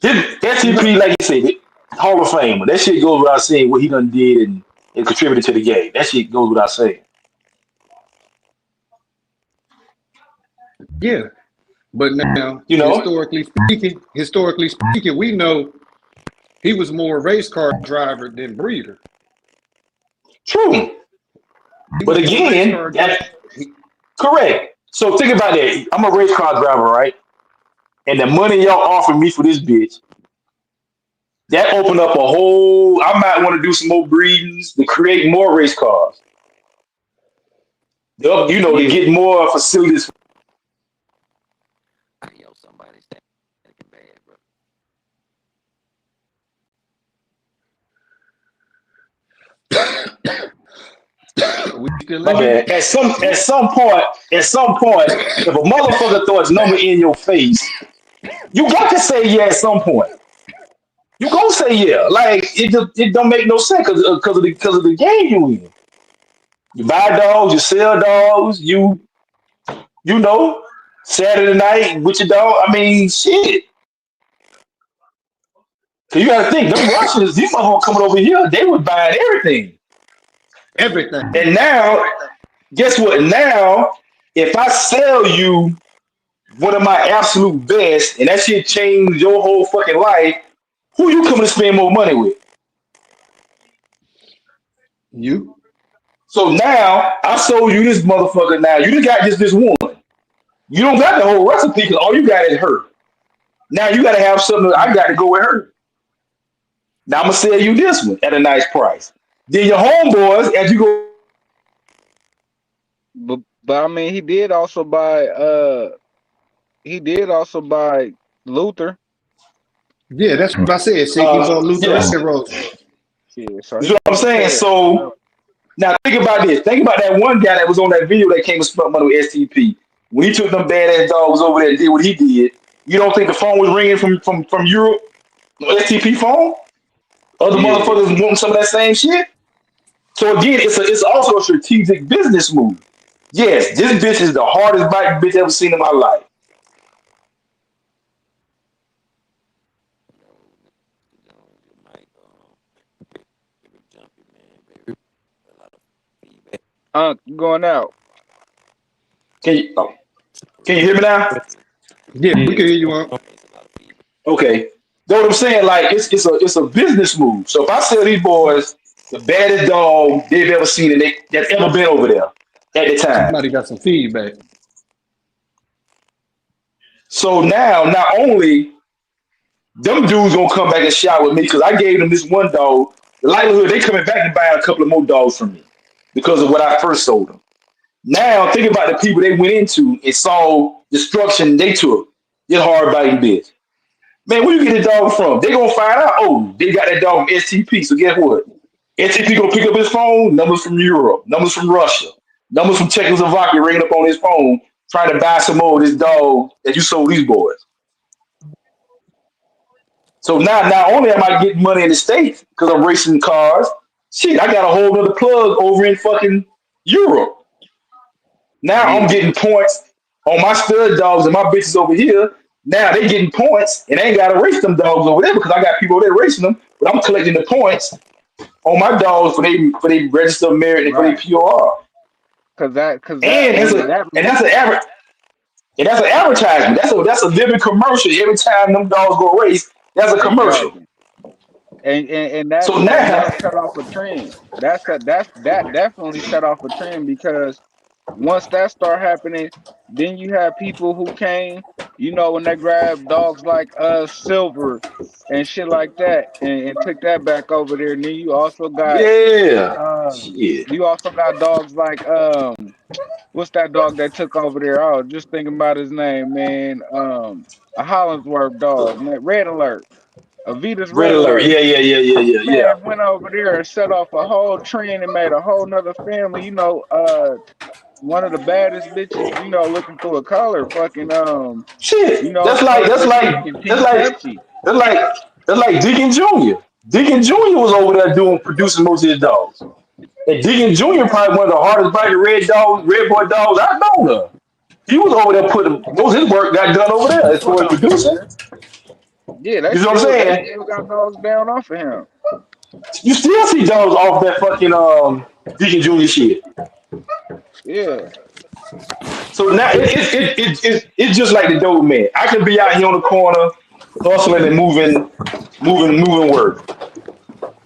his SCP, like you said, Hall of Fame. That shit goes without saying what he done did and contributed to the game. That shit goes without saying. yeah, but now You know, historically speaking, we know he was more race car driver than breeder. true. But again, that's correct. So think about that. I'm a race car driver, right? And the money y'all offer me for this bitch, that opened up a whole. I might want to do some more breedings to create more race cars. You know, to get more facilities. Yo, somebody's taking bad, bro. We still My in here? bad. At some point, if a motherfucker throw its number in your face, you got to say yeah at some point. You gonna say yeah. Like it don't make no sense because of the game you in. You buy dogs, you sell dogs, you know, Saturday night with your dog. I mean, shit. Cause you gotta think, them Russians, these motherfuckers coming over here, they was buying everything. Everything. And now, guess what? Now, if I sell you one of my absolute best, and that shit changed your whole fucking life, who you coming to spend more money with? You? So now I sold you this motherfucker. Now you just got just this one. You don't got the whole recipe because all you got is her. Now you got to have something that I got to go with her. Now I'm gonna sell you this one at a nice price. Then your homeboys, as you go, But I mean, he did also buy Luther. Yeah, that's what I said. Said he bought Luther yes, and Rose. Yeah, so that's he what I'm saying. prepared. So now think about this. Think about that one guy that was on that video that came and spent money with STP. When he took them badass dogs over there and did what he did, you don't think the phone was ringing from Europe? STP phone? Other Yeah. motherfuckers wanting some of that same shit. So again, it's also a strategic business move. Yes, this bitch is the hardest biting bitch I've ever seen in my life. Jumpy, man, baby. A lot of feedback. Going out. Can you hear me now? Yeah, we can hear you on. Okay. Know what I'm saying? Like it's a business move. So if I sell these boys the baddest dog they've ever seen and that's ever been over there at the time. Somebody got some feedback. So now not only them dudes gonna come back and shout with me because I gave them this one dog the likelihood they coming back and buying a couple of more dogs from me because of what I first sold them. Now think about the people they went into and saw destruction they took. This hard biting bitch. Man, where you get the dog from? They gonna find out. Oh, they got that dog from STP. So guess what? STP gonna pick up his phone. Numbers from Europe, numbers from Russia, numbers from Czechoslovakia ringing up on his phone, trying to buy some more of this dog that you sold these boys. So now, not only am I getting money in the States because I'm racing cars, shit, I got a whole other plug over in fucking Europe. Now I'm Yeah, getting points on my stud dogs and my bitches over here. Now they getting points and they ain't gotta race them dogs over there because I got people over there racing them, but I'm collecting the points on my dogs for they register merit and for their right. POR. Cause that And that's when a that and that's an average and that's an advertisement. That's a living commercial. Every time them dogs go race, that's a commercial. exactly. And So that now, set off a trend. That definitely set off a trend because once that start happening, then you have people who came, when they grabbed dogs like Silver and shit like that and took that back over there. And then yeah, uh shit, you also got dogs like what's that dog that took over there? I was just thinking about his name, man. A Hollingsworth dog, man, Red Alert. Avita's red Red alert. Alert. Yeah, yeah, yeah, yeah, yeah, Man, yeah. went over there and set off a whole trend and made a whole nother family. One of the baddest bitches, looking through a collar, fucking Shit, Major Dick and that's Pink like Pepsi. that's like that's like Deacon Jr. Deacon Jr. was over there doing producing most of his dogs. And Deacon Jr. Yeah, probably one of the hardest biting red boy dogs I know of. He was over there putting most of his work got done over there as far as producing. yeah, You know what I'm they saying? still got dogs down off of him. You still see dogs off that fucking Deacon Jr. shit. Yeah, So now it's just like the dope man. I can be out here on the corner hustling and moving work.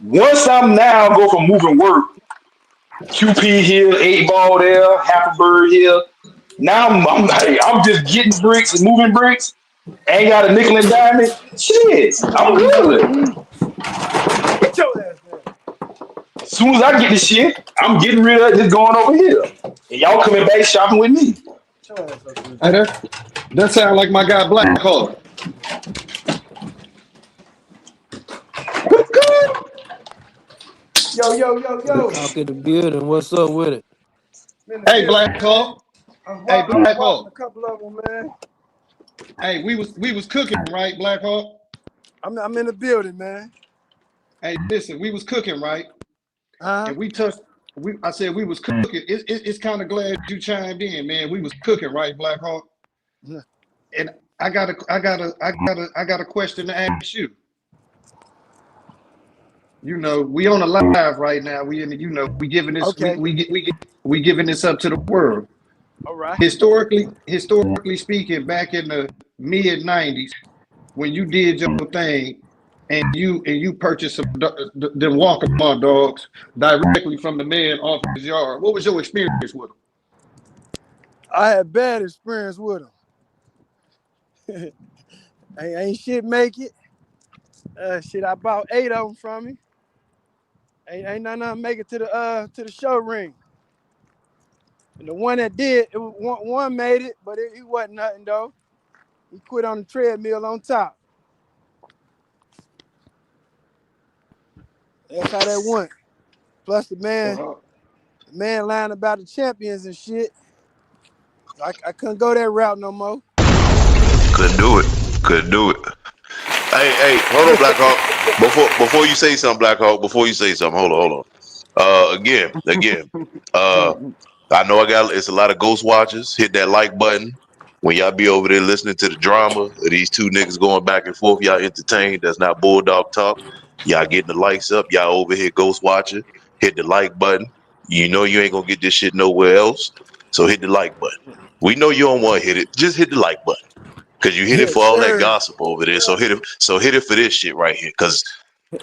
Once I'm now go from moving work, QP here, 8 ball there, half a bird here. Now I'm just getting bricks and moving bricks. Ain't got a nickel and dime it. Shit, I'm good. Get your ass there. As soon as I get the shit, I'm getting rid of it, just going over here. And y'all coming back shopping with me. Get your ass up there. Hey, that sound like my guy Black Hawk. What's good? Yo. Big Hawk in the building. What's up with it? I'm in the Hey, building, Black man. Hawk. Hey, I was Black watching a Hawk. couple of them, man. Hey, we was cooking, right, Black Hawk? I'm in the building, man. Hey, listen, we was cooking, right? Huh? And I said we was cooking. It's kind of glad you chimed in, man. We was cooking, right, Black Hawk? Yeah. And I got a question to ask you. We on a live right now. We in the, we giving this Okay. we giving this up to the world. All right. Historically speaking, back in the mid '90s, when you did your thing, and you purchased them Walkmart dogs directly from the man off his yard, what was your experience with them? I had bad experience with them. ain't shit make it. Shit, I bought 8 of them from him. Ain't nothing make it to the show ring. And the one that did, one made it, but it wasn't nothing though. He quit on the treadmill on top. That's how that went. Plus the man lying about the champions and shit. I couldn't go that route no more. Couldn't do it. Couldn't do it. Hey, hold on, Black Hawk. Before you say something, Black Hawk. Before you say something, hold on. Again. I know it's a lot of ghost watchers. Hit that like button when y'all be over there listening to the drama of these two niggas going back and forth. Y'all entertained. That's not bulldog talk. Y'all getting the likes up. Y'all over here ghost watching. Hit the like button. You know you ain't gonna get this shit nowhere else. So hit the like button. We know you don't want to hit it. Just hit the like button. Cause you hit it Yes, for all that sir. gossip over there. So hit it for this shit right here. Cause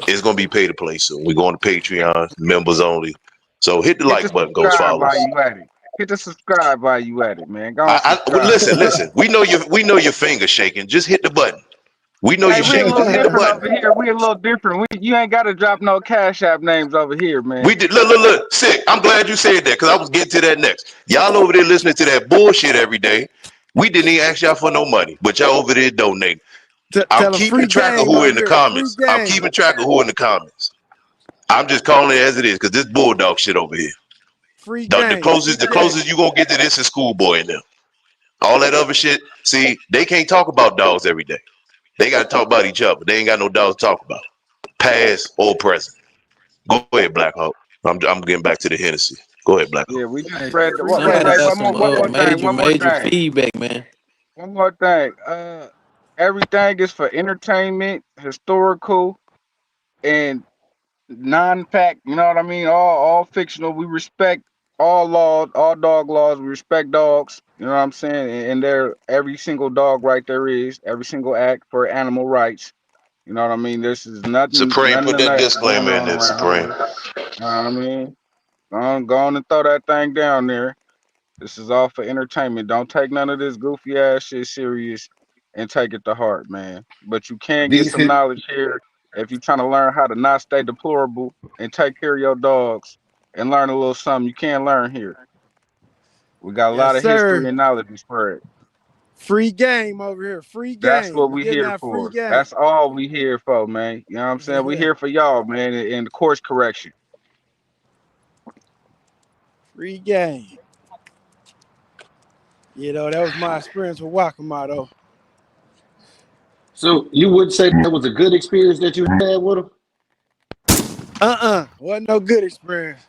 it's gonna be pay to play soon. We're going to Patreon, members only. So hit the Hit the like button, ghost subscribe while followers. you at it. Hit the subscribe while you at it, man. Go and subscribe. Listen. We know your finger shaking. Just hit the button. We know Hey, you we a shaping little to get the different money. over here. We a little different. You ain't got to drop no Cash App names over here, We man. did look, sick. I'm glad you said that because I was getting to that next. Y'all over there listening to that bullshit every day. We didn't even ask y'all for no money, but y'all over there donating. I'm Tell them keeping free track of game who in over the here. Free comments. I'm game. keeping track of who in the comments. I'm just calling it as it is because this bulldog shit over here. Free The game. closest, Free the game. closest you gonna get to this is schoolboy in them. All that other shit. See, they can't talk about dogs every day. They got to talk about each other. They ain't got no dogs to talk about, past or present. Go ahead, Black Hawk. I'm getting back to the Hennessy. Go ahead, Black Hawk. Yeah, we just Hey, spread the. Free Wait, somebody wait. got game. some One more thing. major One more major thing. feedback, man. One more thing. Everything is for entertainment, historical, and non-fact. You know what I mean? All fictional. We respect all laws, all dog laws. We respect dogs. You know what I'm saying? And there, every single dog right there is every single act for animal rights. You know what I mean? This is Supreme, nothing put of that that going disclaimer in on there, around Supreme. here. You know what I mean? Go on and throw that thing down there. This is all for entertainment. Don't take none of this goofy ass shit serious and take it to heart, man. But you can get These some hit knowledge here if you're trying to learn how to not stay deplorable and take care of your dogs and learn a little something. You can learn here. We got a Yes, lot of history sir. and knowledge to spread. Free game over here. Free That's game. what We we getting here that free for. game. That's all we here for, man. You know what I'm saying? We here for y'all, man, and the course correction. Free game. You know, that was my experience with Wakamoto. So you would say that was a good experience that you had with him? Wasn't no good experience.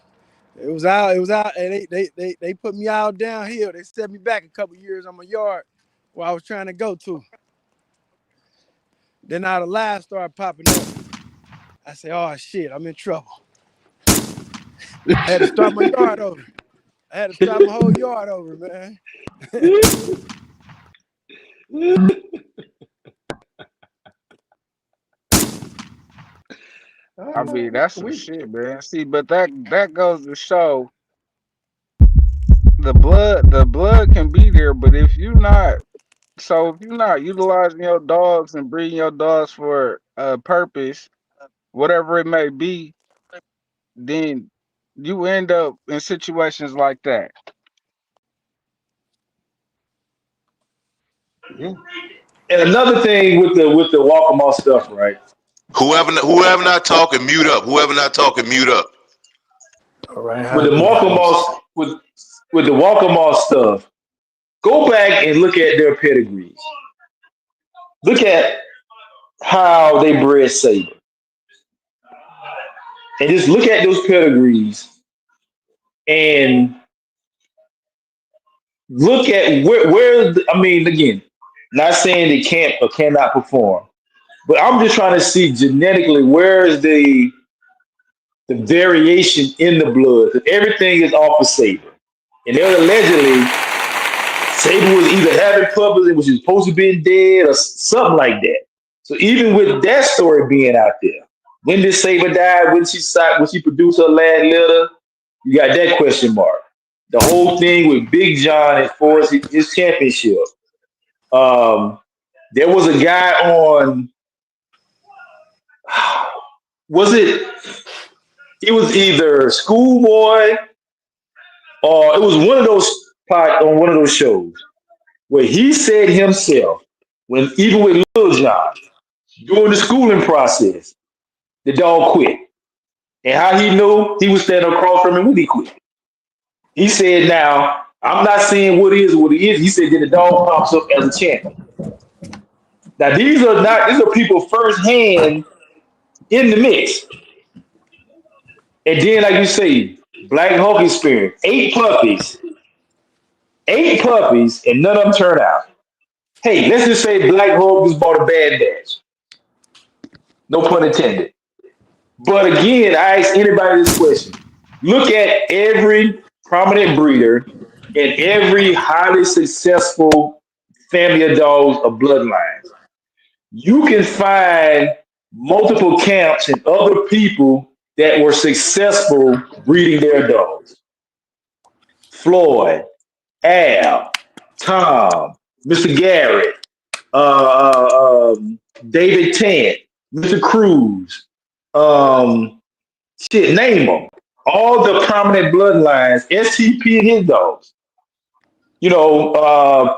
It was out, and they put me out downhill. They set me back a couple years on my yard where I was trying to go to. Then out of live started popping up. I said, oh shit, I'm in trouble. I had to start my yard over. I had to start my whole yard over, man. I mean, that's some shit, man. See, but that goes to show the blood can be there, but if you're not utilizing your dogs and breeding your dogs for a purpose, whatever it may be, then you end up in situations like that. Yeah. And another thing with the Walkable stuff, right? Whoever not talking, mute up. Whoever not talking, mute up. All right, With how the do that? Walkable with the Walkable stuff, go back and look at their pedigrees. Look at how they bred Saber, and just look at those pedigrees and look at I mean, again, not saying they can't or cannot perform, but I'm just trying to see genetically where is the variation in the blood. 'Cause everything is off of Saber, and they're allegedly Saber was either having puppies and was supposed to be dead or something like that. So even with that story being out there, when did Saber die? When she produced her last litter? You got that question mark. The whole thing with Big John as far as his championship. Um, there was a guy on. Was it? It was either Schoolboy or it was one of those on one of those shows where he said himself, when even with Lil John during the schooling process, the dog quit, and how he knew he was standing across from him when he quit. He said, "Now I'm not saying what is what it is." He said, "Then the dog pops up as a champion." Now these are people firsthand in the mix. And then, like you say, Black Hawk experience, eight puppies, and none of them turn out. Hey, let's just say Black Hawk just bought a bad batch. No pun intended. But again, I ask anybody this question. Look at every prominent breeder and every highly successful family of dogs or bloodlines. You can find multiple camps and other people that were successful breeding their dogs. Floyd, Al, Tom, Mr. Garrett, David Tent, Mr. Cruz, um, shit, name them. All the prominent bloodlines, STP and his dogs.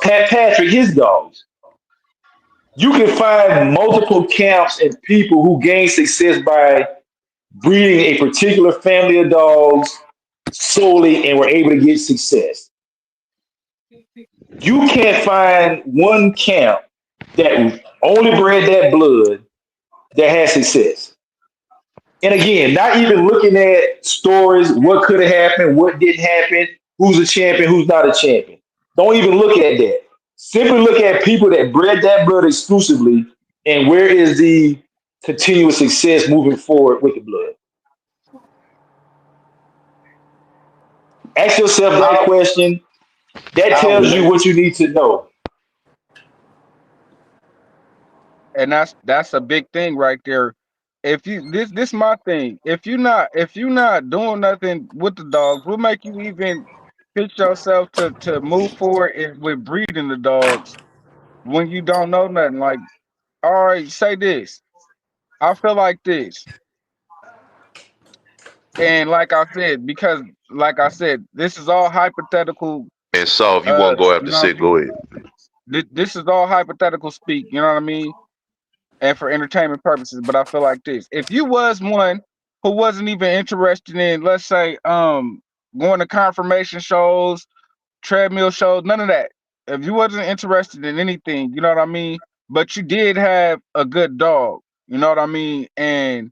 Pat Patrick, his dogs. You can find multiple camps and people who gain success by breeding a particular family of dogs solely and were able to get success. You can't find one camp that only bred that blood that has success. And again, not even looking at stories, what could have happened, what didn't happen, who's a champion, who's not a champion. Don't even look at that. Simply look at people that bred that blood exclusively and where is the continuous success moving forward with the blood. Ask yourself that I question. That I tells would, you what you need to know. and that's a big thing right there. If you this my thing. If you not doing nothing with the dogs, what make you even pitch yourself to move forward with breeding the dogs when you don't know nothing? Like, all right, say this. I feel like this, and like I said, this is all hypothetical. And so if you want to go You after know what I Sid, go mean? ahead. This is all hypothetical speak. You know what I mean? And for entertainment purposes. But I feel like this: if you was one who wasn't even interested in, let's say, going to confirmation shows, treadmill shows, none of that. If you wasn't interested in anything, you know what I mean? But you did have a good dog, you know what I mean? And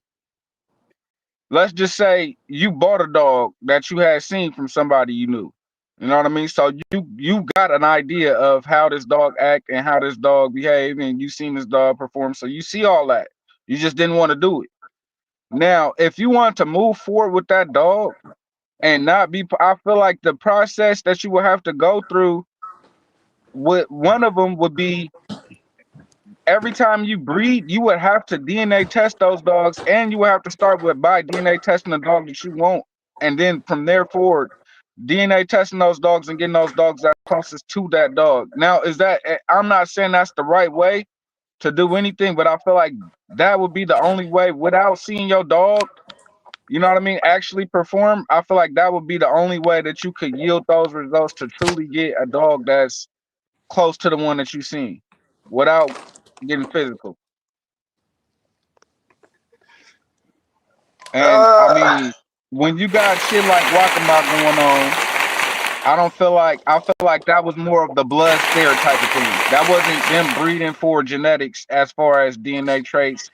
let's just say you bought a dog that you had seen from somebody you knew. You know what I mean? So you got an idea of how this dog act and how this dog behave, and you seen this dog perform. So you see all that. You just didn't want to do it. Now, if you want to move forward with that dog and not be, I feel like the process that you will have to go through with one of them would be every time you breed, you would have to DNA test those dogs, and you would have to start with by DNA testing the dog that you want, and then from there forward, DNA testing those dogs and getting those dogs that closest to that dog. Now, is that? I'm not saying that's the right way to do anything, but I feel like that would be the only way without seeing your dog. You know what I mean? Actually perform. I feel like that would be the only way that you could yield those results to truly get a dog that's close to the one that you seen without getting physical. And I Uh, mean, when you got shit like Wakama going on, I feel like that was more of the blood stare type of thing. That wasn't them breeding for genetics as far as DNA traits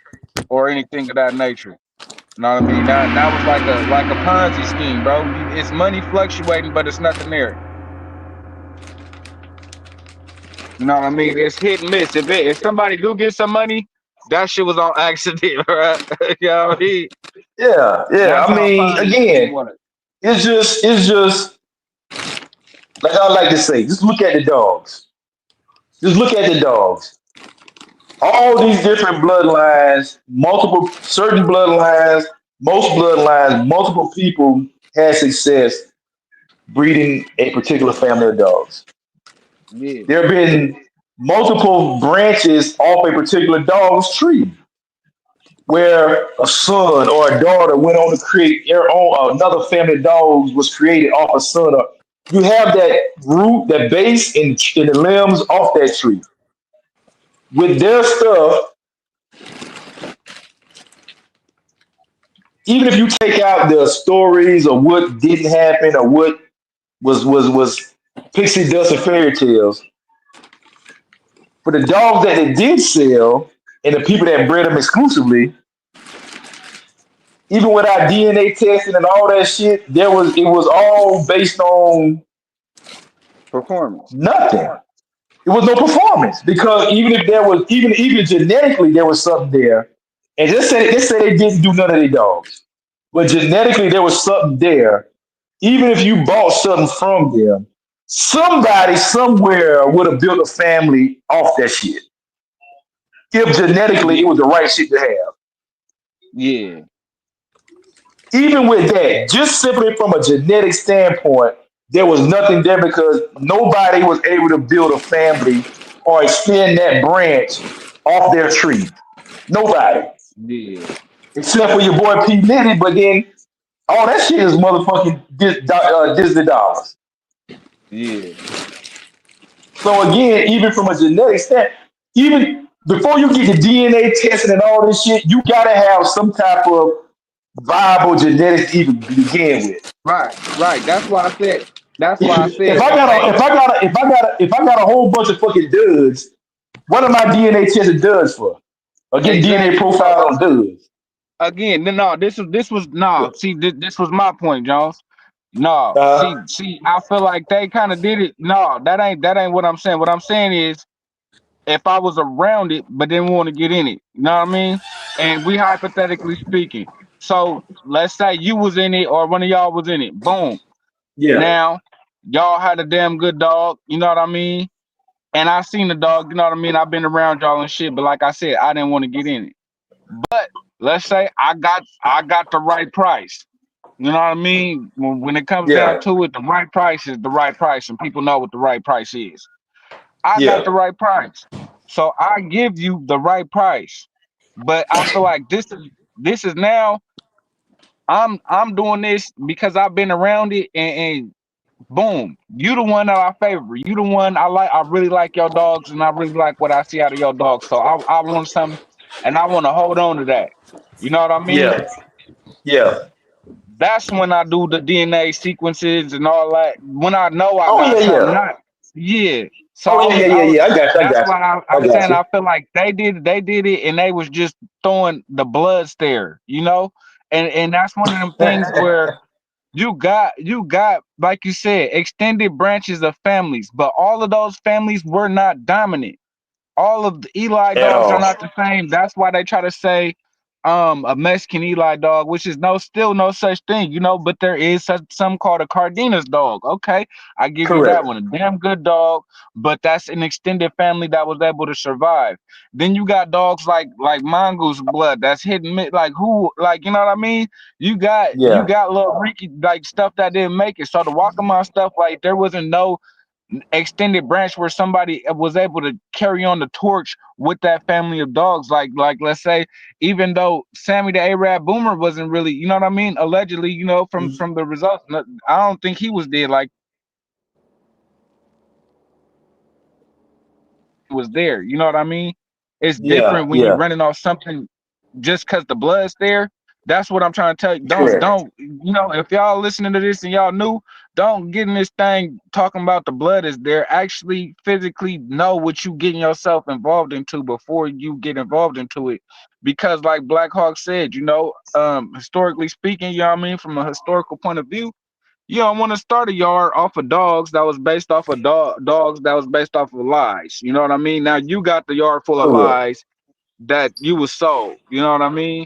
or anything of that nature. You know what I mean? That was like a Ponzi scheme, bro. It's money fluctuating, but it's nothing there. You know what I mean? It's hit and miss. If somebody do get some money, that shit was on accident, right? You know what I mean? yeah, yeah. That's I how a mean, Ponzi scheme again, was. it's just like I like to say, just look at the dogs. Just look at the dogs. All these different bloodlines, multiple certain bloodlines, most bloodlines, multiple people had success breeding a particular family of dogs. Yeah, There have been multiple branches off a particular dog's tree where a son or a daughter went on to create their own another family of dogs was created off a son. You have that root, that base, and the limbs off that tree. With their stuff, even if you take out the stories of what didn't happen or what was pixie dust and fairy tales, for the dogs that they did sell and the people that bred them exclusively, even without DNA testing and all that shit, it was all based on performance. nothing. It was no performance because even if there was even genetically there was something there, and just say they didn't do none of their dogs, but genetically there was something there. Even if you bought something from them, somebody somewhere would have built a family off that shit. If genetically it was the right shit to have. Yeah, Even with that, just simply from a genetic standpoint, there was nothing there because nobody was able to build a family or extend that branch off their tree. Nobody. Yeah. Except for your boy P. Diddy, but then all that shit is motherfucking Disney dollars. Yeah. So again, even from a genetic stand, even before you get the DNA testing and all this shit, you gotta have some type of viable genetics to even begin with. Right. That's why I said. That's why I If said I if got a, they if I got a whole bunch of fucking duds, what am I DNA testing duds for? Or getting DNA exactly. So profile on duds? again, no, this was no. See, this was my point, Jones. No, Uh, see, I feel like they kind of did it. No, that ain't what I'm saying. What I'm saying is, if I was around it, but didn't want to get in it, you know what I mean? And we hypothetically speaking. So let's say you was in it, or one of y'all was in it. Boom. yeah, Now y'all had a damn good dog. You know what I mean? And I seen the dog. You know what I mean? I've been around y'all and shit, but like I said, I didn't want to get in it. But let's say I got the right price. You know what I mean? When it comes down yeah, to it, the right price is the right price, and people know what the right price is. I got the yeah, right price, so I give you the right price. But I feel like this is now I'm doing this because I've been around it, and boom, you the one that I favor. You the one I like. I really like your dogs, and I really like what I see out of your dogs. So I want something, and I want to hold on to that. You know what I mean? yeah, yeah. That's when I do the DNA sequences and all that. When I know I Oh got yeah, something, yeah. not yeah. So Oh yeah, yeah, yeah, yeah. I got you. I that's got you. why I I'm got saying you. I feel like they did it and they was just throwing the bloods there, you know? And that's one of them things where you got like you said, extended branches of families, but all of those families were not dominant. All of the Eli At dogs are all. not the same. That's why they try to say a Mexican Eli dog, which is still no such thing, you know, but there is some called a Cardenas dog. Okay, I give you that Correct. one. A damn good dog, but that's an extended family that was able to survive. Then you got dogs like Mongoose blood that's hidden like who like you know what I mean? You Yeah. got little Ricky like stuff that didn't make it. So the Walkman stuff, like there wasn't no extended branch where somebody was able to carry on the torch with that family of dogs. Like let's say, even though Sammy the Arab Boomer wasn't really, you know what I mean, allegedly, you know, from the results, I don't think he was dead. Like he was there. You know what I mean? It's Yeah. different when you're Yeah. running off something just because the blood's there. That's what I'm trying to tell you. Correct. Don't you know, if y'all listening to this and y'all knew, don't get in this thing talking about the blood is there. Actually physically know what you getting yourself involved into before you get involved into it. Because like Black Hawk said, you know, historically speaking, you know what I mean, from a historical point of view, you don't want to start a yard off of dogs that was based off of dogs that was based off of lies. You know what I mean? Now you got the yard full of Correct. lies that you was sold. You know what I mean?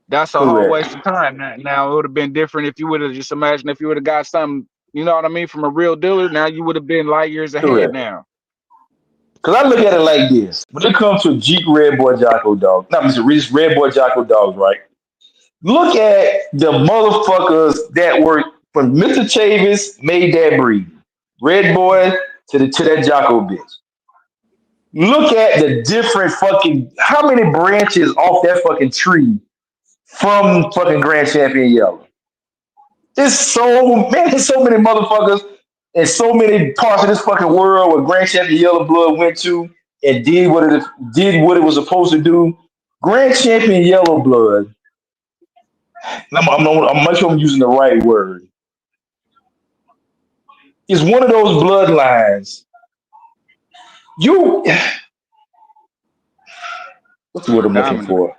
That's a whole Correct. waste of time. Now it would have been different if you would have just imagine if you would have got something, you know what I mean, from a real dealer. Now you would have been light years ahead Correct. now. Because I look at it like this: when it comes to Jeep Red Boy Jocko dog, not Mr. Reese Red Boy Jocko dogs, right? Look at the motherfuckers that were when Mr. Chavis made that breed, Red Boy to that Jocko bitch. Look at the different fucking how many branches off that fucking tree from fucking Grand Champion Yellow. There's so many motherfuckers in so many parts of this fucking world where Grand Champion Yellow Blood went to and did what it was supposed to do. Grand Champion Yellow Blood. I'm not sure I'm using the right word. Is one of those bloodlines. You, what's the word I'm looking Dominant. for?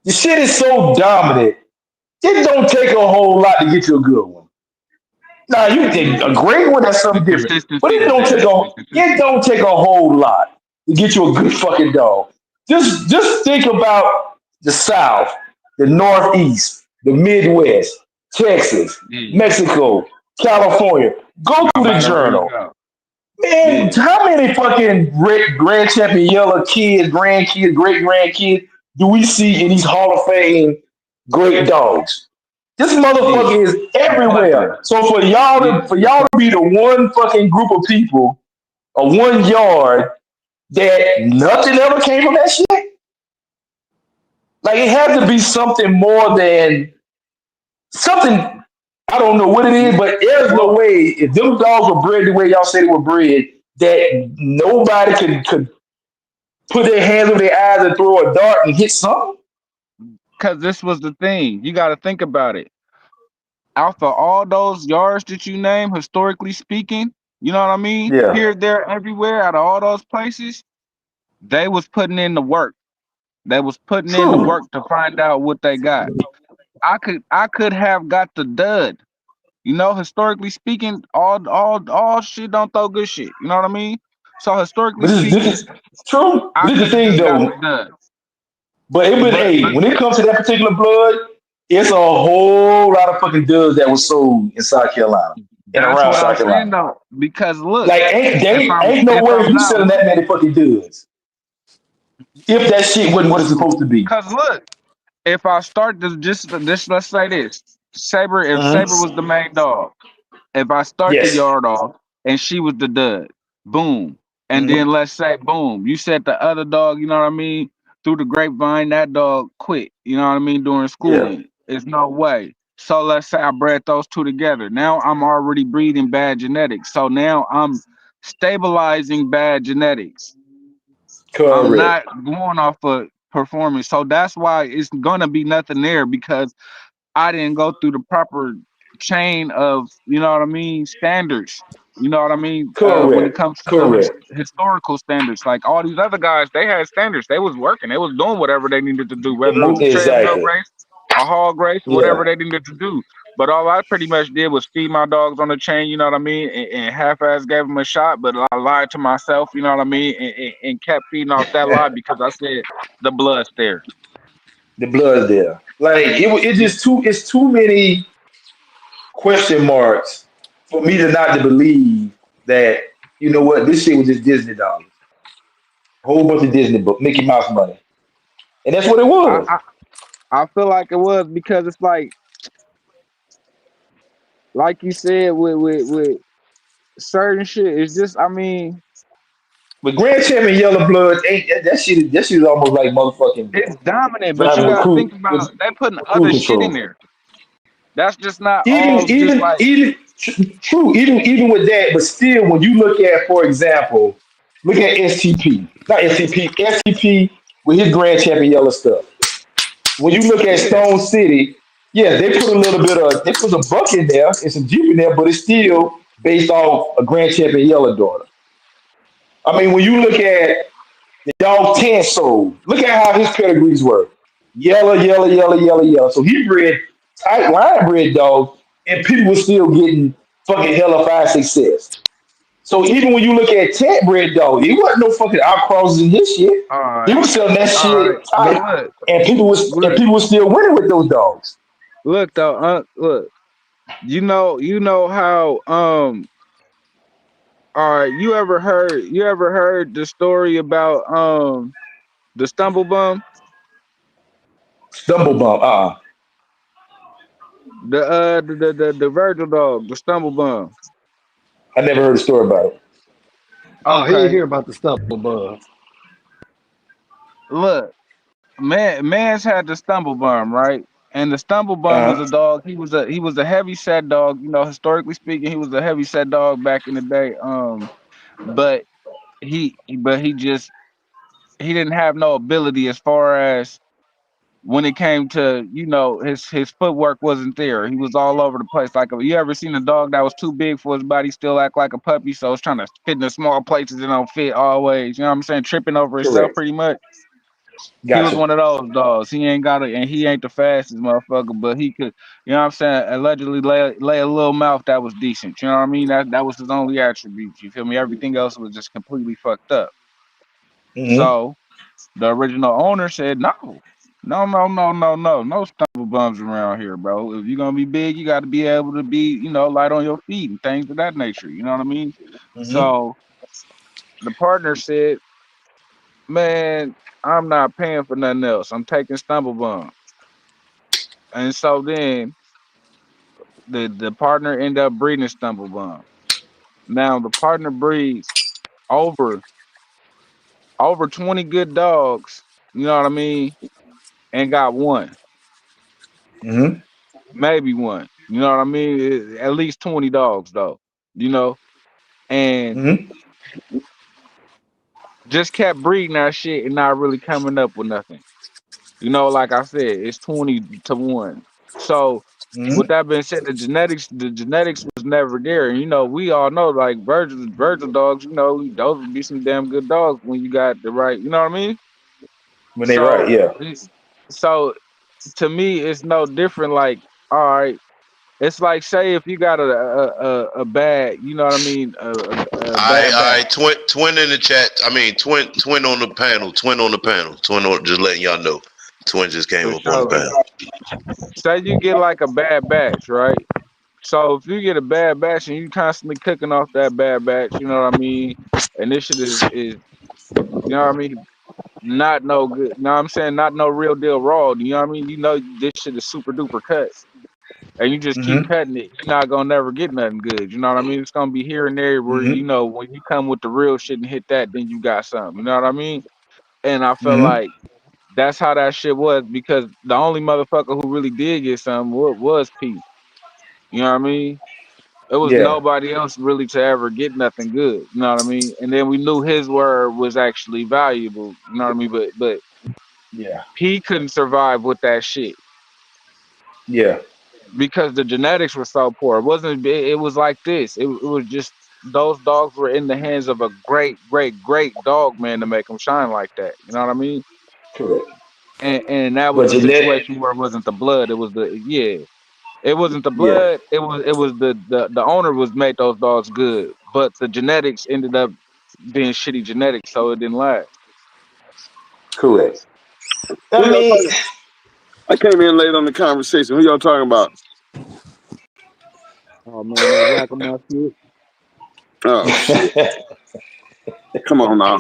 The shit is so dominant. It don't take a whole lot to get you a good one. Now you think a great one that's The something different, but consistency is there. The it consistency. don't take a whole lot to get you a good fucking dog. Just think about the South, the Northeast, the Midwest, Texas, Yeah. Mexico, California. Go No through the matter where you journal. go. Man, Yeah. how many fucking Grand Champion Yellow kids, grandkids, great grandkids do we see in these Hall of Fame great dogs? This Yeah. motherfucker is A plethora. everywhere. So for y'all Yeah. to for y'all to be the one fucking group of people or one yard that nothing ever came from that shit? Like it had to be something more than something. I don't know what it is, but there's no Well, way if them dogs were bred the way y'all said they were bred, that nobody could put their hands over their eyes and throw a dart and hit something. because this was the thing. You got to think about it. Out of all those yards that you name, historically speaking, you know what I mean? Yeah, Here, there, everywhere, out of all those places, they was putting in the work. They was putting in the true. work to find out what they got. I could have got the dud. You know, historically speaking, all shit don't throw good shit. You know what I mean? So historically But this speaking, is true. I But this is could the have thing just got the though. dud. But it was But hey, when it comes to that particular blood, it's a whole lot of fucking duds that was sold in South Carolina and that's around what I'm South saying Carolina. though. Because look, Like if I'm ain't no if way I'm you not selling that many winning, fucking duds if that shit wasn't what it's supposed to be. cause look, if I start this, let's say this, Saber, if Mhm. Saber was the main dog, if I start the Yes. yard off and she was the dud, boom. And then Mhm. let's say, boom, you said the other dog, you know what I mean? Through the grapevine, that dog quit, you know what I mean, during Yeah. schooling. It's no way. So let's say I bred those two together. Now I'm already breeding bad genetics. So now I'm stabilizing bad genetics. I'm Correct. not going off of performance. So that's why it's gonna be nothing there because I didn't go through the proper chain of, you know what I mean, standards. You know what I mean? When it Correct. comes to the Correct. historical standards, like all these other guys, they had standards. They was working. They was doing whatever they needed to do, whether it was a treadmill Exactly. race, a hog race, whatever Yeah. they needed to do. But all I pretty much did was feed my dogs on the chain, you know what I mean, and half-ass gave them a shot. But I lied to myself, you know what I mean, and kept feeding off that lie because I said the blood's there. The blood there. Like it just too it's too many question marks for me to not to believe that, you know what, this shit was just Disney dollars. A whole bunch of Disney book, Mickey Mouse money. And that's what it I, was. I I feel like it was because it's like you said with certain shit. It's just I mean But Grand Champion Yellow Blood ain't that shit is almost like motherfucking it's dominant, but you driving with got to cruise think about they putting with other cruise shit in control. there. That's just not all Even just even like even true, even with that, but still when you look at, for example, look at STP. Not STP, STP with his Grand Champion Yellow stuff. When you look at yeah. Stone City, yeah, they put a little bit of they put some buck in there and some Jeep in there, but it's still based off a Grand Champion Yellow daughter. I mean, when you look at the dog 10 sold, look at how his pedigrees were. Yellow, yellow, yellow, yellow, yellow. So he bred tight line bred dogs, and people were still getting fucking hella five success. So even when you look at Ted bred dog, he wasn't no fucking outcrosses in his shit. All He right, was selling that all right. shit But tight, and look, people was still winning with those dogs. look though. Look, you know how all right. You ever heard the story about the stumble bum, Stumble bump, the Virgil dog, the stumble bum. I never heard a story about it. Oh, he ain't Okay, hear about the stumble bug. look. Man's had the stumble bum, right? And the stumble bum was a Uh, dog. He was a heavy set dog. You know, historically speaking, he was a heavy set dog back in the day. But he just he didn't have no ability as far as when it came to his footwork wasn't there. He was all over the place. Like you ever seen a dog that was too big for his body still act like a puppy? So it's trying to fit in the small places it don't fit always. You know what I'm saying? Tripping over himself correct. pretty much. He was Gotcha. one of those dogs. He ain't got it, and he ain't the fastest motherfucker, but he could, you know what I'm saying, allegedly lay a little mouth that was decent. You know what I mean? That was his only attribute. You feel me? Everything else was just completely fucked up. Hmm. So the original owner said, no. No, no, no, no, no. No stumble bums around here, bro. If you're gonna be big, you gotta be able to be, light on your feet and things of that nature. You know what I mean? Hmm. So the partner said, man, I'm not paying for nothing else. I'm taking stumble bum. And so then the partner ended up breeding Stumblebum. Now the partner breeds over over 20 good dogs, you know what I mean, and got one, Mm-hmm. maybe one. You know what I mean? At least 20 dogs though, you know, and Mm-hmm. just kept breeding that shit and not really coming up with nothing. You know, like I said, it's 20 to 1. So with Mm-hmm. that being said, the genetics was never there. And you know, we all know like Virgil dogs, you know, those would be some damn good dogs when you got the right, you know what I mean? When they right, So yeah. so to me it's no different. Like, all right, it's like say if you got a bad, you know what I mean, a bad I batch twin in the chat. I mean twin on the panel. Twin on the panel. Twin on just letting y'all know. Twin just came for up on the sure. panel. Say you get like a bad batch, right? So if you get a bad batch and you constantly cooking off that bad batch, you know what I mean, and this shit is you know what I mean, not no good. You know what I'm saying? Not no real deal raw. You know what I mean? You know this shit is super duper cuts. And you just keep Mm-hmm. cutting it, you're not gonna never get nothing good. You know what I mean? It's gonna be here and there where you Mm-hmm. know when you come with the real shit and hit that, then you got something. You know what I mean? And I felt Mm-hmm. like that's how that shit was because the only motherfucker who really did get something was P. You know what I mean? It was Yeah. nobody else really to ever get nothing good. You know what I mean? And then we knew his word was actually valuable. You know what I mean? But Yeah. P couldn't survive with that shit Yeah. because the genetics were so poor. It wasn't. It was like this. It was just those dogs were in the hands of a great dog man to make them shine like that. You know what I mean? Correct. And that was But a Jeanette, situation where it wasn't the blood. It was the yeah. It wasn't the yeah, blood. It was the owner was made those dogs good, but the genetics ended up being shitty genetics, so it didn't last. correct. Who I y'all mean, talking? I came in late on the conversation. Who y'all talking about? Oh man, that whack my shit. Oh shit! Come on now.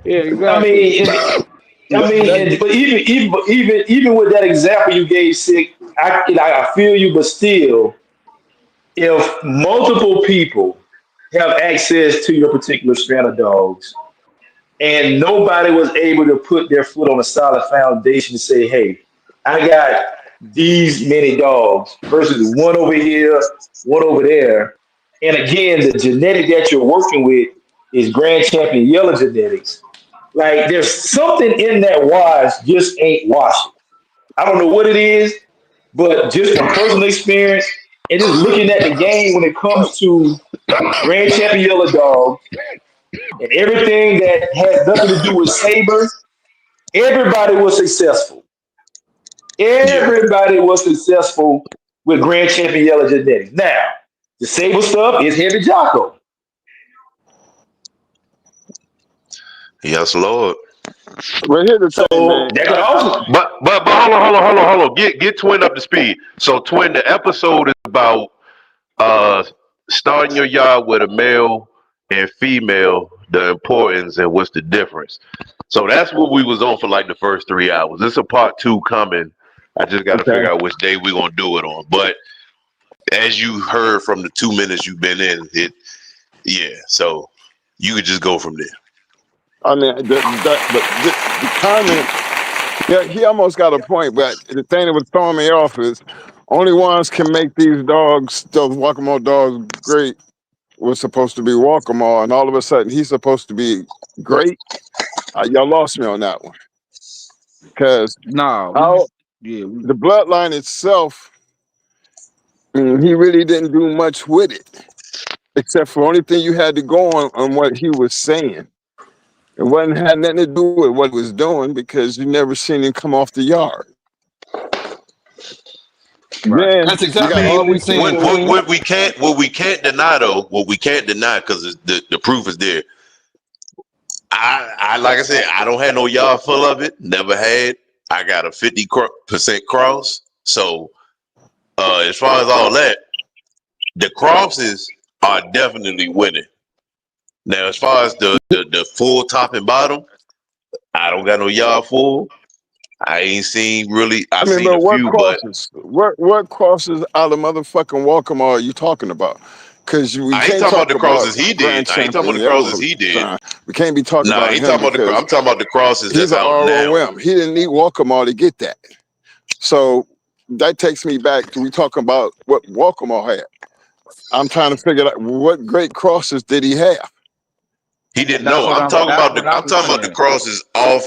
Yeah, I exactly. mean, That but even with that example you gave, sick, I feel you, but still, if multiple people have access to your particular strand of dogs, and nobody was able to put their foot on a solid foundation to say, "Hey, I got these many dogs versus one over here, one over there," and again, the genetic that you're working with is Grand Champion Yellow Genetics. Like there's something in that wash just ain't washing. I don't know what it is, but just from personal experience and just looking at the game when it comes to Grand Champion Yellow Dog and everything that has nothing to do with Saber, everybody was successful. Yeah. Everybody was successful with Grand Champion Yellow Genetics. Now, the Saber stuff is heavy Jocko. Yes, Lord. But here's the thing, So man. that could also But hold on. Get Twin up to speed. So Twin, the episode is about uh starting your yard with a male and female, the importance and what's the difference. So that's what we was on for like the first 3 hours. This is a part two coming. I just got to Okay. figure out which day we're gonna do it on. But as you heard from the 2 minutes you've been in, it yeah. So you could just go from there. I mean, the comment. Yeah, he almost got a point, but the thing that was throwing me off is only ones can make these dogs, those Walkmore dogs, great. Was supposed to be Walkmore, and all of a sudden he's supposed to be great. Y'all lost me on that one because nah, how yeah, the bloodline itself, he really didn't do much with it, except for only thing you had to go on what he was saying. It wasn't had nothing to do with what he was doing because you never seen him come off the yard. right. Then That's you I exactly got what all mean, we these saying, people. Queen. what we can't deny though, what we can't deny because the proof is there. I like I said, I don't have no yard full of it. Never had. I got a 50% cross. So as far as all that, the crosses are definitely winning. Now, as far as the full top and bottom, I don't got no yard full. I ain't seen really. I I've mean, seen but a what few, but crosses? What crosses out of motherfucking Walkmore are you talking about? Because we I ain't can't talking about talk the about crosses he Grand did. I ain't talking about Champion the crosses Yellow he did. Shine. We can't be talking Nah, I about ain't him talking about the. because I'm talking about the crosses he's that's an out now. ROM. He didn't need Walkmore to get that. So that takes me back to we talking about what Walkmore had. I'm trying to figure out what great crosses did he have. He didn't That's know. what I'm I'm. talking That's about the. what I I'm was talking about the saying. crosses off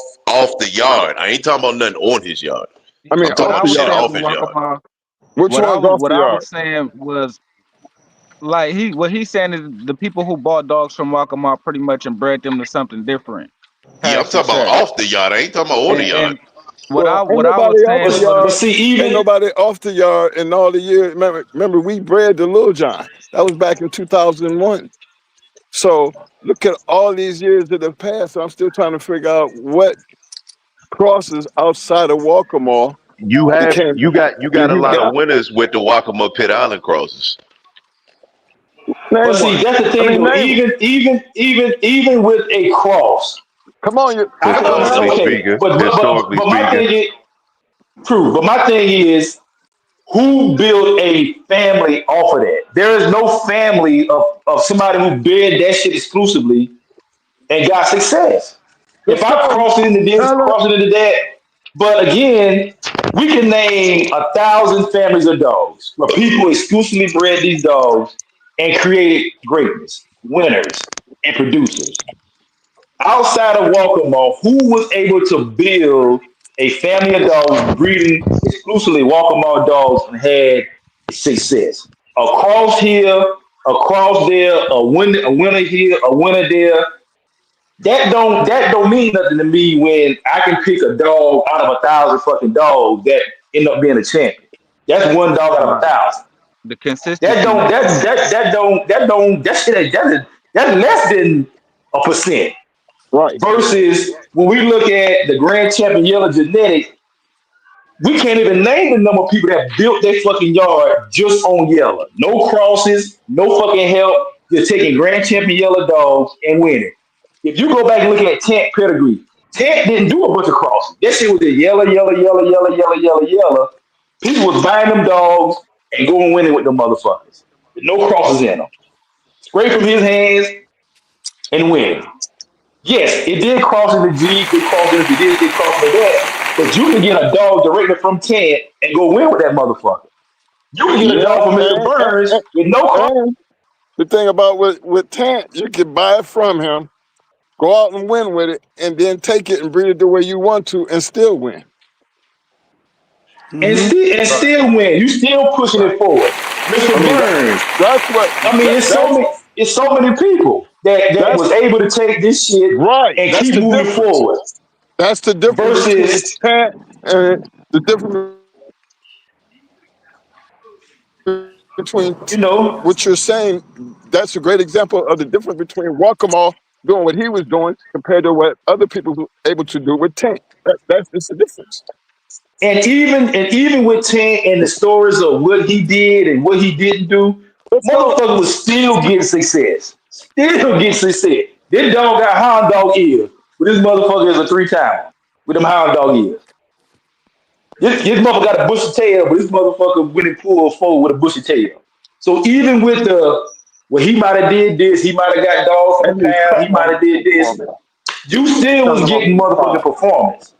the yard. I ain't talking about nothing on his yard. I mean, I'm talking What off about I the was shit saying yard. off for his yard. Walkman, Which one's off what the I yard? was saying was like what he's saying is the people who bought dogs from Walkman pretty much and bred them to something different, Yeah, had I'm talking about success. off the yard. I ain't talking about on the yard. And what Well, I ain't what I nobody was off the saying But was yard. see, Ain't even nobody off the yard in all the years. Remember we bred the Little John. That was back in 2001. So look at all these years that have passed. I'm still trying to figure out what crosses outside of Walkmore became. You Did got a he lot of got? winners with the Waccamaw Pit Island crosses. but Name see, one. that's the I thing mean, though. name 'em. Even with a cross, Come on, you I come can on, understand. name Historically 'em. Okay, speaking, but historically but my speaking, thing is true. But my thing is, who built a family off of that? There is no family of somebody who bid that shit exclusively and got success. If Let's I tell him. cross it into this, Tell him. cross it into that, but again, we can name 1,000 families of dogs where people exclusively bred these dogs and created greatness, winners, and producers. Outside of Walkmore, who was able to build a family of dogs breeding exclusively Walkmore dogs and had success? Across here, across there, a winner here, a winner there. That don't mean nothing to me when I can pick a dog out of 1,000 fucking dogs that end up being a champion. That's one dog out of a right. thousand. The That consistency don't matters. that don't that shit that's less than a percent. Right. Versus when we look at the Grand Champion Yellow Genetics, we can't even name the number of people that built their fucking yard just on yellow. No crosses, no fucking help. Just taking Grand Champion Yellow dogs and winning. If you go back and look at Tent pedigree, Tent didn't do a bunch of crosses. That shit was a yellow, yellow, yellow, yellow, yellow, yellow, yellow. People was buying them dogs and going winning with them motherfuckers. With no crosses in them. Straight from his hands and winning. Yes, it did cross into G, did cross into this, did cross into that, but you can get a dog directly from 10 and go win with that motherfucker. You can get a Yeah. dog from Mr. Burns with no cross. And the thing about with Tant, you can buy it from him, go out and win with it, and then take it and breed it the way you want to, and still win. And Mm-hmm. Right. still win. You still pushing Right. it forward. I Mr. mean, Burns. that's what I mean, it's so many people that that's was able to take this shit right. and That's keep the moving difference. forward. That's the difference between Versus, Tant and the difference between you know, what you're saying. That's a great example of the difference between Walkmore doing what he was doing compared to what other people were able to do with Tank. That's just the difference. and even with Tank and the stories of what he did and what he didn't do, Let's go. motherfucker was still getting success. Still getting success. This dog got hound dog ears, but this motherfucker is a three-timer with them hound dog ears. This motherfucker got a bushy tail, but this motherfucker went and pulled forward with a bushy tail. So even with well, he might have did this, he might have got dogs from I the need pound, he something might on have did for this. me. You still Tell was them I'm getting in the motherfucking car. performance.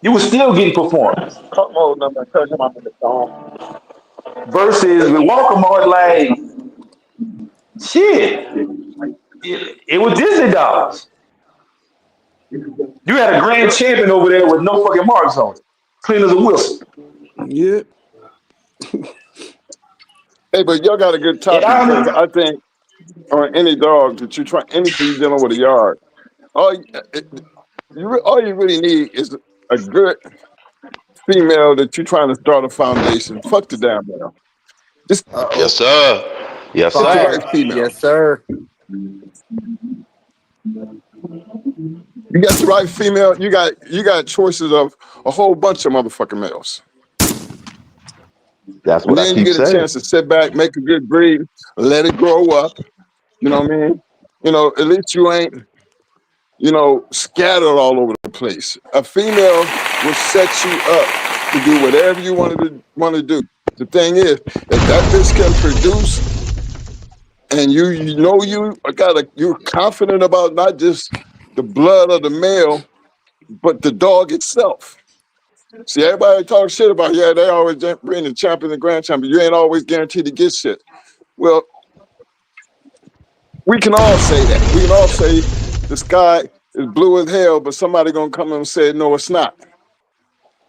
You was still getting performance. Cut mode number. Tell them I'm in the car. Versus with Walker Mart, like shit, it was Disney dollars. You had a grand champion over there with no fucking marks on it, clean as a whistle. Yep. Hey, but y'all got a good And topic because I I think on any dog that you try, anything you're dealing with a yard, all all you really need is a good female that you're trying to start a foundation. Fuck the damn male. Just Uh yes oh. sir, yes get the sir. right Fire. female. Yes, sir. You got the right female. You got choices of a whole bunch of motherfucking males, That's and what I then you keep get a saying. chance to sit back, make a good breed, let it grow up. You know what I mean? At least you ain't scattered all over the place. A female will set you up to do whatever you want to do. The thing is, if that bitch can produce, and you're confident about not just the blood of the male, but the dog itself. See, everybody talks shit about, yeah, they always bring the champion and grand champion. You ain't always guaranteed to get shit. Well, we can all say that. We can all say the sky is blue as hell, but somebody gonna come and say, no, it's not.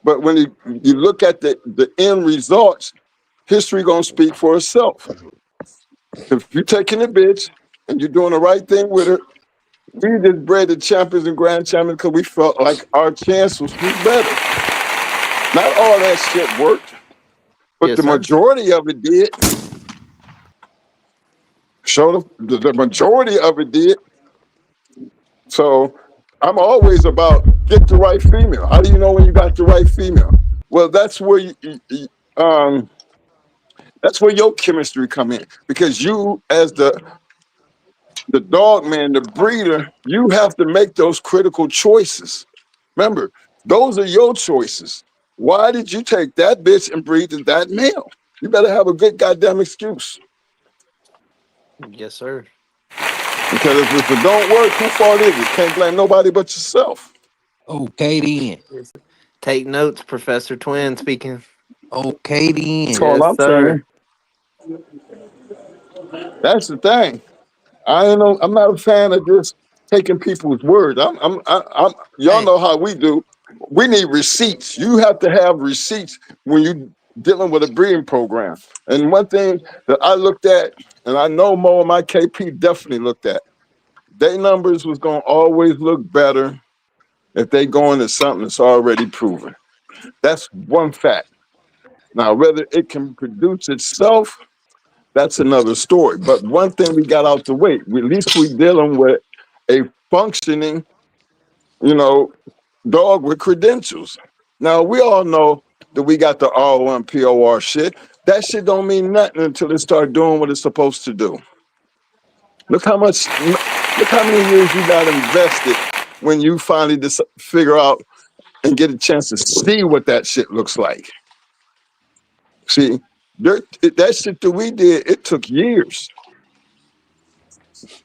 But when you look at the end results, history gonna speak for itself. If you're taking a bitch and you're doing the right thing with her, we just bred the champions and grand champions because we felt like our chances was better. Not all that shit worked, but Yes, the sir. majority of it did. The majority of it did. So I'm always about get the right female. How do you know when you got the right female? Well, that's where that's where your chemistry come in, because you as the dog man, the breeder, you have to make those critical choices. Remember, those are your choices. Why did you take that bitch and breed to that male? You better have a good goddamn excuse. Yes, sir. Because if it don't work, who fault is it? Can't blame nobody but yourself. Okay then. Yes, sir. Take notes, Professor Twin speaking. Okay That's then. all Yes, I'm sir. saying. That's the thing. I'm not a fan of just taking people's words. Y'all Hey, know how we do. We need receipts. You have to have receipts when you dealing with a breeding program. And one thing that I looked at, and I know Mo and my KP definitely looked at, their numbers was gonna always look better if they go into something that's already proven. That's one fact. Now, whether it can produce itself, that's another story. But one thing we got out the way, at least we're dealing with a functioning, dog with credentials. Now, we all know that we got the R1 POR shit. That shit don't mean nothing until it start doing what it's supposed to do. Look how many years you got invested when you finally figure out and get a chance to see what that shit looks like. See, that shit that we did, it took years,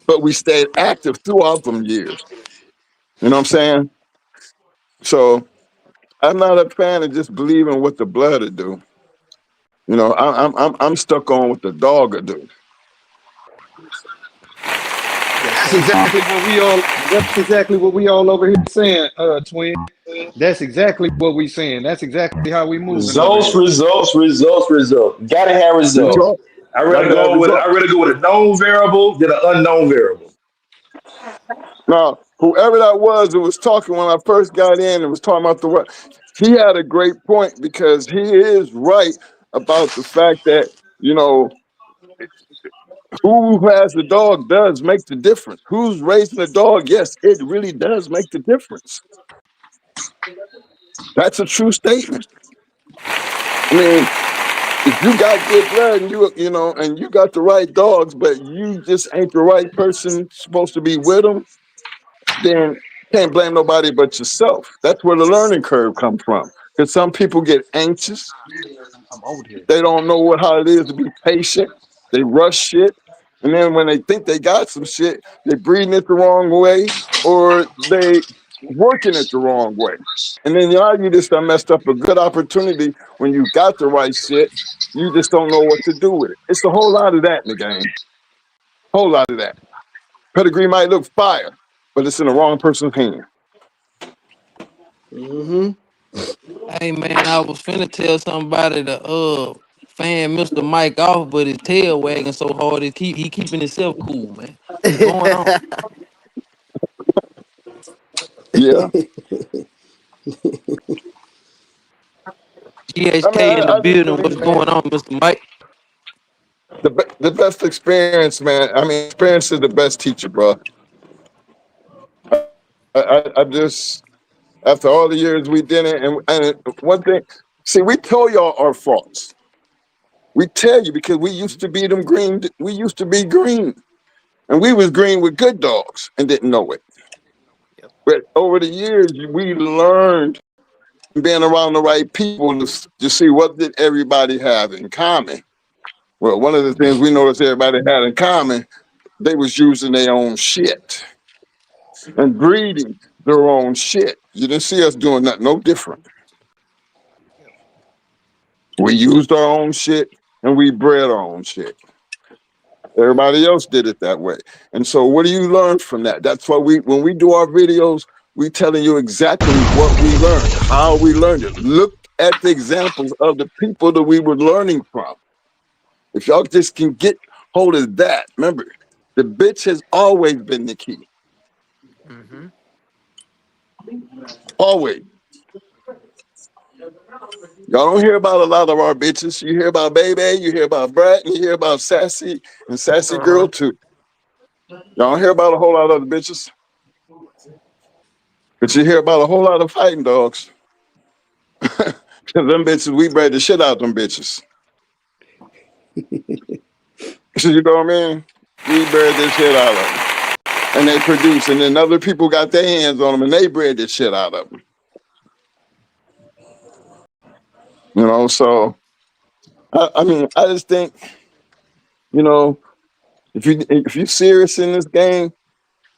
but we stayed active throughout them years. You know what I'm saying? So I'm not a fan of just believing what the blood will do. I'm stuck on what the dog will do. yes, That's sir. exactly what we all. That's exactly what we all over here saying, Twin. That's exactly what we saying. That's exactly how we moving over Results, here. results, results, results. Gotta have results. Result. I Got rather to have go with result. I rather go with a known variable than an unknown variable. Now, whoever that was talking when I first got in and was talking about the what, he had a great point, because he is right about the fact that, who has the dog does make the difference. Who's raising the dog? Yes, it really does make the difference. That's a true statement. I mean, if you got good blood and and you got the right dogs, but you just ain't the right person supposed to be with them, then can't blame nobody but yourself. That's where the learning curve comes from. Because some people get anxious. I'm old here. They don't know how it is to be patient. They rush shit. And then when they think they got some shit, they breeding it the wrong way, or they working it the wrong way. And then you just done messed up a good opportunity when you got the right shit. You just don't know what to do with it. It's a whole lot of that in the game. Whole lot of that. Pedigree might look fire, but it's in the wrong person's hand. Mm-hmm. Hey man, I was finna tell somebody to fan Mr. Mike off, but his tail wagging so hard he keeping himself cool, man. What's going on? Yeah. I mean, GHK in the I just building. What's believe, man, going on, Mr. Mike? the best experience, man. I mean, experience is the best teacher, bro. I just, after all the years we did it, and one thing, see, we tell y'all our faults. We tell you because we used to be them green. We used to be green, and we was green with good dogs and didn't know it. Yep. But over the years, we learned being around the right people to see what did everybody have in common. Well, one of the things we noticed everybody had in common, they was using their own shit and breeding their own shit. You didn't see us doing nothing no different. We used our own shit and we bred our own shit. Everybody else did it that way. And so what do you learn from that? That's why when we do our videos, we telling you exactly what we learned, how we learned it. Look at the examples of the people that we were learning from. If y'all just can get hold of that, remember, the bitch has always been the key. Mm-hmm. Always. Y'all don't hear about a lot of our bitches. You hear about Baby, you hear about Brat, and you hear about Sassy and Sassy Girl too. Y'all don't hear about a whole lot of the bitches. But you hear about a whole lot of fighting dogs. Because them bitches, we bred the shit out of them bitches. You know what I mean? We bred this shit out of them. And they produce, and then other people got their hands on them and they bred this shit out of them. You know, so I mean, I just think, you know, if you're serious in this game,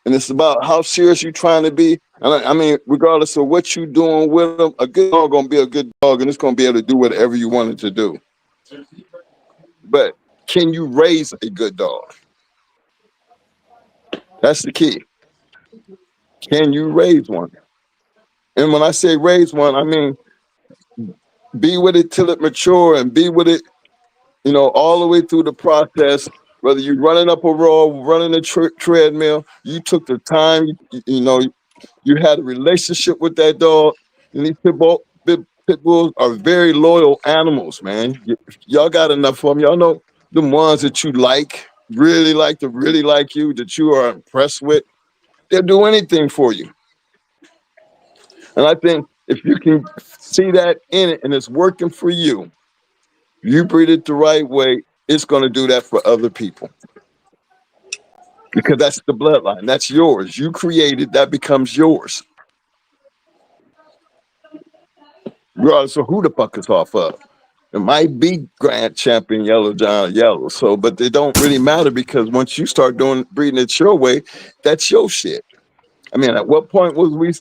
and it's about how serious you're trying to be. And I mean, regardless of what you're doing with them, a good dog gonna be a good dog, and it's gonna be able to do whatever you want it to do. But can you raise a good dog? That's the key. Can you raise one? And when I say raise one, I mean be with it till it mature and be with it, you know, all the way through the process. Whether you're running up a roll, running a treadmill, you took the time, you know, you had a relationship with that dog. And these pit bulls are very loyal animals, man. Y'all got enough of them. Y'all know the ones that you like, really like you, that you are impressed with. They'll do anything for you. And I think if you can see that in it and it's working for you, you breed it the right way, it's going to do that for other people. Because that's the bloodline. That's yours. You created, that becomes yours. Regardless of who the fuck it's off of. It might be Grand Champion Yellow John Yellow. So, but they don't really matter because once you start breeding it your way, that's your shit. I mean, at what point was we,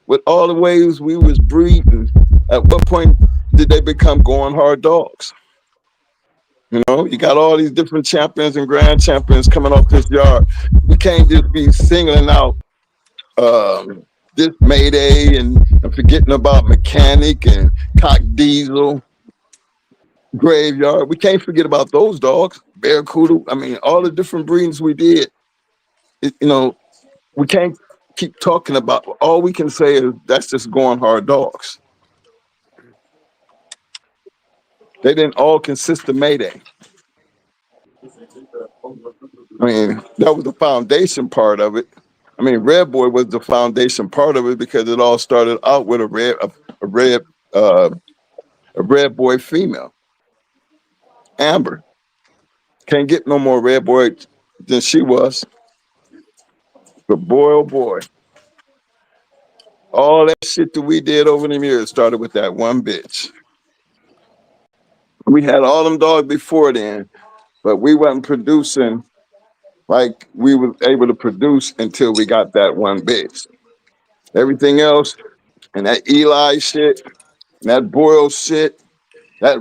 with all the ways we was breeding, at what point did they become going hard dogs? You know, you got all these different champions and grand champions coming off this yard. We can't just be singling out this Mayday and forgetting about Mechanic and Cock Diesel, Graveyard. We can't forget about those dogs. Barracuda. I mean, all the different breeds we did. You know, we can't keep talking about. All we can say is that's just going hard dogs. They didn't all consist of Mayday. I mean, that was the foundation part of it. I mean, Red Boy was the foundation part of it because it all started out with a red boy female, Amber. Can't get no more red boy than she was. But boy, oh boy, all that shit that we did over the years started with that one bitch. We had all them dogs before then, but we wasn't producing like we was able to produce until we got that one bitch. Everything else, and that Eli shit, and that Boyle shit, that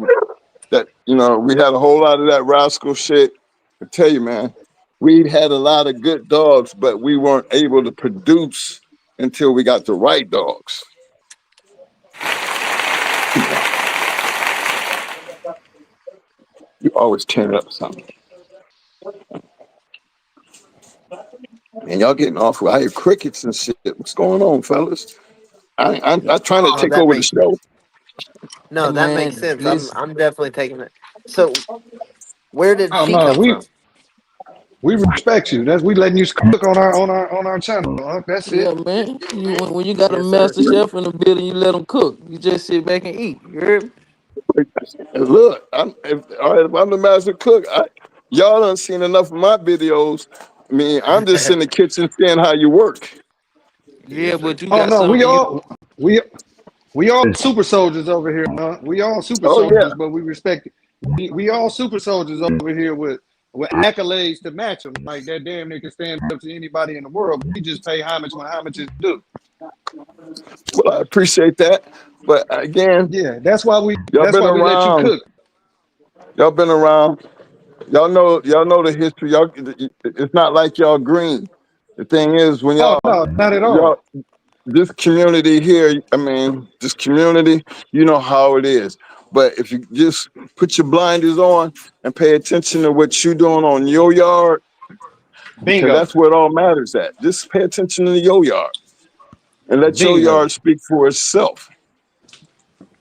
you know, we had a whole lot of that rascal shit. I tell you, man, we had a lot of good dogs, but we weren't able to produce until we got the right dogs. You always tearing up something. And y'all getting off. I hear crickets and shit. What's going on, fellas? I'm not trying to Oh, take that over the makes show. no, Hey that makes man, sense. listen. I'm definitely taking it. So, where did Oh she no, come from? we respect you. That's we letting you cook on our channel. Huh? That's Yeah, it. man. When you got a Yes, sir. master chef in the building, you let them cook. You just sit back and eat. You heard me? Look, if I'm the master cook, y'all done seen enough of my videos. I mean, I'm just in the kitchen seeing how you work. Yeah, Yes, sir. but you Oh got no, something. we all super soldiers over here. Huh? We all super Oh yeah, soldiers, but we respect it. We all super soldiers over here with accolades to match them. Like that damn nigga stand up to anybody in the world. We just pay homage when homage is due. Well, I appreciate that, but again, Yeah, that's why we y'all been let you around. cook. Y'all been around. Y'all know the history. Y'all, it's not like y'all green. The thing is, when Oh no, not at all. this community here, I mean, this community, you know how it is. But if you just put your blinders on and pay attention to what you're doing on your yard, because Bingo. that's where it all matters at. Just pay attention to your yard and let your Bingo. yard speak for itself.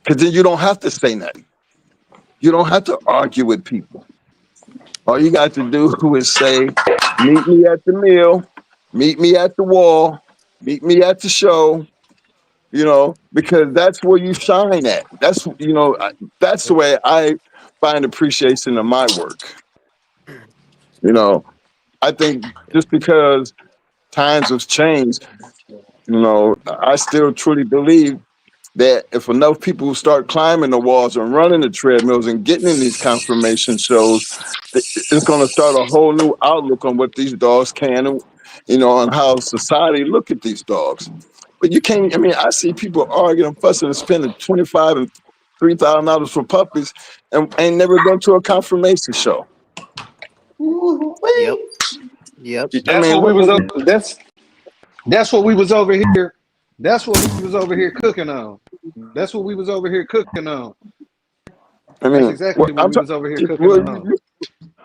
Because then you don't have to say nothing. You don't have to argue with people. All you got to do is say, meet me at the mill, meet me at the wall, meet me at the show, you know, because that's where you shine at. That's, you know, that's the way I find appreciation in my work. You know, I think just because times have changed, you know, I still truly believe that if enough people start climbing the walls and running the treadmills and getting in these confirmation shows, it's going to start a whole new outlook on what these dogs can, and, you know, and how society look at these dogs. But you can't. I mean, I see people arguing, fussing, and spending $25,000 and $3,000 for puppies, and ain't never been to a confirmation show. Yep. Yep. I That's mean, what we was over. That's what we was over here. That's what we was over here cooking on. That's what we was over here cooking on. I That's mean, exactly what we was over here cooking on.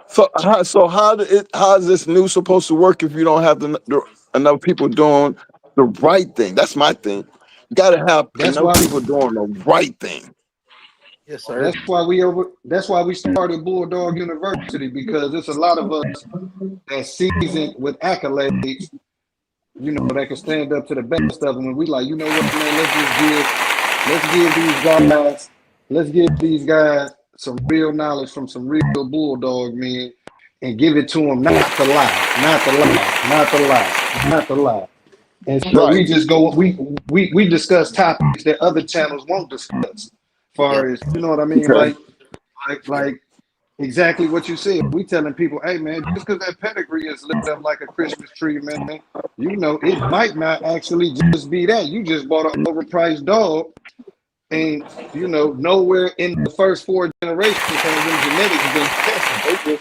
So how is this new supposed to work if you don't have enough people doing the right thing? That's my thing. You got to have That's enough why people doing the right thing. Yes, sir. That's why we started Bulldog University, because there's a lot of us that's seasoned with accolades, you know, that can stand up to the best of them. And we like, you know what, man, let's give these guys some real knowledge from some real Bulldog men and give it to them, not to lie, not to lie, not to lie, not to lie. And so Right. we just go, we discuss topics that other channels won't discuss. Far as, you know what I mean? Okay. Like exactly what you said. We telling people, hey man, just because that pedigree is lit up like a Christmas tree, man, you know, it might not actually just be that. You just bought an overpriced dog, and you know, nowhere in the first 4 generations has them genetics been tested.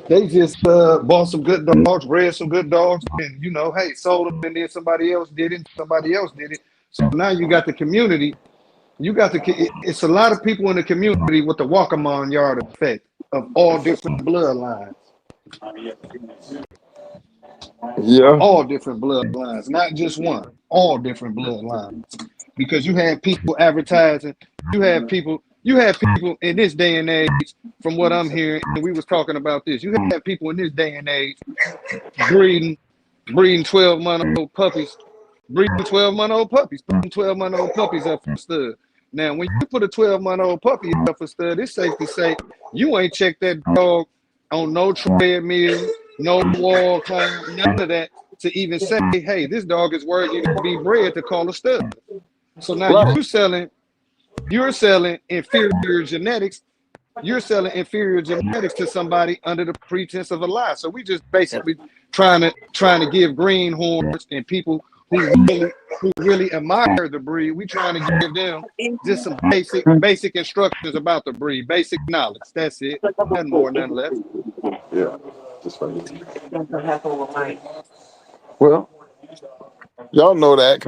They just bought some good dogs, bred some good dogs, and you know, hey, sold them, and then somebody else did it, somebody else did it. So now you got the community. It's a lot of people in the community with the Walkamon yard effect of all different bloodlines. Yeah. All different bloodlines, not just one. All different bloodlines. Because you have people advertising, you have people in this day and age, from what I'm hearing, and we was talking about this, you have people in this day and age breeding 12-month-old puppies, putting 12-month-old puppies up for stud. Now, when you put a 12-month-old puppy up for stud, it's safe to say you ain't checked that dog on no treadmill, no wall climb, none of that, to even say, hey, this dog is worthy to be bred to call a stud. So now Right. you're selling inferior genetics. You're selling inferior genetics to somebody under the pretense of a lie. So we just basically trying to give greenhorns and people who really admire the breed. We trying to give them just some basic instructions about the breed, basic knowledge. That's it. Nothing more, nothing less. Yeah. Just right. Well, y'all know that.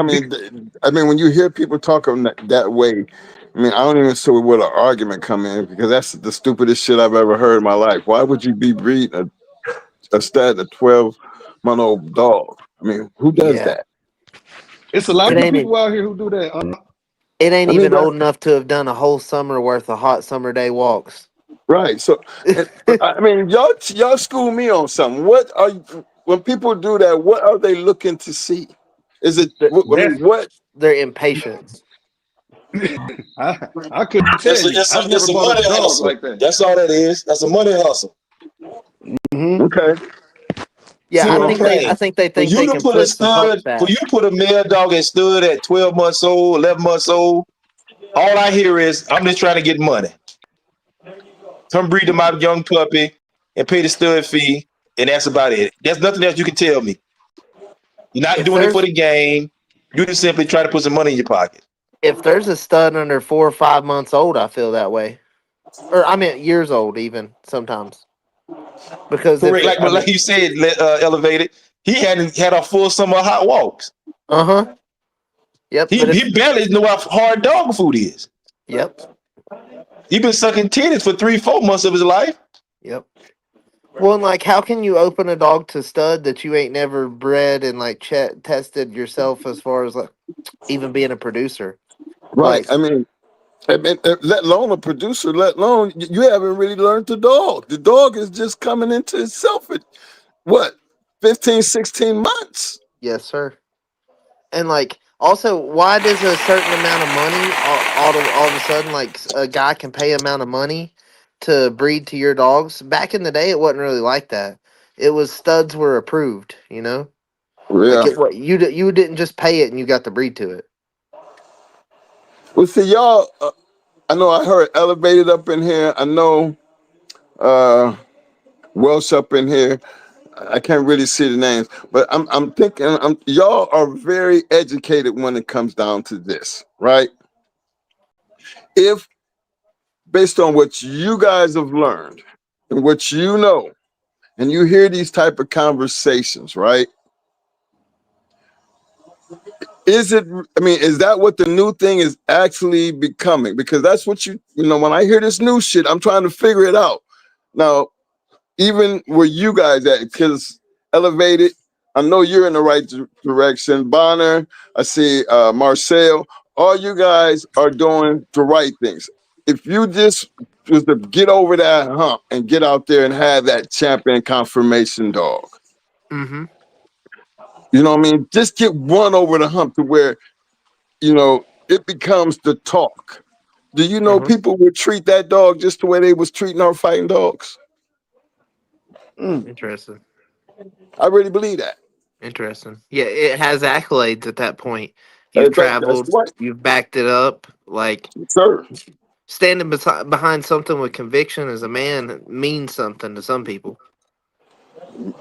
I mean, when you hear people talking that way, I mean, I don't even see where the argument come in, because that's the stupidest shit I've ever heard in my life. Why would you be breeding a stud, a 12-month-old dog? I mean, who does Yeah. that? It's a lot It of ain't people out here who do that. it ain't I mean, even old enough to have done a whole summer worth of hot summer day walks. right. So, I mean, y'all school me on something. What are when people do that? What are they looking to see? Is it? I mean, what? Their impatience. I couldn't tell you. I've never It's a bought money a dog hustle. like that. That's all that is. That's a money hustle. Mm-hmm. Okay. Yeah, See I what I'm think they saying? For think you they to can put a flip some pup stud, for fat. you to put a male dog and stud at 12 months old, 11 months old, all I hear is, I'm just trying to get money. Come breed them out, young puppy, and pay the stud fee, and that's about it. There's nothing else you can tell me. You're not If doing it for there's the game. You just simply try to put some money in your pocket. if there's a stud under 4 or 5 months old, I feel that way. Or I mean years old even sometimes. Because if Correct. it, I Like mean, you said, elevated. He hadn't had a full summer of hot walks. uh-huh. Yep, but if He barely know what hard dog food is. yep. He been sucking titties for 3-4 months of his life. Yep. Well, and like, how can you open a dog to stud that you ain't never bred and like tested yourself as far as like even being a producer? Right. Like, I mean, let alone a producer, let alone you haven't really learned the dog. The dog is just coming into itself at what, 15, 16 months? yes, sir. And like, also, why does a certain amount of money all of a sudden like a guy can pay amount of money to breed to your dogs? Back in the day, it wasn't really like that. It was studs were approved, you know. Like Yeah. it, what you didn't just pay it and you got to breed to it. Well, see, y'all, I know I heard Elevated up in here. I know Welsh up in here. I can't really see the names, but I'm thinking y'all are very educated when it comes down to this, right? If based on what you guys have learned and what you know, and you hear these type of conversations, right? Is that what the new thing is actually becoming? Because that's what you know, when I hear this new shit, I'm trying to figure it out. Now, even where you guys at, because Elevated, I know you're in the right direction. Bonner, I see Marcel, all you guys are doing the right things. If you just was to get over that hump and get out there and have that champion confirmation dog, Mm-hmm. you know what I mean? Just get one over the hump to where, you know, it becomes the talk. Do you know Mm-hmm. people would treat that dog just the way they was treating our fighting dogs? Interesting. I really believe that. Interesting. Yeah, it has accolades at that point. You've That's traveled, right, you've backed it up. Like sir. standing behind something with conviction as a man means something to some people.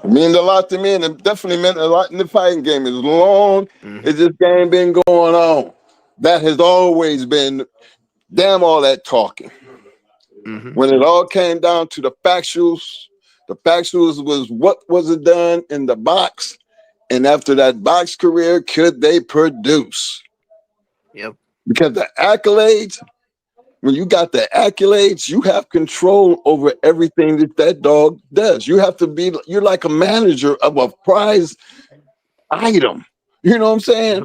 It means a lot to me, and it definitely meant a lot in the fighting game. As long Mm-hmm. as this game been going on, that has always been damn all that talking. Mm-hmm. When it all came down to the factuals was what was it done in the box, and after that box career, could they produce? Yep. Because the accolades, when you got the accolades, you have control over everything that dog does. You're like a manager of a prize item. You know what I'm saying?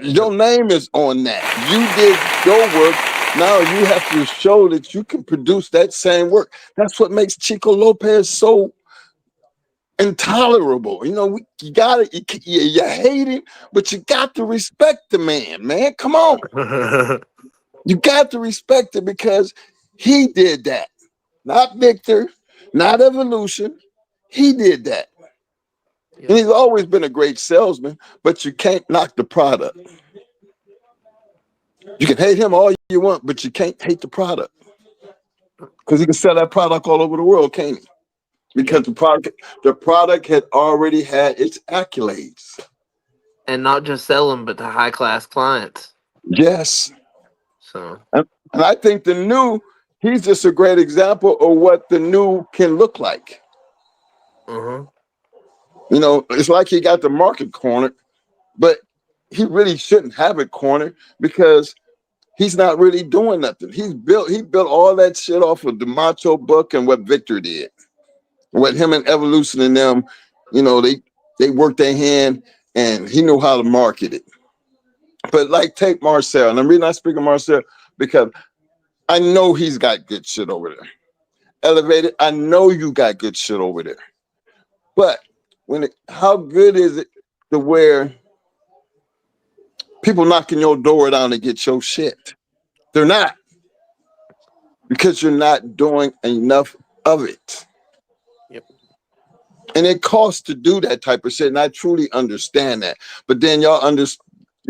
Your name is on that. You did your work. Now you have to show that you can produce that same work. That's what makes Chico Lopez so intolerable. You know, you got it. You hate him, but you got to respect the man. Come on. You got to respect it because he did that. Not Victor, not Evolution. He did that. Yep. And he's always been a great salesman, but you can't knock the product. You can hate him all you want, but you can't hate the product. Because he can sell that product all over the world, can't he? Because the product had already had its accolades. And not just sell them, but to high class clients. Yes. So. And I think he's just a great example of what the new can look like. Uh-huh. You know, it's like he got the market cornered, but he really shouldn't have it cornered because he's not really doing nothing. He built all that shit off of the Macho book and what Victor did. What him and Evolution and them, you know, they worked their hand and he knew how to market it. But like take Marcel, and the reason I speak of Marcel, because I know he's got good shit over there. Elevated, I know you got good shit over there. But how good is it to where people knocking your door down to get your shit? They're not. Because you're not doing enough of it. Yep. And it costs to do that type of shit. And I truly understand that. But then you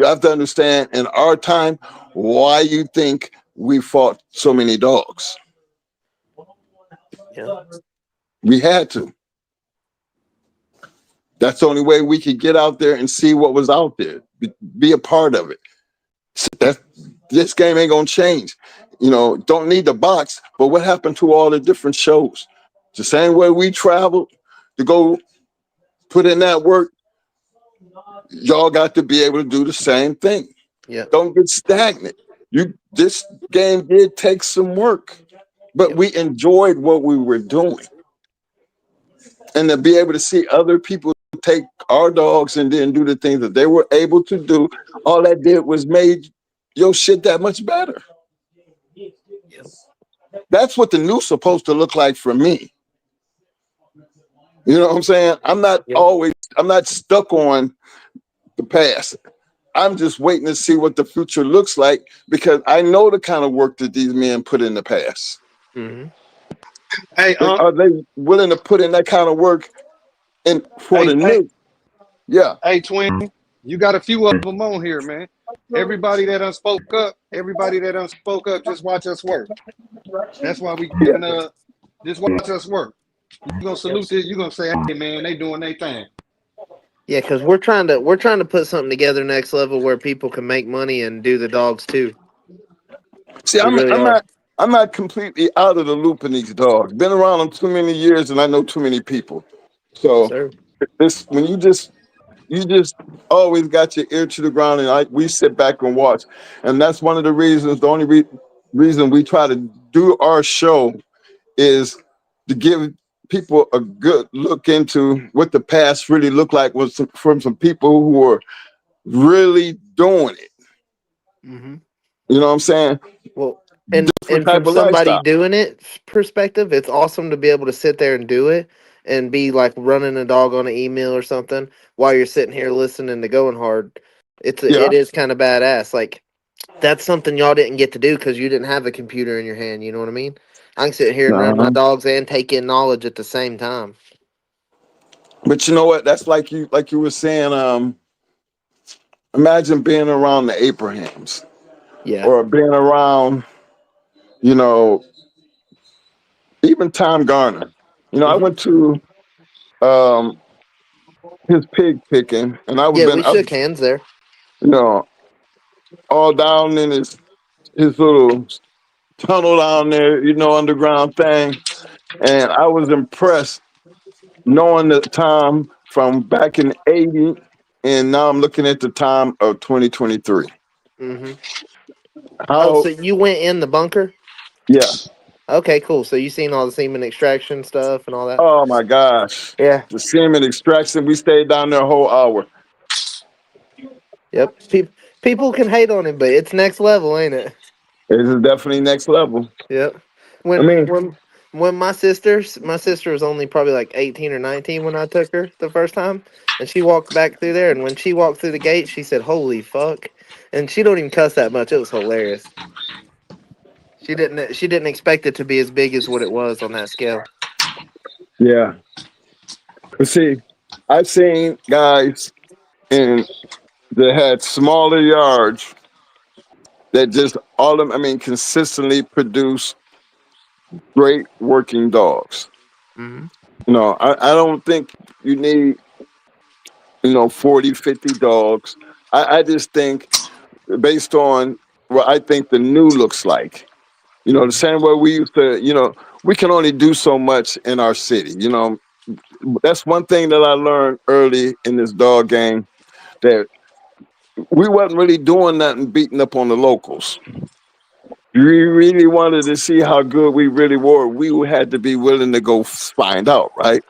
have to understand in our time why you think we fought so many dogs. Yeah. We had to. That's the only way we could get out there and see what was out there, be a part of it. That this game ain't gonna change. Don't need the box, but what happened to all the different shows? The same way we traveled to go put in that work, y'all got to be able to do the same thing. Yeah. Don't get stagnant. This game did take some work, but we enjoyed what we were doing. And to be able to see other people take our dogs and then do the things that they were able to do, all that did was made your shit that much better. That's what the new supposed to look like for me. You know what I'm saying? I'm not stuck on the past. I'm just waiting to see what the future looks like because I know the kind of work that these men put in the past. Mm-hmm. Hey, Are they willing to put in that kind of work for the new? Yeah. Hey, twin, you got a few of them on here, man. Everybody that done spoke up, just watch us work. That's why we giving just watch us work. You gonna salute this? You gonna say, hey man, they doing their thing. Yeah, because we're trying to put something together next level where people can make money and do the dogs too. See, I'm not completely out of the loop in these dogs. Been around them too many years, and I know too many people. So when you just always got your ear to the ground, and we sit back and watch, and that's one of the reasons. The only reason we try to do our show is to give people a good look into what the past really looked like from some people who were really doing it. Mm-hmm. You know what I'm saying? Well, and from somebody doing it perspective, it's awesome to be able to sit there and do it and be like running a dog on an email or something while you're sitting here listening to Going Hard. It is kind of badass. Like that's something y'all didn't get to do because you didn't have a computer in your hand. You know what I mean? I can sit here and run my dogs and take in knowledge at the same time. But you know what? That's like you were saying. Imagine being around the Abrahams, or being around, even Tom Garner. I went to his pig picking, and we shook hands there. All down in his little tunnel down there, underground thing, and I was impressed knowing the time from back in '80, and now I'm looking at the time of 2023. Mm-hmm. So you went in the bunker? Yeah. Okay, cool. So you seen all the semen extraction stuff and all that? Oh my gosh. Yeah. The semen extraction, we stayed down there a whole hour. Yep. People can hate on it, but it's next level, ain't it? It is definitely next level. Yep. When my sister was only probably like 18 or 19 when I took her the first time, and she walked back through there, and when she walked through the gate, she said, "Holy fuck!" And she don't even cuss that much. It was hilarious. She didn't expect it to be as big as what it was on that scale. Yeah. But see, I've seen guys that had smaller yards that just consistently produce great working dogs. Mm-hmm. I don't think you need 40, 50 dogs. I just think based on what I think the new looks like. The same way we used to, we can only do so much in our city. That's one thing that I learned early in this dog game, that we wasn't really doing nothing beating up on the locals. We really wanted to see how good we really were. We had to be willing to go find out, right?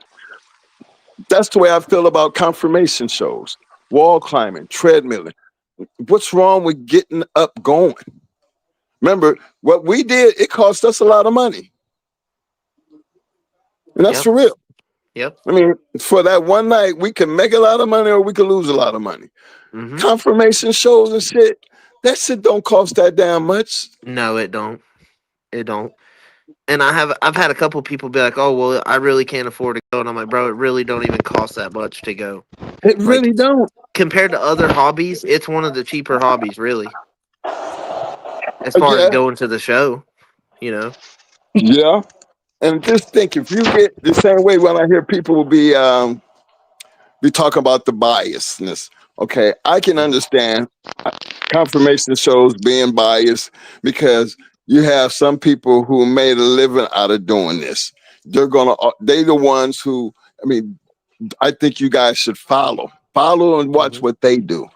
That's the way I feel about confirmation shows, wall climbing, treadmilling. What's wrong with getting up going? Remember, what we did, it cost us a lot of money. And that's for real. Yep. For that one night, we can make a lot of money or we can lose a lot of money. Mm-hmm. Confirmation shows and shit, that shit don't cost that damn much. No, it don't. It don't. And I've had a couple people be like, "Oh, well, I really can't afford to go," and I'm like, "Bro, it really don't even cost that much to go. It really don't. Compared to other hobbies, it's one of the cheaper hobbies, really. As far as going to the show, Yeah. And just think, if you get the same way when I hear people be talking about the biasness. Okay, I can understand confirmation shows being biased because you have some people who made a living out of doing this. They the ones who, I mean, I think you guys should follow and watch Mm-hmm. what they do.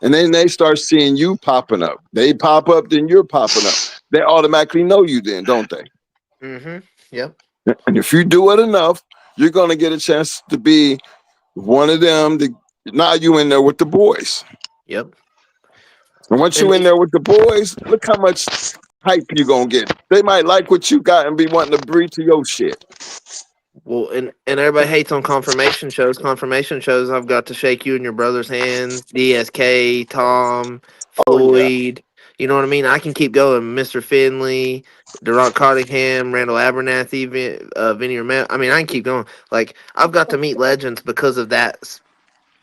And then they start seeing you popping up. They pop up, then you're popping up. They automatically know you then, don't they? Mm-hmm. Yep. And if you do it enough, you're going to get a chance to be one of them. Now you in there with the boys. Yep. And once And you in there with the boys, look how much hype you going to get. They might like what you got and be wanting to breed to your shit. well, and everybody hates on confirmation shows. Confirmation shows, I've got to shake you and your brother's hands. DSK, Tom, Oh, yeah. Floyd. You know what I mean? I can keep going. Mr. Finley, Durant Cottingham, Randall Abernathy, Vinny Romeo. I mean, I can keep going. Like, I've got to meet legends because of that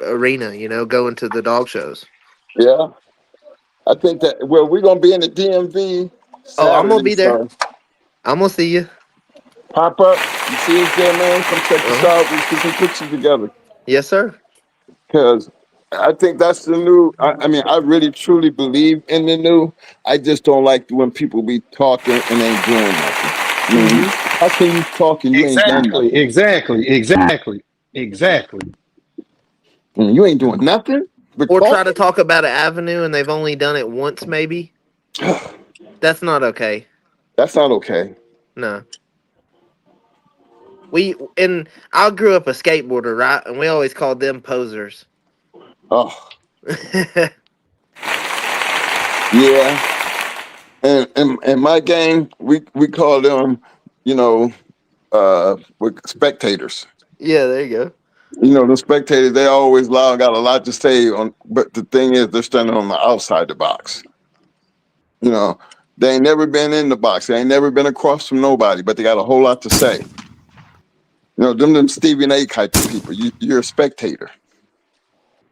arena. Going to the dog shows. Yeah. I think that, well, we're going to be in the DMV Oh, I'm gonna Saturday, be there. so I'm gonna see you. pop up. You see us there, man. Come check Uh us huh. out. We see some pictures together. Yes, sir. Because I think that's the new. I mean, I really truly believe in the new. I just don't like when people be talking and ain't doing nothing. I mean, Mm-hmm. how can you talk and you ain't done Exactly, nothing? exactly. And you ain't doing nothing but Or try to talking. talk about an avenue and they've only done it once, maybe. That's not okay. That's not okay. No. I grew up a skateboarder, right? And we always called them posers. Oh yeah. And my gang, we call them, you know, with spectators. Yeah, there you go. You know, the spectators, they always loud, got a lot to say on, but the thing is, they're standing on the outside the box. You know, they ain't never been in the box. They ain't never been across from nobody, but they got a whole lot to say. You know, them Stephen A. type of people. You're a spectator.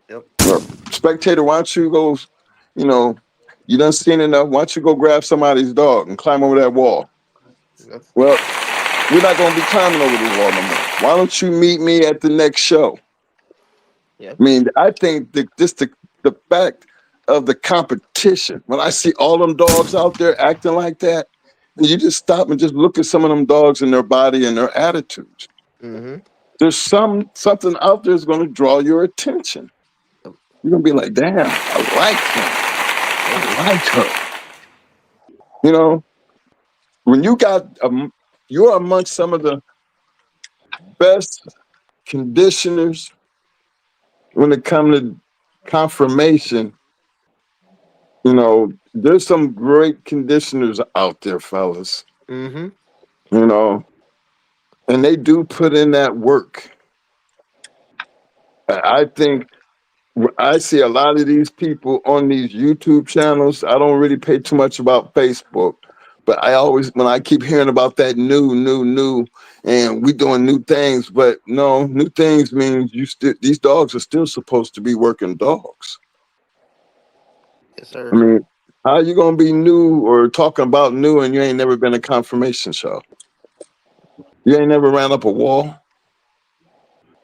Yep. Well, spectator, why don't you go, you know, you done seen enough, why don't you go grab somebody's dog and climb over that wall? Yep. Well, we're not going to be climbing over the wall no more. Why don't you meet me at the next show? Yep. I mean, I think that just the fact of the competition, when I see all them dogs out there acting like that, and you just stop and just look at some of them dogs and their body and their attitudes. Mm-hmm. There's something out there that's going to draw your attention. Yep. You're going to be like, damn, I like him. I like her. You know, when you're amongst some of the best conditioners when it comes to confirmation. You know, there's some great conditioners out there, fellas. Mm-hmm. You know, and they do put in that work. I think I see a lot of these people on these YouTube channels. I don't really pay too much about Facebook, but I always, when I keep hearing about that new, and we doing new things, but no, new things means these dogs are still supposed to be working dogs. Yes, I sir. mean, how you gonna be new or talking about new and you ain't never been a confirmation show? You ain't never ran up a wall.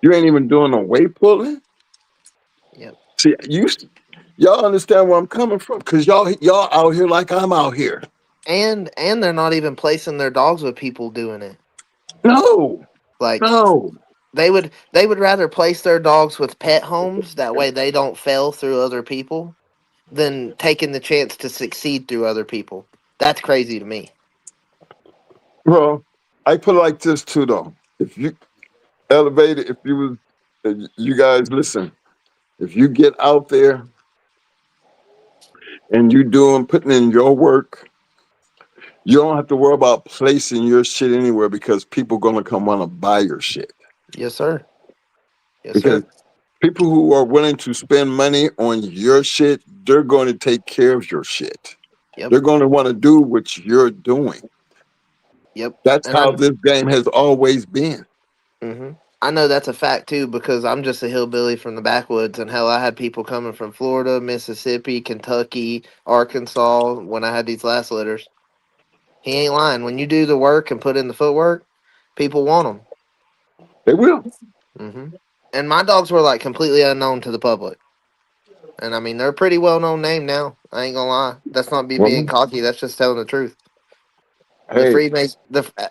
You ain't even doing no weight pulling. Yep. See, y'all understand where I'm coming from, because y'all out here like I'm out here. And they're not even placing their dogs with people doing it. No, Like no, they would rather place their dogs with pet homes, that way they don't fail through other people, than taking the chance to succeed through other people. That's crazy to me. bro. I put it like this too, though. If you elevate it, if you guys listen, if you get out there and putting in your work, you don't have to worry about placing your shit anywhere because people gonna come want to buy your shit. Yes, sir. Yes, Because sir. people who are willing to spend money on your shit, they're going to take care of your shit. Yep. They're going to want to do what you're doing. Yep. That's And how this game has always been. I know that's a fact too, because I'm just a hillbilly from the backwoods, and hell, I had people coming from Florida, Mississippi, Kentucky, Arkansas when I had these last litters. He ain't lying. When you do the work and put in the footwork, People want them. They will. And my dogs were like completely unknown to the public. And I mean, they're a pretty well known name now. I ain't gonna lie. That's not me being Well, cocky. That's just telling the truth. The hey, Freemason,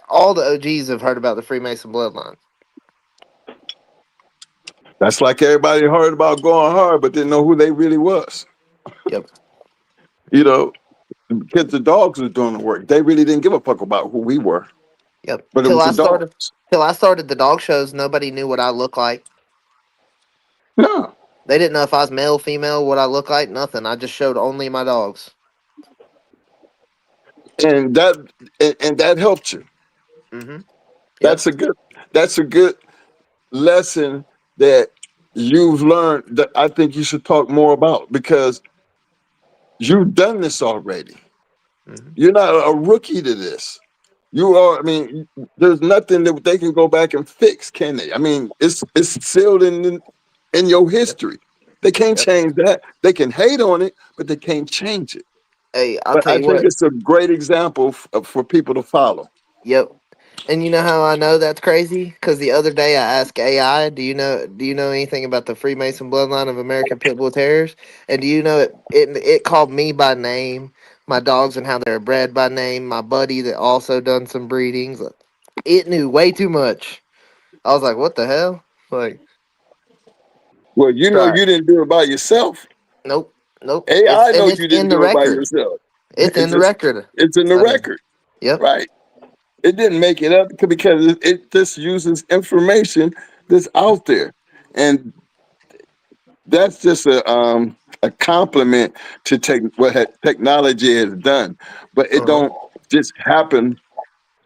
all the OGs have heard about the Freemason bloodline. that's like everybody heard about going hard, but didn't know who they really was. Yep. You know, because the dogs was doing the work. They really didn't give a fuck about who we were, Yep. but it was the dogs. Till I started the dog shows, nobody knew what I looked like. No, They didn't know if I was male, female, what I looked like, nothing. I just showed only my dogs. and that helped you. Yep. That's a good lesson that you've learned that I think you should talk more about because you've done this already. You're not a rookie to this. You are. I mean, there's nothing that they can go back and fix, can they? I mean, it's sealed in your history. They can't change that. They can hate on it, but they can't change it. Hey, I'll But tell I you think what. it's a great example for people to follow. Yep. And you know how I know that's crazy? Because the other day I asked AI, do you know anything about the Freemason bloodline of American Pit Bull Terriers? And do you know it called me by name, my dogs and how they're bred by name, my buddy that also done some breedings. It knew way too much. I was like, what the hell? Like, Well, you know, try it. you didn't do it by yourself. Nope. AI knows It's you in didn't the do it by record. yourself. It's in the record. It's in the record. Yep. Right. It didn't make it up because it just uses information that's out there. And that's just a compliment to what technology has done. But it don't just happen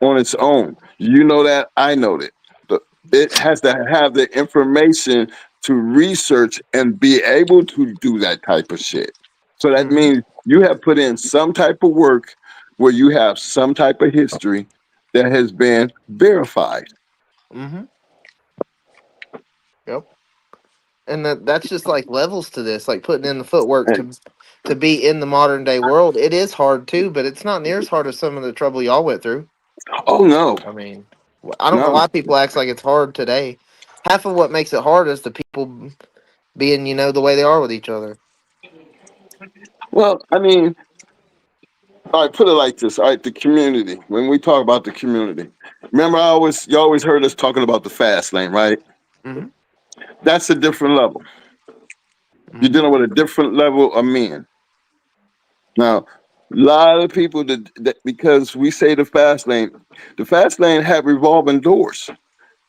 on its own. You know that, I know that. But it has to have the information to research and be able to do that type of shit. So that means you have put in some type of work where you have some type of history that has been verified. Yep. And that's just like levels to this, like putting in the footwork to be in the modern day world. It is hard too, but it's not near as hard as some of the trouble y'all went through. Oh no. I mean, I don't know why people act like it's hard today. Half of what makes it hard is the people being, the way they are with each other. Well, I mean, all right, put it like this. All right, the community. When we talk about the community, remember, you always heard us talking about the fast lane, right? That's a different level. You're dealing with a different level of men. Now, a lot of people that because we say the fast lane had revolving doors.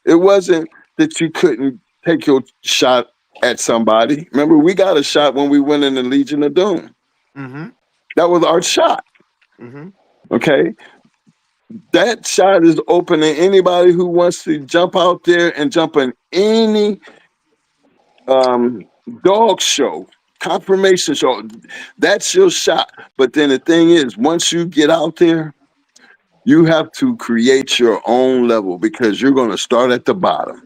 It wasn't that you couldn't take your shot at somebody. Remember, we got a shot when we went in the Legion of Doom. That was our shot. Okay, that shot is open to anybody who wants to jump out there and jump in any dog show, confirmation show. That's your shot. But then the thing is, once you get out there, you have to create your own level because you're going to start at the bottom.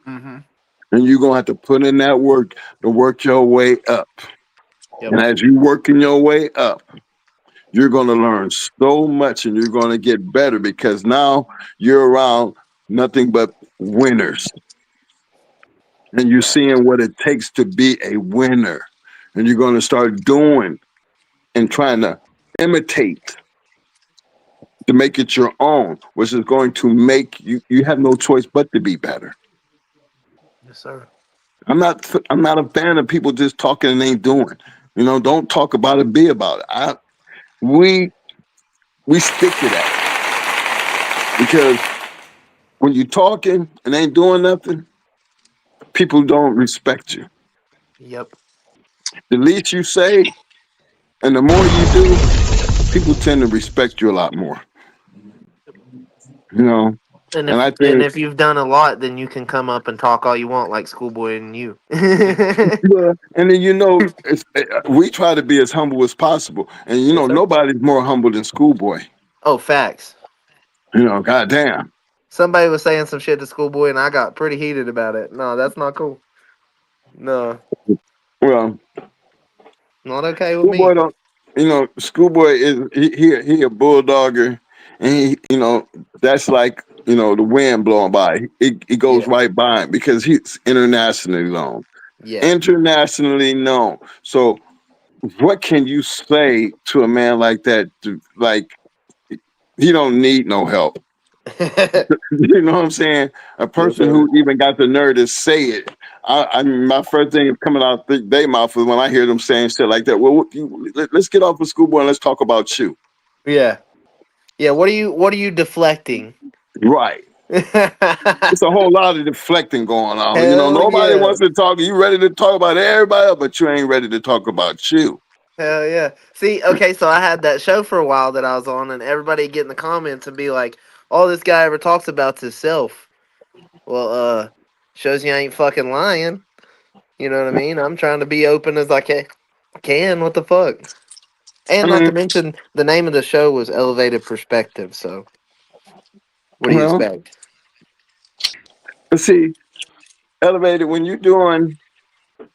And you're going to have to put in that work to work your way up. Yep. And as you're working your way up, you're going to learn so much and you're going to get better because now you're around nothing but winners. And you're seeing what it takes to be a winner. And you're going to start doing and trying to imitate to make it your own, which is going to make you have no choice but to be better. Yes, sir. I'm not a fan of people just talking and ain't doing. Don't talk about it, be about it. We stick to that because when you're talking and ain't doing nothing, people don't respect you. Yep. The least you say and the more you do, people tend to respect you a lot more. And I think, if you've done a lot, then you can come up and talk all you want, like Schoolboy and you. Yeah, and then we try to be as humble as possible, and nobody's more humble than Schoolboy. Oh, facts. Goddamn. Somebody was saying some shit to Schoolboy, and I got pretty heated about it. No, that's not cool. No. Well, not okay with Schoolboy me. Schoolboy is he a bulldogger, and that's like you know, the wind blowing by. It goes Yeah. right by him because he's internationally known. Yeah. Internationally known. So what can you say to a man like that? Like, he don't need no help. You know what I'm saying? A Yes, person sir. who even got the nerve to say it. I mean, my first thing coming out their mouth is when I hear them saying shit like that. Well, let's get off of Schoolboy and let's talk about you. Yeah. Yeah. What are you deflecting? Right. It's a whole lot of deflecting going on. You know, Hell nobody yeah. wants to talk. You ready to talk about everybody else, but you ain't ready to talk about you. Hell yeah. See, okay, so I had that show for a while that I was on, and everybody get in the comments and be like, all this guy ever talks about's himself. Well, shows you ain't fucking lying. You know what I mean? I'm trying to be open as I can. What the fuck? I And not to mean, mention, the name of the show was Elevated Perspective, so what do you well, expect? see, elevated when you're doing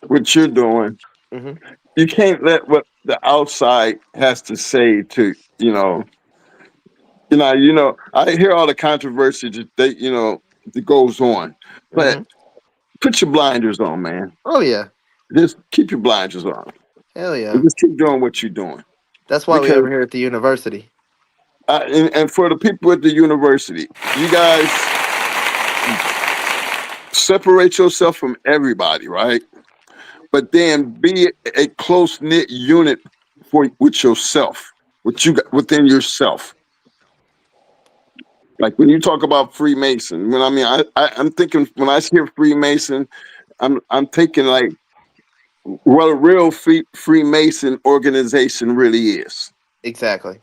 what you're doing, Hmm. you can't let what the outside has to say to, I hear all the controversy that goes on, but Hmm. put your blinders on, man. Oh, yeah. Just keep your blinders on Hell and yeah. just keep doing what you're doing. That's why we Because over here at the university. and for the people at the university, you guys separate yourself from everybody, right? But then be a close knit unit with yourself, what you got within yourself. Like when you talk about Freemason, I'm thinking when I hear Freemason, I'm thinking like what a real Freemason organization really is. Exactly.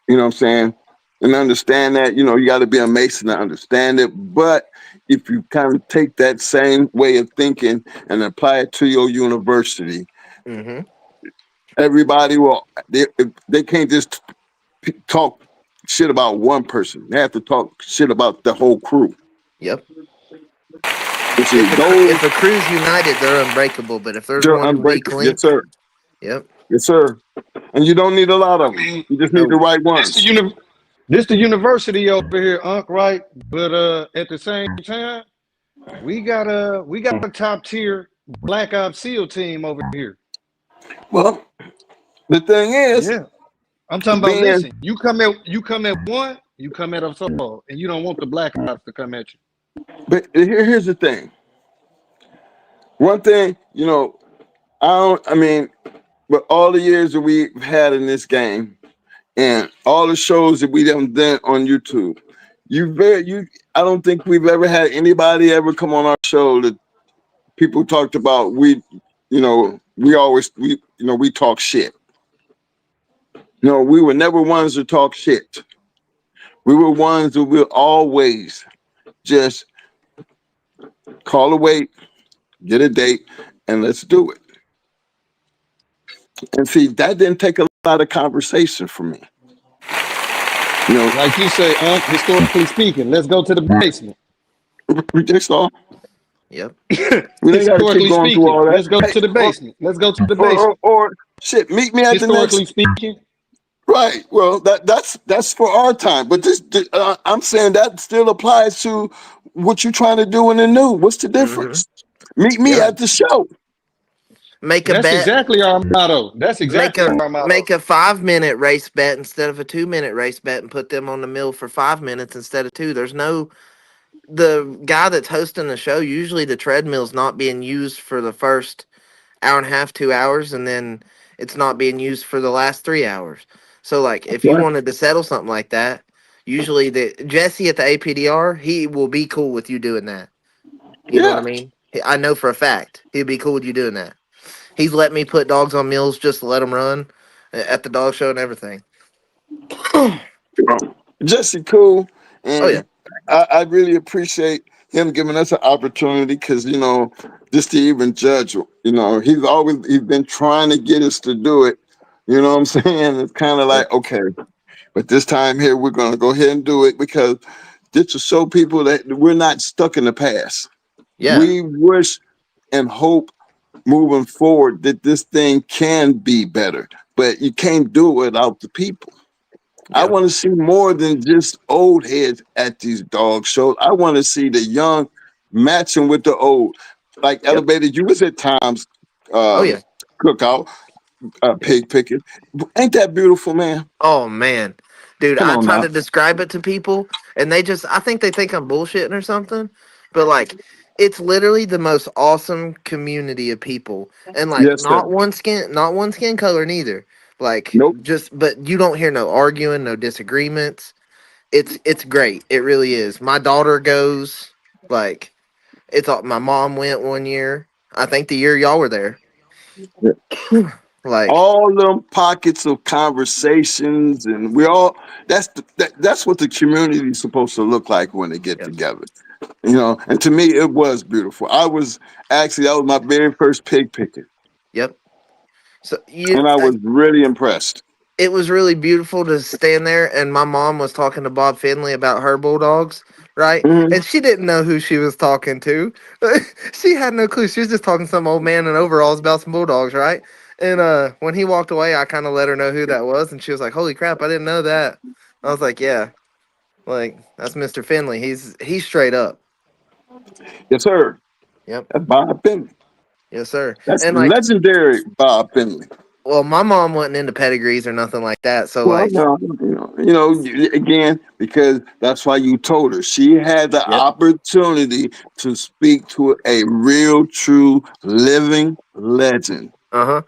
You know what I'm saying? And understand that, you got to be a Mason to understand it. But if you kind of take that same way of thinking and apply it to your university, Hmm. everybody they can't just talk shit about one person. They have to talk shit about the whole crew. Yep. You see, If a crew's united, they're unbreakable. But if there's they're one weak unbreakable. Yes, link, sir. yep. Yes, sir. And you don't need a lot of I them. mean, You just need the Nope. right this the ones. this the university over here, Unc, right? But at the same time, we got a top tier Black Ops SEAL team over here. Well, the thing is, Yeah. I'm talking about being, listen, you come at one, you come at us all, and you don't want the Black Ops to come at you. but here's the thing. One thing, I mean, but all the years that we've had in this game and all the shows that we done on YouTube, I don't think we've ever had anybody ever come on our show that people talked about. We talk shit. No, we were never ones to talk shit. We were ones that will always just call a wait, get a date, and let's do it. And see, that didn't take a lot of conversation from me. Like you say, Unc, historically speaking, let's go to the basement. That's all. Yep. We ain't got to keep Historically going through speaking, all that. let's go Hey, to the basement. Let's go to the basement. or shit, meet me at the next. Historically speaking, Right. Well, that's for our time. But I'm saying that still applies to what you're trying to do in the new. What's the Hmm. difference? Meet me Yeah. at the show. Make a that's bet. exactly our motto. That's Make exactly a our motto. make a 5 minute race bet instead of a 2 minute race bet, and put them on the mill for 5 minutes instead of two. There's no the guy that's hosting the show. Usually, the treadmill's not being used for the first hour and a half, 2 hours, and then it's not being used for the last 3 hours. So, like, if you Right. wanted to settle something like that, usually the Jesse at the APDR, he will be cool with you doing that. You know what I Yeah. mean? I know for a fact he'd be cool with you doing that. He's let me put dogs on mules just to let them run at the dog show and everything. Oh Jesse cool, yeah. and I really appreciate him giving us an opportunity because just to even judge. He's been trying to get us to do it. You know what I'm saying? It's kind of Yep. like okay, but this time here we're gonna go ahead and do it because just to show people that we're not stuck in the past. Yeah. We wish and hope moving forward that this thing can be better, but you can't do it without the people. I Yeah. want to see more than just old heads at these dog shows. I want to see the young matching with the old. Like Yep. Elevated, you was at times Oh yeah. cookout, pig picking. Ain't that beautiful, man? Oh man, dude, Come I on try now. to describe it to people, and I think they think I'm bullshitting or something. But like, it's literally the most awesome community of people, and like, Yes, sir. not one skin color neither. Like, Nope. but you don't hear no arguing, no disagreements. It's great. It really is. My daughter goes. Like, it's all. My mom went one year. I think the year y'all were there. Like, All them pockets of conversations, and that's what the community is supposed to look like when they get yep, together. And to me, it was beautiful. That was my very first pig picking, yep. So you, and I was really impressed. it was really beautiful to stand there, and my mom was talking to Bob Finley about her bulldogs, right? Mhm. And she didn't know who she was talking to. She had no clue. She was just talking to some old man in overalls about some bulldogs, right? And when he walked away, I kind of let her know who that was, and she was like, "Holy crap, I didn't know that." I was like, "Yeah, like that's Mr. Finley. He's straight up." Yes, sir. Yep. That's Bob Finley. Yes, sir. That's And like, legendary Bob Finley. well, my mom wasn't into pedigrees or nothing like that, so Well, like, no, again, because that's why you told her she had the yep. opportunity to speak to a real, true, living legend. Uh-huh.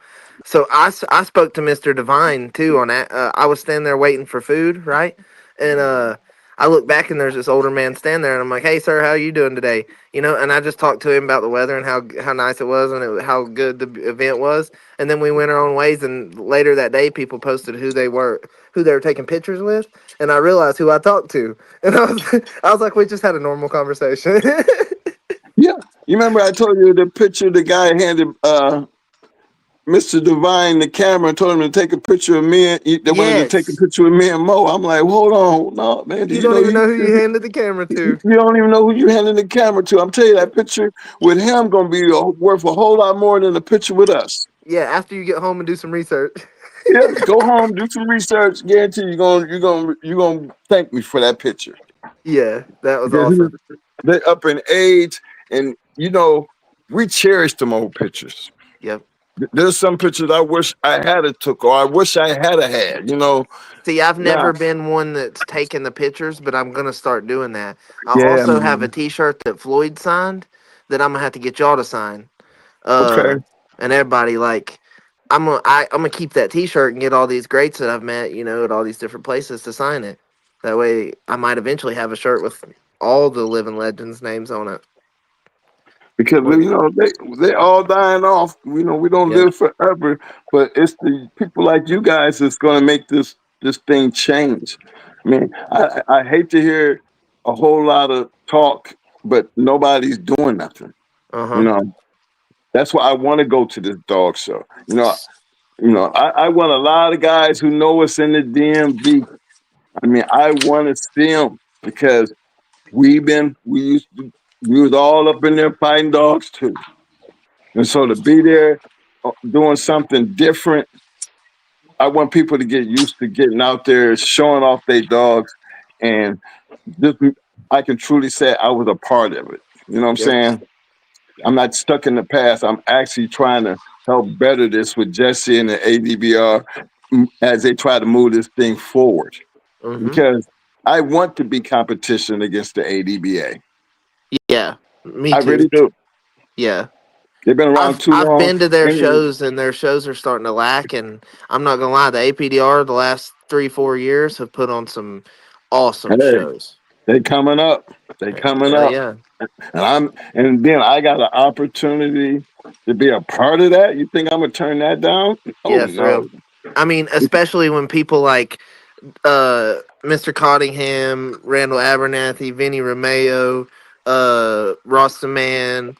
So I spoke to Mr. Divine too on that. I was standing there waiting for food, right? And I look back and there's this older man standing there, and I'm like, "Hey, sir, how you doing today?" And I just talked to him about the weather and how nice it was and how good the event was. And then we went our own ways. And later that day, people posted who they were taking pictures with, and I realized who I talked to. And I was like, we just had a normal conversation. Yeah, you remember I told you the picture the guy handed Mr. Divine the camera and told him to take a picture of me. They wanted to take a Yes. picture of me and Mo. I'm like, hold on, man. You Did you don't know even know who you handed the camera you to. don't even know who you handing the camera to? I'm telling you, that picture with him gonna be worth a whole lot more than the picture with us. Yeah, after you get home and do some research. Yeah, go home, do some research. Guarantee you're gonna thank me for that picture Yeah, that was because awesome. they're up in age, and we cherish them old pictures. Yep. There's some pictures I wish I had a took, or I wish I had a had. See, I've Nah, never been one that's taken the pictures, but I'm gonna start doing that. I yeah, also have a man. T-shirt that Floyd signed that I'm gonna have to get y'all to sign. Okay, And everybody like, I'm gonna keep that T-shirt and get all these greats that I've met, at all these different places to sign it. That way, I might eventually have a shirt with all the living legends' names on it. because But they all dying off. We don't yeah, live forever, but it's the people like you guys that's gonna make this thing change. I mean, I hate to hear a whole lot of talk, but nobody's doing nothing. uh You huh, know, that's why I want to go to this dog show. I want a lot of guys who know us in the DMV. I mean, I want to see them because we was all up in there fighting dogs too. And so to be there doing something different, I want people to get used to getting out there, showing off their dogs, and just I can truly say I was a part of it. You know what I'm yep, saying? I'm not stuck in the past. I'm actually trying to help better this with Jesse and the ADBR as they try to move this thing forward. mm-hmm, Because I want to be competition against the ADBA. yeah, me I too. really do. Yeah. They've been around too I've long. been to their And shows and their shows are starting to lack, and I'm not gonna lie, the APDR the last 3-4 years have put on some awesome hey, shows. they coming up. They coming Hell up. yeah. And then I got an opportunity to be a part of that. You think I'm gonna turn that down? Oh Yeah, for real. no. I mean, especially when people like Mr. Cottingham, Randall Abernathy, Vinny Romeo, Ross the Man,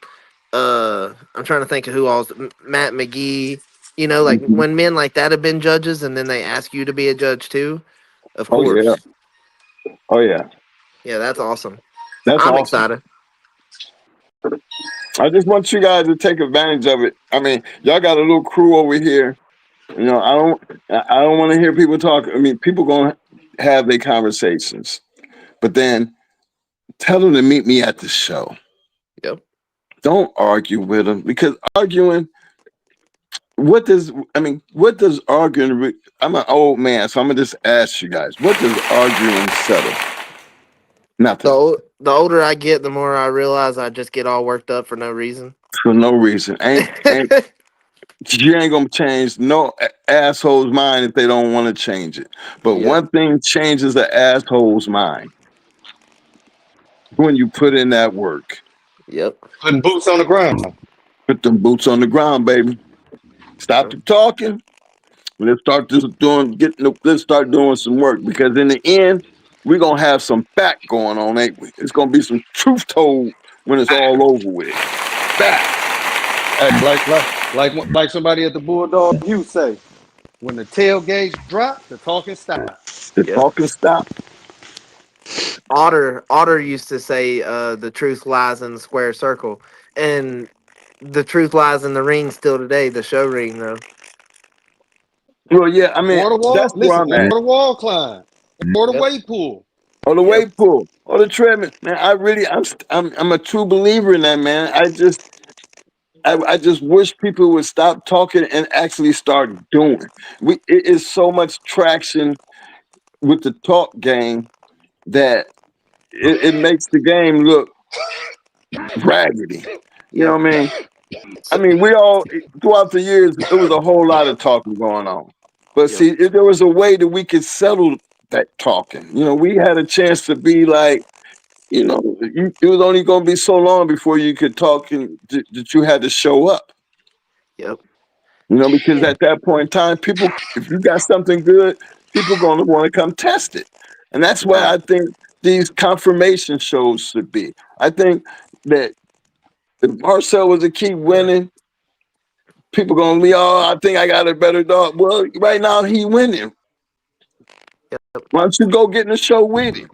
I'm trying to think of who else, Matt McGee, like Mhm. when men like that have been judges and then they ask you to be a judge too, of Oh yeah. course. Oh yeah. Yeah, that's awesome. That's I'm awesome. excited. I just want you guys to take advantage of it. I mean, y'all got a little crew over here. I don't want to hear people talk. I mean, people going have their conversations, but then tell them to meet me at the show. Yep. Don't argue with them, because arguing, what does arguing, I'm an old man, so I'm gonna just ask you guys, what does arguing settle? Nothing. The older I get, the more I realize I just get all worked up for no reason. For no reason. Ain't you ain't gonna change no asshole's mind if they don't want to change it. But Yep. one thing changes an asshole's mind: when you put in that work. Yep. Putting boots on the ground. Put them boots on the ground, baby. Stop the talking. Let's start let's start doing some work, because in the end, we're gonna have some fact going on, ain't we? It's gonna be some truth told when it's all over with. Fact. Hey, like somebody at the Bulldog you say, when the tailgates drop, the talking stops. The Yep. talking stop. Otter used to say, the truth lies in the square circle. And the truth lies in the ring still today, the show ring though. Well, yeah, I mean, Or the wall, that's where listen, I'm or at. the wall climb, or the Yep. weight pool. Or the Yep. weight pool, or the treadmill. Man, I'm a true believer in that, man. I just wish people would stop talking and actually start doing. It is so much traction with the talk game that it makes the game look raggedy. You know Yep. what I mean? I So, mean, we all, throughout the years, it was a whole lot of talking going on. But yep. see, there was a way that we could settle that talking. You know, we had a chance to be like, you know, it was only going to be so long before you could talk and that you had to show up. Yep. You know, because at that point in time, people, if you got something good, people going to want to come test it. And that's why Right. I think these confirmation shows should be. I think that if Marcel was to keep winning, people going to be, oh, I think I got a better dog. Well, right now he winning. Yep. Why don't you go get in the show with him?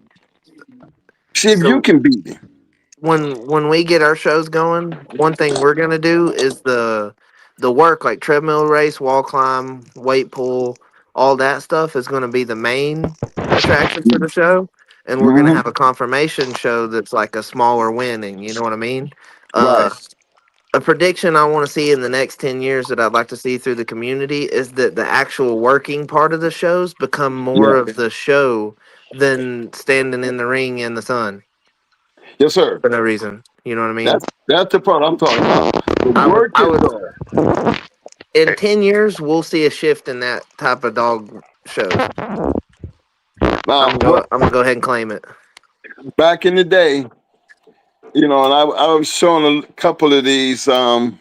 See if you So can beat him. when we get our shows going, one thing we're gonna do is the work, like treadmill race, wall climb, weight pull, all that stuff is gonna be the main attraction for the show. And we're gonna Mm-hmm. have a confirmation show that's like a smaller winning, you know what I mean? Right. A prediction I want to see in the next 10 years that I'd like to see through the community is that the actual working part of the shows become more Yeah. of the show than standing in the ring in the sun Yes, sir. for no reason. You know what I mean? That's the part I'm talking about. The I working would, part. in 10 years, we'll see a shift in that type of dog shows. Now, I'm gonna go ahead and claim it. back in the day, you know, and I was showing a couple of these in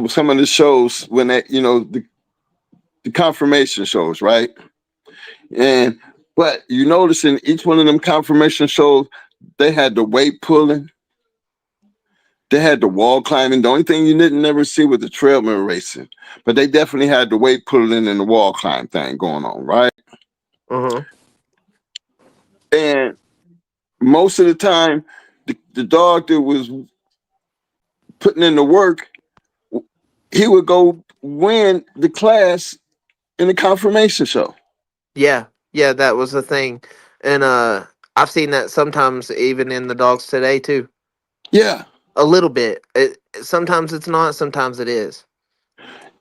some of the shows when they, you know, the confirmation shows, right? And but you notice in each one of them confirmation shows, they had the weight pulling, they had the wall climbing. The only thing you didn't never see was the treadmill racing, but they definitely had the weight pulling and the wall climb thing going on, right? Uh-huh. And most of the time, the dog that was putting in the work, he would go win the class in the confirmation show. Yeah, yeah, that was the thing, and I've seen that sometimes even in the dogs today too. Yeah, A little bit. Sometimes it's not. Sometimes it is.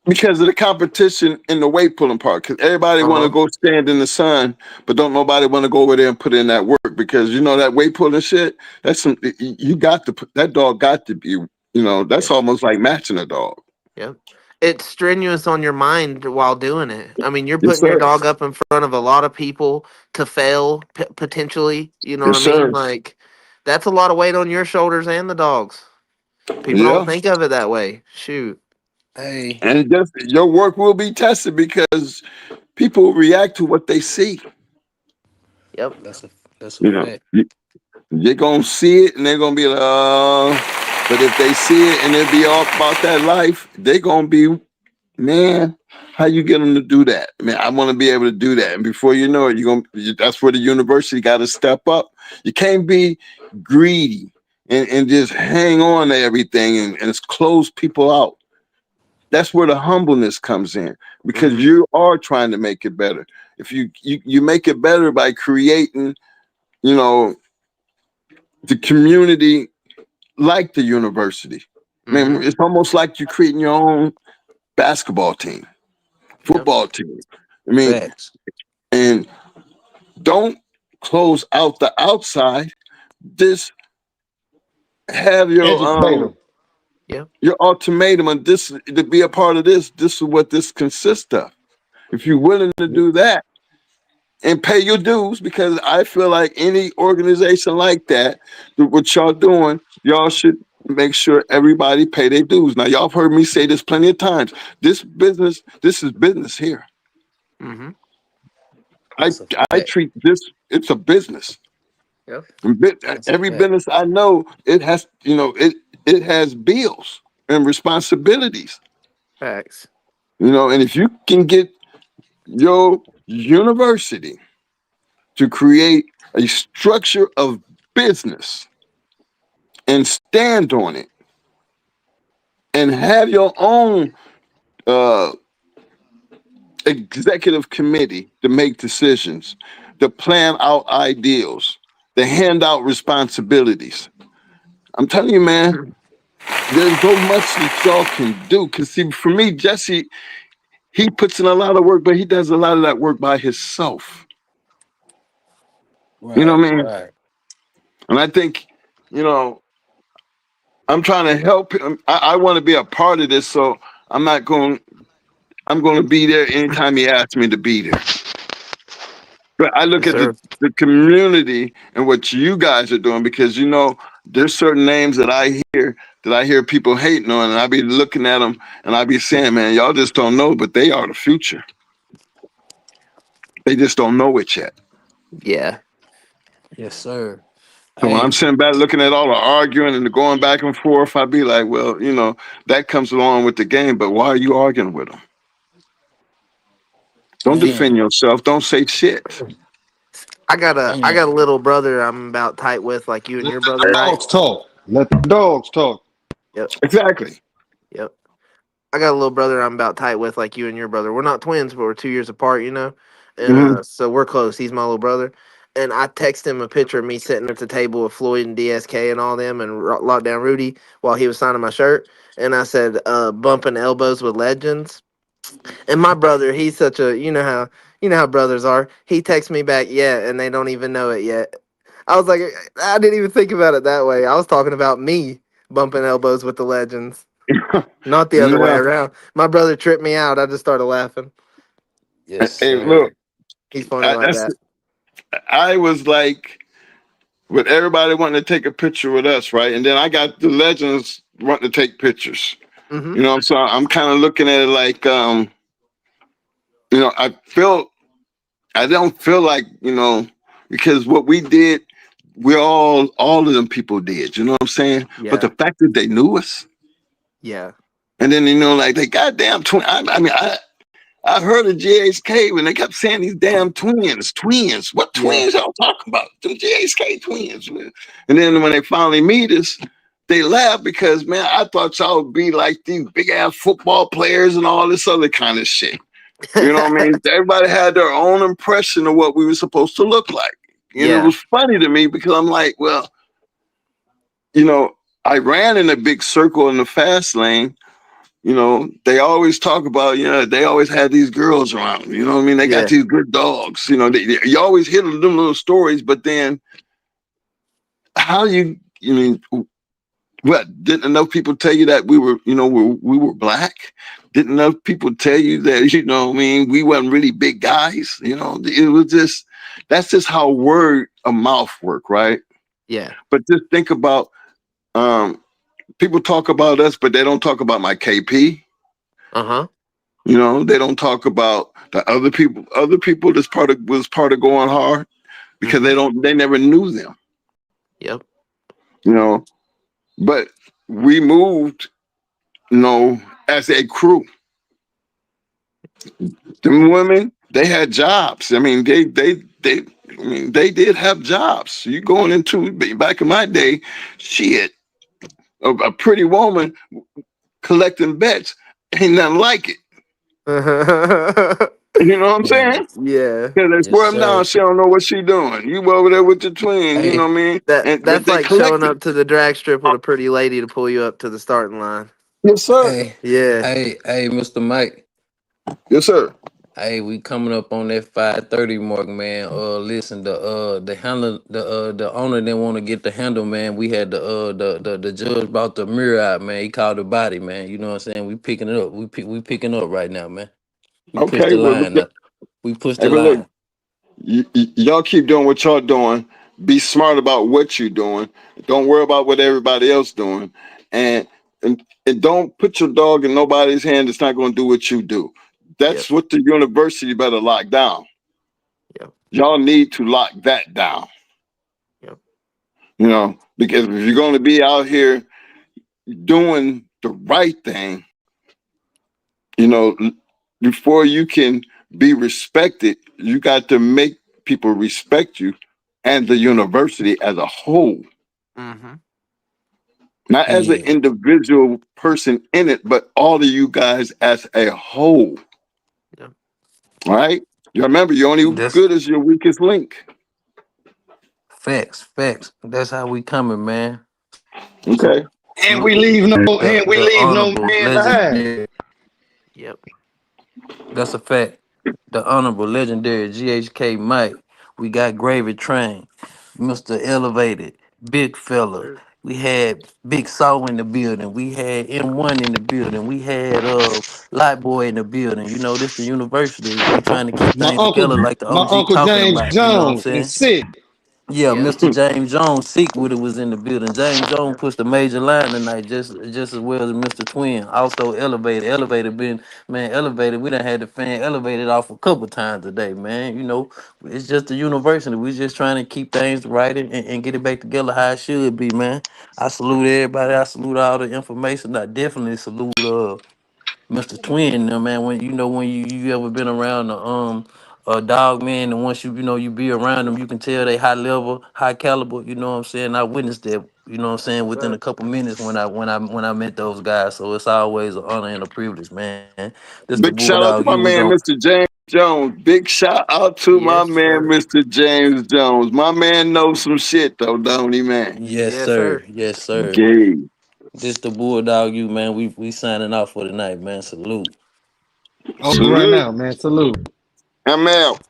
because of the competition in the weight pulling part. Because everybody Uh want to huh. go stand in the sun, but don't nobody want to go over there and put in that work, because you know that weight pulling shit. That's some you got to put that dog got to be. You know, Yeah. that's almost like matching a dog. Yeah. It's strenuous on your mind while doing it. I mean, you're Yes, putting your sir. dog up in front of a lot of people to fail potentially. You know what Yes, I mean? sir. Like, that's a lot of weight on your shoulders and the dog's. People don't Yeah. think of it that way. Shoot. Hey, And just your work will be tested because people react to what they see. Yep. that's a that's a You know, fact. they're gonna see it and they're gonna be like, but if they see it and they be all about that life, they're gonna be, man, how you get them to do that? Man, I want to be able to do that. And before you know it, that's where the university got to step up. You can't be greedy and just hang on to everything and close people out. that's where the humbleness comes in, because Mm-hmm. you are trying to make it better. If you make it better by creating, you know, the community like the university. I Mm-hmm. mean, it's almost like you're creating your own basketball team, Yep. football team. I mean, Facts. and don't close out the outside. Just have Educate them. Yep. your ultimatum, and this to be a part of this. This is what this consists of. If you're willing to do that and pay your dues, because I feel like any organization like that, what y'all doing, y'all should make sure everybody pay their dues. Now, y'all have heard me say this plenty of times. This is business here. Mm-hmm. I That's a I fact. treat this, it's a business. Yep. That's a Every fact. business I know, it has, it has bills and responsibilities, Facts. and if you can get your university to create a structure of business and stand on it and have your own uh, executive committee to make decisions, to plan out ideals, to hand out responsibilities. I'm telling you, man, there's so much that y'all can do. Because, see, for me, Jesse, he puts in a lot of work, but he does a lot of that work by himself. You know Right, what I mean? right. And I think, you know, I'm trying to help him. I want to be a part of this, so I'm not going. I'm going to be there anytime he asks me to be there. But I look Yes, at sir. the community and what you guys are doing, because there's certain names that I hear people hating on, and I be looking at them and I be saying, man, y'all just don't know, but they are the future. They just don't know it yet. Yeah. Yes, sir. So when I'm Hey, sitting back looking at all the arguing and the going back and forth, I be like, well, that comes along with the game, but why are you arguing with them? Don't man, defend yourself. Don't say shit. I man. got a little brother I'm about tight with, like you and Let your the brother, right? dogs talk. Let the dogs talk. Yep. Exactly. Yep. I got a little brother I'm about tight with, like you and your brother. We're not twins, but we're 2 years apart, and Hmm. so we're close. He's my little brother, and I text him a picture of me sitting at the table with Floyd and DSK and all them, and Lockdown Rudy while he was signing my shirt, and I said, "Bumping elbows with legends." And my brother, he's such a, you know how brothers are. He texts me back, yeah, and they don't even know it yet. I was like, I didn't even think about it that way. I was talking about me bumping elbows with the legends, not the other way Yeah. around. My brother tripped me out. I just started laughing. Yes, Hey, look, sir. He's funny I, like that's that. I was like, with everybody wanting to take a picture with us, right? And then I got the legends wanting to take pictures. Mm-hmm. So I'm kind of looking at it like, I don't feel like, because what we did, all of them people did, you know what I'm saying? But Yeah. the fact that they knew us, Yeah. and then, like they goddamn twin. I heard of JHK when they kept saying these damn twins. What Yeah. twins y'all talking about? Them JHK twins. Man. And then when they finally meet us, they laugh because, man, I thought y'all would be like these big ass football players and all this other kind of shit. You know what I mean? Everybody had their own impression of what we were supposed to look like. And it Yeah. was funny to me because I'm like, well, I ran in a big circle in the fast lane. They always talk about, they always had these girls around. You know what I mean? They got Yeah. these good dogs. You always hear them little stories, but then how what? Didn't enough people tell you that we were black? Didn't enough people tell you that, we wasn't really big guys? It was just, that's just how word of mouth work, right? Yeah. But just think about, people talk about us, but they don't talk about my KP. Uh-huh. They don't talk about the other people. Other people was part of going hard because Mm-hmm. they never knew them. Yep. But we moved, as a crew. The women, they had jobs. I mean, they did have jobs. You going into back in my day, shit, a pretty woman collecting bets ain't nothing like it. yeah. You know what I'm saying? Because they Yes, swear them down, sir. she don't know what she doing. You over there with your twin, you know Hey, what I mean? And but That's they like showing collected. up to the drag strip with a pretty lady to pull you up to the starting line. Yes, sir. hey, Yeah. hey, Mr. Mike. Yes, sir. Hey, we coming up on that 5:30 mark, man. Listen, the handler, the owner didn't want to get the handle, man. We had the judge brought the mirror out, man. He called the body, man. You know what I'm saying? We picking it up. We picking up right now, man. We pushed Okay, the well, look, line up. We pushed hey, the but look, line. y'all keep doing what y'all doing. Be smart about what you're doing. Don't worry about what everybody else doing, and and don't put your dog in nobody's hand that's not going to do what you do. Yep. That's what the university better lock down. Yep. Y'all need to lock that down. Yep. You know, because if you're going to be out here doing the right thing, you know, before you can be respected, you got to make people respect you and the university as a whole, Mm-hmm. not as an Yeah, individual person in it, but all of you guys as a whole. Yep. All right. You remember, you're only that's good as your weakest link. facts, facts. That's how we coming, man. So Okay. And we salute leave no the honorable man behind. legendary. Yep. That's a fact. The honorable legendary GHK Mike. We got Gravy Train, Mr. Elevated, Big Fella. Sir. We had Big Saw in the building. We had M1 in the building. We had Light Boy in the building. You know, this the university. We trying to keep things together like the My OG uncle talking James about. You know what I'm Jones saying? is sick. Yeah, Yep. Mr. James Jones, Seekwood was in the building. James Jones pushed a major line tonight, just as well as Mr. Twin. Also elevated been man, elevated. We done had the fan elevated off a couple times today, man. You know, it's just the university. We just trying to keep things right and get it back together how it should be, man. I salute everybody. I salute all the information. I definitely salute Mr. Twin, man, when you ever been around a dog man, and once you be around them, you can tell they high level, high caliber. You know what I'm saying? I witnessed that. You know what I'm saying? Within a Sir. couple minutes when I met those guys, so it's always an honor and a privilege, man. This the Big shout out to bulldog. my You was man, on. Mr. James Jones. Big shout out to my Yes, man, sir. Mr. James Jones. My man knows some shit though, don't he, man? Yes, Yes, sir. sir. Yes, sir. Okay. This the bulldog. You man. We signing off for tonight, man. Salute. Over right Salute. now, man. Salute. I'm out.